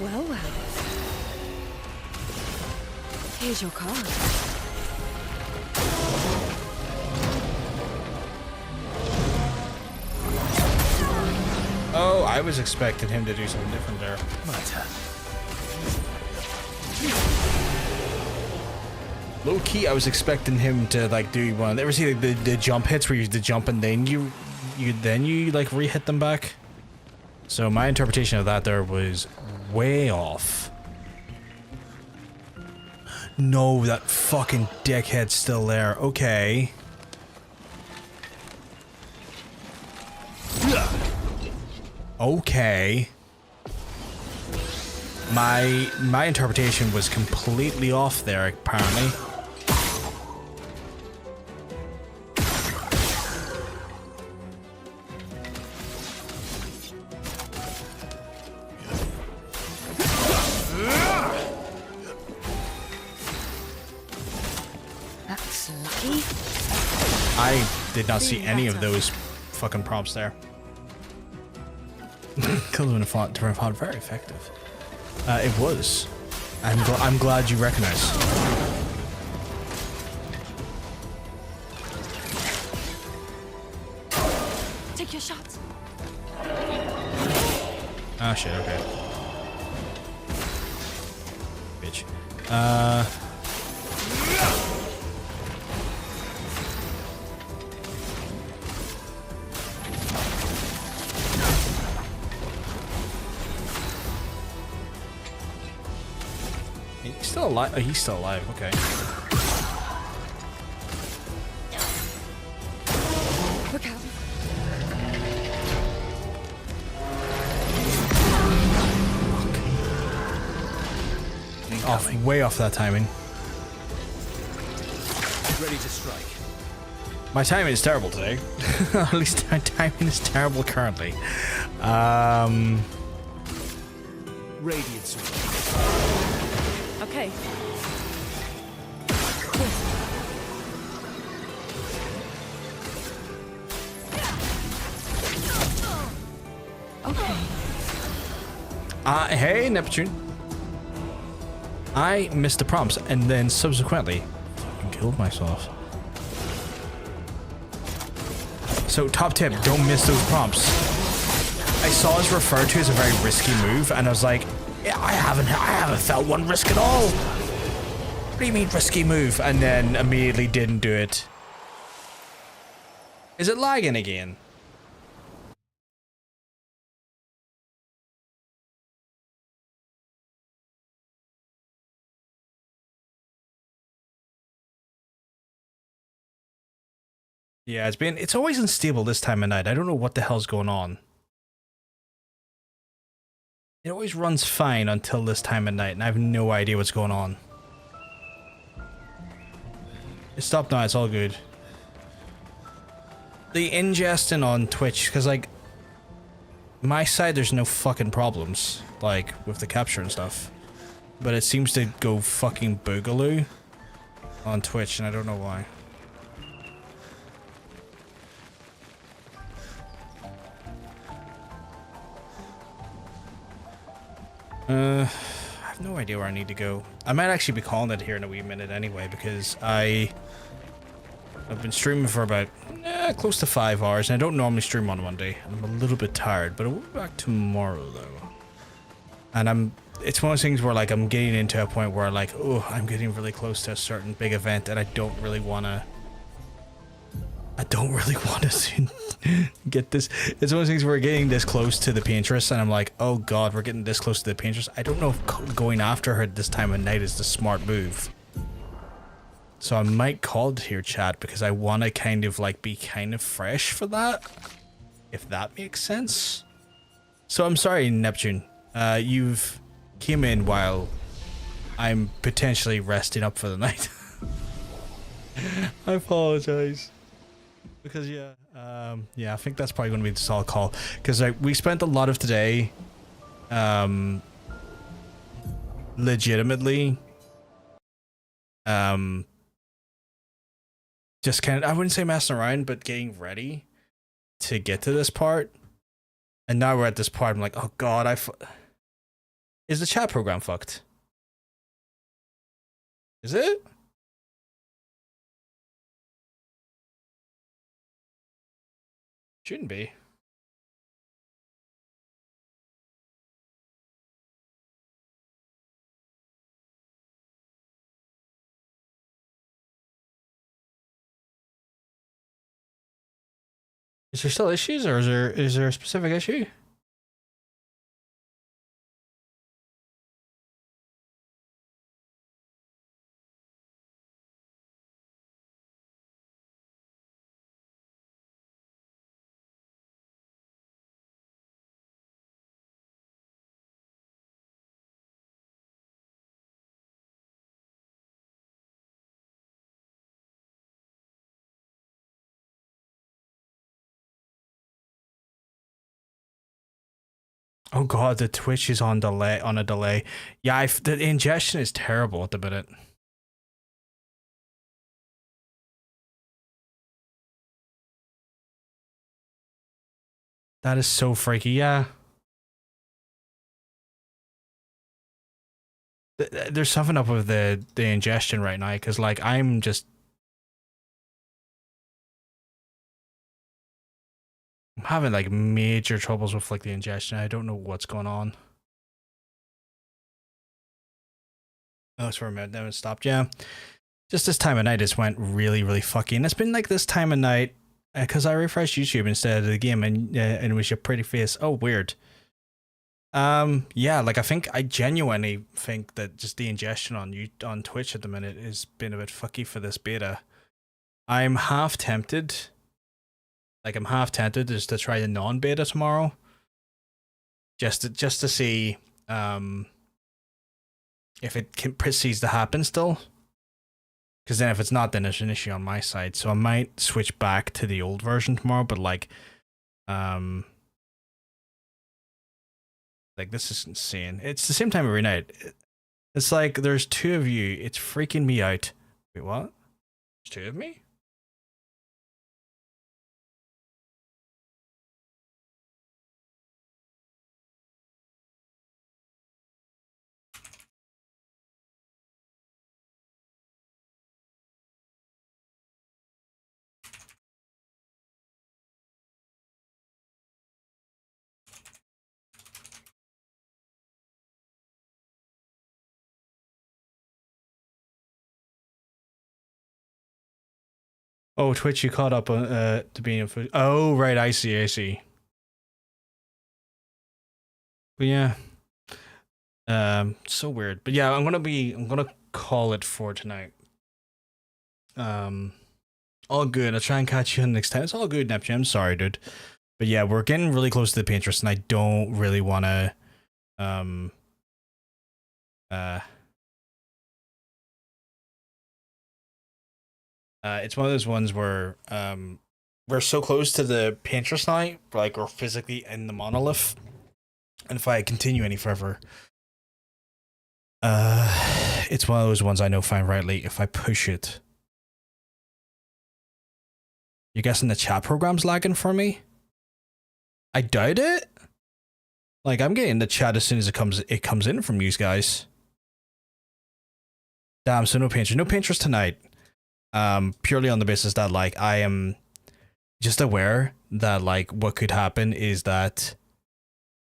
Well, well. Here's your card. Oh, I was expecting him to do something different there. Low key, I was expecting him to like do one. Ever see like, the jump hits where you the jump and then you like re-hit them back? So my interpretation of that there was way off. No, that fucking dickhead's still there. Okay. Okay. My interpretation was completely off there, apparently. That's lucky. I did not see any of those fucking prompts there. Kills in a font, different font, very effective. It was. I'm glad you recognize. Take your shots. Ah shit, okay. Bitch. He's still alive. Oh, he's still alive. Okay. Look out. Off, way off that timing. Ready to strike. My timing is terrible today. At least my timing is terrible currently. Radiant sword. Okay. Hey, Neptune. I missed the prompts and then subsequently fucking killed myself. So top tip, don't miss those prompts. I saw it referred to as a very risky move and I was like, yeah, I haven't felt one risk at all. What do you mean risky move? And then immediately didn't do it. Is it lagging again? Yeah, it's always unstable this time of night. I don't know what the hell's going on. It always runs fine until this time of night, and I have no idea what's going on. It stopped now, it's all good. The ingesting on Twitch, because like, my side there's no fucking problems, like, with the capture and stuff. But it seems to go fucking boogaloo on Twitch, and I don't know why. I have no idea where I need to go. I might actually be calling it here in a wee minute anyway, because I've been streaming for about close to 5 hours, and I don't normally stream on Monday. I'm a little bit tired, but I will be back tomorrow though. And it's one of those things where like I'm getting into a point where like, oh, I'm getting really close to a certain big event, and I don't really want to get this. It's one of those things where we're getting this close to the Paintress, and I'm like, oh god, we're getting this close to the Paintress. I don't know if going after her this time of night is the smart move. So I might call it here, chat, because I want to kind of like be kind of fresh for that, if that makes sense. So I'm sorry, Neptune. You've came in while I'm potentially resting up for the night. I apologize. Because yeah, I think that's probably going to be the solid call. Because like we spent a lot of today, legitimately, just kind of, I wouldn't say messing around, but getting ready to get to this part. And now we're at this part. I'm like, oh god, is the chat program fucked? Is it? Shouldn't be. Is there still issues, or is there a specific issue? Oh god, the Twitch is on a delay. Yeah, the ingestion is terrible at the minute. That is so freaky, yeah. There's something up with the ingestion right now, because like I'm having like major troubles with like the ingestion. I don't know what's going on. Oh, it's for a minute, then it stopped. Yeah, just this time of night just went really, really fucky. And it's been like this time of night because I refreshed YouTube instead of the game, and it was your pretty face. Oh, weird. Yeah, like I genuinely think that just the ingestion on Twitch at the minute has been a bit fucky for this beta. I'm half tempted. Like I'm half tempted just to try the non-beta tomorrow, just to see if it proceeds to happen still. Because then if it's not, then there's an issue on my side. So I might switch back to the old version tomorrow. But like this is insane. It's the same time every night. It's like there's two of you. It's freaking me out. Wait, what? There's two of me? Oh, Twitch, you caught up to being in food. Oh, right, I see. But yeah. So weird. But yeah, I'm gonna call it for tonight. All good. I'll try and catch you next time. It's all good, Neptune. I'm sorry, dude. But yeah, we're getting really close to the Paintress, and I don't really wanna it's one of those ones where we're so close to the Paintress now, like we're physically in the monolith. And if I continue any further, it's one of those ones I know fine rightly. If I push it, you guessing the chat program's lagging for me? I doubt it. Like I'm getting the chat as soon as it comes in from you guys. Damn, so no Paintress tonight. Purely on the basis that like I am just aware that like what could happen is that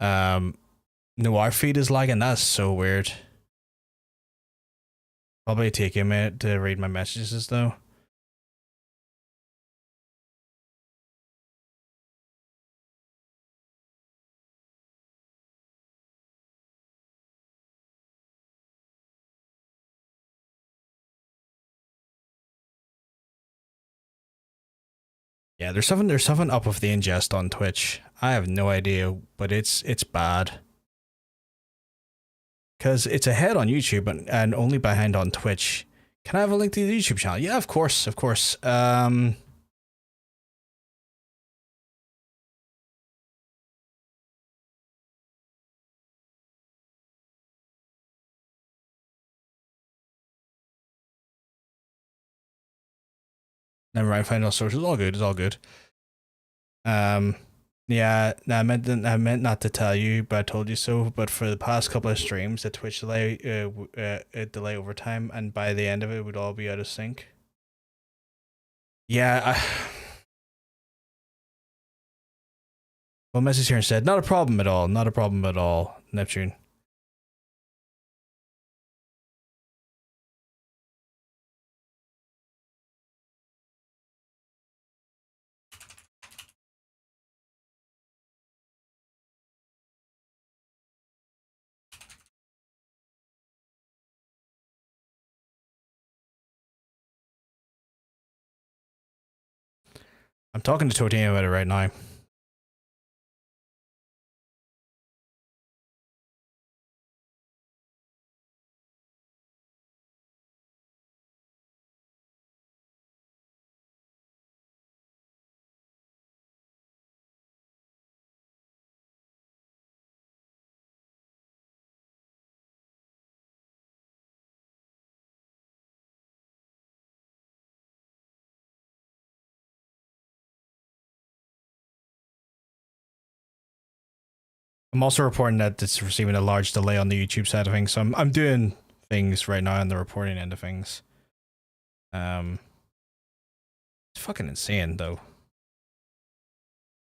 Noir feed is lagging. That's so weird. Probably take a minute to read my messages though. Yeah, there's something up with the ingest on Twitch. I have no idea, but it's bad. Cause it's ahead on YouTube and only behind on Twitch. Can I have a link to the YouTube channel? Yeah, of course, of course. Never mind, find all sources. All good, it's all good. Yeah, no, I meant not to tell you, but I told you so. But for the past couple of streams, the Twitch delay, delay over time, and by the end of it, would all be out of sync. Yeah. Well, message here and said, not a problem at all. Not a problem at all, Neptune. I'm talking to Totino about it right now. I'm also reporting that it's receiving a large delay on the YouTube side of things, so I'm doing things right now on the reporting end of things. It's fucking insane though.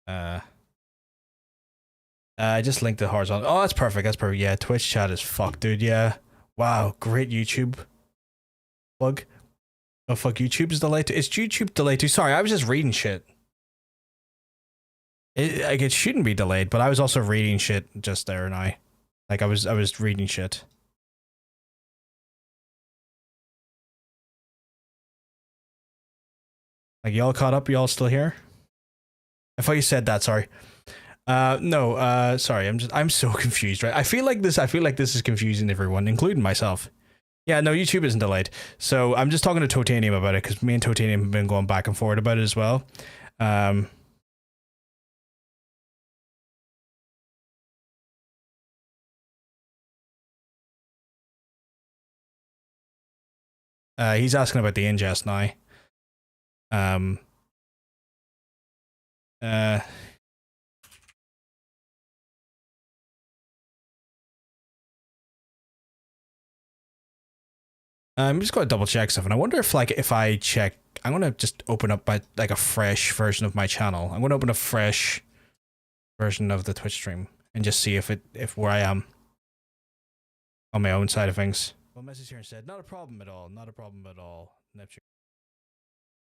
I just linked the horizontal. Oh, that's perfect. That's perfect. Yeah, Twitch chat is fucked, dude. Yeah. Wow, great YouTube plug. Oh fuck, YouTube is delayed too. Is YouTube delayed too? Sorry, I was just reading shit. It shouldn't be delayed, but I was also reading shit just there, and I was reading shit. Like y'all caught up? Y'all still here? I thought you said that. Sorry. No. Sorry. I'm so confused. Right. I feel like this is confusing everyone, including myself. Yeah. No, YouTube isn't delayed. So I'm just talking to Totanium about it because me and Totanium have been going back and forth about it as well. He's asking about the ingest now. I'm just gonna double check stuff, and I wonder if I check, I'm gonna just open up a fresh version of my channel. I'm gonna open a fresh version of the Twitch stream and just see if where I am on my own side of things. Well, message here and said, not a problem at all. Not a problem at all. Neptune.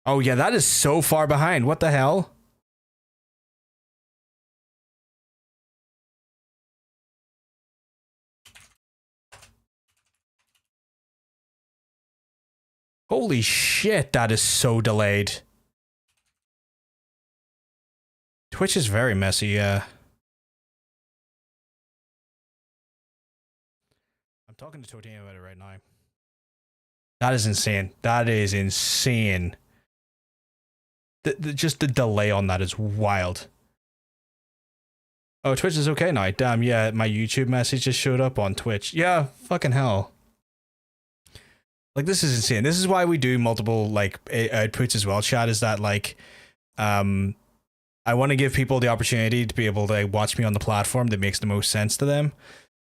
Oh yeah, that is so far behind. What the hell? Holy shit, that is so delayed. Twitch is very messy, yeah. I'm talking to Totino about it right now. That is insane. That is insane. Just the delay on that is wild. Oh, Twitch is okay now. Damn, yeah, my YouTube message just showed up on Twitch. Yeah, fucking hell. Like, this is insane. This is why we do multiple, like, outputs as well, chat, is that, like, I want to give people the opportunity to be able to watch me on the platform that makes the most sense to them.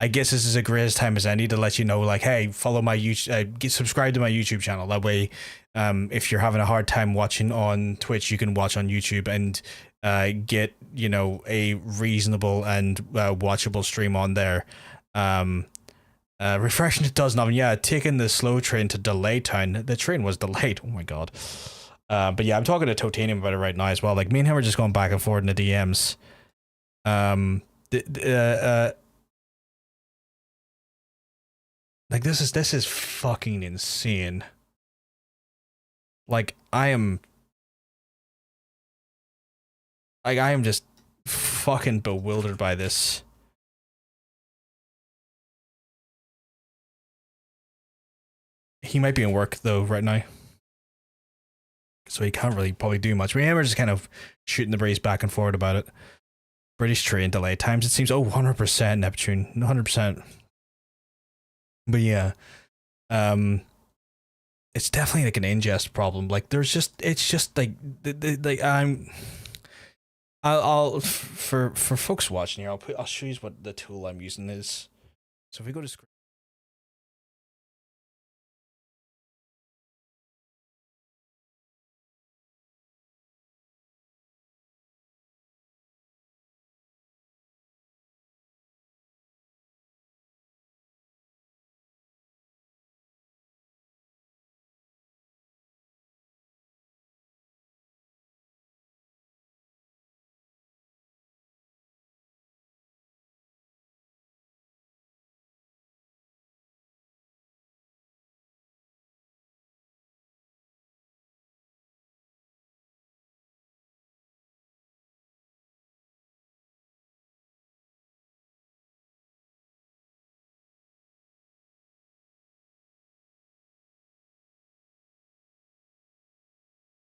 I guess this is a great time as any to let you know, like, hey, follow my YouTube, subscribe to my YouTube channel. That way, if you're having a hard time watching on Twitch, you can watch on YouTube and get, you know, a reasonable and watchable stream on there. Refreshing it does nothing. Yeah, taking the slow train to Delay Town. The train was delayed. Oh my god. But yeah, I'm talking to Totanium about it right now as well. Like, me and him are just going back and forth in the DMs. Like, this is fucking insane. Like, I am just fucking bewildered by this. He might be in work though right now, so he can't really probably do much. We're just kind of shooting the breeze back and forward about it. British train delay times, it seems. Oh, 100% Neptune, 100%. But yeah, it's definitely like an ingest problem. Like, there's just, it's just like, like I'll for folks watching here, I'll show you what the tool I'm using is. So if we go to screen.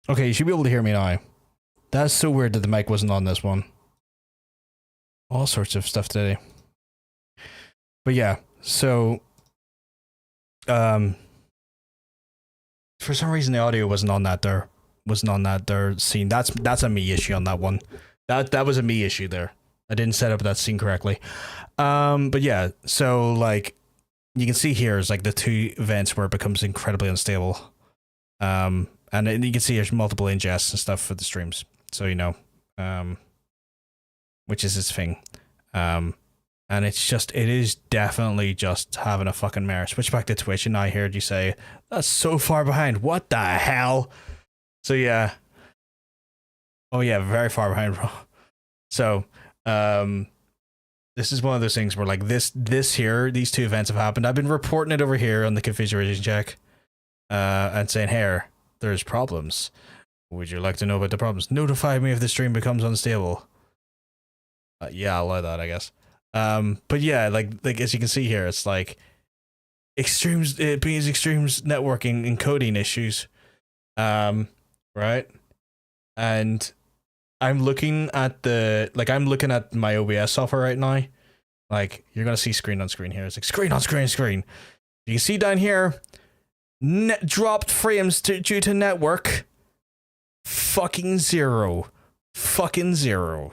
Okay, you should be able to hear me now. That's so weird that the mic wasn't on this one. All sorts of stuff today. But yeah, so for some reason the audio wasn't on that there. Scene. That's a me issue on that one. That was a me issue there. I didn't set up that scene correctly. But yeah, so like you can see here is like the two events where it becomes incredibly unstable. And you can see there's multiple ingests and stuff for the streams. So, you know, which is his thing. And it is definitely just having a fucking mare. Switch back to Twitch, and I heard you say, that's so far behind. What the hell? So, yeah. Oh, yeah, very far behind, bro. So, this is one of those things where, like, these two events have happened. I've been reporting it over here on the configuration check, and saying, here, there's problems. Would you like to know about the problems? Notify me if the stream becomes unstable. Yeah, I'll allow that, I guess. But yeah, like as you can see here, it's like extremes networking encoding issues. Right? And I'm looking at my OBS software right now. Like, you're gonna see screen on screen here. It's like screen on screen. You can see down here, dropped frames due to network. Fucking zero.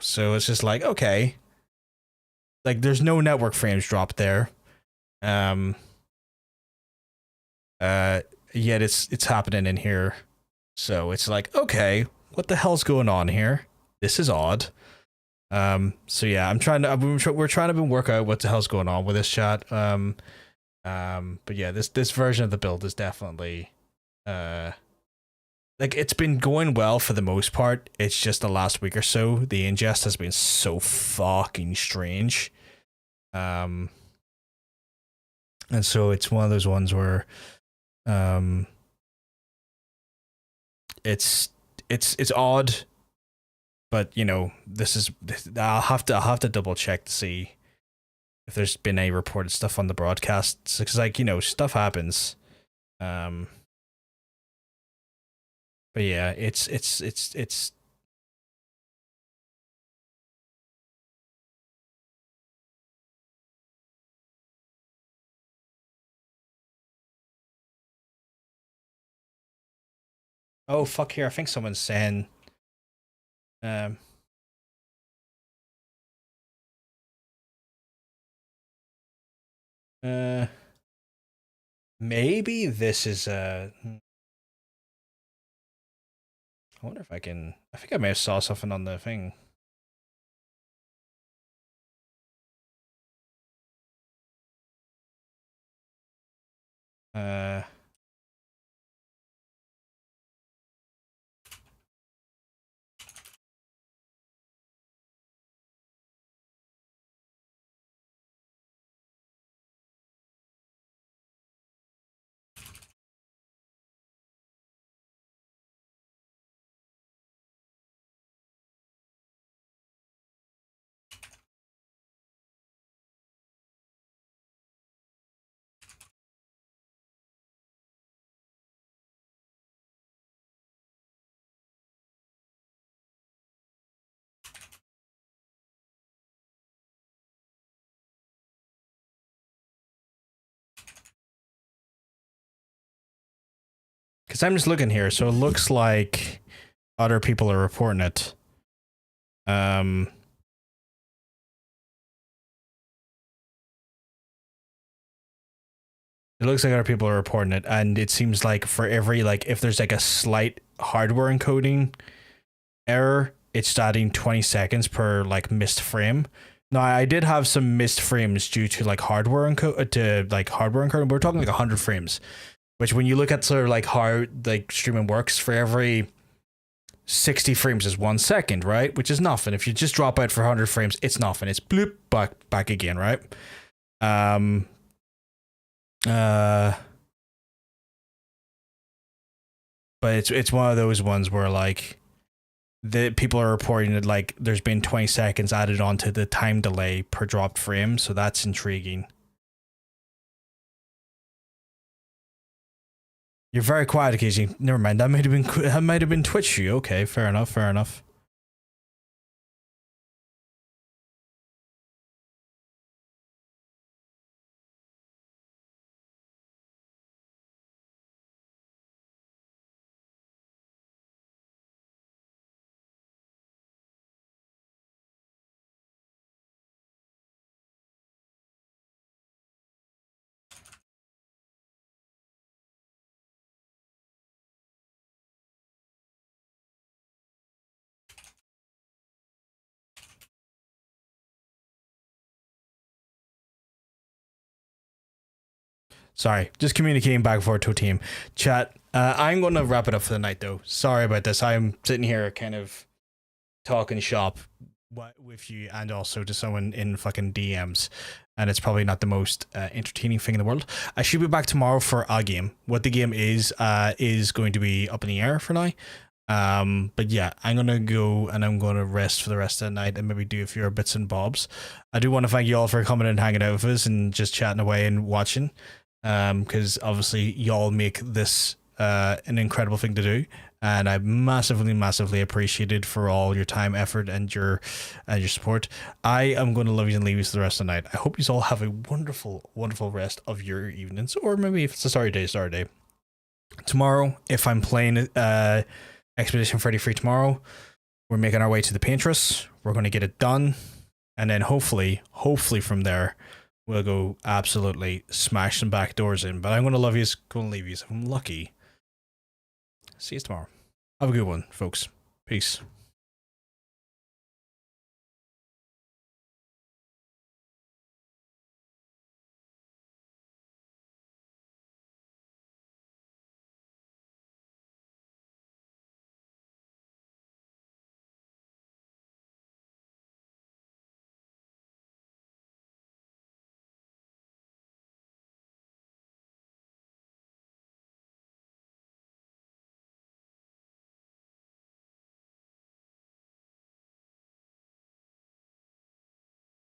So it's just like, okay. Like, there's no network frames dropped there. Yet it's happening in here. So it's like, okay, what the hell's going on here? This is odd. So yeah, we're trying to work out what the hell's going on with this chat. But yeah, this version of the build is definitely like, it's been going well for the most part. It's just the last week or so, the ingest has been so fucking strange. And so it's one of those ones where it's odd, but you know, I'll have to double check to see if there's been any reported stuff on the broadcasts, because, like, you know, stuff happens. But yeah, it's oh fuck, here, I think someone's saying Maybe this is I wonder if I can. I think I may have saw something on the thing. Because I'm just looking here, so it looks like other people are reporting it. It looks like other people are reporting it, and it seems like for every, like, if there's like a slight hardware encoding error, it's adding 20 seconds per like missed frame. Now, I did have some missed frames due to like hardware encoding. We're talking like 100 frames, which when you look at sort of like how like streaming works, for every 60 frames is 1 second, right? Which is nothing. If you just drop out for 100 frames, it's nothing. It's bloop back again, right? But it's one of those ones where like the people are reporting that like there's been 20 seconds added onto the time delay per dropped frame, so that's intriguing. You're very quiet, Casey. Never mind. That might have been Twitch you. Okay, fair enough. Sorry, just communicating back and forth to a team. Chat, I'm going to wrap it up for the night, though. Sorry about this. I'm sitting here kind of talking shop with you and also to someone in fucking DMs. And it's probably not the most entertaining thing in the world. I should be back tomorrow for a game. What the game is going to be up in the air for now. But yeah, I'm going to go and I'm going to rest for the rest of the night and maybe do a few bits and bobs. I do want to thank you all for coming and hanging out with us and just chatting away and watching. Because obviously y'all make this an incredible thing to do, and I massively appreciated for all your time, effort, and your support. I am going to love you and leave you for the rest of the night. I hope you all have a wonderful rest of your evenings, or maybe if it's a sorry day. Tomorrow, if I'm playing Expedition 33 tomorrow, we're making our way to the Paintress. We're going to get it done, and then hopefully from there we'll go absolutely smash some back doors in. But I'm going to love you, going to leave you if I'm lucky. See you tomorrow. Have a good one, folks. Peace.